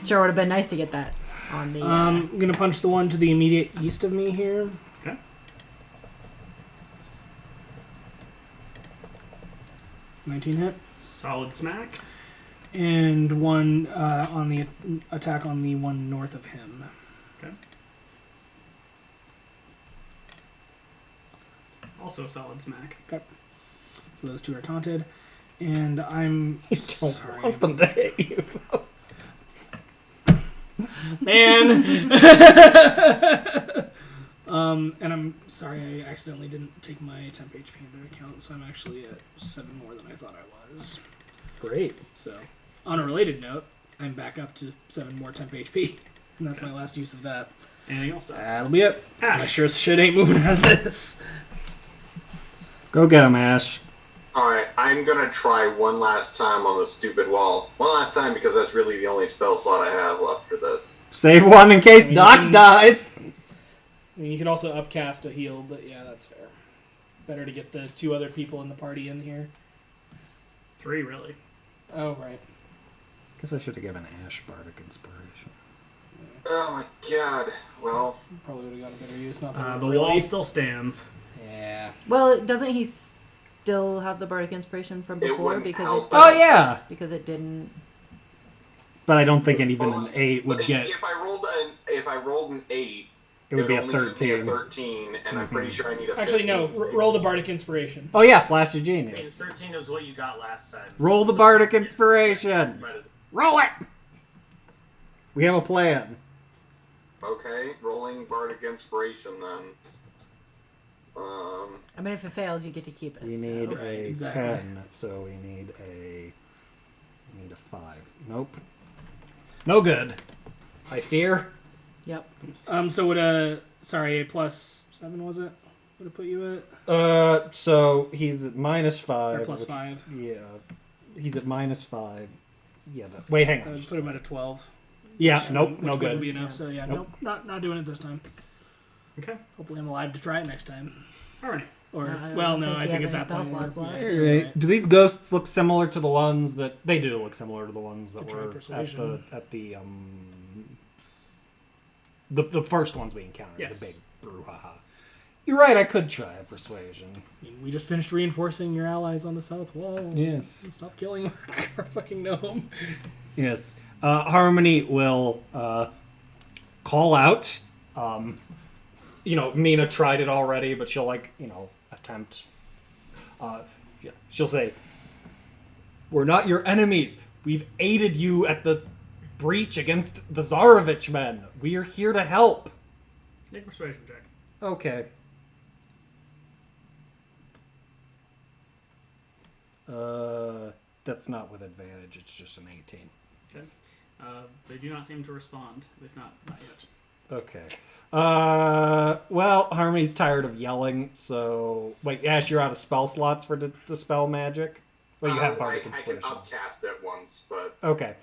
Sure would have been nice to get that on the...
I'm going to punch the one to the immediate east of me here.
Okay.
$19 hit.
Solid smack.
And one on the attack on the one north of him.
Okay. Also solid smack.
Okay. So those two are taunted. And I'm
Don't
sorry.
want them to hit you.
Man. And I'm sorry I accidentally didn't take my temp HP into account, so I'm actually at 7 more than I thought I was.
Great.
So, on a related note, I'm back up to 7 more temp HP, and that's my last use of that.
Anything else, Doc?
That'll be it.
Ash.
I sure as shit ain't moving out of this.
Go get him, Ash.
Alright, I'm gonna try one last time on the stupid wall. One last time because that's really the only spell slot I have left for this.
Save one in case
I mean,
Doc dies.
I mean, you could also upcast a heal, but yeah, that's fair. Better to get the 2 other people in the party in here.
3, really.
Oh, right.
Guess I should have given Ash Bardic Inspiration.
Oh my god. Well,
Probably would have got a better use. Not that
The
really...
wall still stands.
Yeah.
Well, doesn't he still have the bardic inspiration from
It
before
wouldn't
because
help.
it
Oh yeah,
because it didn't?
but I don't think even an 8 would
but
get.
If I rolled an 8,
It would be a
only give me
13.
13, and I'm pretty sure I need a 15.
Actually, no. Roll the Bardic Inspiration.
Oh yeah, Flash of
I mean,
Genius.
13 is what you got last time.
Roll the
So-
Bardic Inspiration.
Might as-
Roll it. We have a plan.
Okay, rolling Bardic Inspiration then.
I mean, if it fails, you get to keep it.
We
so-
need
Right,
a
exactly.
10, so we need a 5. Nope. No good. I fear.
Yep.
So would a plus 7 was it? Would it put you at
So he's at minus 5.
or plus 5?
Yeah. He's at minus 5. Yeah. Wait, hang
I
on.
would put him at a 12.
Yeah.
Which
Nope. No
would
good.
be enough. So yeah,
Nope.
nope, not doing it this time.
Okay.
Hopefully, I'm alive to try it next time.
Alrighty.
Or
I don't
well, no,
think
I
he
think
has
at
any
that point
spell slots
we're-
left.
yeah,
Alright.
right.
Do these ghosts look similar to the ones that they do? Look similar to the ones that
Could try
were
persuasion.
at the first ones we encountered.
Yes.
The big brouhaha. You're right. I could try a persuasion.
I mean, we just finished reinforcing your allies on the south wall.
Yes.
Stop killing our fucking gnome.
Yes. Harmony will call out. Mina tried it already, but she'll attempt. Yeah, she'll say, "We're not your enemies. We've aided you at the breach against the Tsarevich men. We are here to help."
Make a persuasion check.
Okay. That's not with advantage. It's just an 18.
Okay. They do not seem to respond. At least not yet.
Okay. Well, Harmony's tired of yelling, so... Wait, Ash, you're out of spell slots for dispel magic? Well, you have Bardic
I can
Inspiration.
upcast it once, but
Okay.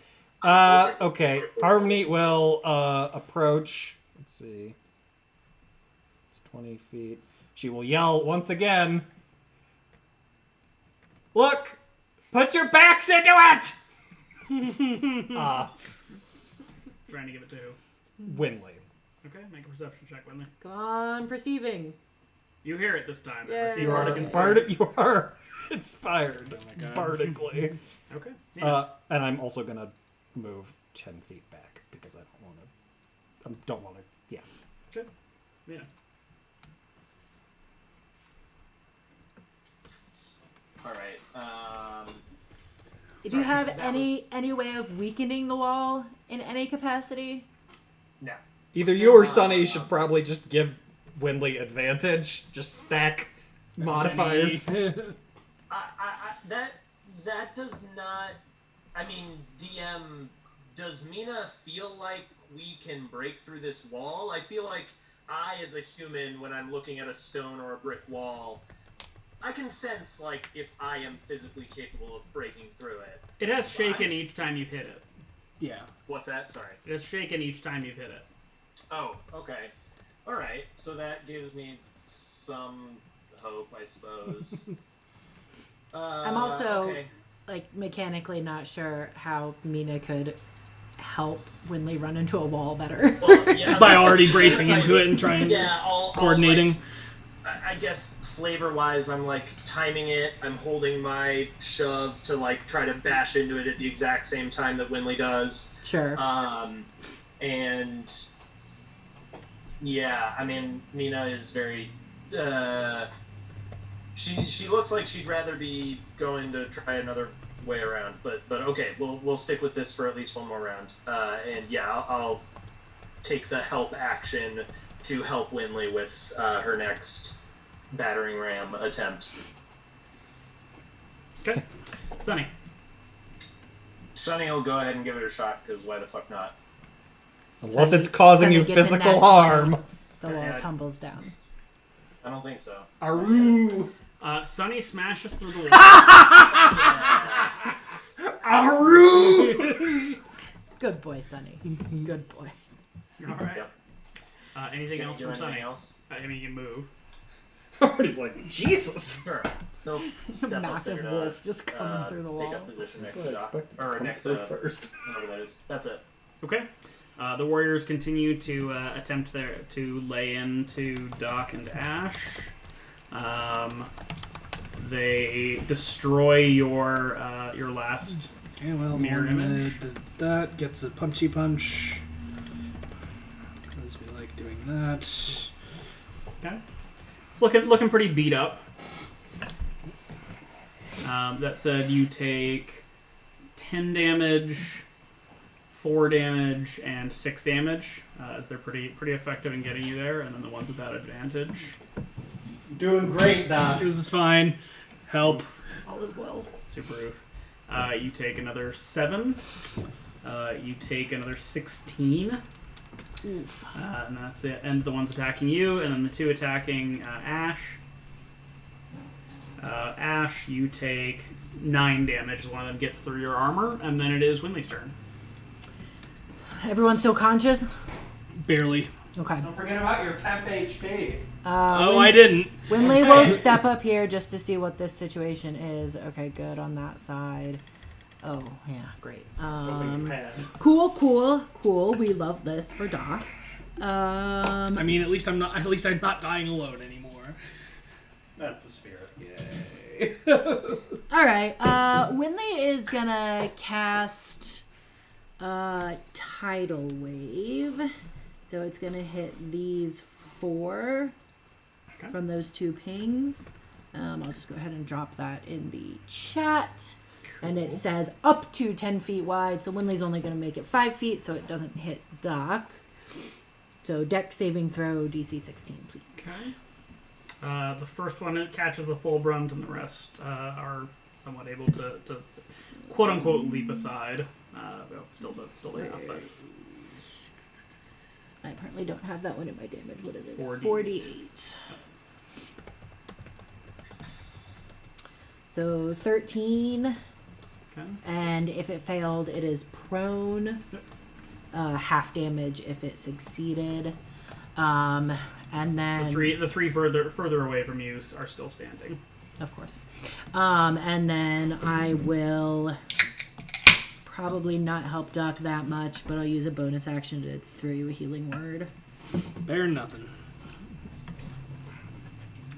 Okay. Harmony will, approach... Let's see. It's 20 feet. She will yell once again. Look! Put your backs into it!
Trying to give it to who?
Winley.
Okay, make a perception check, Winley.
Come on, perceiving.
You hear it this time.
Yay.
Receive
You
Bardic Inspiration.
You are inspired.
Oh my God.
Bardically.
Okay. Yeah.
And I'm also gonna move 10 feet back because I don't want to. Yeah.
Good. Yeah.
All right.
If you have
that
any way of weakening the wall in any capacity,
No.
Either you or Sunny should probably just give Winley advantage. Just stack modifiers.
That does not. I mean, DM, does Mina feel like we can break through this wall? I feel like I, as a human, when I'm looking at a stone or a brick wall, I can sense, like, if I am physically capable of breaking through it.
It has shaken each time you've hit it.
Yeah.
What's that? Sorry.
It has shaken each time you've hit it.
Oh, okay. Alright, so that gives me some hope, I suppose.
I'm also
okay.
like mechanically not sure how Mina could help Winley run into a wall better.
Well, yeah,
By
that's-
already bracing
that's
into
like-
it and trying
I'll,
coordinating.
I guess flavor-wise, I'm like timing it. I'm holding my shove to like try to bash into it at the exact same time that Winley does.
Sure.
And yeah, I mean, Mina is very She looks like she'd rather be going to try another way around, but okay, we'll stick with this for at least one more round. And yeah, I'll take the help action to help Winley with her next battering ram attempt.
Okay. Sunny.
Sunny will go ahead and give it a shot, because why the fuck not?
Unless it's causing
Sunny
you
gets a
physical
nat
harm.
The wall
Yeah.
tumbles down.
I don't think so.
Aroo!
Sunny smashes through the wall.
Aroo!
Good boy, Sunny. Good boy.
All right.
Yep.
Anything
Can
else
you
from
do
Sunny?
anything else?
I mean, you can move.
He's like, Jesus!
Sure. They'll step up
Massive
there,
wolf just comes through the
Take
wall.
up position next
I
to Doc.
expected to
Or
come
next
through
to
first.
whatever that is. That's it.
Okay. The warriors continue to attempt to lay into Doc and Ash. They destroy your last.
Okay, well,
Mirror
one
image.
does that gets a punchy punch. Because we like doing that.
Okay. It's looking pretty beat up. That said, you take 10 damage, 4 damage, and 6 damage. As they're pretty effective in getting you there, and then the ones without advantage.
Doing great, Doc.
This is fine. Help.
All is well.
Super roof. You take another 7. You take another 16.
Oof.
And that's the end of the ones attacking you, and then the 2 attacking Ash. Ash, you take 9 damage. One of them gets through your armor, and then it is Winley's turn.
Everyone still conscious?
Barely.
Okay.
Don't forget about your temp HP.
I didn't.
Winley will step up here just to see what this situation is. Okay, good on that side. Oh, yeah, great. Cool. We love this for Doc.
I mean, at least I'm not dying alone anymore.
That's the spirit.
Yay.
All right. Winley is gonna cast Tidal Wave. So it's gonna hit these 4 from those 2 pings. I'll just go ahead and drop that in the chat. Cool. And it says up to 10 feet wide. So Winley's only gonna make it 5 feet, so it doesn't hit Doc. So deck saving throw DC 16, please.
Okay. The first one, it catches the full brunt, and the rest are somewhat able to quote unquote leap aside. Well, still half, but
I apparently don't have that one in my damage. What is it?
48.
So 13.
Okay.
And if it failed, it is prone.
Yep.
Half damage if it succeeded. And then
the three further away from you are still standing.
Of course. And then I will probably not help Doc that much, but I'll use a bonus action to throw you a healing word.
Bear nothing.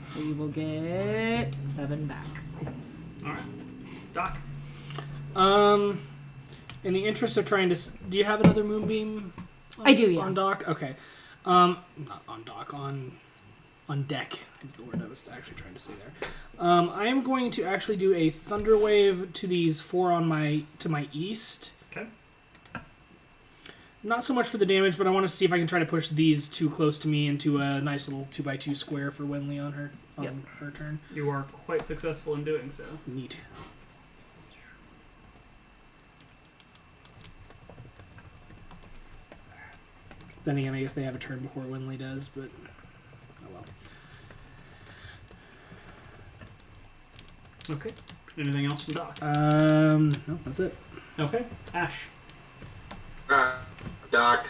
So you will get 7 back.
All right, Doc.
In the interest of trying to, do you have another moonbeam?
I do, yeah.
On Doc, okay. Not on Doc, on deck is the word I was actually trying to say there. I am going to actually do a thunder wave to these 4 to my east.
Okay.
Not so much for the damage, but I want to see if I can try to push these 2 close to me into a nice little 2x2 square for Winley on her her turn.
You are quite successful in doing so.
Neat. Then again, I guess they have a turn before Winley does, but oh well.
Okay. Anything else from Doc?
No, that's it.
Okay. Ash.
Doc,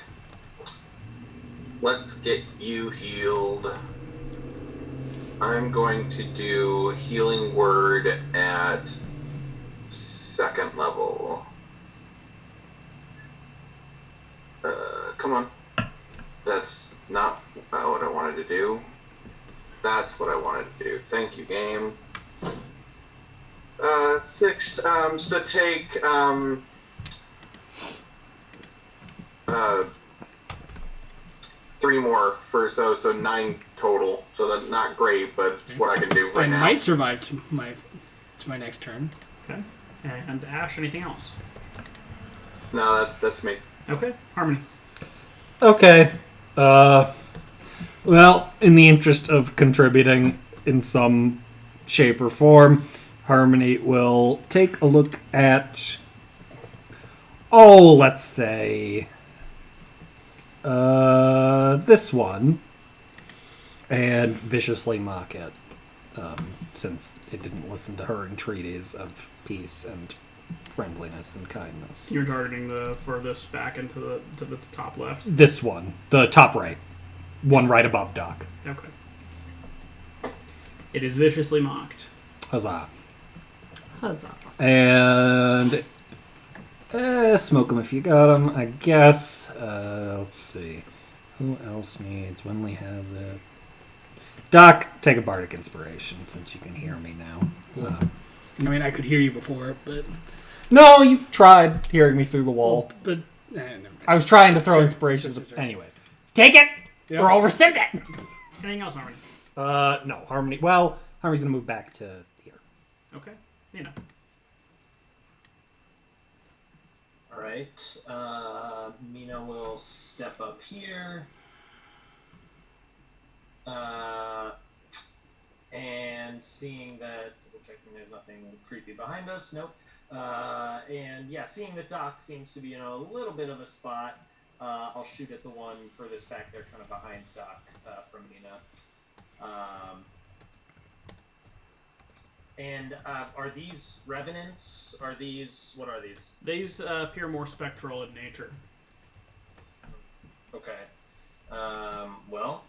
let's get you healed. I'm going to do healing word at 2nd level. Come on. That's not what I wanted to do. That's what I wanted to do. Thank you, game. 6. So take 3 more for so 9 total, so that's not great, but it's what I can do
I
right now.
might survive to my next turn.
Okay. And Ash, anything else?
No, that's me.
Okay. Harmony.
Okay. Well, in the interest of contributing in some shape or form, Harmony will take a look at, let's say, this one, and viciously mock it, since it didn't listen to her entreaties of peace and friendliness and kindness.
You're targeting the furthest back into the top left.
This one, the top right, one right above Doc.
Okay. It is viciously mocked.
Huzzah.
Huzzah.
And smoke them if you got them, I guess. Let's see. Who else needs? Winley has it. Doc, take a bardic inspiration since you can hear me now.
I mean, I could hear you before, but
No, you tried hearing me through the wall.
never
I was trying to throw inspirations.
Sure.
Anyways, take it
Yeah.
or I'll rescind it.
Anything else, Harmony?
No, Harmony. Well, Harmony's gonna move back to here.
Okay. Mina.
All right. Mina will step up here. And seeing that, double checking there's nothing creepy behind us. Nope. And yeah, seeing that Doc seems to be in a little bit of a spot, I'll shoot at the one furthest back there, kind of behind Doc, from Mina. And are these revenants? What are these?
These appear more spectral in nature.
Okay. Well,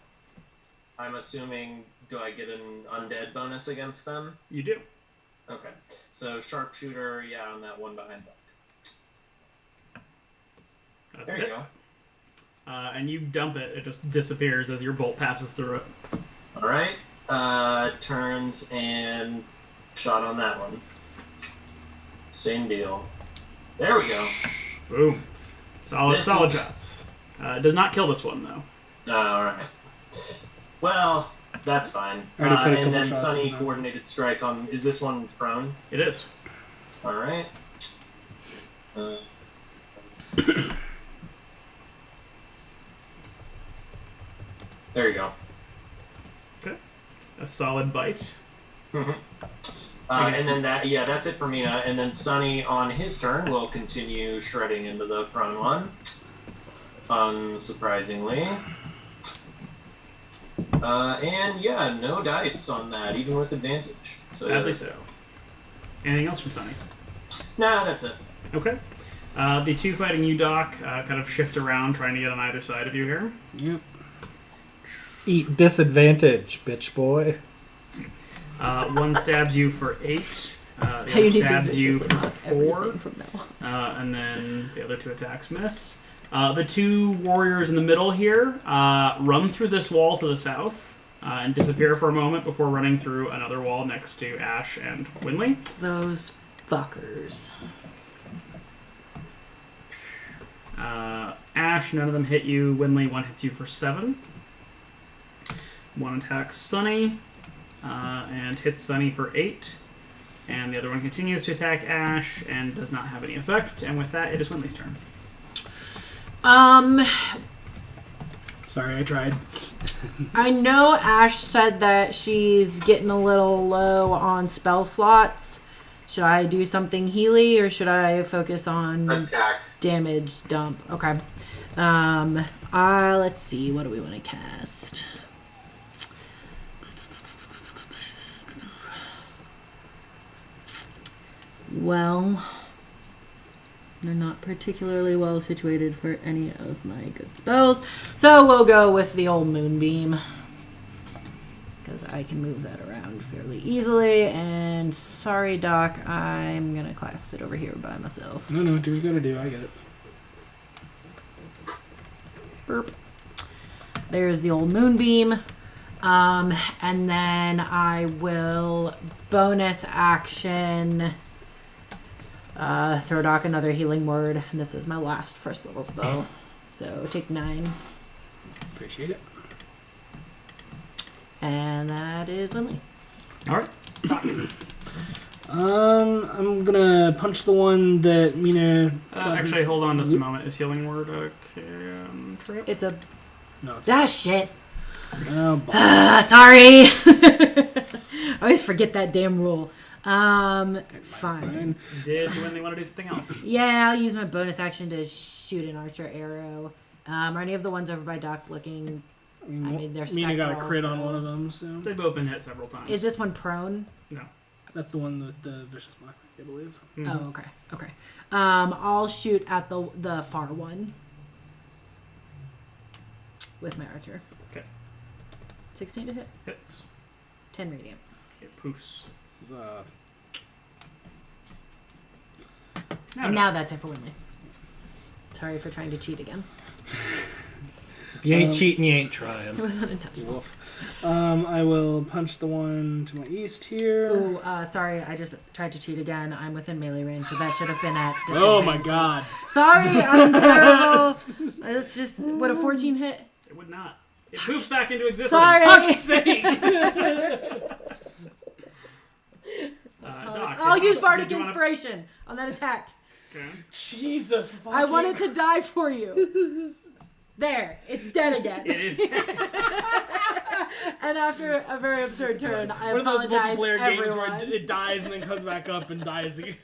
I'm assuming, do I get an undead bonus against them?
You do.
Okay. So sharpshooter, yeah, on that one behind Doc.
That's
There
it.
you go.
And you dump it. It just disappears as your bolt passes through it.
All right. Turns and shot on that one. Same deal. There we go.
Boom. Solid
This
solid
is-
shots. It does not kill this one, though.
All right. Well, that's fine.
I already put a
And
couple
then
shots
Sunny
in that.
coordinated strike on. Is this one prone?
It is.
All right. There you go.
Okay. A solid bite.
And then that's it for Mina. And then Sunny on his turn will continue shredding into the prone one. Unsurprisingly. And yeah, no dice on that, even with advantage. So,
Sadly so. Anything else from Sunny?
Nah, that's it.
Okay. The two fighting you, Doc, kind of shift around, trying to get on either side of you here.
Yep.
Eat disadvantage, bitch boy.
One stabs you for 8. The
How
other
you need to
stabs you
viciously
for
mock
4.
everything from now on.
And then the other 2 attacks miss. The 2 warriors in the middle here run through this wall to the south and disappear for a moment before running through another wall next to Ash and Winley.
Those fuckers.
Ash, none of them hit you. Winley, 1 hits you for 7. 1 attacks Sunny and hits Sunny for 8. And the other one continues to attack Ash and does not have any effect. And with that, it is Winley's turn.
Sorry, I tried.
I know Ash said that she's getting a little low on spell slots. Should I do something Healy or should I focus on
Attack.
damage dump? Okay. Let's see. What do we want to cast? Well, they're not particularly well situated for any of my good spells. So we'll go with the old Moonbeam. Because I can move that around fairly easily. And sorry, Doc, I'm going to cast it over here by myself.
No, what you're gonna do, I get it.
Burp. There's the old Moonbeam. And then I will bonus action throw Doc another healing word. And this is my last first level spell. So take 9.
Appreciate it.
And that is Winley.
All right.
I'm gonna punch the one that Mina.
Actually, hold on just a moment. Is Healing Word a cantrip?
It's a...
No, it's
shit.
oh, balls.
Sorry. I always forget that damn rule. Fine.
Did Winley want to do something else?
Yeah, I'll use my bonus action to shoot an archer arrow. Are any of the ones over by Doc looking... I mean, they're
Mina got a
spectral,
crit on
so-
one of them, so
They've both been hit several times.
Is this one prone?
No.
that's the one with the vicious mockery, I believe.
Mm-hmm.
Oh, okay. I'll shoot at the far one with my archer.
Okay.
16 to hit.
Hits.
10 radiant.
It poofs.
And now that's it for Winley. Sorry for trying to cheat again.
If you ain't cheating, you ain't trying.
It was unintentional.
Woof. I will punch the one to my east here.
Ooh, sorry, I just tried to cheat again. I'm within melee range, so that should have been at disadvantage.
Oh my god.
Sorry, I'm terrible. It's just, what, a 14 hit?
It would not. It poofs back into existence.
Sorry.
Fuck's sake! Doc,
I'll use
did
Bardic
you wanna-
Inspiration on that attack.
Okay.
Jesus fucking
I wanted to die for you. There, it's dead again.
It is.
And after a very absurd turn, I
one of those
apologize,
multiplayer games
everyone.
where it dies and then comes back up and dies again.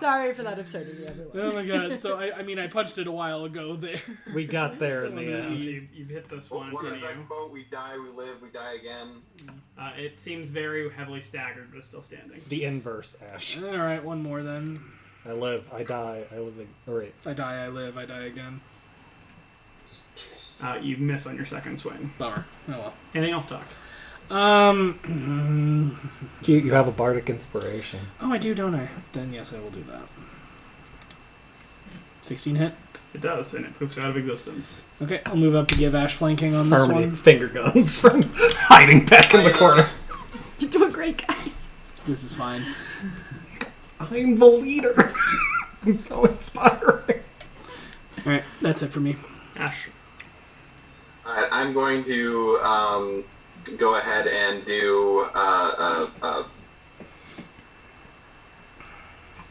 Sorry for that absurdity, everyone.
Oh my god. So, I mean, I punched it a while ago there.
We got there in the
So
end.
you've hit this one.
What
Can
is that
you?
quote? We die, we live, we die again.
It seems very heavily staggered, but it's still standing.
The inverse, Ash.
Alright, one more then.
I live, I die, I live. Alright.
I die, I live, I die again.
You miss on your second swing.
Bummer. Oh well.
Anything else, Doc?
You have a bardic inspiration.
Oh, I do, don't I? Then yes, I will do that. 16 hit.
It does, and it poofs out of existence.
Okay, I'll move up to give Ash flanking on this
Harmony
one.
finger guns from hiding back in the corner.
You're doing great, guys.
This is fine.
I'm the leader. I'm so inspiring.
Alright, that's it for me.
Ash.
Alright, I'm going to go ahead and do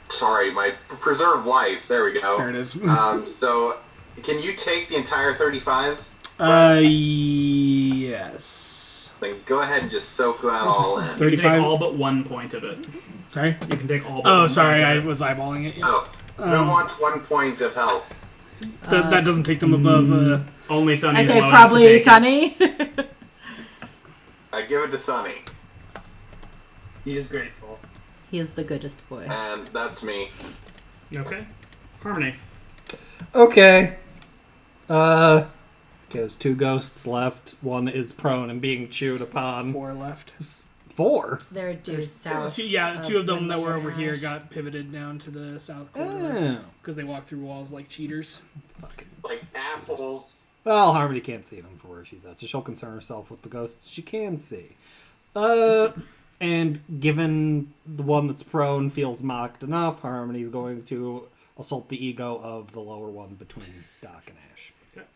sorry, my preserve life. There we go.
There it is.
So can you take the entire 35?
Yes.
Then go ahead and just soak that all in.
You can
35.
take all but 1 point of it.
Sorry?
You can take all but
Oh,
1
sorry,
point
I
of it.
was eyeballing it. Yeah.
Oh, who wants 1 point of health?
That doesn't take them above.
Only Sunny's
I'd say
low enough to
probably
take it.
Sunny.
I give it to Sunny,
He is grateful.
He is the goodest boy.
and that's me.
Okay. Harmony.
Okay. Okay, there's 2 ghosts left. One is prone and being chewed upon.
4 left.
4?
There are two south.
Two of them that
Winley
were
and
over here
Ash.
got pivoted down to the south corner
Oh.
because they walked through walls like cheaters.
Like assholes.
Well, Harmony can't see them for where she's at, so she'll concern herself with the ghosts she can see. And given the one that's prone feels mocked enough, Harmony's going to assault the ego of the lower one between Doc and Ash.
Okay.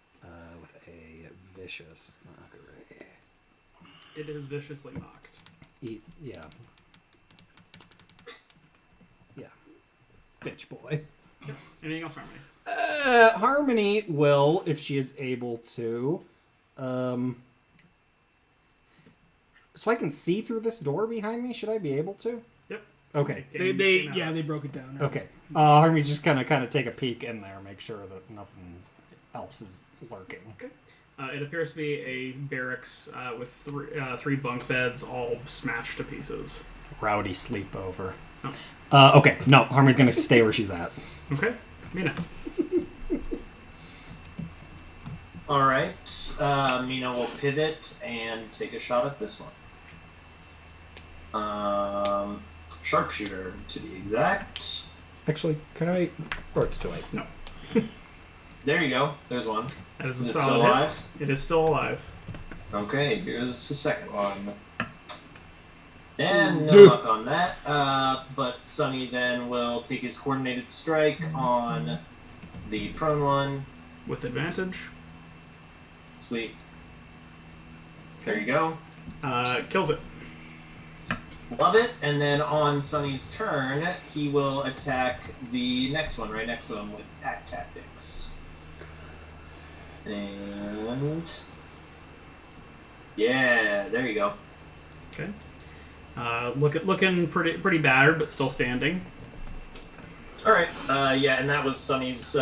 With a vicious mockery.
It is viciously mocked.
Yeah. Yeah. Bitch boy.
Anything else, Harmony?
Harmony will, if she is able to, so I can see through this door behind me. Should I be able to?
Yep.
Okay.
They broke it down.
Okay. Harmony's just gonna kind of take a peek in there, make sure that nothing else is lurking.
It appears to be a barracks with three bunk beds all smashed to pieces.
Rowdy sleepover.
Oh.
Okay. No, Harmony's gonna stay where she's at.
Okay. Mina.
All right. Mina will pivot and take a shot at this one. Sharpshooter, to be exact.
Actually, can I? Or it's too late.
No.
There you go. There's one.
That is a
Is it still
solid hit.
alive?
It is still alive.
Okay, here's the second one. And no luck on that. But Sunny then will take his coordinated strike on the prone one.
With advantage.
Sweet. There you go.
Kills it.
Love it. And then on Sunny's turn, he will attack the next one right next to him with Pack Tactics. And yeah, there you go.
Okay. Looking pretty battered, but still standing.
All right. Yeah, and that was Sunny's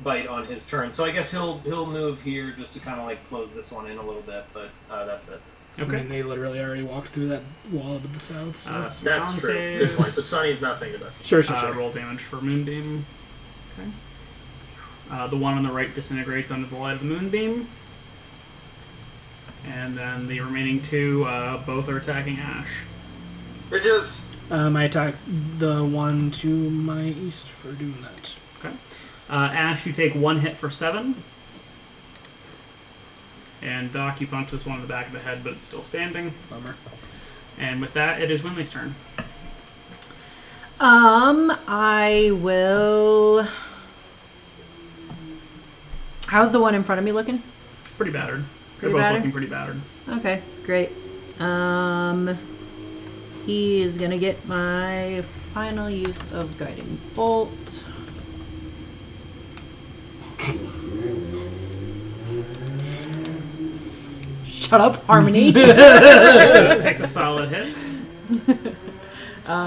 bite on his turn. So I guess he'll move here just to kind of like close this one in a little bit, but that's it.
Okay.
I mean, they literally already walked through that wall to the south. So.
Some
That's
con
true.
saves.
Good point. But Sunny's not thinking about it.
Sure.
Roll damage for Moonbeam. Okay. The one on the right disintegrates under the light of the Moonbeam. And then the remaining two, both are attacking Ash.
Bitches!
I attack the one to my east for doing that.
Okay. Ash, you take 1 hit for 7. And Doc, you punch this one in the back of the head, but it's still standing.
Bummer.
And with that, it is Winley's turn.
I will. How's the one in front of me looking?
Pretty battered.
Pretty
They're both
battered?
looking pretty battered.
Okay, great. He is gonna get my final use of Guiding Bolt. Shut up, Harmony.
Takes a solid hit.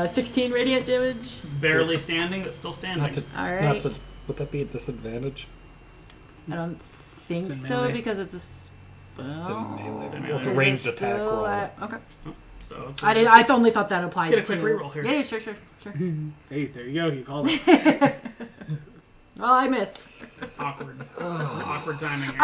16 radiant damage.
Barely standing, but still standing.
Alright.
Would that be a disadvantage?
I don't think
It's in
so
melee.
because it's a spell.
It's a melee.
It's a
Well, it's a
melee.
ranged
Is it
attack
still
roll.
okay.
So it's
I only thought that applied
Let's get a
to...
quick reroll here.
Yeah, sure.
Hey, there you go. You called it.
Well, I missed.
awkward. Awkward timing here.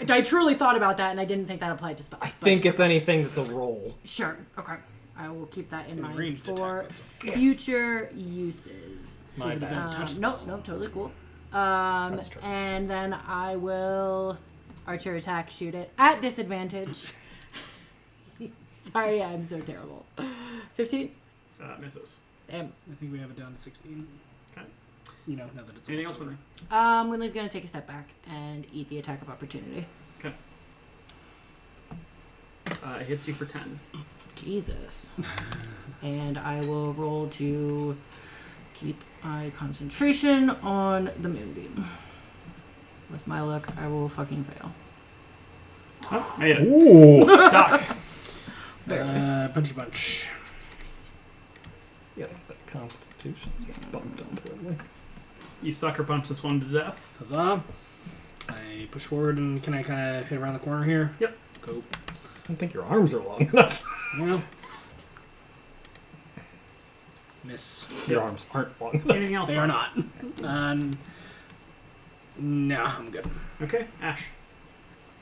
I truly thought about that, and I didn't think that applied to spells.
I think it's anything that's a roll.
Sure. Okay. I will keep that in mind
Ranged
for
attack,
future uses.
My bad. Touch
Nope, totally cool.
That's true.
And then I will archer attack, shoot it at disadvantage. Sorry, I'm so terrible. 15?
Misses.
Damn.
I think we have it down to 16.
Okay.
You know, now that it's
Anything else
almost
with
over.
me?
Winley's gonna take a step back and eat the attack of opportunity.
Okay. It hits you for 10.
Jesus. And I will roll to keep my concentration on the moonbeam. With my luck, I will fucking fail.
Oh, made it.
Ooh!
Doc.
Punchy punch.
Yeah, that Constitution's bumped up, really.
You sucker punch this one to death.
Huzzah. I push forward, and can I kind of hit around the corner here?
Yep.
Go.
I don't think your arms are long enough.
Well. Miss.
Your arms aren't long enough.
Anything else?
They are not. No, I'm good.
Okay, Ash.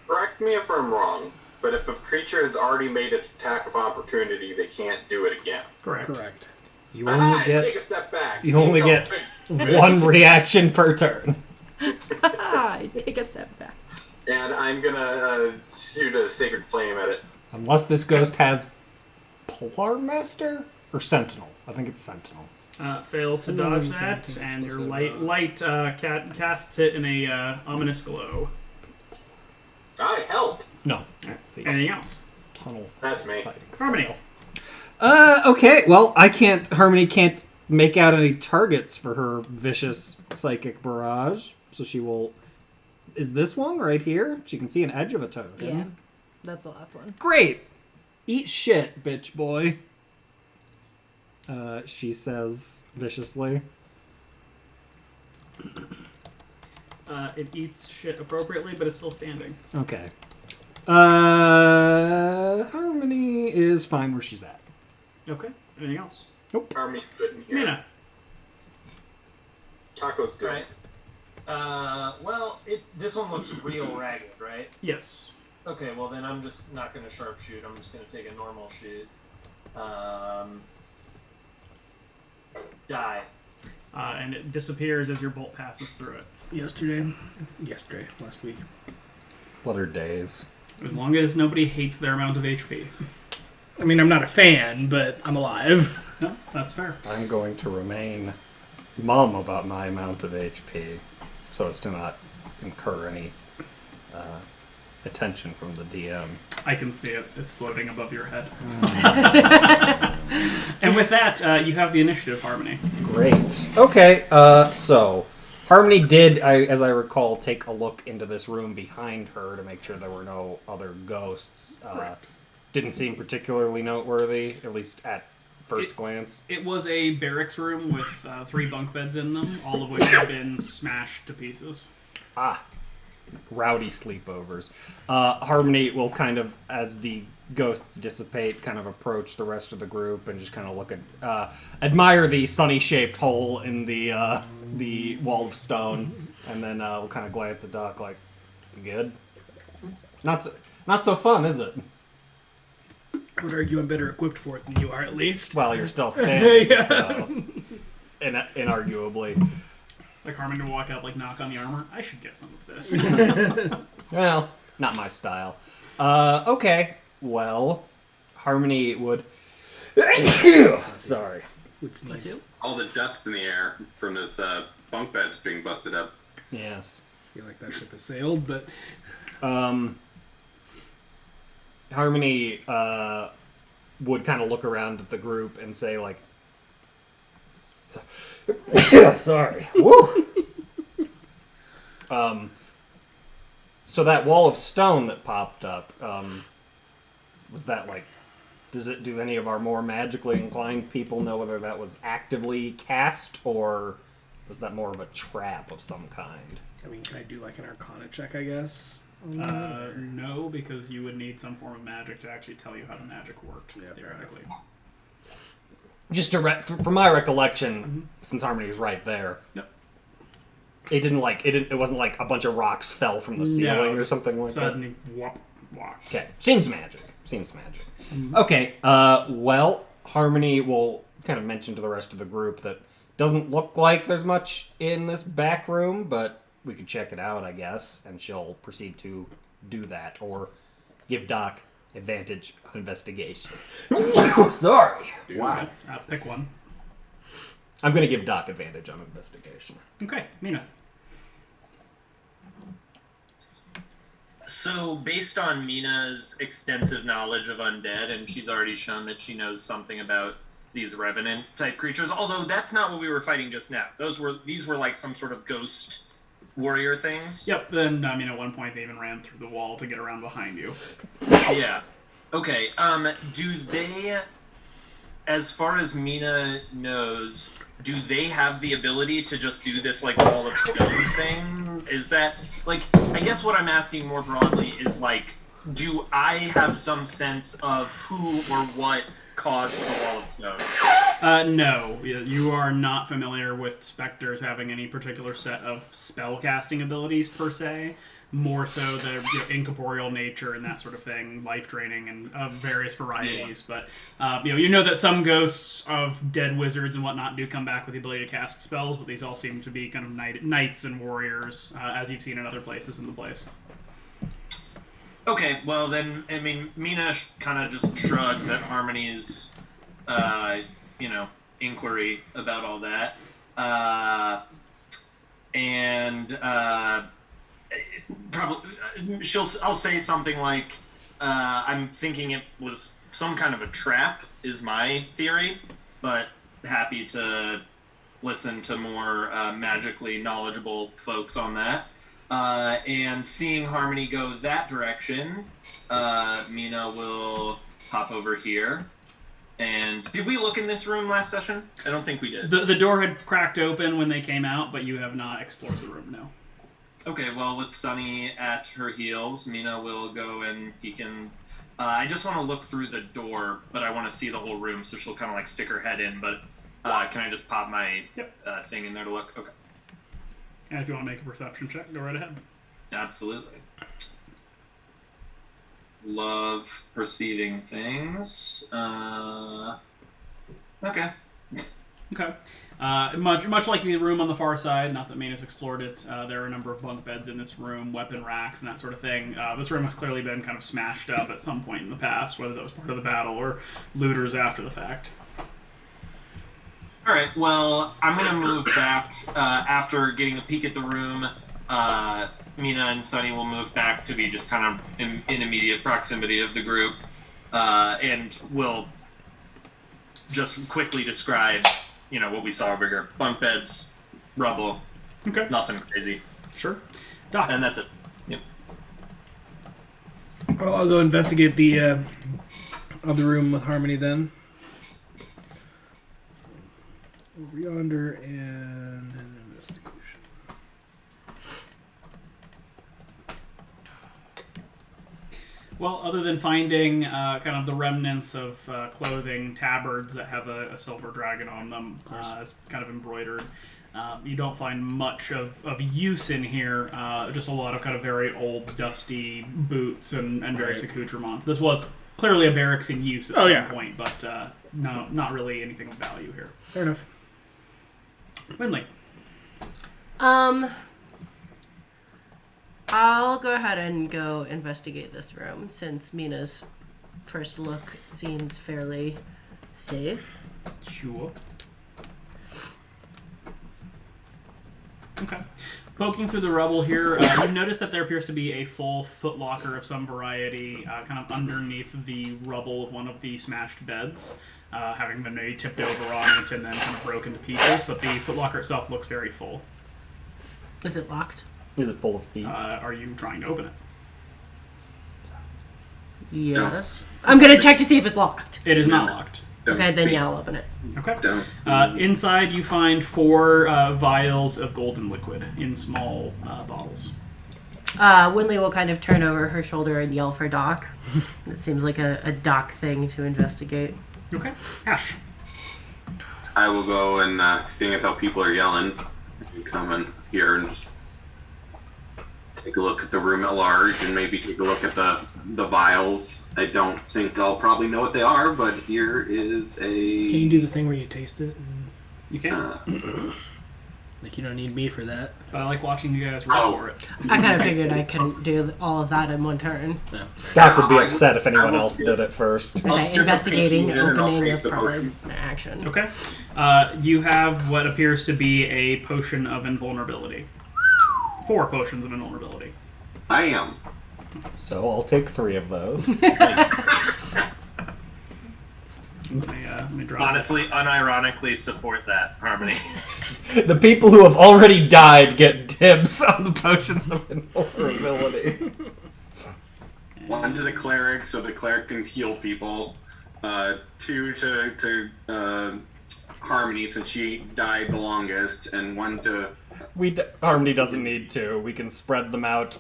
Correct me if I'm wrong, but if a creature has already made an attack of opportunity, they can't do it again.
Correct.
You only
Take
get
a step back.
you only get one reaction per turn.
Take a step back.
And I'm gonna shoot a Sacred Flame at it.
Unless this ghost has Polar Master or Sentinel. I think it's Sentinel.
Fails to
Someone
dodge
was
that,
saying
and your
explicit,
light casts it in a ominous glow.
Help!
No, that's the
Anything else?
Oh.
tunnel
That's me.
fighting
Harmony.
style. Okay, well, Harmony can't make out any targets for her vicious psychic barrage, so she will... Is this one right here? She can see an edge of a token.
Yeah, that's the last one.
Great! Eat shit, bitch boy. She says viciously.
It eats shit appropriately, but it's still standing.
Okay. Harmony is fine where she's at.
Okay. Anything else?
Army's good in here.
Mina.
Taco's good.
Right. Well, this one looks real ragged, right?
Yes.
Okay, well then I'm just not going to sharpshoot. I'm just going to take a normal shoot. Die.
And it disappears as your bolt passes through it.
Last week.
What are days?
As long as nobody hates their amount of HP.
I mean, I'm not a fan, but I'm alive.
No, that's fair.
I'm going to remain mum about my amount of HP so as to not incur any attention from the DM.
I can see it. It's floating above your head. And with that, you have the initiative, Harmony.
Great. Okay, so Harmony did, as I recall, take a look into this room behind her to make sure there were no other ghosts. Didn't seem particularly noteworthy, at least at first glance.
It was a barracks room with 3 bunk beds in them, all of which have been smashed to pieces.
Rowdy sleepovers. Harmony will kind of, as the ghosts dissipate, kind of approach the rest of the group and just kind of look at, admire the sunny-shaped hole in the wall of stone, and then we'll kind of glance at Doc like, "You good? Not so fun, is it?"
I would argue I'm better equipped for it than you are, at least.
Well, you're still standing,
Yeah.
so inarguably.
Like Harmony to walk out, like knock on the armor. I should get some of this.
Well, not my style. Okay. Well, Harmony would. Sorry.
Would sneeze.
All the dust in the air from this bunk beds being busted up.
Yes.
I feel like that ship has sailed, but
Harmony would kind of look around at the group and say, like, sorry. Woo! So that wall of stone that popped up, was that like, do any of our more magically inclined people know whether that was actively cast, or was that more of a trap of some kind?
I mean, can I do like an Arcana check, I guess?
No, because you would need some form of magic to actually tell you how the magic worked, theoretically.
Just from my recollection, since Harmony was right there, it wasn't like a bunch of rocks fell from the ceiling or something like that.
Suddenly, whop.
Okay, seems magic. Okay, well, Harmony will kind of mention to the rest of the group that doesn't look like there's much in this back room, but we could check it out, I guess, and she'll proceed to do that, or give Doc advantage on investigation. Sorry. Wow.
Pick one.
I'm going to give Doc advantage on investigation.
Okay, Mina.
So, based on Mina's extensive knowledge of undead, and she's already shown that she knows something about these revenant-type creatures, although that's not what we were fighting just now. These were like some sort of ghost warrior things.
Yep, then, I mean, at one point they even ran through the wall to get around behind you.
Yeah. Okay, do they, as far as Mina knows, do they have the ability to just do this, like, wall of stone thing? Is that, like, I guess what I'm asking more broadly is, like, do I have some sense of who or what caused the wall of stone?
No. You are not familiar with specters having any particular set of spell casting abilities, per se. More so their incorporeal nature and that sort of thing, life draining and of various varieties. Yeah. But you know that some ghosts of dead wizards and whatnot do come back with the ability to cast spells, but these all seem to be kind of knights and warriors, as you've seen in other places in the place.
Okay, well then, I mean, Mina kind of just shrugs at Harmony's, inquiry about all that, probably I'll say something like, I'm thinking it was some kind of a trap, is my theory, but happy to listen to more magically knowledgeable folks on that. And seeing Harmony go that direction, Mina will pop over here. And did we look in this room last session? I don't think we did.
The door had cracked open when they came out, but you have not explored the room, no.
Okay, well, with Sunny at her heels, Mina will go and peek in. I just want to look through the door, but I want to see the whole room, so she'll kind of like stick her head in. But can I just pop my thing in there to look? Okay.
And if you want to make a perception check, go right ahead.
Absolutely. Love perceiving things. Okay.
Okay. Much like the room on the far side, not that Mina's explored it, there are a number of bunk beds in this room, weapon racks, and that sort of thing. This room has clearly been kind of smashed up at some point in the past, whether that was part of the battle or looters after the fact.
Alright, well, I'm going to move back after getting a peek at the room. Mina and Sunny will move back to be just kind of in immediate proximity of the group, and will just quickly describe, what we saw over here. Bunk beds, rubble,
Okay.
nothing crazy.
Sure. Doc.
And that's it. Yep.
Well, I'll go investigate the other room with Harmony then. Over yonder and an investigation.
Well, other than finding kind of the remnants of clothing, tabards that have a silver dragon on them, as kind of embroidered, you don't find much of use in here. Just a lot of kind of very old, dusty boots and various accoutrements. This was clearly a barracks in use at some point, but no, not really anything of value here.
Fair enough.
Winley.
I'll go ahead and go investigate this room since Mina's first look seems fairly safe.
Sure. Okay. Poking through the rubble here, you notice that there appears to be a full footlocker of some variety kind of underneath the rubble of one of the smashed beds, having been maybe tipped over on it and then kind of broken to pieces, but the footlocker itself looks very full.
Is it locked?
Is it full of feet?
Are you trying to open it?
Yes. I'm gonna check to see if it's locked.
It is not locked.
Okay, then yeah, I'll open it.
Okay. Inside you find 4 vials of golden liquid in small bottles.
Winley will kind of turn over her shoulder and yell for Doc. It seems like a Doc thing to investigate.
Okay. Ash.
I will go and seeing as how people are yelling, come in here and just take a look at the room at large and maybe take a look at the vials. I don't think I'll probably know what they are, but here is a...
Can you do the thing where you taste it? And,
You can.
like, you don't need me for that.
But I like watching you guys roll for it.
I kind of figured I couldn't do all of that in one turn.
No.
Doc would be upset if anyone else did it first.
I say investigating,
and I'll
opening
taste
is
the
proper
potion.
action.
Okay. You have what appears to be a potion of invulnerability. 4 potions of invulnerability.
I am.
So I'll take 3 of those.
Let me drop
Honestly, unironically support that, Harmony.
The people who have already died get dibs on the potions of invulnerability.
1 to the cleric, so the cleric can heal people. 2 to Harmony, since she died the longest, and 1 to...
Harmony doesn't need to. We can spread them out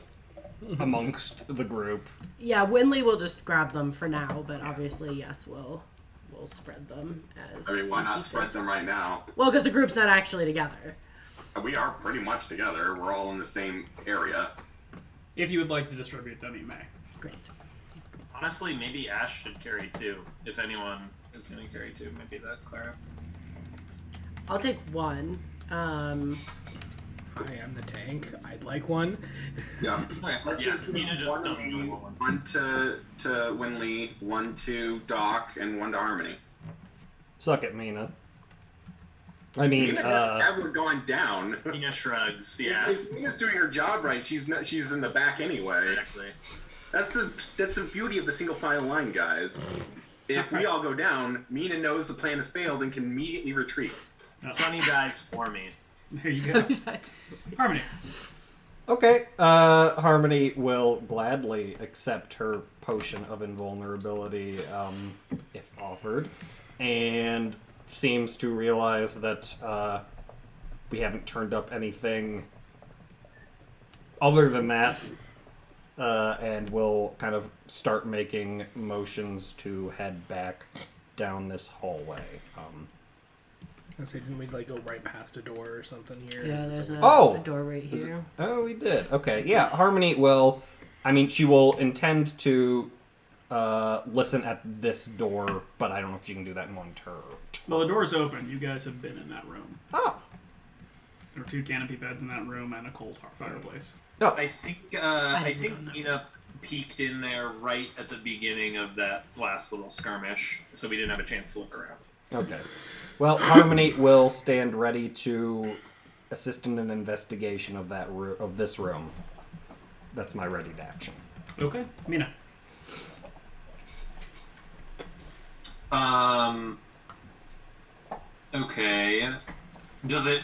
amongst the group.
Yeah, Winley will just grab them for now, but obviously, yes, we'll spread them as.
I mean, why
we see
not spread
fit.
them right now?
Well, because the group's not actually together.
We are pretty much together. We're all in the same area.
If you would like to distribute them, you may.
Great.
Honestly, maybe Ash should carry 2. If anyone is going to carry 2, maybe that Clara.
I'll take 1.
Hi, I'm the tank. I'd like one.
Yeah. Let's
Yeah,
just do
Nina just
1 to
doesn't
me,
know one.
1 to Winley, 1 to Doc, and 1 to Harmony.
Suck it, Mina. I mean,
Mina has never gone down.
Nina shrugs, yeah.
If Mina's doing her job right, she's in the back anyway.
Exactly.
That's the beauty of the single file line, guys. If we all go down, Mina knows the plan has failed and can immediately retreat.
Sunny dies for me.
There you go. Harmony.
okay. Harmony will gladly accept her potion of invulnerability if offered, and seems to realize that we haven't turned up anything other than that, and will kind of start making motions to head back down this hallway.
I say, didn't we like go right past a door or something here?
Yeah, there's a door right here.
Oh, we did. Okay, yeah. Harmony will. I mean, she will intend to listen at this door, but I don't know if she can do that in one turn.
Well, the door's open. You guys have been in that room.
Oh.
There were 2 canopy beds in that room and a coal fireplace.
Oh.
I think Nina peeked in there right at the beginning of that last little skirmish, so we didn't have a chance to look around.
Okay. Well, Harmony will stand ready to assist in an investigation of of this room. That's my ready to action.
Okay, Mina.
Okay. Does it,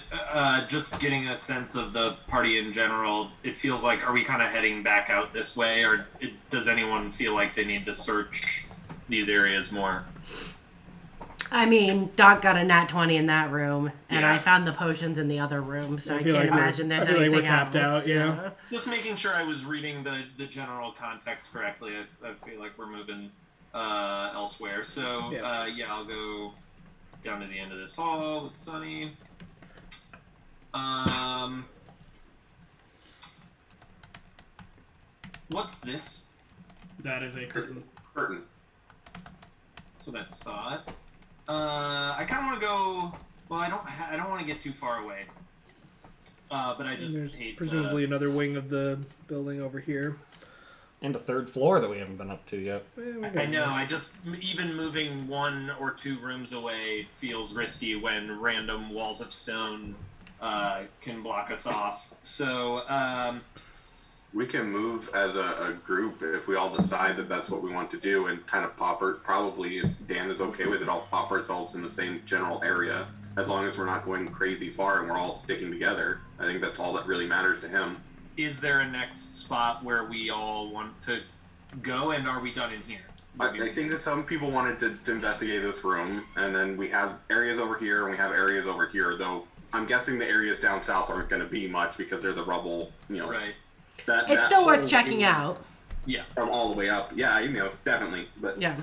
just getting a sense of the party in general, it feels like, are we kind of heading back out this way, or does anyone feel like they need to search these areas more?
I mean, Doc got a nat 20 in that room, and
Yeah.
I found the potions in the other room, so I
feel
can't
like
imagine there's
I feel like
anything
we're tapped
else.
out, yeah.
Just making sure I was reading the general context correctly. I feel like we're moving elsewhere. So,
Yeah.
I'll go down to the end of this hall with Sunny. What's this?
That is a curtain.
Curtain.
That's what I thought. I kind of want to go. Well, I don't want to get too far away. But I just
There's
hate.
presumably another wing of the building over here.
And a third floor that we haven't been up to yet.
I know. I just even moving 1 or 2 rooms away feels risky when random walls of stone can block us off. So.
We can move as a group if we all decide that that's what we want to do, and kind of probably if Dan is okay with it, all pop ourselves in the same general area, as long as we're not going crazy far and we're all sticking together. I think that's all that really matters to him.
Is there a next spot where we all want to go, and are we done in here?
I think that some people wanted to investigate this room, and then we have areas over here and we have areas over here, though I'm guessing the areas down south aren't going to be much because they're the rubble,
Right.
It's still worth checking out.
Yeah.
From all the way up. Yeah, definitely. But
Yeah.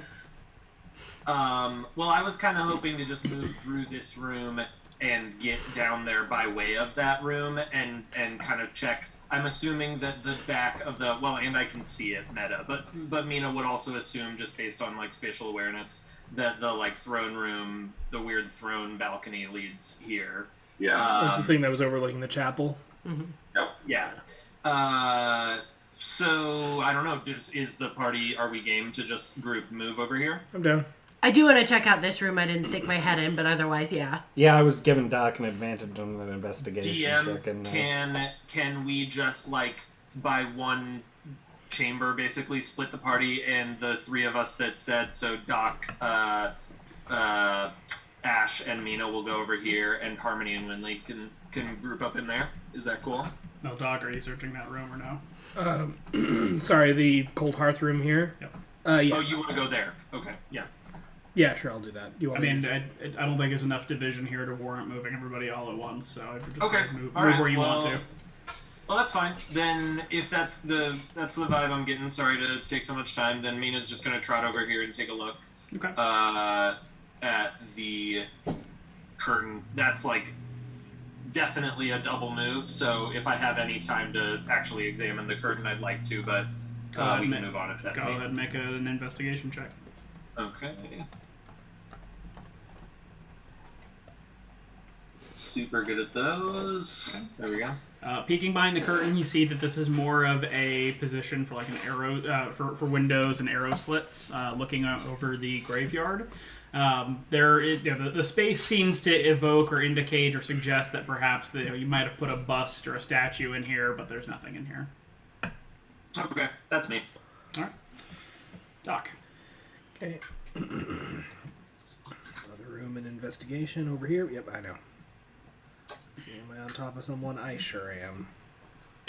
Well, I was kind of hoping to just move through this room and get down there by way of that room and kind of check. I'm assuming that the back of the and I can see it meta, but Mina would also assume, just based on like spatial awareness, that the like throne room, the weird throne balcony leads here.
yeah.
The thing that was overlooking the chapel.
Mm-hmm.
Yep.
Yeah. So I don't know. Is the party? Are we game to just group move over here?
I'm down.
I do want to check out this room. I didn't stick my head in, but otherwise, yeah.
Yeah, I was giving Doc an advantage on an investigation check.
DM, can we just like by one chamber basically split the party, and the 3 of us that said so? Doc, Ash, and Mina will go over here, and Harmony and Winley can group up in there. Is that cool?
No, Doc, are you searching that room or no?
Sorry, the cold hearth room here.
Yep.
Yeah.
Oh, you want to go there? Okay, yeah.
Yeah, sure, I'll do that. You
I
want me
mean,
to...
I don't think there's enough division here to warrant moving everybody all at once. So if you just
Okay,
like, move
all right,
where you want to.
Well, that's fine. Then if that's the vibe I'm getting, sorry to take so much time, then Mina's just gonna trot over here and take a look
Okay.
at the curtain. That's like definitely a double move. So if I have any time to actually examine the curtain, I'd like to, but we can move on if that's
Go
me.
ahead and make an investigation check.
Okay. Super good at those. Okay. There we go.
Peeking behind the curtain, you see that this is more of a position for like an arrow, for windows and arrow slits, looking over the graveyard. The space seems to evoke or indicate or suggest that perhaps you might have put a bust or a statue in here, but there's nothing in here.
Okay, that's me.
All right. Doc.
Okay. Another room in investigation over here. Yep, I know. Let's see, am I on top of someone? I sure am.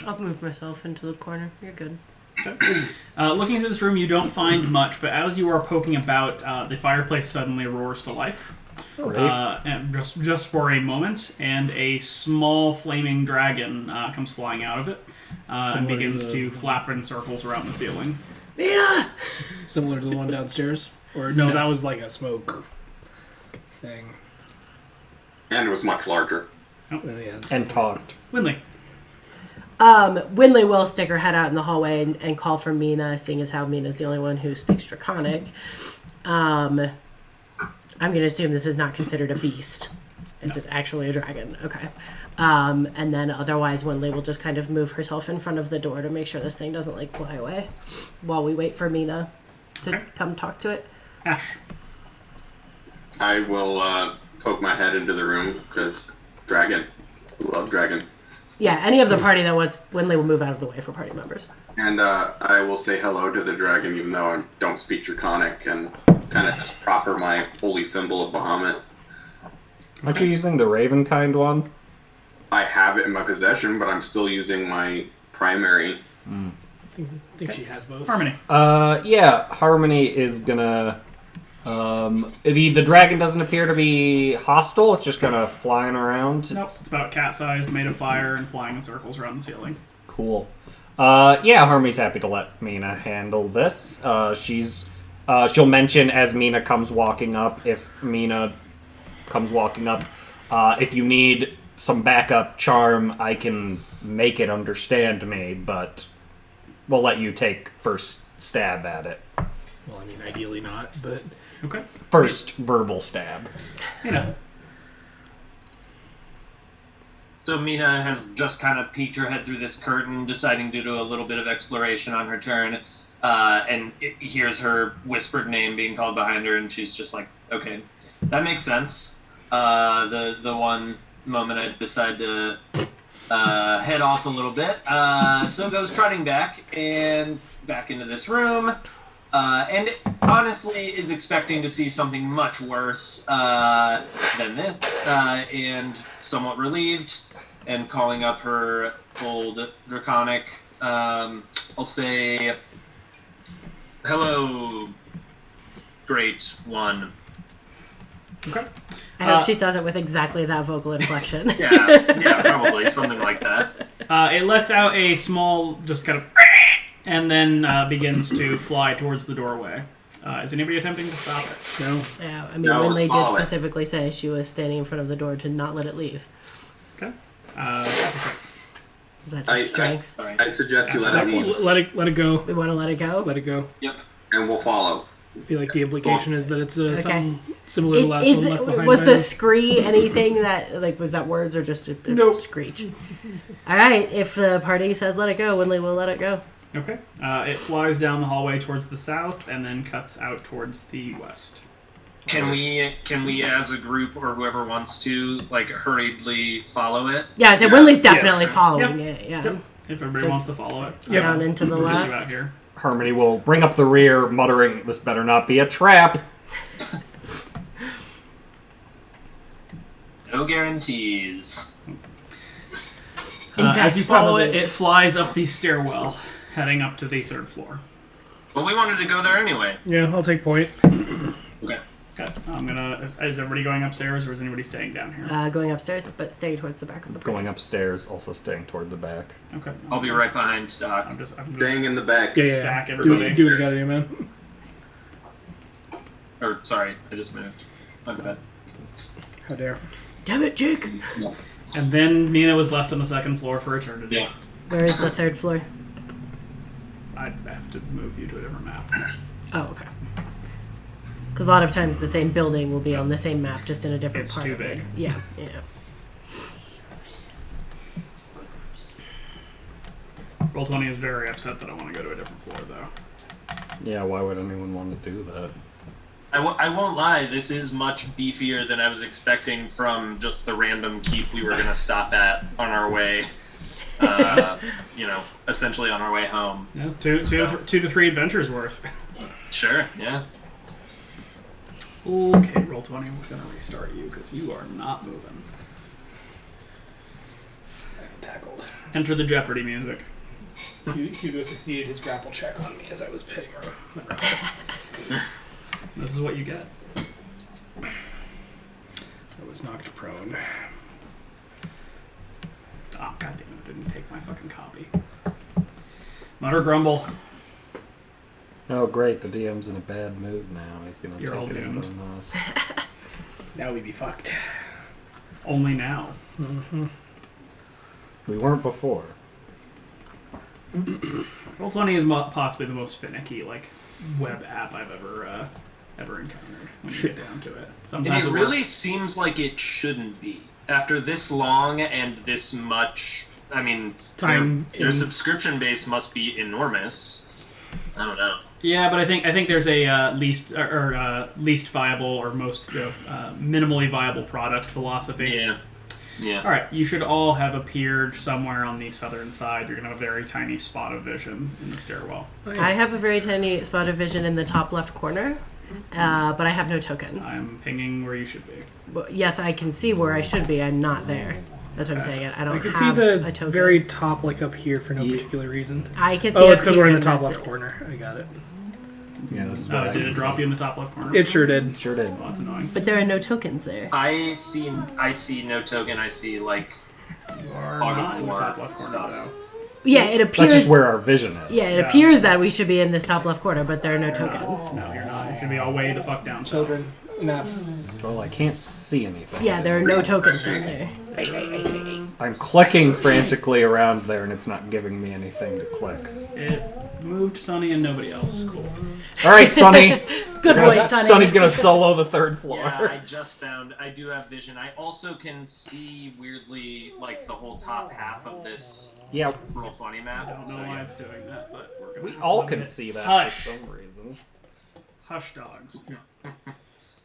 I'll move myself into the corner. You're good.
Okay. Looking into this room, you don't find much, but as you are poking about, the fireplace suddenly roars to life. And just for a moment, and a small flaming dragon comes flying out of it and begins to flap in circles around the ceiling.
Mina!
Similar to the one downstairs? Or no, that was like a smoke thing.
And it was much larger.
Oh, yeah.
And talked.
Winley.
Winley will stick her head out in the hallway and call for Mina, seeing as how Mina's the only one who speaks Draconic. I'm going to assume this is not considered a beast. Is it actually a dragon? Okay. And then otherwise, Winley will just kind of move herself in front of the door to make sure this thing doesn't like fly away while we wait for Mina to come talk to it.
Ash.
I will poke my head into the room because dragon. Love dragon.
Yeah, any of the party that wants Winley will move out of the way for party members.
And I will say hello to the dragon, even though I don't speak Draconic, and kind of just proffer my holy symbol of Bahamut.
Aren't you using the Raven kind one?
I have it in my possession, but I'm still using my primary.
I think she has both.
Harmony.
Yeah, Harmony is gonna. The dragon doesn't appear to be hostile. It's just kind of flying around.
Nope. It's about cat-sized, made of fire, and flying in circles around the ceiling.
Cool. Yeah, Harmony's happy to let Mina handle this. She'll mention as Mina comes walking up, if Mina comes walking up, if you need some backup charm, I can make it understand me, but we'll let you take first stab at it.
Well, I mean, ideally not, but...
Okay.
First verbal stab.
You know.
So Mina has just kind of peeked her head through this curtain, deciding to do a little bit of exploration on her turn, and hears her whispered name being called behind her, and she's just like, okay, that makes sense. The one moment I decide to head off a little bit, so goes trotting back into this room, and honestly is expecting to see something much worse than this, and somewhat relieved, and calling up her old Draconic, I'll say, hello, Great One.
Okay.
I hope she says it with exactly that vocal inflection.
Yeah, probably, something like that.
It lets out a small, just kind of, and then begins to fly towards the doorway. Is anybody attempting to stop it?
No.
Yeah, I mean,
No,
Winley
follow
did
it.
specifically say she was standing in front of the door to not let it leave.
Okay.
Is that just strength?
Sorry.
I suggest you let it leave,
Let it go.
We want to let it go?
Let it go.
Yep.
and we'll follow.
I feel like the implication is that it's
Okay.
something similar to the last one left behind.
Was
by
the
now.
scree anything that, like, was that words or just a
Nope.
screech? All right, if the party says let it go, Winley will let it go.
Okay. It flies down the hallway towards the south and then cuts out towards the west.
Can we as a group or whoever wants to, like, hurriedly follow it?
Yeah, so
Yeah.
Winley's definitely
Yes.
following it, yeah.
Yep. If everybody
So-
wants to follow it.
Down into the
We'll just do
left.
out here.
Harmony will bring up the rear, muttering, "This better not be a trap."
No guarantees.
In fact,
as you follow
probably.
it flies up the stairwell, heading up to the third floor.
Well, we wanted to go there anyway.
Yeah, I'll take point.
Okay.
Okay. I'm gonna. Is everybody going upstairs, or is anybody staying down here?
Going upstairs, but staying towards the back of the party.
Going upstairs, also staying toward the back.
Okay.
I'll be right behind Doc.
I'm just
Staying in the back.
Yeah, yeah.
Stack
Do
everybody.
what you gotta do, man.
Or, sorry, I just moved. My bad.
How dare.
Damn it, Jake!
And then Nina was left on the second floor for eternity.
Yeah.
Where is the third floor?
I'd have to move you to a different map.
Oh, okay. Because a lot of times the same building will be on the same map, just in a different
It's
part
too
of it.
big.
Yeah, yeah.
Roll20 is very upset that I want to go to a different floor, though.
Yeah, why would anyone want to do that?
I won't lie, this is much beefier than I was expecting from just the random keep we were going to stop at on our way, essentially on our way home.
Yeah, two to three adventures worth.
Sure, yeah.
Okay, Roll20, we're gonna restart you because you are not moving.
Tackled.
Enter the Jeopardy music.
Hugo succeeded his grapple check on me as I was pitting her.
This is what you get.
I was knocked prone.
Oh, goddamn it, I didn't take my fucking copy. Mutter grumble.
Oh, great! The DM's in a bad mood now. He's gonna
You're all
take it
doomed.
from us.
Now we be fucked.
Only now.
Mm-hmm.
We weren't before.
Roll20 is possibly the most finicky, like, web app I've ever encountered when you get down to it. Sometimes
And it really
works.
seems like it shouldn't be. After this long and this much, I mean,
Time
your
in-
subscription base must be enormous. I don't know.
Yeah, but I think there's a least viable or most minimally viable product philosophy.
Yeah. Yeah.
All right, you should all have appeared somewhere on the southern side. You're gonna have a very tiny spot of vision in the stairwell.
I have a very tiny spot of vision in the top left corner, but I have no token.
I'm pinging where you should be.
Well, yes, I can see where I should be. I'm not there. That's what I'm saying. I don't
I can
have
see
a
the
token.
very top, like up here, for no particular reason.
I can see.
Oh,
up
it's because we're in
here
the top
and
left
that's it.
corner. I got it.
Yeah, this is what I
Did
can
it drop
see.
you in the top left corner?
It sure did.
Sure did.
Oh, that's annoying.
But there are no tokens there.
I see no token. I see like
You are
Bottom
not in the
floor
top left corner,
stuff.
though.
Yeah, it appears.
That's just where our vision is.
Yeah, it
Yeah.
appears that we should be in this top left corner, but there are no tokens.
No, you're not. You should be all way the fuck down.
Children, enough.
Well, I can't see anything.
Yeah, there are no tokens down there.
I'm clicking frantically around there, and it's not giving me anything to click.
It moved Sonny and nobody else. Cool.
All right, Sonny.
Good boy, Sonny.
Sonny's gonna solo the third floor.
Yeah, I just found. I do have vision. I also can see weirdly like the whole top half of this
Yeah,
Roll20
I
map.
don't know
So,
why
yeah.
it's doing that, but we're gonna.
we
have to
all
live
can
with it.
see that
Hush.
for some reason.
Hush, dogs.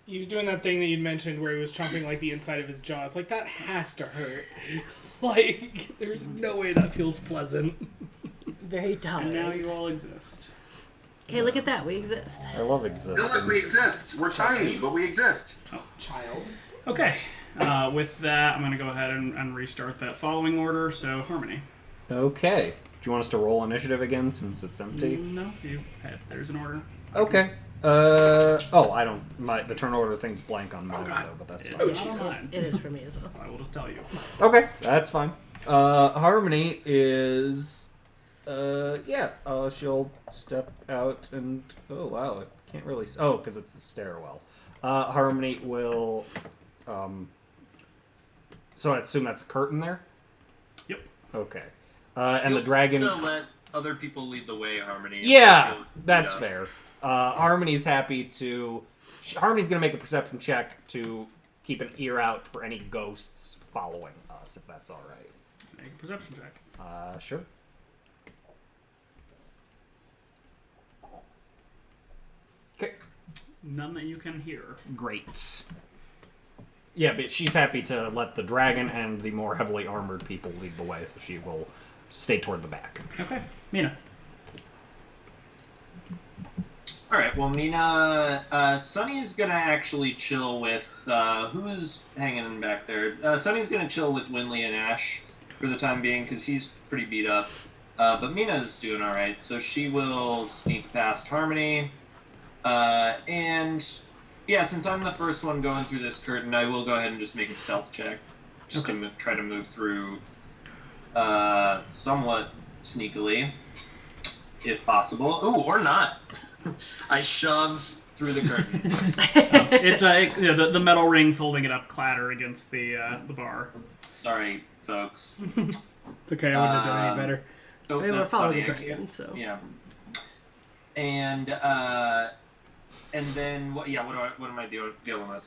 He was doing that thing that you'd mentioned where he was chomping like the inside of his jaw. It's like that has to hurt. Like, there's no way that feels pleasant.
Very
And now
dumb.
you all exist.
Hey, look at that. We exist.
I love
Look,
existing.
we exist. We're tiny, but we exist.
Child.
Okay. With that, I'm going to go ahead and restart that following order. So, Harmony.
Okay. Do you want us to roll initiative again since it's empty?
No, there's an order.
Okay. I don't. The turn order thing's blank on mine though, but that's fine.
Oh,
Jesus.
It is for me as well.
So I will just tell you.
Okay, that's fine. Harmony is, she'll step out and, oh wow, I can't really, because it's the stairwell. Harmony will, so I assume that's a curtain there?
Yep.
Okay. And
Feel
the dragon,
free to let other people lead the way, Harmony.
yeah,
Feel-
that's
yeah.
fair. Harmony's happy to, Harmony's gonna make a perception check to keep an ear out for any ghosts following us, if that's alright.
Make a perception check.
Sure. Okay.
None that you can hear.
Great. Yeah, but she's happy to let the dragon and the more heavily armored people lead the way, so she will stay toward the back.
Okay. Mina.
All right. Well, Mina, Sunny's gonna actually chill with who's hanging in back there. Sunny's gonna chill with Winley and Ash for the time being because he's pretty beat up. But Mina's doing all right, so she will sneak past Harmony. And yeah, since I'm the first one going through this curtain, I will go ahead and just make a stealth check, just to try to move through somewhat sneakily, if possible. Ooh, or not. I shove through the curtain.
The metal rings holding it up clatter against the bar.
Sorry, folks.
It's okay, I wouldn't have done any better.
Oh,
We were
that's
following the
Sunny,
dragon, so.
Yeah. And then what am I dealing with?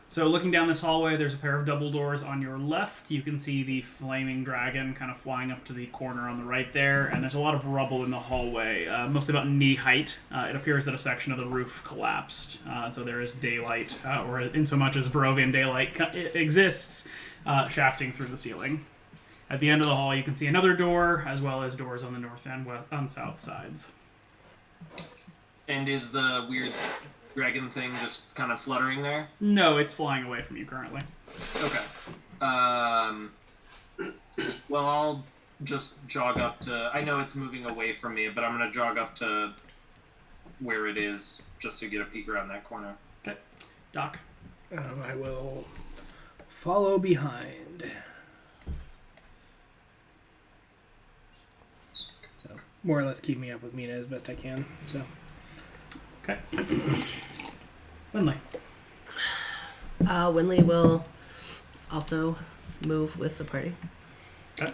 So looking down this hallway, there's a pair of double doors on your left. You can see the flaming dragon kind of flying up to the corner on the right there, and there's a lot of rubble in the hallway, mostly about knee height. It appears that a section of the roof collapsed, so there is daylight, or insomuch as Barovian daylight exists, shafting through the ceiling. At the end of the hall, you can see another door, as well as doors on the north and south sides.
And is the weird dragon thing just kind of fluttering there?
No, it's flying away from you currently.
Okay. Well, I'll just jog up to... I know it's moving away from me, but I'm going to jog up to where it is just to get a peek around that corner.
Okay. Doc.
I will follow behind. So, more or less keeping up with Mina as best I can. So.
Okay. Winley.
Winley will also move with the party.
Okay.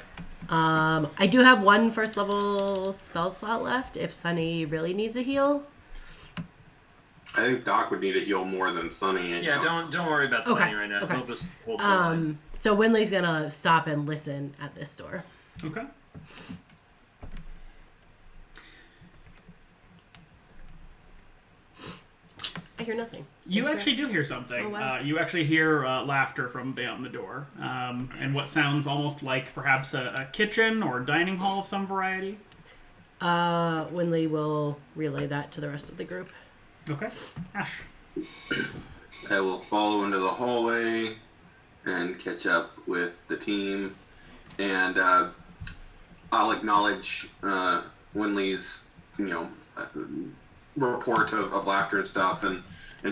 I do have one first level spell slot left if Sunny really needs a heal.
I think Doc would need a heal more than Sunny.
Yeah, don't worry about
Okay,
Sunny right now.
okay.
We'll just hold the line.
So Winley's gonna stop and listen at this door.
Okay.
I hear nothing.
You actually do hear something.
Oh, wow.
You actually hear laughter from beyond the door, and what sounds almost like perhaps a kitchen or dining hall of some variety.
Winley will relay that to the rest of the group.
Okay. Ash.
I will follow into the hallway and catch up with the team, and I'll acknowledge Winley's, report of laughter and stuff, and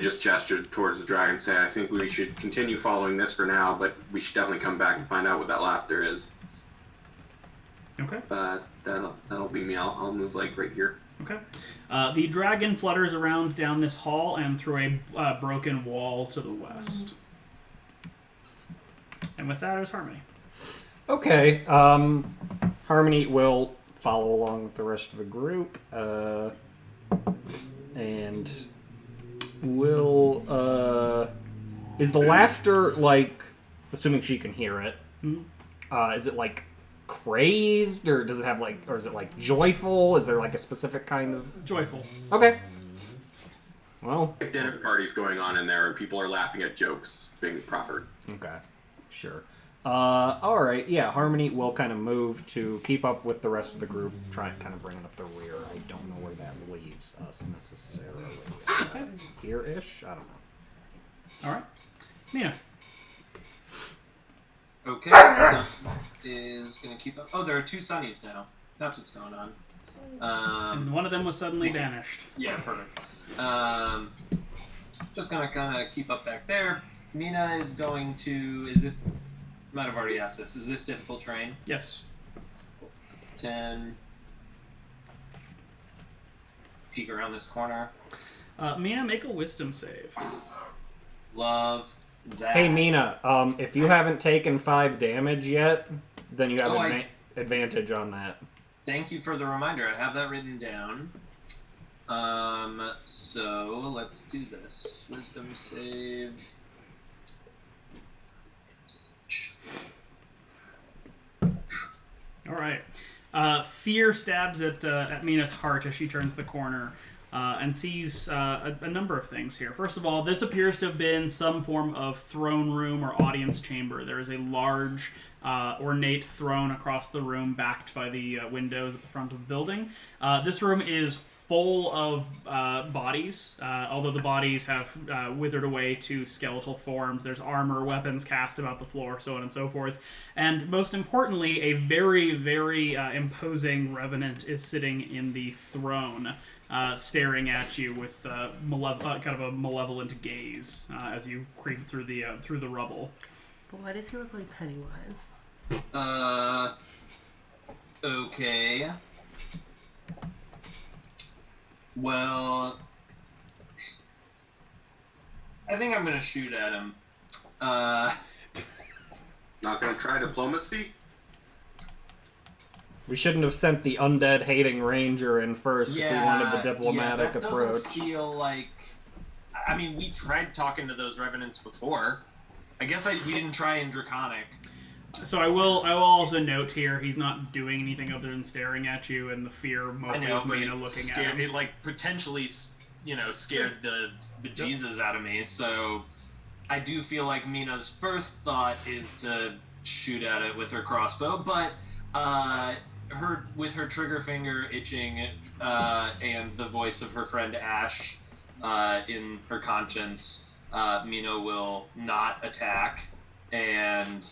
just gesture towards the dragon, say, I think we should continue following this for now, but we should definitely come back and find out what that laughter is.
Okay.
That'll be me. I'll move like right here.
Okay. The dragon flutters around down this hall and through a broken wall to the west. And with that is Harmony.
Okay. Harmony will follow along with the rest of the group, and will. Is the laughter like? Assuming she can hear it.
Mm-hmm.
Is it like crazed, or does it have like, or is it like joyful? Is there like a specific kind of
joyful?
Okay. Well,
dinner party's going on in there, and people are laughing at jokes being proffered.
Okay, sure. All right, yeah. Harmony will kind of move to keep up with the rest of the group, try and kind of bring up the rear. I don't know where that leaves us necessarily. Here-ish? I don't know.
All right. Mina.
Okay, Sun is going to keep up. Oh, there are 2 Sunnies now. That's what's going on.
And one of them was suddenly banished.
Yeah, perfect. Just going to kind of keep up back there. Mina is going to... might have already asked this. Is this difficult terrain?
Yes.
10. Peek around this corner.
Mina, make a wisdom save.
Love that.
Hey, Mina, if you haven't taken 5 damage yet, then you have advantage on that.
Thank you for the reminder. I have that written down. So let's do this. Wisdom save.
All right. Fear stabs at Mina's heart as she turns the corner and sees a number of things here. First of all, this appears to have been some form of throne room or audience chamber. There is a large, ornate throne across the room, backed by the windows at the front of the building. This room is full of bodies, although the bodies have withered away to skeletal forms. There's armor, weapons cast about the floor, so on and so forth. And most importantly, a very, very imposing revenant is sitting in the throne, staring at you with kind of a malevolent gaze as you creep through the rubble.
But why does he look like Pennywise?
Okay. Well, I think I'm gonna shoot at him.
Not gonna try diplomacy?
We shouldn't have sent the undead hating ranger in first if we wanted the diplomatic
that
approach.
Doesn't feel like. I mean, we tried talking to those revenants before. I guess we didn't try in Draconic.
So I will also note here, he's not doing anything other than staring at you, and the fear mostly is Mina looking at him.
It like potentially, scared the bejesus out of me. So I do feel like Mina's first thought is to shoot at it with her crossbow, but with her trigger finger itching and the voice of her friend Ash in her conscience, Mina will not attack and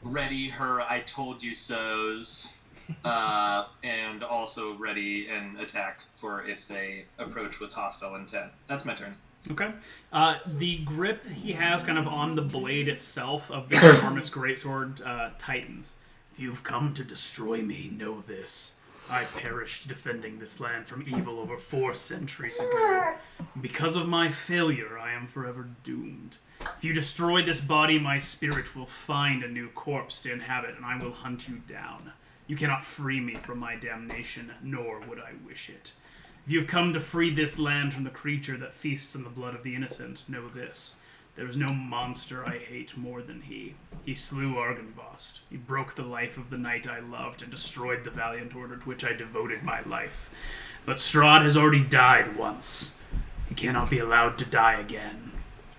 ready her I told you so's and also ready an attack for if they approach with hostile intent. That's my turn.
Okay. The grip he has kind of on the blade itself of this enormous greatsword tightens. If you've come to destroy me, know this. I perished defending this land from evil over 4 centuries ago. Because of my failure, I am forever doomed. If you destroy this body, my spirit will find a new corpse to inhabit, and I will hunt you down. You cannot free me from my damnation, nor would I wish it. If you have come to free this land from the creature that feasts on the blood of the innocent, know this. There is no monster I hate more than he. He slew Argynvost. He broke the life of the knight I loved and destroyed the valiant order to which I devoted my life. But Strahd has already died once. He cannot be allowed to die again.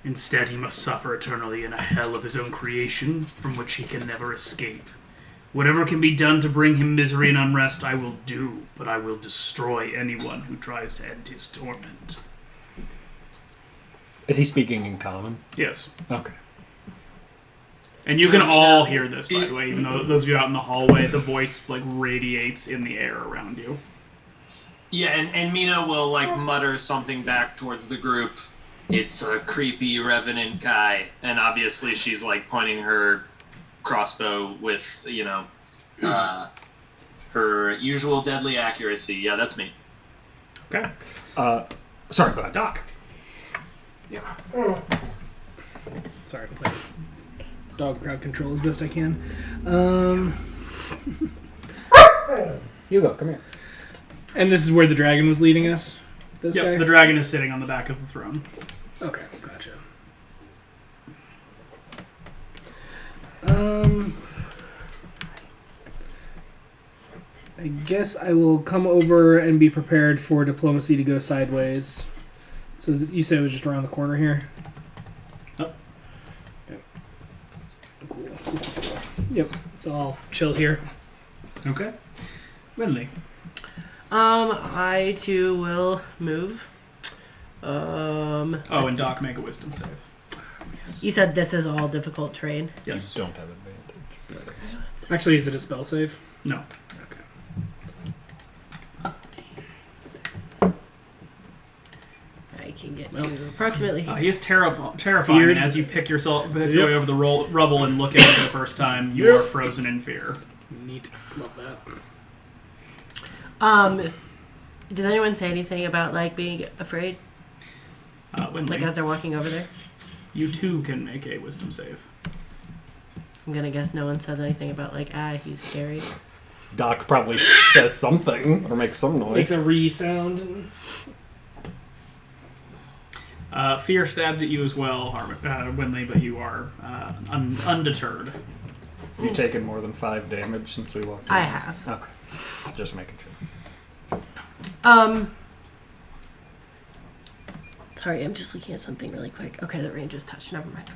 Instead, he must suffer eternally in a hell of his own creation, from which he can never escape. Whatever can be done to bring him misery and unrest, I will do, but I will destroy anyone who tries to end his torment.
Is he speaking in common?
Yes.
Okay.
And you can all hear this, by the way, even though those of you out in the hallway, the voice like radiates in the air around you.
Yeah, and Mina will like mutter something back towards the group. It's a creepy revenant guy, and obviously she's like pointing her crossbow with, you know, her usual deadly accuracy. Yeah, that's me.
Okay. Sorry, go ahead, Doc.
Yeah. Sorry, I'm playing dog crowd control as best I can.
Hugo, come here.
And this is where the dragon was leading us? This guy?
The dragon is sitting on the back of the throne.
Okay, gotcha. I guess I will come over and be prepared for diplomacy to go sideways. So you said it was just around the corner here?
Oh.
Yep. Cool. Yep, so I'll chill here.
Okay. Winley.
I too will move.
Oh, and Doc, make a wisdom save.
You said this is all difficult terrain.
Yes.
You don't have advantage.
Actually, is it a spell save?
No.
I can get to approximately here.
He is terrifying,
Feared.
and as you pick yourself your way over the rubble and look at it for the first time, you are frozen in fear.
Neat. Love that.
Does anyone say anything about like being afraid?
Winley,
Like as they're walking over there?
you too can make a wisdom save.
I'm gonna guess no one says anything about like, he's scary.
Doc probably says something or makes some noise.
Makes a re-sound.
Fear stabs at you as well, Winley, but you are undeterred.
You've taken more than 5 damage since we walked in?
I have.
Okay. Just making sure.
Sorry, I'm just looking at something really quick. Okay, the range is touched. Never mind.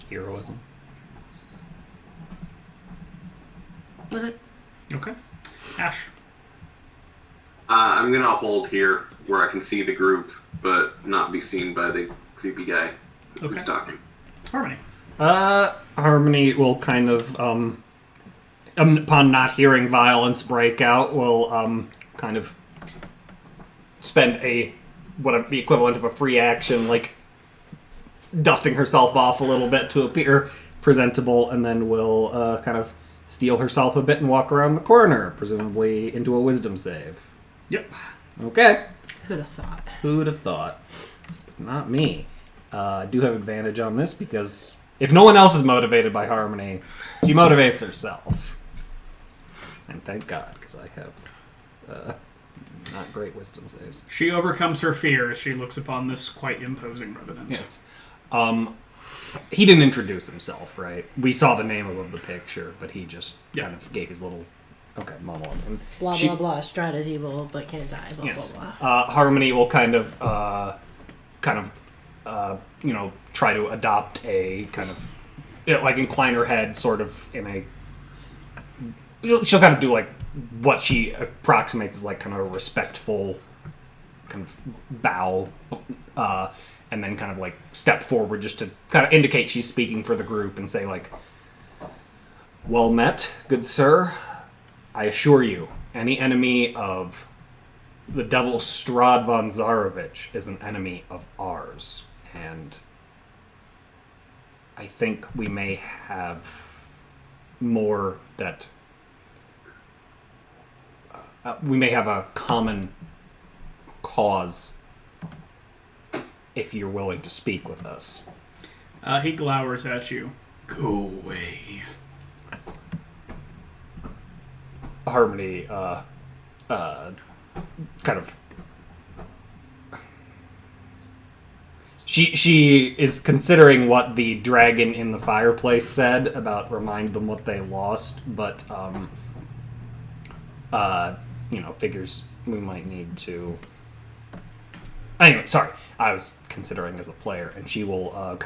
Heroism.
Was it?
Okay. Ash.
I'm gonna hold here where I can see the group, but not be seen by the creepy guy who's talking.
Harmony.
Harmony will kind of, upon not hearing violence break out, will kind of spend the equivalent of a free action, like dusting herself off a little bit to appear presentable, and then will kind of steel herself a bit and walk around the corner, presumably into a wisdom save.
Yep.
Okay.
Who'd have thought?
Who'd have thought? Not me. I do have advantage on this because if no one else is motivated by Harmony, she motivates herself. And thank God, because I have not great wisdom saves.
She overcomes her fear as she looks upon this quite imposing revenant.
Yes. He didn't introduce himself, right? We saw the name above the picture, but he just kind of gave his little monologue. And
Blah blah blah. Strahd is evil but can't die. Blah
yes.
blah blah.
Harmony will kind of try to adopt a kind of like incline her head, sort of in a. She'll kind of do like what she approximates as like kind of a respectful kind of bow, and then kind of like step forward just to kind of indicate she's speaking for the group and say like, "Well met, good sir. I assure you, any enemy of the devil Strahd von Zarovich is an enemy of ours, and I think we may have more that we may have a common cause if you're willing to speak with us."
He glowers at you. Go away.
Harmony kind of she is considering what the dragon in the fireplace said about remind them what they lost, but figures we might need to. Anyway, sorry, I was considering as a player, and she will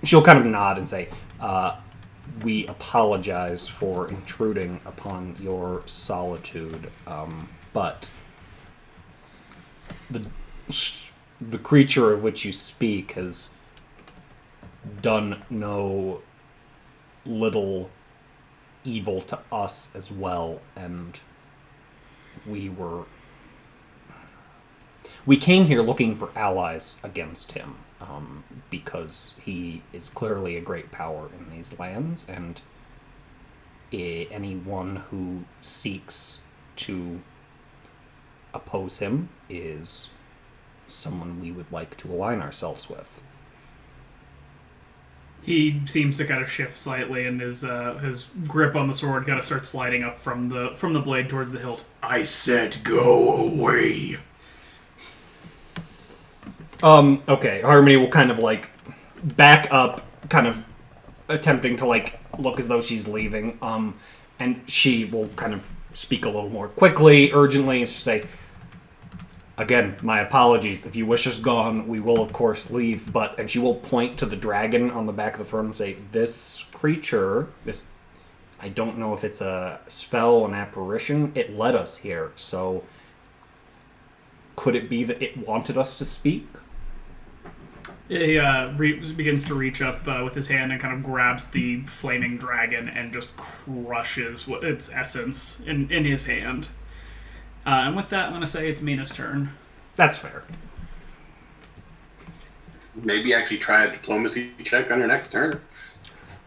she'll kind of nod and say, "We apologize for intruding upon your solitude, but the creature of which you speak has done no little evil to us as well, and we came here looking for allies against him, because he is clearly a great power in these lands, and anyone who seeks to oppose him is someone we would like to align ourselves with."
He seems to kind of shift slightly, and his grip on the sword kind of starts sliding up from the blade towards the hilt. I said, go away.
Okay, Harmony will kind of back up, kind of attempting to look as though she's leaving, and she will kind of speak a little more quickly, urgently, and she'll say, "Again, my apologies. If you wish us gone, we will of course leave, and she will point to the dragon on the back of the throne and say, "This creature, I don't know if it's a spell, an apparition, it led us here, so could it be that it wanted us to speak?"
He begins to reach up with his hand and kind of grabs the flaming dragon and just crushes its essence in his hand. And with that, I'm going to say it's Mina's turn.
That's fair.
Maybe actually try a diplomacy check on your next turn.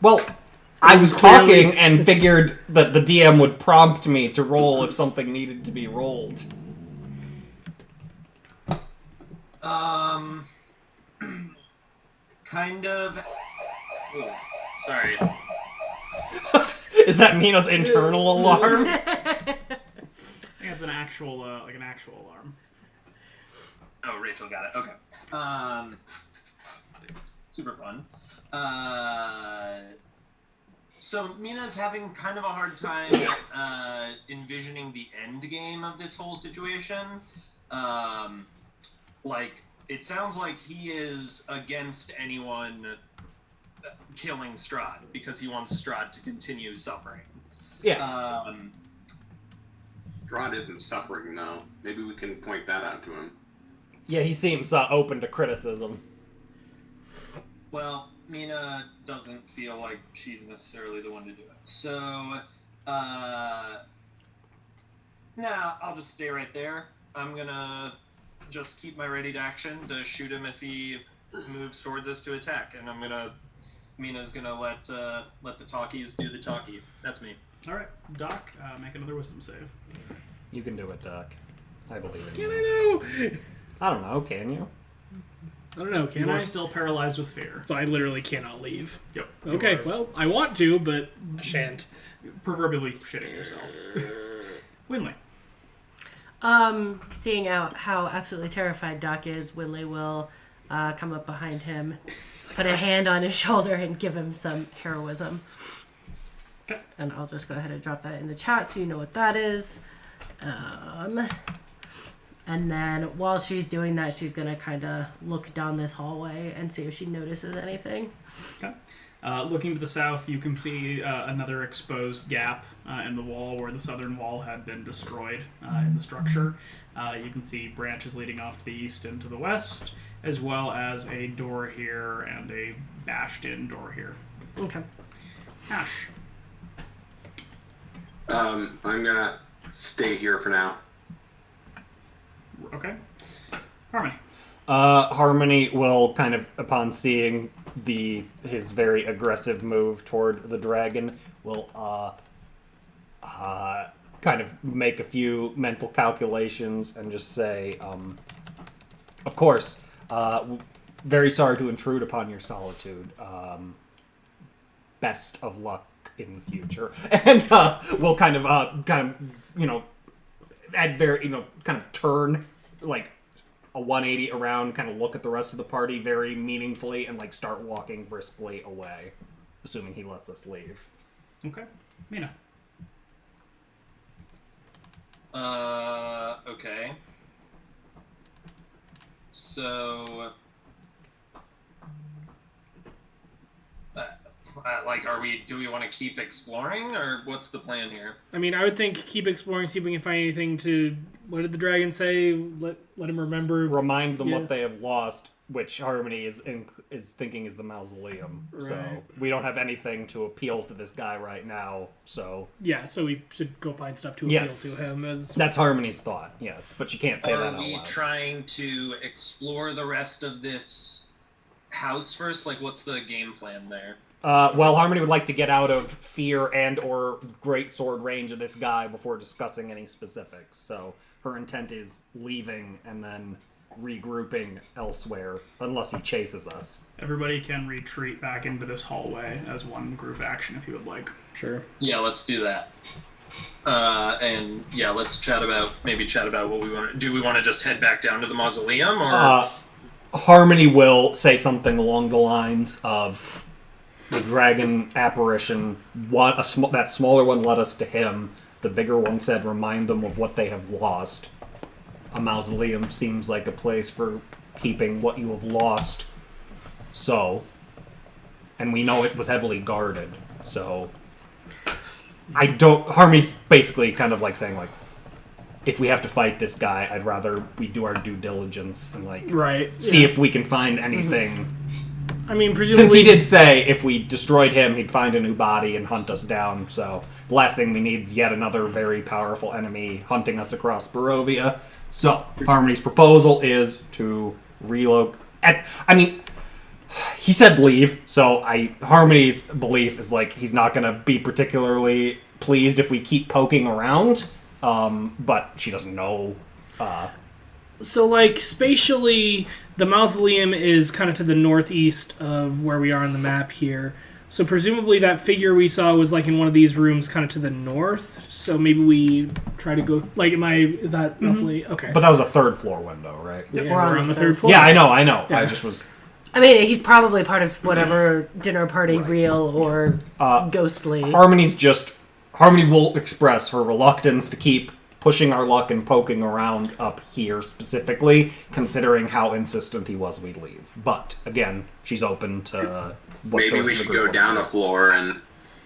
Well, I was talking and figured that the DM would prompt me to roll if something needed to be rolled.
Kind of. Ooh, sorry.
Is that Mina's internal alarm?
I think it's an actual alarm.
Oh, Rachel got it. Okay. Super fun. So Mina's having kind of a hard time envisioning the end game of this whole situation. It sounds like he is against anyone killing Strahd because he wants Strahd to continue suffering.
Yeah.
Strahd isn't suffering, though. Maybe we can point that out to him.
Yeah, he seems open to criticism.
Well, Mina doesn't feel like she's necessarily the one to do it. So, I'll just stay right there. I'm gonna just keep my ready to action to shoot him if he moves towards us to attack. And Mina's gonna let the talkies do the talkie. That's me.
All right, Doc, make another wisdom save.
You can do it, Doc. I believe in
Can
you.
I know?
I don't know, can you?
I don't know. Can
You
I?
are still paralyzed with fear.
So I literally cannot leave.
Yep.
Okay, well, I want to, but I shan't.
Proverbially shitting yourself. Winley.
Seeing out how absolutely terrified Doc is, Winley will come up behind him, put a hand on his shoulder, and give him some heroism.
Okay.
And I'll just go ahead and drop that in the chat so you know what that is. And then while she's doing that, she's going to kind of look down this hallway and see if she notices anything.
Okay. Looking to the south, you can see another exposed gap in the wall where the southern wall had been destroyed in the structure. You can see branches leading off to the east and to the west, as well as a door here and a bashed-in door here.
Okay.
Ash.
I'm gonna stay here for now.
Okay. Harmony.
Harmony will kind of, upon seeing his very aggressive move toward the dragon, will kind of make a few mental calculations and just say, of course, very sorry to intrude upon your solitude. Best of luck in the future. And we'll kind of, add very, kind of turn, a 180 around, kind of look at the rest of the party very meaningfully, and like start walking briskly away, assuming he lets us leave.
Okay. Mina.
Okay. So, do we want to keep exploring, or what's the plan here?
I mean, I would think keep exploring, see if we can find anything to... What did the dragon say? Let him remember...
Remind them what they have lost, which Harmony is thinking is the mausoleum.
Right.
So we don't have anything to appeal to this guy right now, so...
Yeah, so we should go find stuff to appeal to him.
That's Harmony's thought, yes. But you can't say that out loud.
Are we trying to explore the rest of this house first? Like, what's the game plan there?
Well, Harmony would like to get out of fear and or great sword range of this guy before discussing any specifics. So her intent is leaving and then regrouping elsewhere, unless he chases us.
Everybody can retreat back into this hallway as one group action if you would like.
Sure.
Yeah, let's do that. And yeah, let's chat about what we want to do. We want to just head back down to the mausoleum, or
Harmony will say something along the lines of the dragon apparition. That smaller one led us to him. The bigger one said, "Remind them of what they have lost." A mausoleum seems like a place for keeping what you have lost. So, and we know it was heavily guarded. So, Harmony's basically kind of like saying, like, if we have to fight this guy, I'd rather we do our due diligence and see if we can find anything.
I mean, presumably...
Since he did say if we destroyed him, he'd find a new body and hunt us down, so the last thing we need is yet another very powerful enemy hunting us across Barovia. So, Harmony's proposal is to relocate... I mean, he said leave, so Harmony's belief is, like, he's not going to be particularly pleased if we keep poking around, but she doesn't know...
So, like, spatially, the mausoleum is kind of to the northeast of where we are on the map here. So, presumably, that figure we saw was, like, in one of these rooms kind of to the north. So, maybe we try to go... Like, is that roughly... Okay.
But that was a third floor window, right?
Yeah, we're on the third floor.
Yeah, I know.
Yeah.
I just was...
I mean, he's probably part of whatever dinner party, real or ghostly.
Harmony will express her reluctance to keep pushing our luck and poking around up here specifically, considering how insistent he was we leave. But, again, she's open to what
maybe we should go down a floor and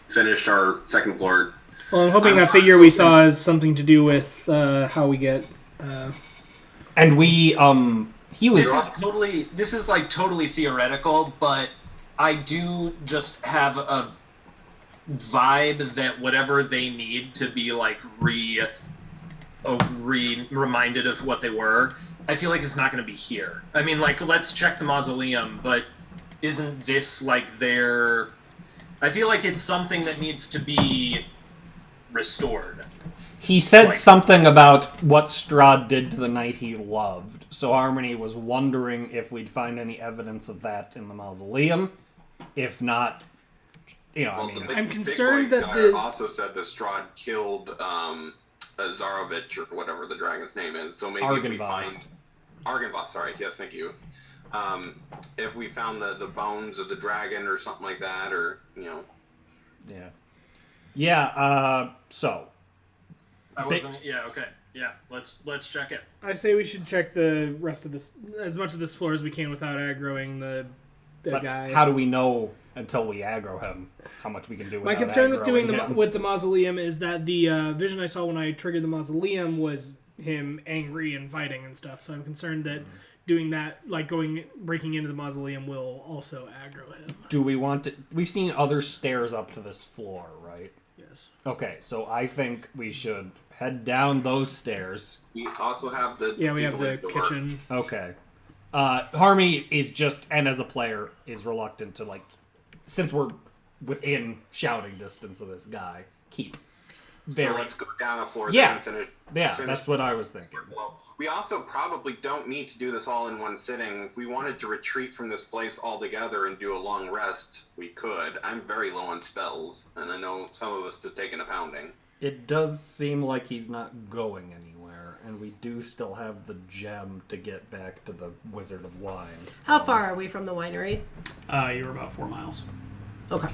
finish our second floor.
Well, I'm hoping that figure we saw has something to do with how we get...
And we, he was...
This is totally theoretical, but I do just have a vibe that whatever they need to be, like, reminded of what they were, I feel like it's not going to be here. I mean, like, let's check the mausoleum, but isn't this, like, their... I feel like it's something that needs to be restored.
He said something about what Strahd did to the knight he loved, so Harmony was wondering if we'd find any evidence of that in the mausoleum. If not,
I'm concerned that
also said that Strahd killed Zarovich or whatever the dragon's name is. So maybe if we find Argynvost. Sorry, yes, thank you. If we found the bones of the dragon or something like that, or
So.
Okay. Yeah, let's check it.
I say we should check the rest of this, as much of this floor as we can without aggroing the guy.
How do we know until we aggro him how much we can do?
My concern with doing with the mausoleum is that the vision I saw when I triggered the mausoleum was him angry and fighting and stuff. So I'm concerned that doing that, like breaking into the mausoleum, will also aggro him.
Do we want to? We've seen other stairs up to this floor, right?
Yes.
Okay, so I think we should head down those stairs.
We also have the
we have the kitchen.
Okay. Harmony is just, and as a player, is reluctant to, like, since we're within shouting distance of this guy, keep.
So let's go down a floor.
Yeah.
And finish
that's what I was thinking.
Well, we also probably don't need to do this all in one sitting. If we wanted to retreat from this place altogether and do a long rest, we could. I'm very low on spells, and I know some of us have taken a pounding.
It does seem like he's not going anywhere, and we do still have the gem to get back to the Wizard of Wines.
How far are we from the winery?
You're about 4 miles.
Okay.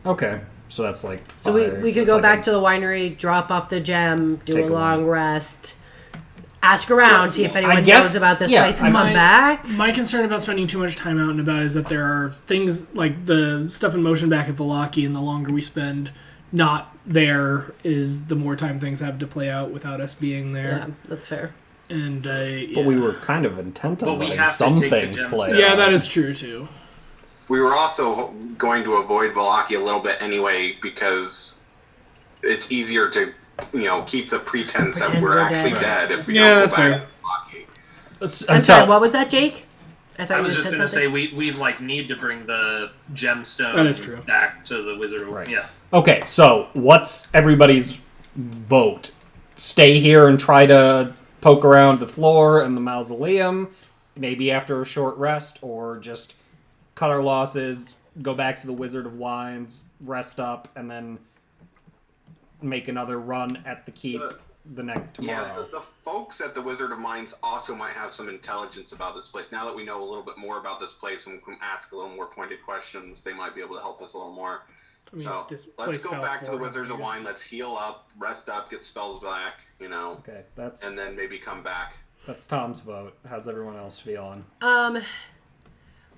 Okay, so that's like
So we could go back to the winery, drop off the gem, do
Take
a
a
long rest, ask around, see if anyone
guess-
knows about this
yeah,
place, and
I
come
might-
back.
My concern about spending too much time out and about is that there are things like the stuff in motion back at Velaki, and the longer we spend not there is the more time things have to play out without us being
Yeah,
there.
that's fair.
And yeah.
But we were kind of intent on
But we
letting
have to
some
take the
things
gems
play
down.
Yeah,
out.
that is true too.
We were also going to avoid Velaki a little bit anyway because it's easier to, keep the pretense that
Pretend
we're
we're
actually
dead.
dead if we
Yeah,
don't
that's
go back
fair.
to Velaki.
I'm sorry, what was that, Jake?
I
thought
was
you
just
said
gonna say
something.
we need to bring the gemstone
That is true.
back to the Wizard of
Right.
Yeah.
Okay, so what's everybody's vote? Stay here and try to poke around the floor and the mausoleum, maybe after a short rest, or just cut our losses, go back to the Wizard of Wines, rest up, and then make another run at the keep the next tomorrow.
Yeah, the folks at the Wizard of Minds also might have some intelligence about this place. Now that we know a little bit more about this place and can ask a little more pointed questions, they might be able to help us a little more.
I mean,
So
this
let's
place
go
fell
back to the
400
Wizards of
years.
Wine. Let's heal up, rest up, get spells back,
Okay, that's
and then maybe come back.
Tom's vote. How's everyone else feeling?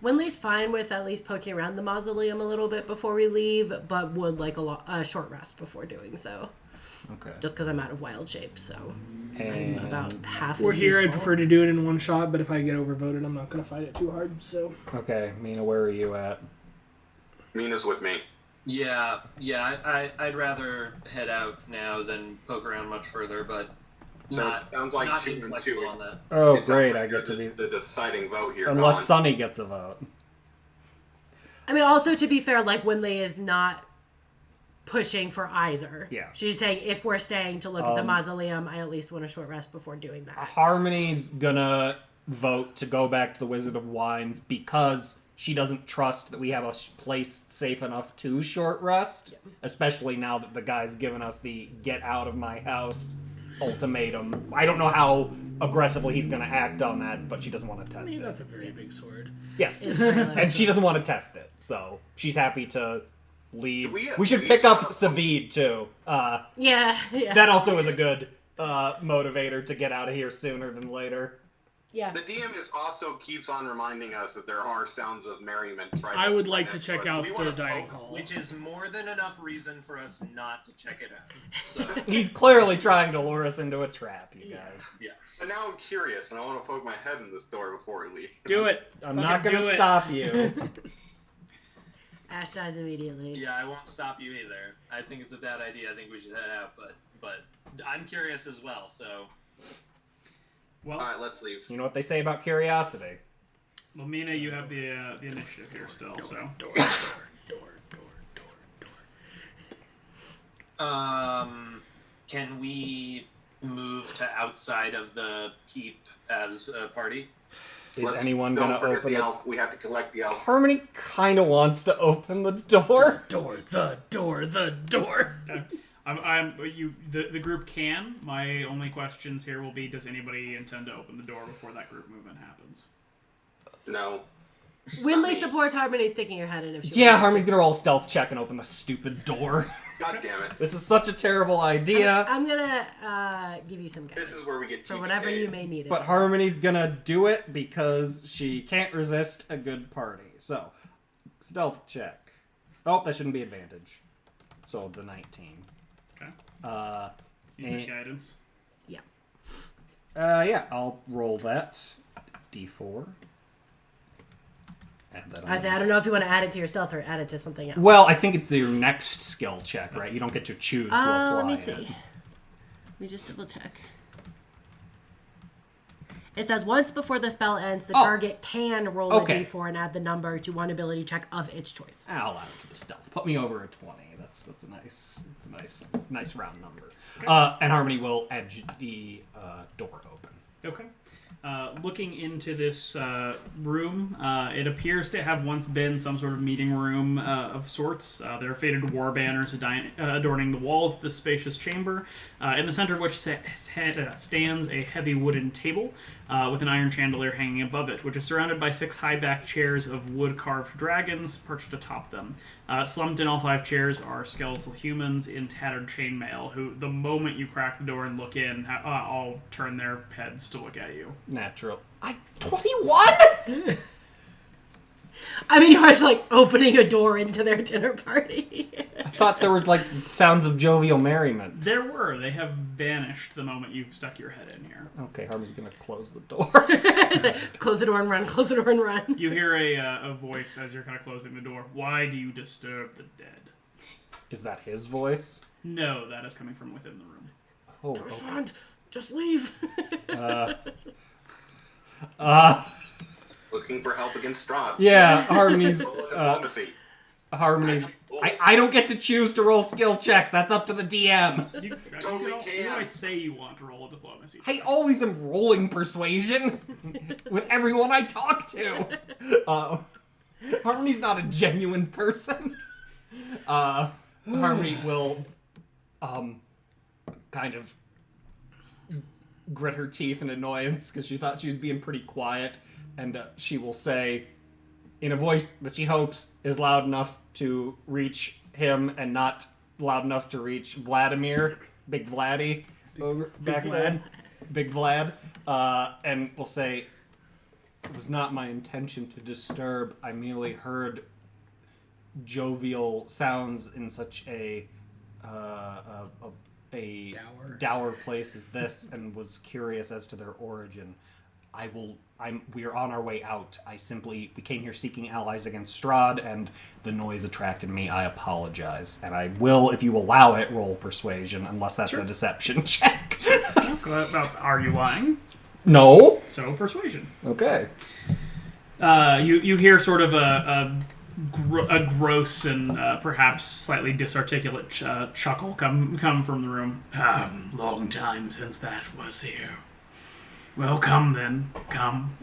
Winley's fine with at least poking around the mausoleum a little bit before we leave, but would like a short rest before doing so.
Okay.
Just because I'm out of wild shape, so
And
I'm about half.
We're
as
here. I'd
useful.
prefer to do it in one shot, but if I get overvoted, I'm not going to fight it too hard. So
okay, Mina, where are you at?
Mina's with me.
Yeah. I'd rather head out now than poke around much further, but
So
not
it sounds like
not
2
being
and
flexible
2.
on that.
Oh,
It sounds
great!
like
I get
you're
to be
the deciding vote here.
unless
Colin.
Sunny gets a vote.
I mean, also to be fair, like Winley is not pushing for either.
Yeah.
She's saying if we're staying to look at the mausoleum, I at least want a short rest before doing that.
Harmony's gonna vote to go back to the Wizard of Wines because she doesn't trust that we have a place safe enough to short rest, especially now that the guy's given us the get out of my house ultimatum. I don't know how aggressively he's gonna act on that, but she doesn't want to test it.
that's a very big sword.
Yes,
It's very low.
and she doesn't want to test it, so she's happy to leave.
We at
We should
least
pick up
have-
Savid too.
Yeah.
That also is a good motivator to get out of here sooner than later.
Yeah.
The DM is also keeps on reminding us that there are sounds of merriment. Right
I would like to
next
check
us.
out
We
the
wanna
dining
focus-
hall.
Which is more than enough reason for us not to check it out. So
He's clearly trying to lure us into a trap, you guys.
And now I'm curious, and I want to poke my head in this door before we leave.
Do it.
I'm
Fucking
not going
do
to
it.
stop you.
Ash dies immediately.
yeah, I won't stop you either. I think it's a bad idea. I think we should head out, but I'm curious as well. So
Well,
All right, let's leave.
You know what they say about curiosity?
well, Mina, you have the initiative here still. So
can we move to outside of the keep as a party?
Is
Let's-
anyone
don't
going to
forget
open
the
the...
elf. We have to collect the elf.
Harmony kind of wants to open the door.
The door.
The group can. My only questions here will be: does anybody intend to open the door before that group movement happens?
No.
Winley supports Harmony sticking her head in if she
Yeah,
wants
Harmony's
to.
going to roll stealth check and open the stupid door.
God damn it.
This is such a terrible idea.
I'm gonna give you some guidance
This is where we get
for
TPK'd.
whatever you may need it.
But Harmony's going to do it because she can't resist a good party. So, stealth check. Oh, that shouldn't be advantage. So, the 19.
Okay. Use
and-
that guidance.
Yeah, I'll roll that. D4. Add that on.
I say, I don't know if you want to add it to your stealth or add it to something else.
Well, I think it's your next skill check, right? You don't get to choose to apply
Let me
it.
see. Let me just double check. It says once before the spell ends, the target can roll
Okay.
a d4 and add the number to one ability check of its choice.
I'll add it to the stealth. Put me over a 20. That's a nice round number. And Harmony will edge the door open.
Okay. looking into this room, it appears to have once been some sort of meeting room of sorts. There are faded war banners adorning the walls of this spacious chamber, in the center of which stands a heavy wooden table with an iron chandelier hanging above it, which is surrounded by 6 high-backed chairs of wood-carved dragons perched atop them. Slumped in all 5 chairs are skeletal humans in tattered chainmail, who, the moment you crack the door and look in, all turn their heads to look at you.
Natural.
21? I mean, you're just like opening a door into their dinner party.
I thought there were like sounds of jovial merriment.
There were. They have vanished the moment you've stuck your head in here.
Okay, Harvey's gonna close the door.
Close the door and run, close the door and run.
You hear a voice as you're kind of closing the door. Why do you disturb the dead?
Is that his voice?
No, that is coming from within the room.
Oh,
Don't respond. Just leave.
Looking for help against Strahd.
Yeah, Harmony's.
Roll diplomacy.
Harmony's. I don't get to choose to roll skill checks. That's up to the DM.
You always say you want to roll a diplomacy.
I always am rolling persuasion with everyone I talk to. Harmony's not a genuine person. Harmony will kind of grit her teeth in annoyance because she thought she was being pretty quiet, and she will say, in a voice that she hopes is loud enough to reach him and not loud enough to reach Vladimir, Big Vladdy, Big Vlad, and will say, it was not my intention to disturb. I merely heard jovial sounds in such a dour place as this, and was curious as to their origin. We are on our way out. We came here seeking allies against Strahd, and the noise attracted me. I apologize. And I will, if you allow it, roll persuasion, unless that's a deception check.
Are you lying?
No.
So persuasion.
Okay.
You hear sort of a gross and perhaps slightly disarticulate chuckle come from the room. Long time since that was here. Well, come then. Come.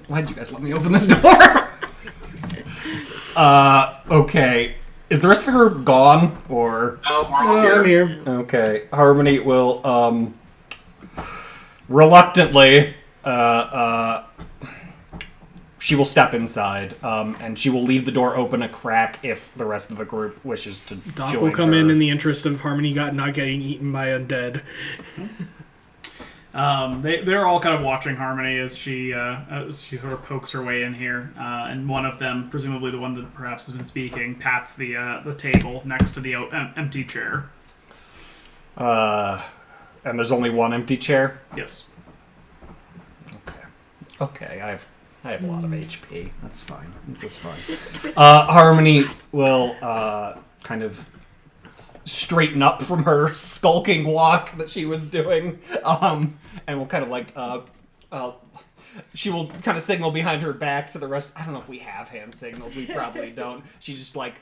Why did you guys let me open this door? Okay. Is the rest of the group gone, or?
Oh, we're all here.
I'm here.
Okay. Harmony will, reluctantly, she will step inside, and she will leave the door open a crack if the rest of the group wishes to
Doc
join
will come
her.
in the interest of Harmony not getting eaten by undead.
They're all kind of watching Harmony as she sort of pokes her way in here, and one of them, presumably the one that perhaps has been speaking, pats the table next to the empty chair.
And there's only one empty chair?
Yes.
Okay, I have a lot of HP. That's fine. This is fine. Harmony will kind of straighten up from her skulking walk that she was doing, and will kind of like she will kind of signal behind her back to the rest. I don't know if we have hand signals. We probably don't. She just like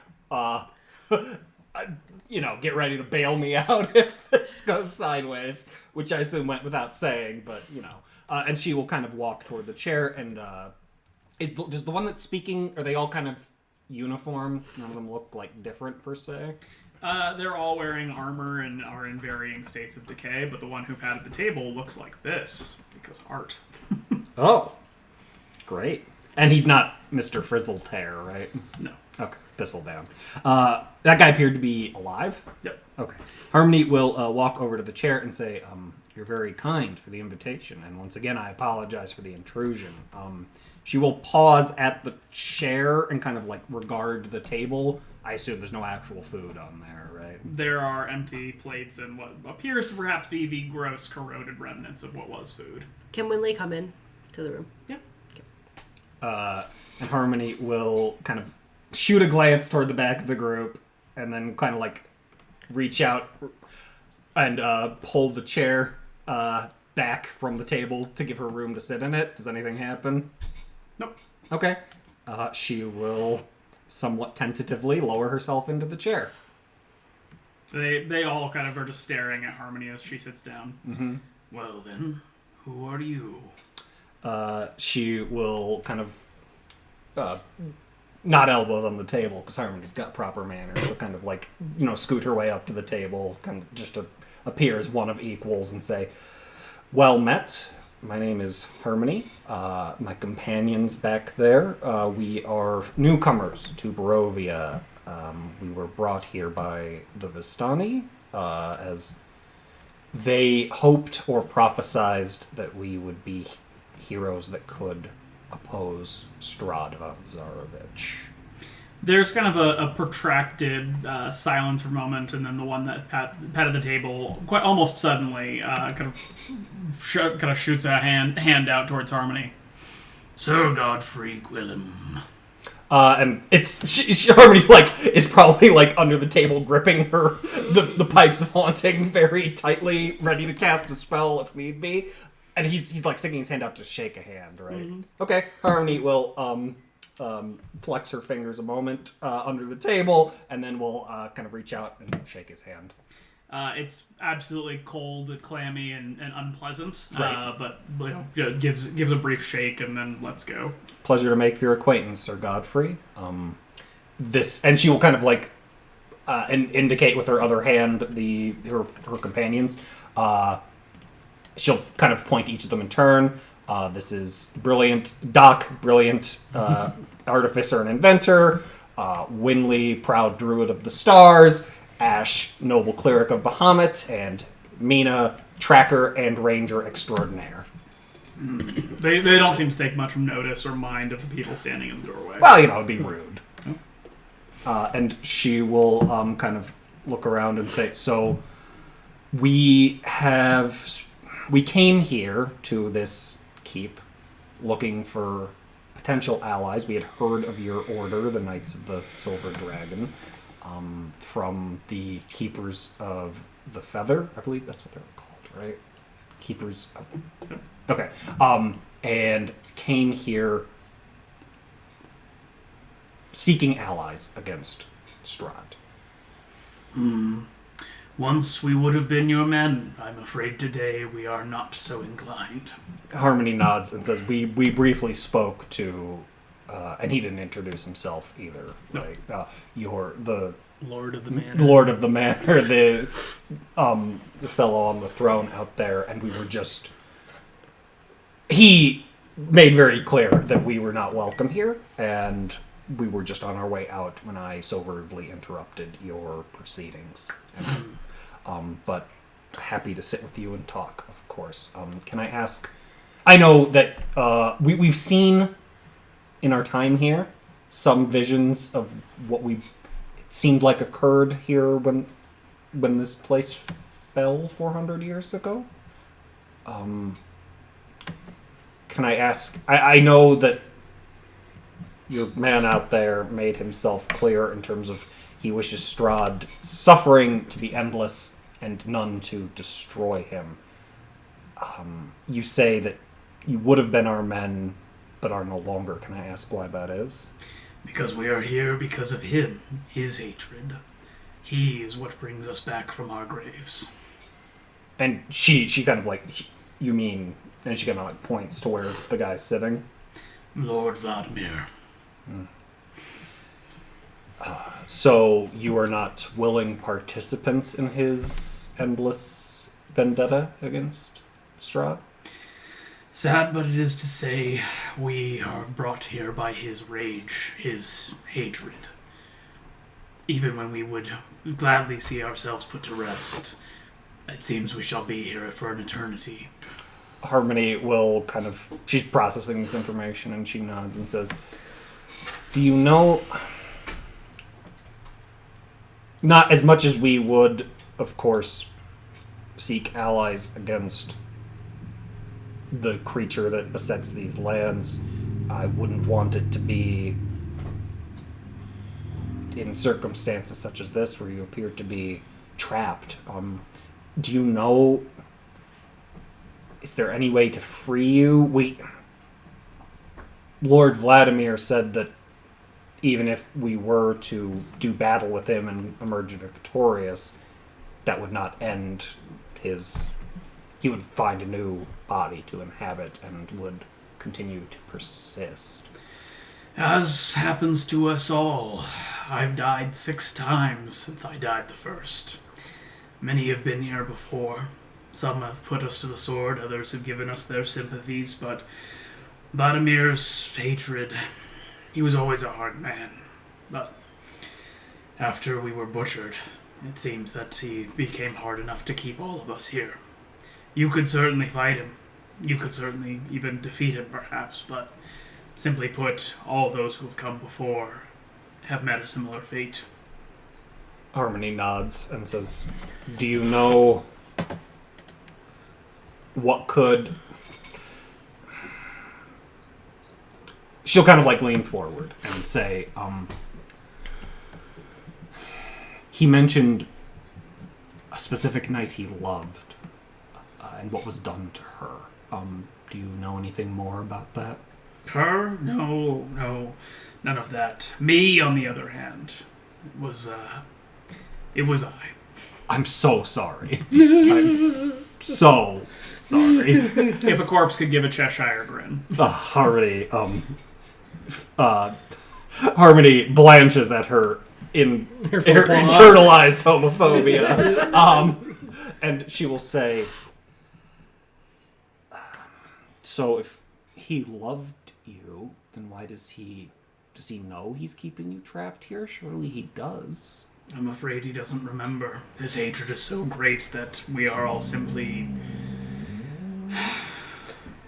get ready to bail me out if this goes sideways, which I assume went without saying, but and she will kind of walk toward the chair, and does the one that's speaking, are they all kind of uniform? None of them look like different per se?
They're all wearing armor and are in varying states of decay, but the one who patted the table looks like this, because art.
Oh. Great. And he's not Mr. Frizzletear, right?
No.
Okay, Thistledown. That guy appeared to be alive?
Yep.
Okay. Harmony will walk over to the chair and say, you're very kind for the invitation, and once again, I apologize for the intrusion. She will pause at the chair and kind of like regard the table. I assume there's no actual food on there, right?
There are empty plates and what appears to perhaps be the gross, corroded remnants of what was food.
Can Winley come in to the room?
Yep.
And Harmony will kind of shoot a glance toward the back of the group, and then kind of like reach out and pull the chair back from the table to give her room to sit in it. Does anything happen?
Nope.
Okay. She will somewhat tentatively lower herself into the chair.
They all kind of are just staring at Harmony as she sits down.
Mm-hmm.
Well then, who are you?
She will kind of not elbow on the table because Harmony's got proper manners. She'll kind of like, scoot her way up to the table, kind of just to appear as one of equals and say, "Well met. My name is Harmony. My companions back there, we are newcomers to Barovia. We were brought here by the Vistani, as they hoped or prophesized that we would be heroes that could oppose Strahd von Zarovich."
There's kind of a protracted silence for a moment, and then the one that patted the table quite almost suddenly kind of shoots a hand out towards Harmony. Sir Godfrey Gwillem.
And it's Harmony is probably under the table, gripping the pipes of haunting very tightly, ready to cast a spell if need be. And he's sticking his hand out to shake a hand, right? Mm-hmm. Okay, Harmony will flex her fingers a moment under the table, and then we'll kind of reach out and shake his hand.
It's absolutely cold and clammy and unpleasant,
right.
But gives a brief shake and then lets go.
Pleasure to make your acquaintance, Sir Godfrey. And she will kind of and indicate with her other hand her companions. She'll kind of point to each of them in turn. This is Doc, brilliant artificer and inventor. Winley, proud druid of the stars. Ash, noble cleric of Bahamut. And Mina, tracker and ranger extraordinaire.
They don't seem to take much notice or mind of the people standing in the doorway.
Well, it'd be rude. And she will kind of look around and say, "So we came here to this keep looking for potential allies. We had heard of your order, the Knights of the Silver Dragon, from the Keepers of the Feather. I believe that's what they're called, right? Keepers of... Okay. And came here seeking allies against Strahd."
Once we would have been your men. I'm afraid today we are not so inclined.
Harmony nods and says, we briefly spoke to, and he didn't introduce himself either.
No.
You're the
Lord of the Manor.
Lord of the Manor, the fellow on the throne out there, and we were just... He made very clear that we were not welcome here, and we were just on our way out when I so rudely interrupted your proceedings. But happy to sit with you and talk, of course. Can I ask... I know that we've seen in our time here some visions of what it seemed like occurred here when this place fell 400 years ago. Can I ask... I know that your man out there made himself clear in terms of he wishes Strahd suffering to be endless and none to destroy him. You say that you would have been our men, but are no longer. Can I ask why that is?
Because we are here because of him, his hatred. He is what brings us back from our graves.
And she kind of you mean... And she kind of points to where the guy's sitting.
Lord Vladimir.
So you are not willing participants in his endless vendetta against Strahd?
Sad, but it is to say we are brought here by his rage, his hatred. Even when we would gladly see ourselves put to rest, it seems we shall be here for an eternity.
Harmony will kind of... She's processing this information and she nods and says, "Do you know... Not as much as we would, of course, seek allies against the creature that besets these lands. I wouldn't want it to be in circumstances such as this where you appear to be trapped. Do you know... Is there any way to free you? Lord Vladimir said that even if we were to do battle with him and emerge victorious, that would not end his... He would find a new body to inhabit and would continue to persist.
As happens to us all, I've died 6 times since I died the first. Many have been here before. Some have put us to the sword, others have given us their sympathies, but Vladimir's hatred, he was always a hard man. But after we were butchered, it seems that he became hard enough to keep all of us here. You could certainly fight him. You could certainly even defeat him, perhaps, but simply put, all those who have come before have met a similar fate.
Harmony nods and says, do you know what could... She'll kind of like lean forward and say, he mentioned a specific night he loved and what was done to her. Do you know anything more about that?
Her? No, none of that. Me, on the other hand, it was I.
I'm so sorry. I'm so sorry.
If a corpse could give a Cheshire grin.
Harmony, Harmony blanches at her internalized homophobia. And she will say, so if he loved you, then why does he know he's keeping you trapped here? Surely he does.
I'm afraid he doesn't remember. His hatred is so great that we are all simply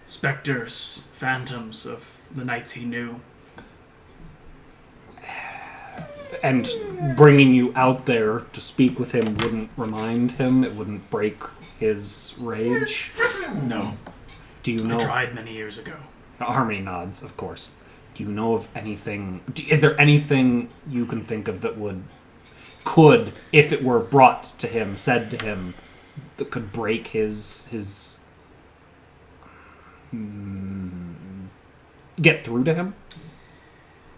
specters, phantoms of the nights he knew.
And bringing you out there to speak with him wouldn't remind him? It wouldn't break his rage?
No.
Do you know?
I tried many years ago.
Harmony nods, of course. Do you know of anything... Is there anything you can think of that could, if it were brought to him, said to him, that could break his get through to him?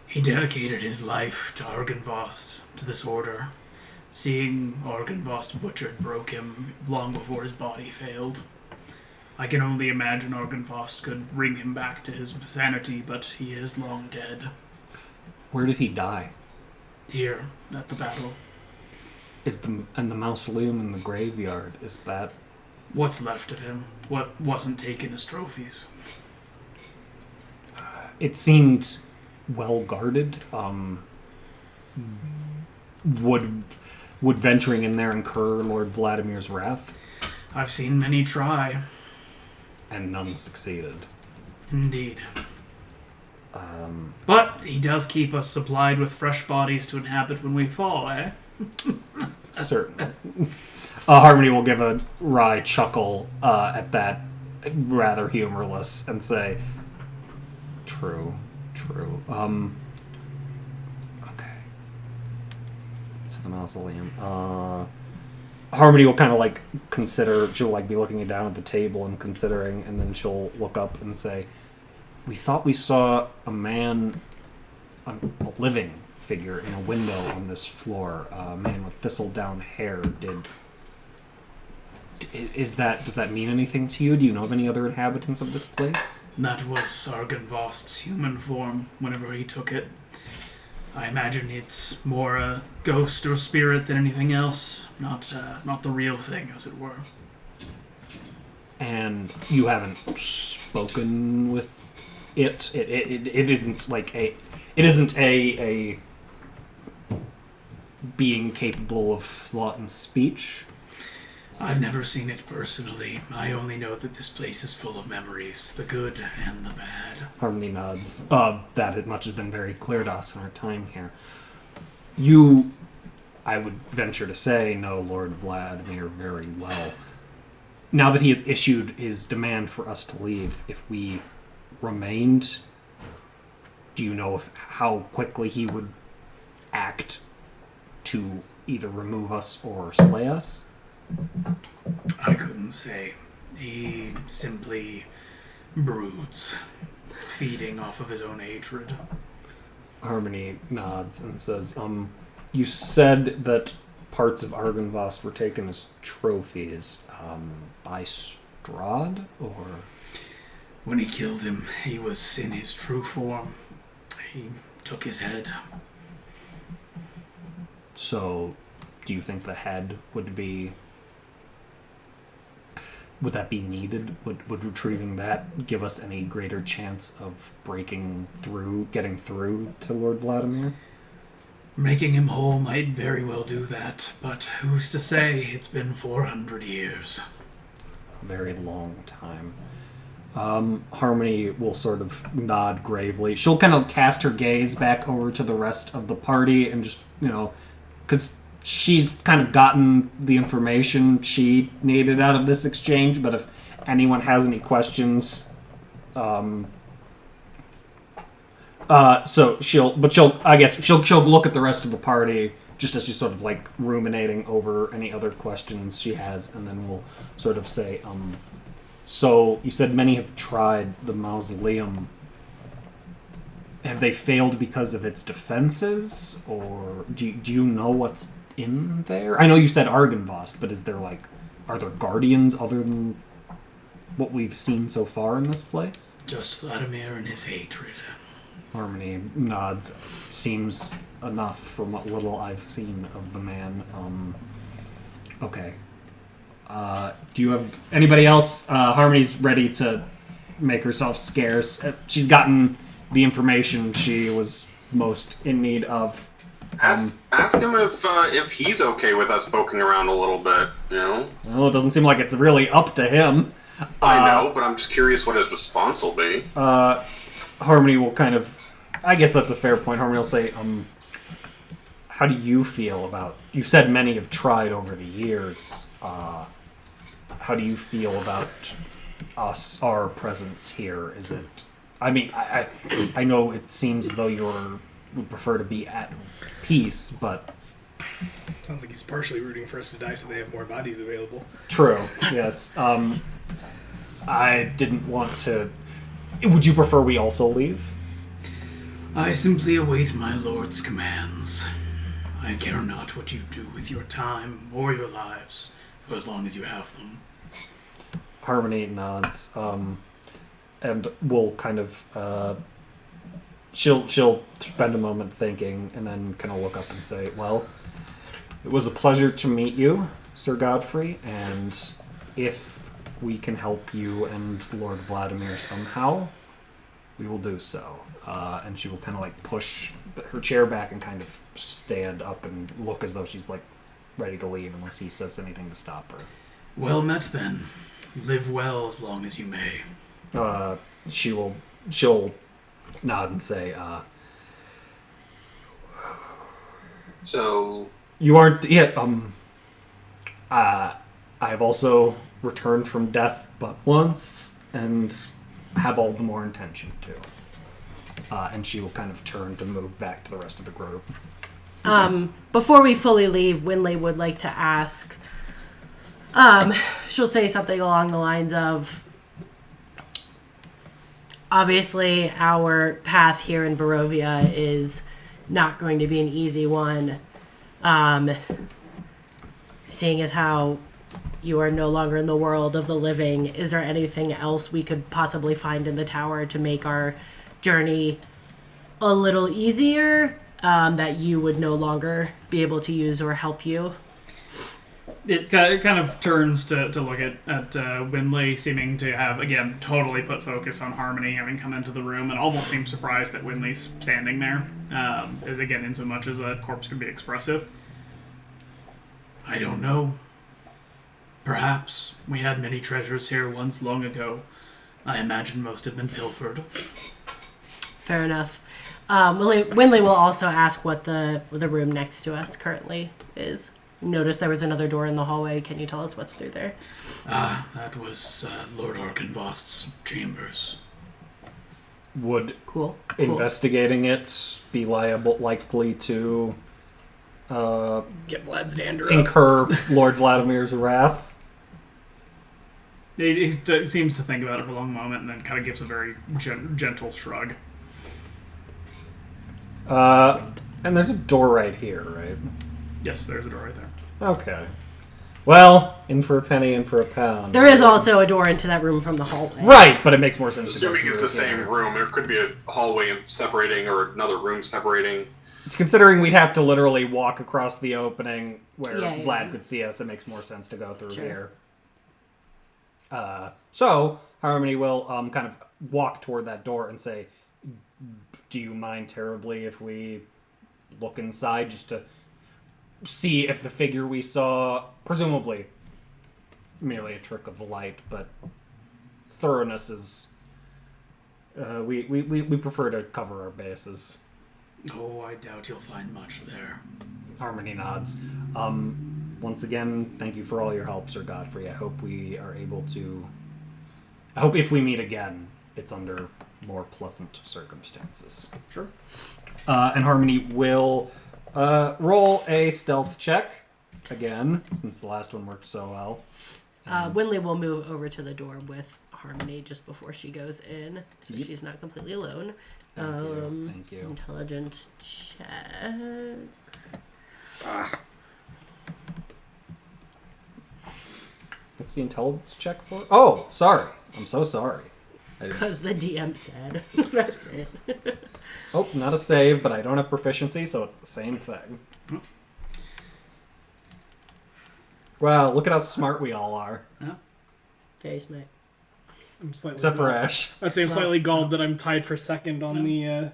He dedicated his life to Argynvost, to this order. Seeing Argynvost butchered broke him long before his body failed. I can only imagine Argynvost could bring him back to his sanity, but he is long dead.
Where did he die?
Here, at the battle.
And the mausoleum in the graveyard, is that...
What's left of him? What wasn't taken as trophies?
It seemed well guarded. Would venturing in there incur Lord Vladimir's wrath?
I've seen many try.
And none succeeded.
Indeed. But he does keep us supplied with fresh bodies to inhabit when we fall, eh?
Certainly. Harmony will give a wry chuckle at that, rather humorless, and say, True. Okay. So the mausoleum. Harmony will kind of like consider, she'll like be looking down at the table and considering, and then she'll look up and say, we thought we saw a man, a living figure in a window on this floor, a man with thistledown hair. Does that mean anything to you? Do you know of any other inhabitants of this place?
That was Argynvost's human form whenever he took it. I imagine it's more a ghost or spirit than anything else, not the real thing, as it were.
And you haven't spoken with it. It isn't like it isn't a being capable of thought and speech.
I've never seen it personally. I only know that this place is full of memories, the good and the bad.
Harmony nods. That much has been very clear to us in our time here. You, I would venture to say, know Lord Vladimir very well. Now that he has issued his demand for us to leave, if we remained, do you know how quickly he would act to either remove us or slay us?
I couldn't say. He simply broods, feeding off of his own hatred.
Harmony nods and says, you said that parts of Argynvost were taken as trophies by Strahd, or
When he killed him, he was in his true form. He took his head.
so? Do you think the head would be? Would that be needed? Would retrieving that give us any greater chance of getting through to Lord Vladimir?
Making him whole might very well do that, but who's to say? It's been 400 years.
A very long time. Harmony will sort of nod gravely. She'll kind of cast her gaze back over to the rest of the party and just, because she's kind of gotten the information she needed out of this exchange, but if anyone has any questions, so she'll look at the rest of the party just as she's sort of like ruminating over any other questions she has, and then we'll sort of say, so you said many have tried the mausoleum. Have they failed because of its defenses, or do you know what's in there? I know you said Argynvost, but are there guardians other than what we've seen so far in this place?
Just Vladimir and his hatred.
Harmony nods. Seems enough from what little I've seen of the man. Okay. Do you have anybody else? Harmony's ready to make herself scarce. She's gotten the information she was most in need of.
Ask him if he's okay with us poking around a little bit,
Well, it doesn't seem like it's really up to him.
I know, but I'm just curious what his response will be.
Harmony will kind of... I guess that's a fair point. Harmony will say, how do you feel about... You said many have tried over the years. How do you feel about our presence here? Is it... I mean, I know it seems as though would prefer to be at peace, but...
Sounds like he's partially rooting for us to die so they have more bodies available.
True, yes. I didn't want to... Would you prefer we also leave?
I simply await my lord's commands. I care not what you do with your time or your lives, for as long as you have them.
Harmony nods, and we'll kind of... She'll spend a moment thinking, and then kind of look up and say, well, it was a pleasure to meet you, Sir Godfrey, and if we can help you and Lord Vladimir somehow, we will do so. And she will kind of like push her chair back and kind of stand up and look as though she's like ready to leave unless he says anything to stop her.
Well met then. Live well as long as you may.
She'll nod and say,
so
you aren't yet, I have also returned from death but once, and have all the more intention to. And she will kind of turn to move back to the rest of the group.
Before we fully leave, Winley would like to ask, she'll say something along the lines of, obviously our path here in Barovia is not going to be an easy one. Seeing as how you are no longer in the world of the living, is there anything else we could possibly find in the tower to make our journey a little easier, that you would no longer be able to use or help you?
It kind of turns to look at Winley, seeming to have, again, totally put focus on Harmony, having come into the room, and almost seems surprised that Winley's standing there. Again, in so much as a corpse can be expressive.
I don't know. Perhaps. We had many treasures here once long ago. I imagine most have been pilfered.
Fair enough. Winley will also ask what the room next to us currently is. Notice there was another door in the hallway. Can you tell us what's through there?
That was Lord Argynvost's chambers.
Would
Cool.
investigating it be likely to
Get Vlad's dander up.
incur Lord Vladimir's wrath?
He seems to think about it for a long moment and then kind of gives a very gentle shrug.
And there's a door right here, right?
Yes, there's a door right there.
Okay. Well, in for a penny, in for a pound.
There is also a door into that room from the hallway.
Right, but it makes more sense to go
Assuming
through
it's the
here.
same room, there could be a hallway separating or another room separating.
Considering we'd have to literally walk across the opening where
Yeah,
Vlad could see us, it makes more sense to go through
Sure.
here. So, Harmony will kind of walk toward that door and say, do you mind terribly if we look inside just to see if the figure we saw, presumably merely a trick of the light, but thoroughness is... we prefer to cover our bases.
Oh, I doubt you'll find much there.
Harmony nods. Once again, thank you for all your help, Sir Godfrey. I hope we are able to... I hope if we meet again, it's under more pleasant circumstances.
Sure.
And Harmony will roll a stealth check again, since the last one worked so well.
Winley will move over to the door with Harmony just before she goes in, so
Yep.
she's not completely alone.
Thank you.
Intelligence check.
What's the intelligence check for? Oh, sorry. I'm so sorry.
Because the DM said. That's it.
Oh, not a save, but I don't have proficiency, so it's the same thing. Wow, look at how smart we all are.
Face, mate.
I'm slightly
Except for
galled.
Ash.
I say I'm slightly galled that I'm tied for second on the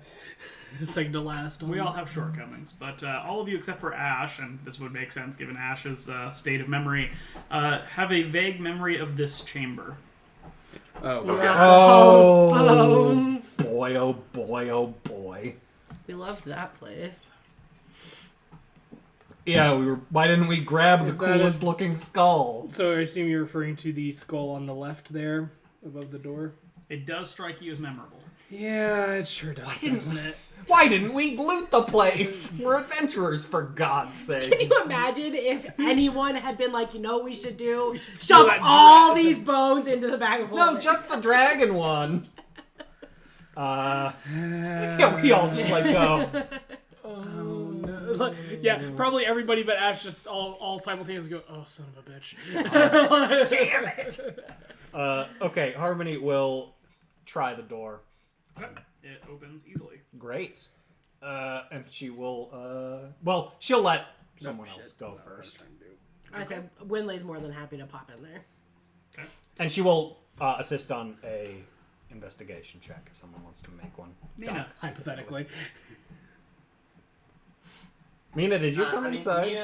second to last.
We all have shortcomings, but all of you except for Ash, and this would make sense given Ash's state of memory, have a vague memory of this chamber.
Oh,
Oh,
Bones.
boy, oh boy, oh boy.
We loved that place.
Yeah, why didn't we grab
Is
the
that
coolest looking skull?
So I assume you're referring to the skull on the left there, above the door?
It does strike you as memorable.
Yeah, it sure does, doesn't it?
Why didn't we loot the place? We're adventurers, for God's sake.
Can you imagine if anyone had been like, you know what we should do?
steal
Shove
that
all these bones into the bag of
No,
holding.
just the dragon one. Yeah, we all just like go.
Yeah, probably everybody but Ash just all simultaneously go, oh, son of a bitch.
Damn it! Okay, Harmony will try the door.
Okay. It opens easily.
Great. And she will, well, she'll let someone else go first.
I said Winley's more than happy to pop in there.
Okay.
And she will assist on a investigation check if someone wants to make one.
Mina,
Hypothetically.
Mina, did you come
I mean,
inside?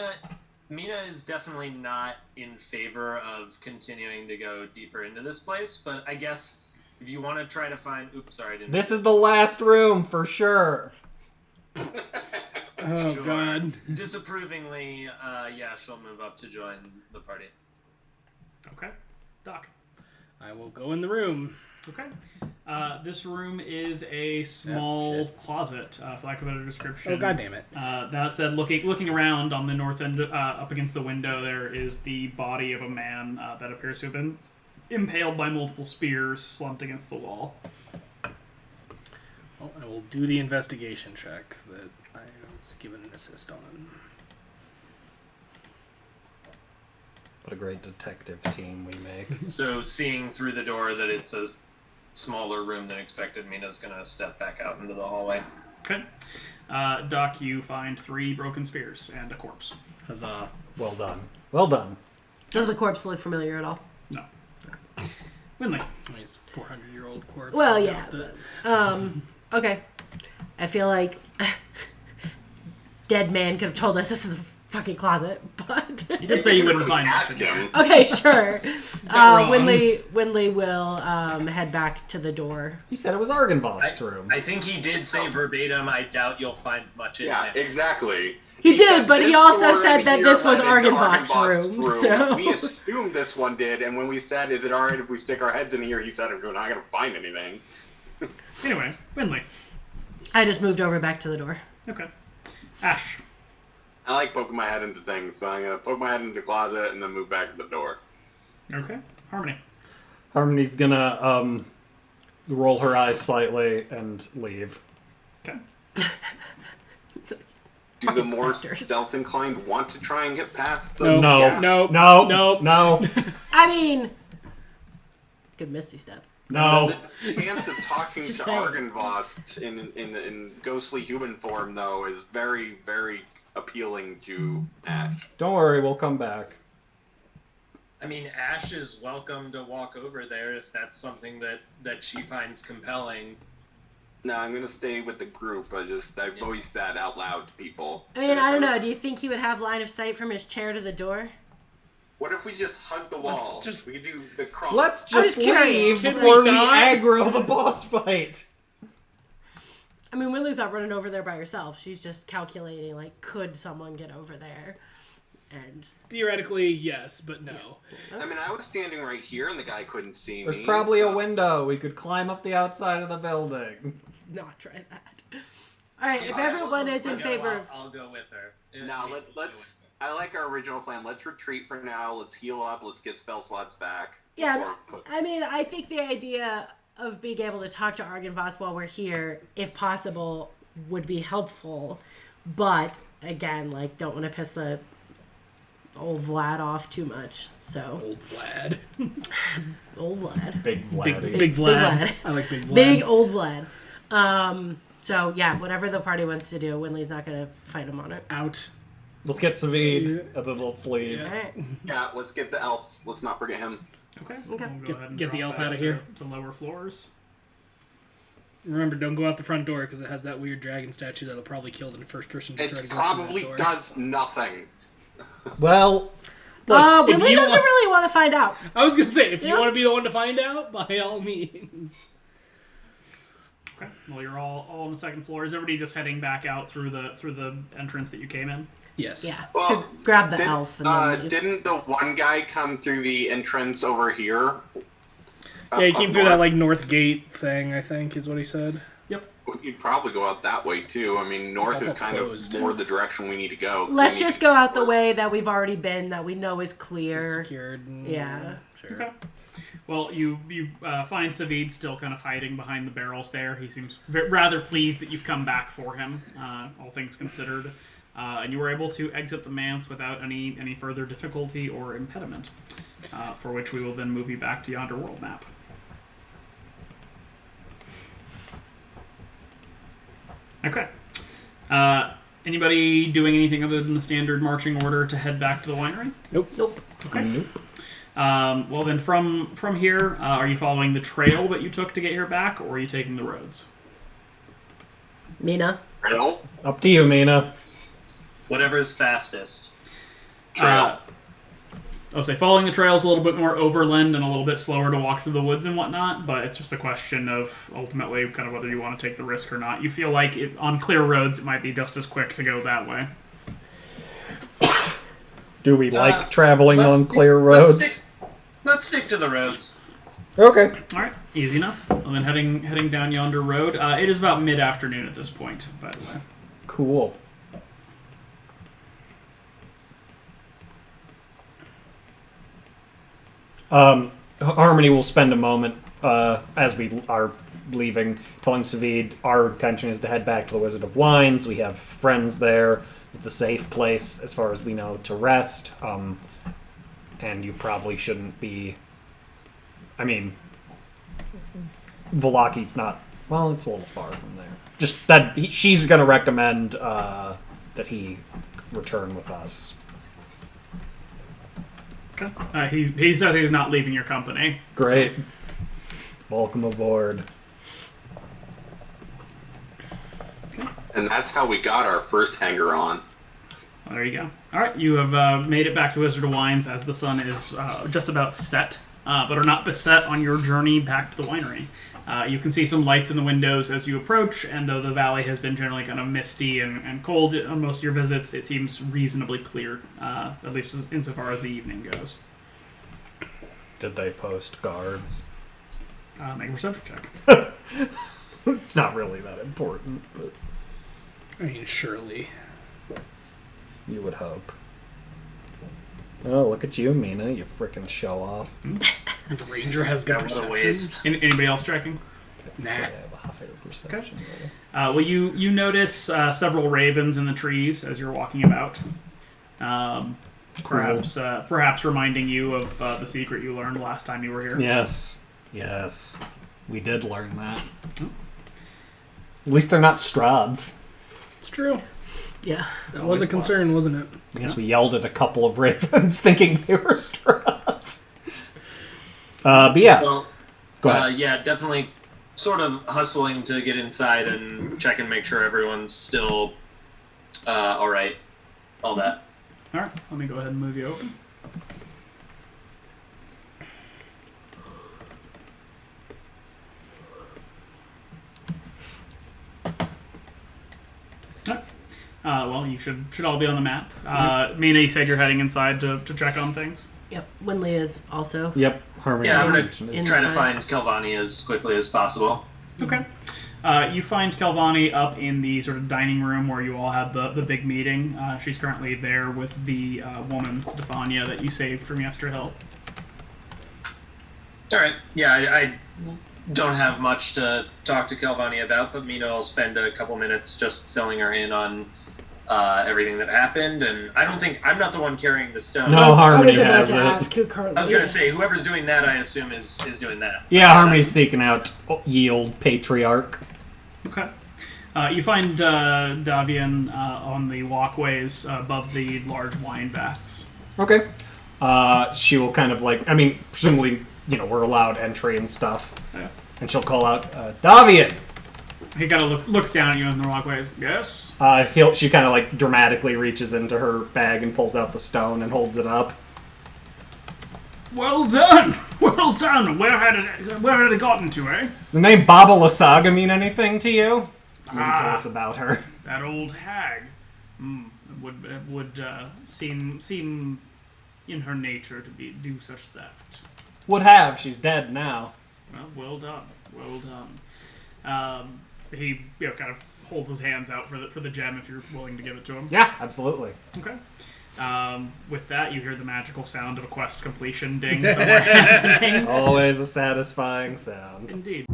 Mina is definitely not in favor of continuing to go deeper into this place, but I guess if you want to try to find... Oops, sorry, I didn't...
This is the last room, for sure.
Oh, God.
Disapprovingly, yeah, she'll move up to join the party.
Okay. Doc.
I will go in the room.
Okay. This room is a small closet, for lack of a better description.
Oh, God damn it.
That said, looking around on the north end, up against the window, there is the body of a man that appears to have been impaled by multiple spears, slumped against the wall.
Well, I will do the investigation check that I was given an assist on.
What a great detective team we make.
So, seeing through the door that it's a smaller room than expected, Mina's gonna step back out into the hallway.
Okay. Doc, you find 3 broken spears and a corpse.
Huzzah.
Well done. Well done.
Does the corpse look familiar at all?
No. Winley.
I mean, it's a 400-year-old corpse.
Well,
I
yeah.
doubt that.
Okay. I feel like dead man could have told us this is a fucking closet, but
You did say you wouldn't find much
Ask
in here.
him.
okay, sure.
not wrong.
Winley will head back to the door.
He said it was Argenvost's room.
I think he did say verbatim, I doubt you'll find much in
Yeah,
there.
exactly.
He did,
said
but he
this
also
door
said that
here
this was
led into
Argenvost's room, so-
We assumed this one did, and when we said, is it alright if we stick our heads in here, he said, we're not going to find anything.
Anyway, Winley.
I just moved over back to the door.
Okay. Ash.
I like poking my head into things, so I'm going to poke my head into the closet and then move back to the door.
Okay. Harmony.
Harmony's gonna roll her eyes slightly and leave.
Okay.
Do the more
specters.
stealth-inclined want to try and get past the...
No.
I mean, good Misty Step.
No.
The chance of talking to
Just saying.
Argynvost in ghostly human form, though, is very, very appealing to Ash.
Don't worry, we'll come back.
I mean, Ash is welcome to walk over there if that's something that she finds compelling.
No, I'm gonna stay with the group. I voiced that out loud to people.
I mean, I don't know. Do you think he would have line of sight from his chair to the door?
What if we just hug the wall? We could do the cross.
Let's just
I'm just
leave
curious.
before we
not?
aggro the boss fight.
I mean, Winley's not running over there by herself. She's just calculating, like, could someone get over there? And
Theoretically, yes, but no.
I mean, I was standing right here and the guy couldn't see
There's
me.
probably a window. We could climb up the outside of the building.
not try that. All right, if everyone is in favor of...
I'll go with her.
Now, let's... I like our original plan. Let's retreat for now. Let's heal up. Let's get spell slots back.
Yeah, I mean, I think the idea of being able to talk to Argynvost while we're here, if possible, would be helpful. But, again, like, don't want to piss the old Vlad off too much, so...
Old Vlad.
Old Vlad.
Big Vlad.
Big Vlad. I like Big Vlad.
Big old Vlad. So, yeah, whatever the party wants to do, Winley's not going to fight him on it.
Out.
Let's get Savid, and then let's leave.
All right.
Yeah, let's get the elf. Let's not forget him.
Okay.
Okay.
We'll go ahead and
Get the
drop
elf
back
out of here.
to lower floors.
Remember, don't go out the front door because it has that weird dragon statue that'll probably kill the first person to try to
It
go
probably
through that door.
does nothing.
Well,
Look, if
Winley
you
doesn't
want-
really want to find out.
I was gonna say, if you
Yeah.
want to be the one to find out, by all means.
Okay. Well, you're all on the second floor. Is everybody just heading back out through the entrance that you came in?
Yes.
Yeah,
Well,
to grab the elf and then leave.
Didn't the one guy come through the entrance over here?
Yeah, he came
Up
through that
north?
like north gate thing, I think, is what he said.
You'd probably go out that way too. I mean, north
That's
is
all
kind
closed.
of more the direction we need to go.
Let's
We need
just
to-
go out the way that we've already been, that we know is clear.
Secured. And,
Yeah.
Sure.
Okay. Well, you find Savid still kind of hiding behind the barrels there. He seems rather pleased that you've come back for him, all things considered. And you were able to exit the manse without any further difficulty or impediment, for which we will then move you back to Yonder World map. Okay. Anybody doing anything other than the standard marching order to head back to the winery?
Nope.
Okay. Well, then from here, are you following the trail that you took to get here back, or are you taking the roads?
Mina?
Trail?
Up to you, Mina.
Whatever's fastest.
Trail.
I'll say following the trail is a little bit more overland and a little bit slower to walk through the woods and whatnot, but it's just a question of ultimately kind of whether you want to take the risk or not. You feel like on clear roads it might be just as quick to go that way.
Do we like traveling on clear roads?
Let's stick to the roads.
Okay.
All right, easy enough. And then heading down Yonder Road. It is about mid-afternoon at this point, by the way.
Cool. Harmony will spend a moment as we are leaving, telling Savid our intention is to head back to the Wizard of Wines. We have friends there. It's a safe place, as far as we know, to rest. And you probably shouldn't be... I mean, Valaki's not... Well, it's a little far from there. Just that she's going to recommend that he return with us.
Okay. He says he's not leaving your company.
Great. Welcome aboard.
And that's how we got our first hanger on.
Well, there you go. All right, you have made it back to Wizard of Wines as the sun is just about set, but are not beset on your journey back to the winery. You can see some lights in the windows as you approach, and though the valley has been generally kind of misty and cold on most of your visits, it seems reasonably clear, at least insofar as the evening goes.
Did they post guards?
Make a perception check.
It's not really that important, but
I mean, surely.
you would hope. Oh, look at you, Mina, you frickin' show off.
The ranger has good
What a
perception.
waste.
Anybody else checking?
Nah.
I have a higher perception. Roll.
Well, you notice several ravens in the trees as you're walking about. Perhaps reminding you of the secret you learned last time you were here.
Yes. We did learn that. At least they're not Strahds.
It's true.
Yeah.
That was a concern, wasn't it?
I guess we yelled at a couple of ravens thinking they were Strahds. But yeah.
Well,
Go ahead.
yeah, definitely sort of hustling to get inside and check and make sure everyone's still all right. All that.
All right, let me go ahead and move you open. Well, you should all be on the map. Mina, you said you're heading inside to check on things.
Yep. Winley is also.
Yep. Harmony.
Yeah, I'm gonna
In
try to
time.
find Kelvani as quickly as possible.
Okay. You find Kelvani up in the sort of dining room where you all had the big meeting. She's currently there with the woman, Stefania, that you saved from Yesterhill.
All right. Yeah, I don't have much to talk to Kelvani about, but Mina will spend a couple minutes just filling her in on everything that happened. And I'm not the one carrying the stone.
No, Harmony
I was about
has
to
it.
ask who currently.
I was gonna say whoever's doing that, I assume is doing that.
Yeah, Harmony's seeking out Yield Patriarch.
Okay. You find Davian on the walkways above the large wine vats.
Okay. She will kind of presumably, we're allowed entry and stuff.
Yeah.
And she'll call out, Davian!
He kind of looks down at you in the walkways. Yes?
She kind of dramatically reaches into her bag and pulls out the stone and holds it up.
Well done! Well done! Where had it gotten to, eh?
The name Baba Lasaga mean anything to you? Maybe tell us about her.
That old hag. Would seem in her nature to do such theft.
Would have. She's dead now.
Well done. Well done. He kind of holds his hands out for the gem if you're willing to give it to him.
Yeah, absolutely.
Okay. With that, you hear the magical sound of a quest completion ding somewhere happening.
Always a satisfying sound.
Indeed.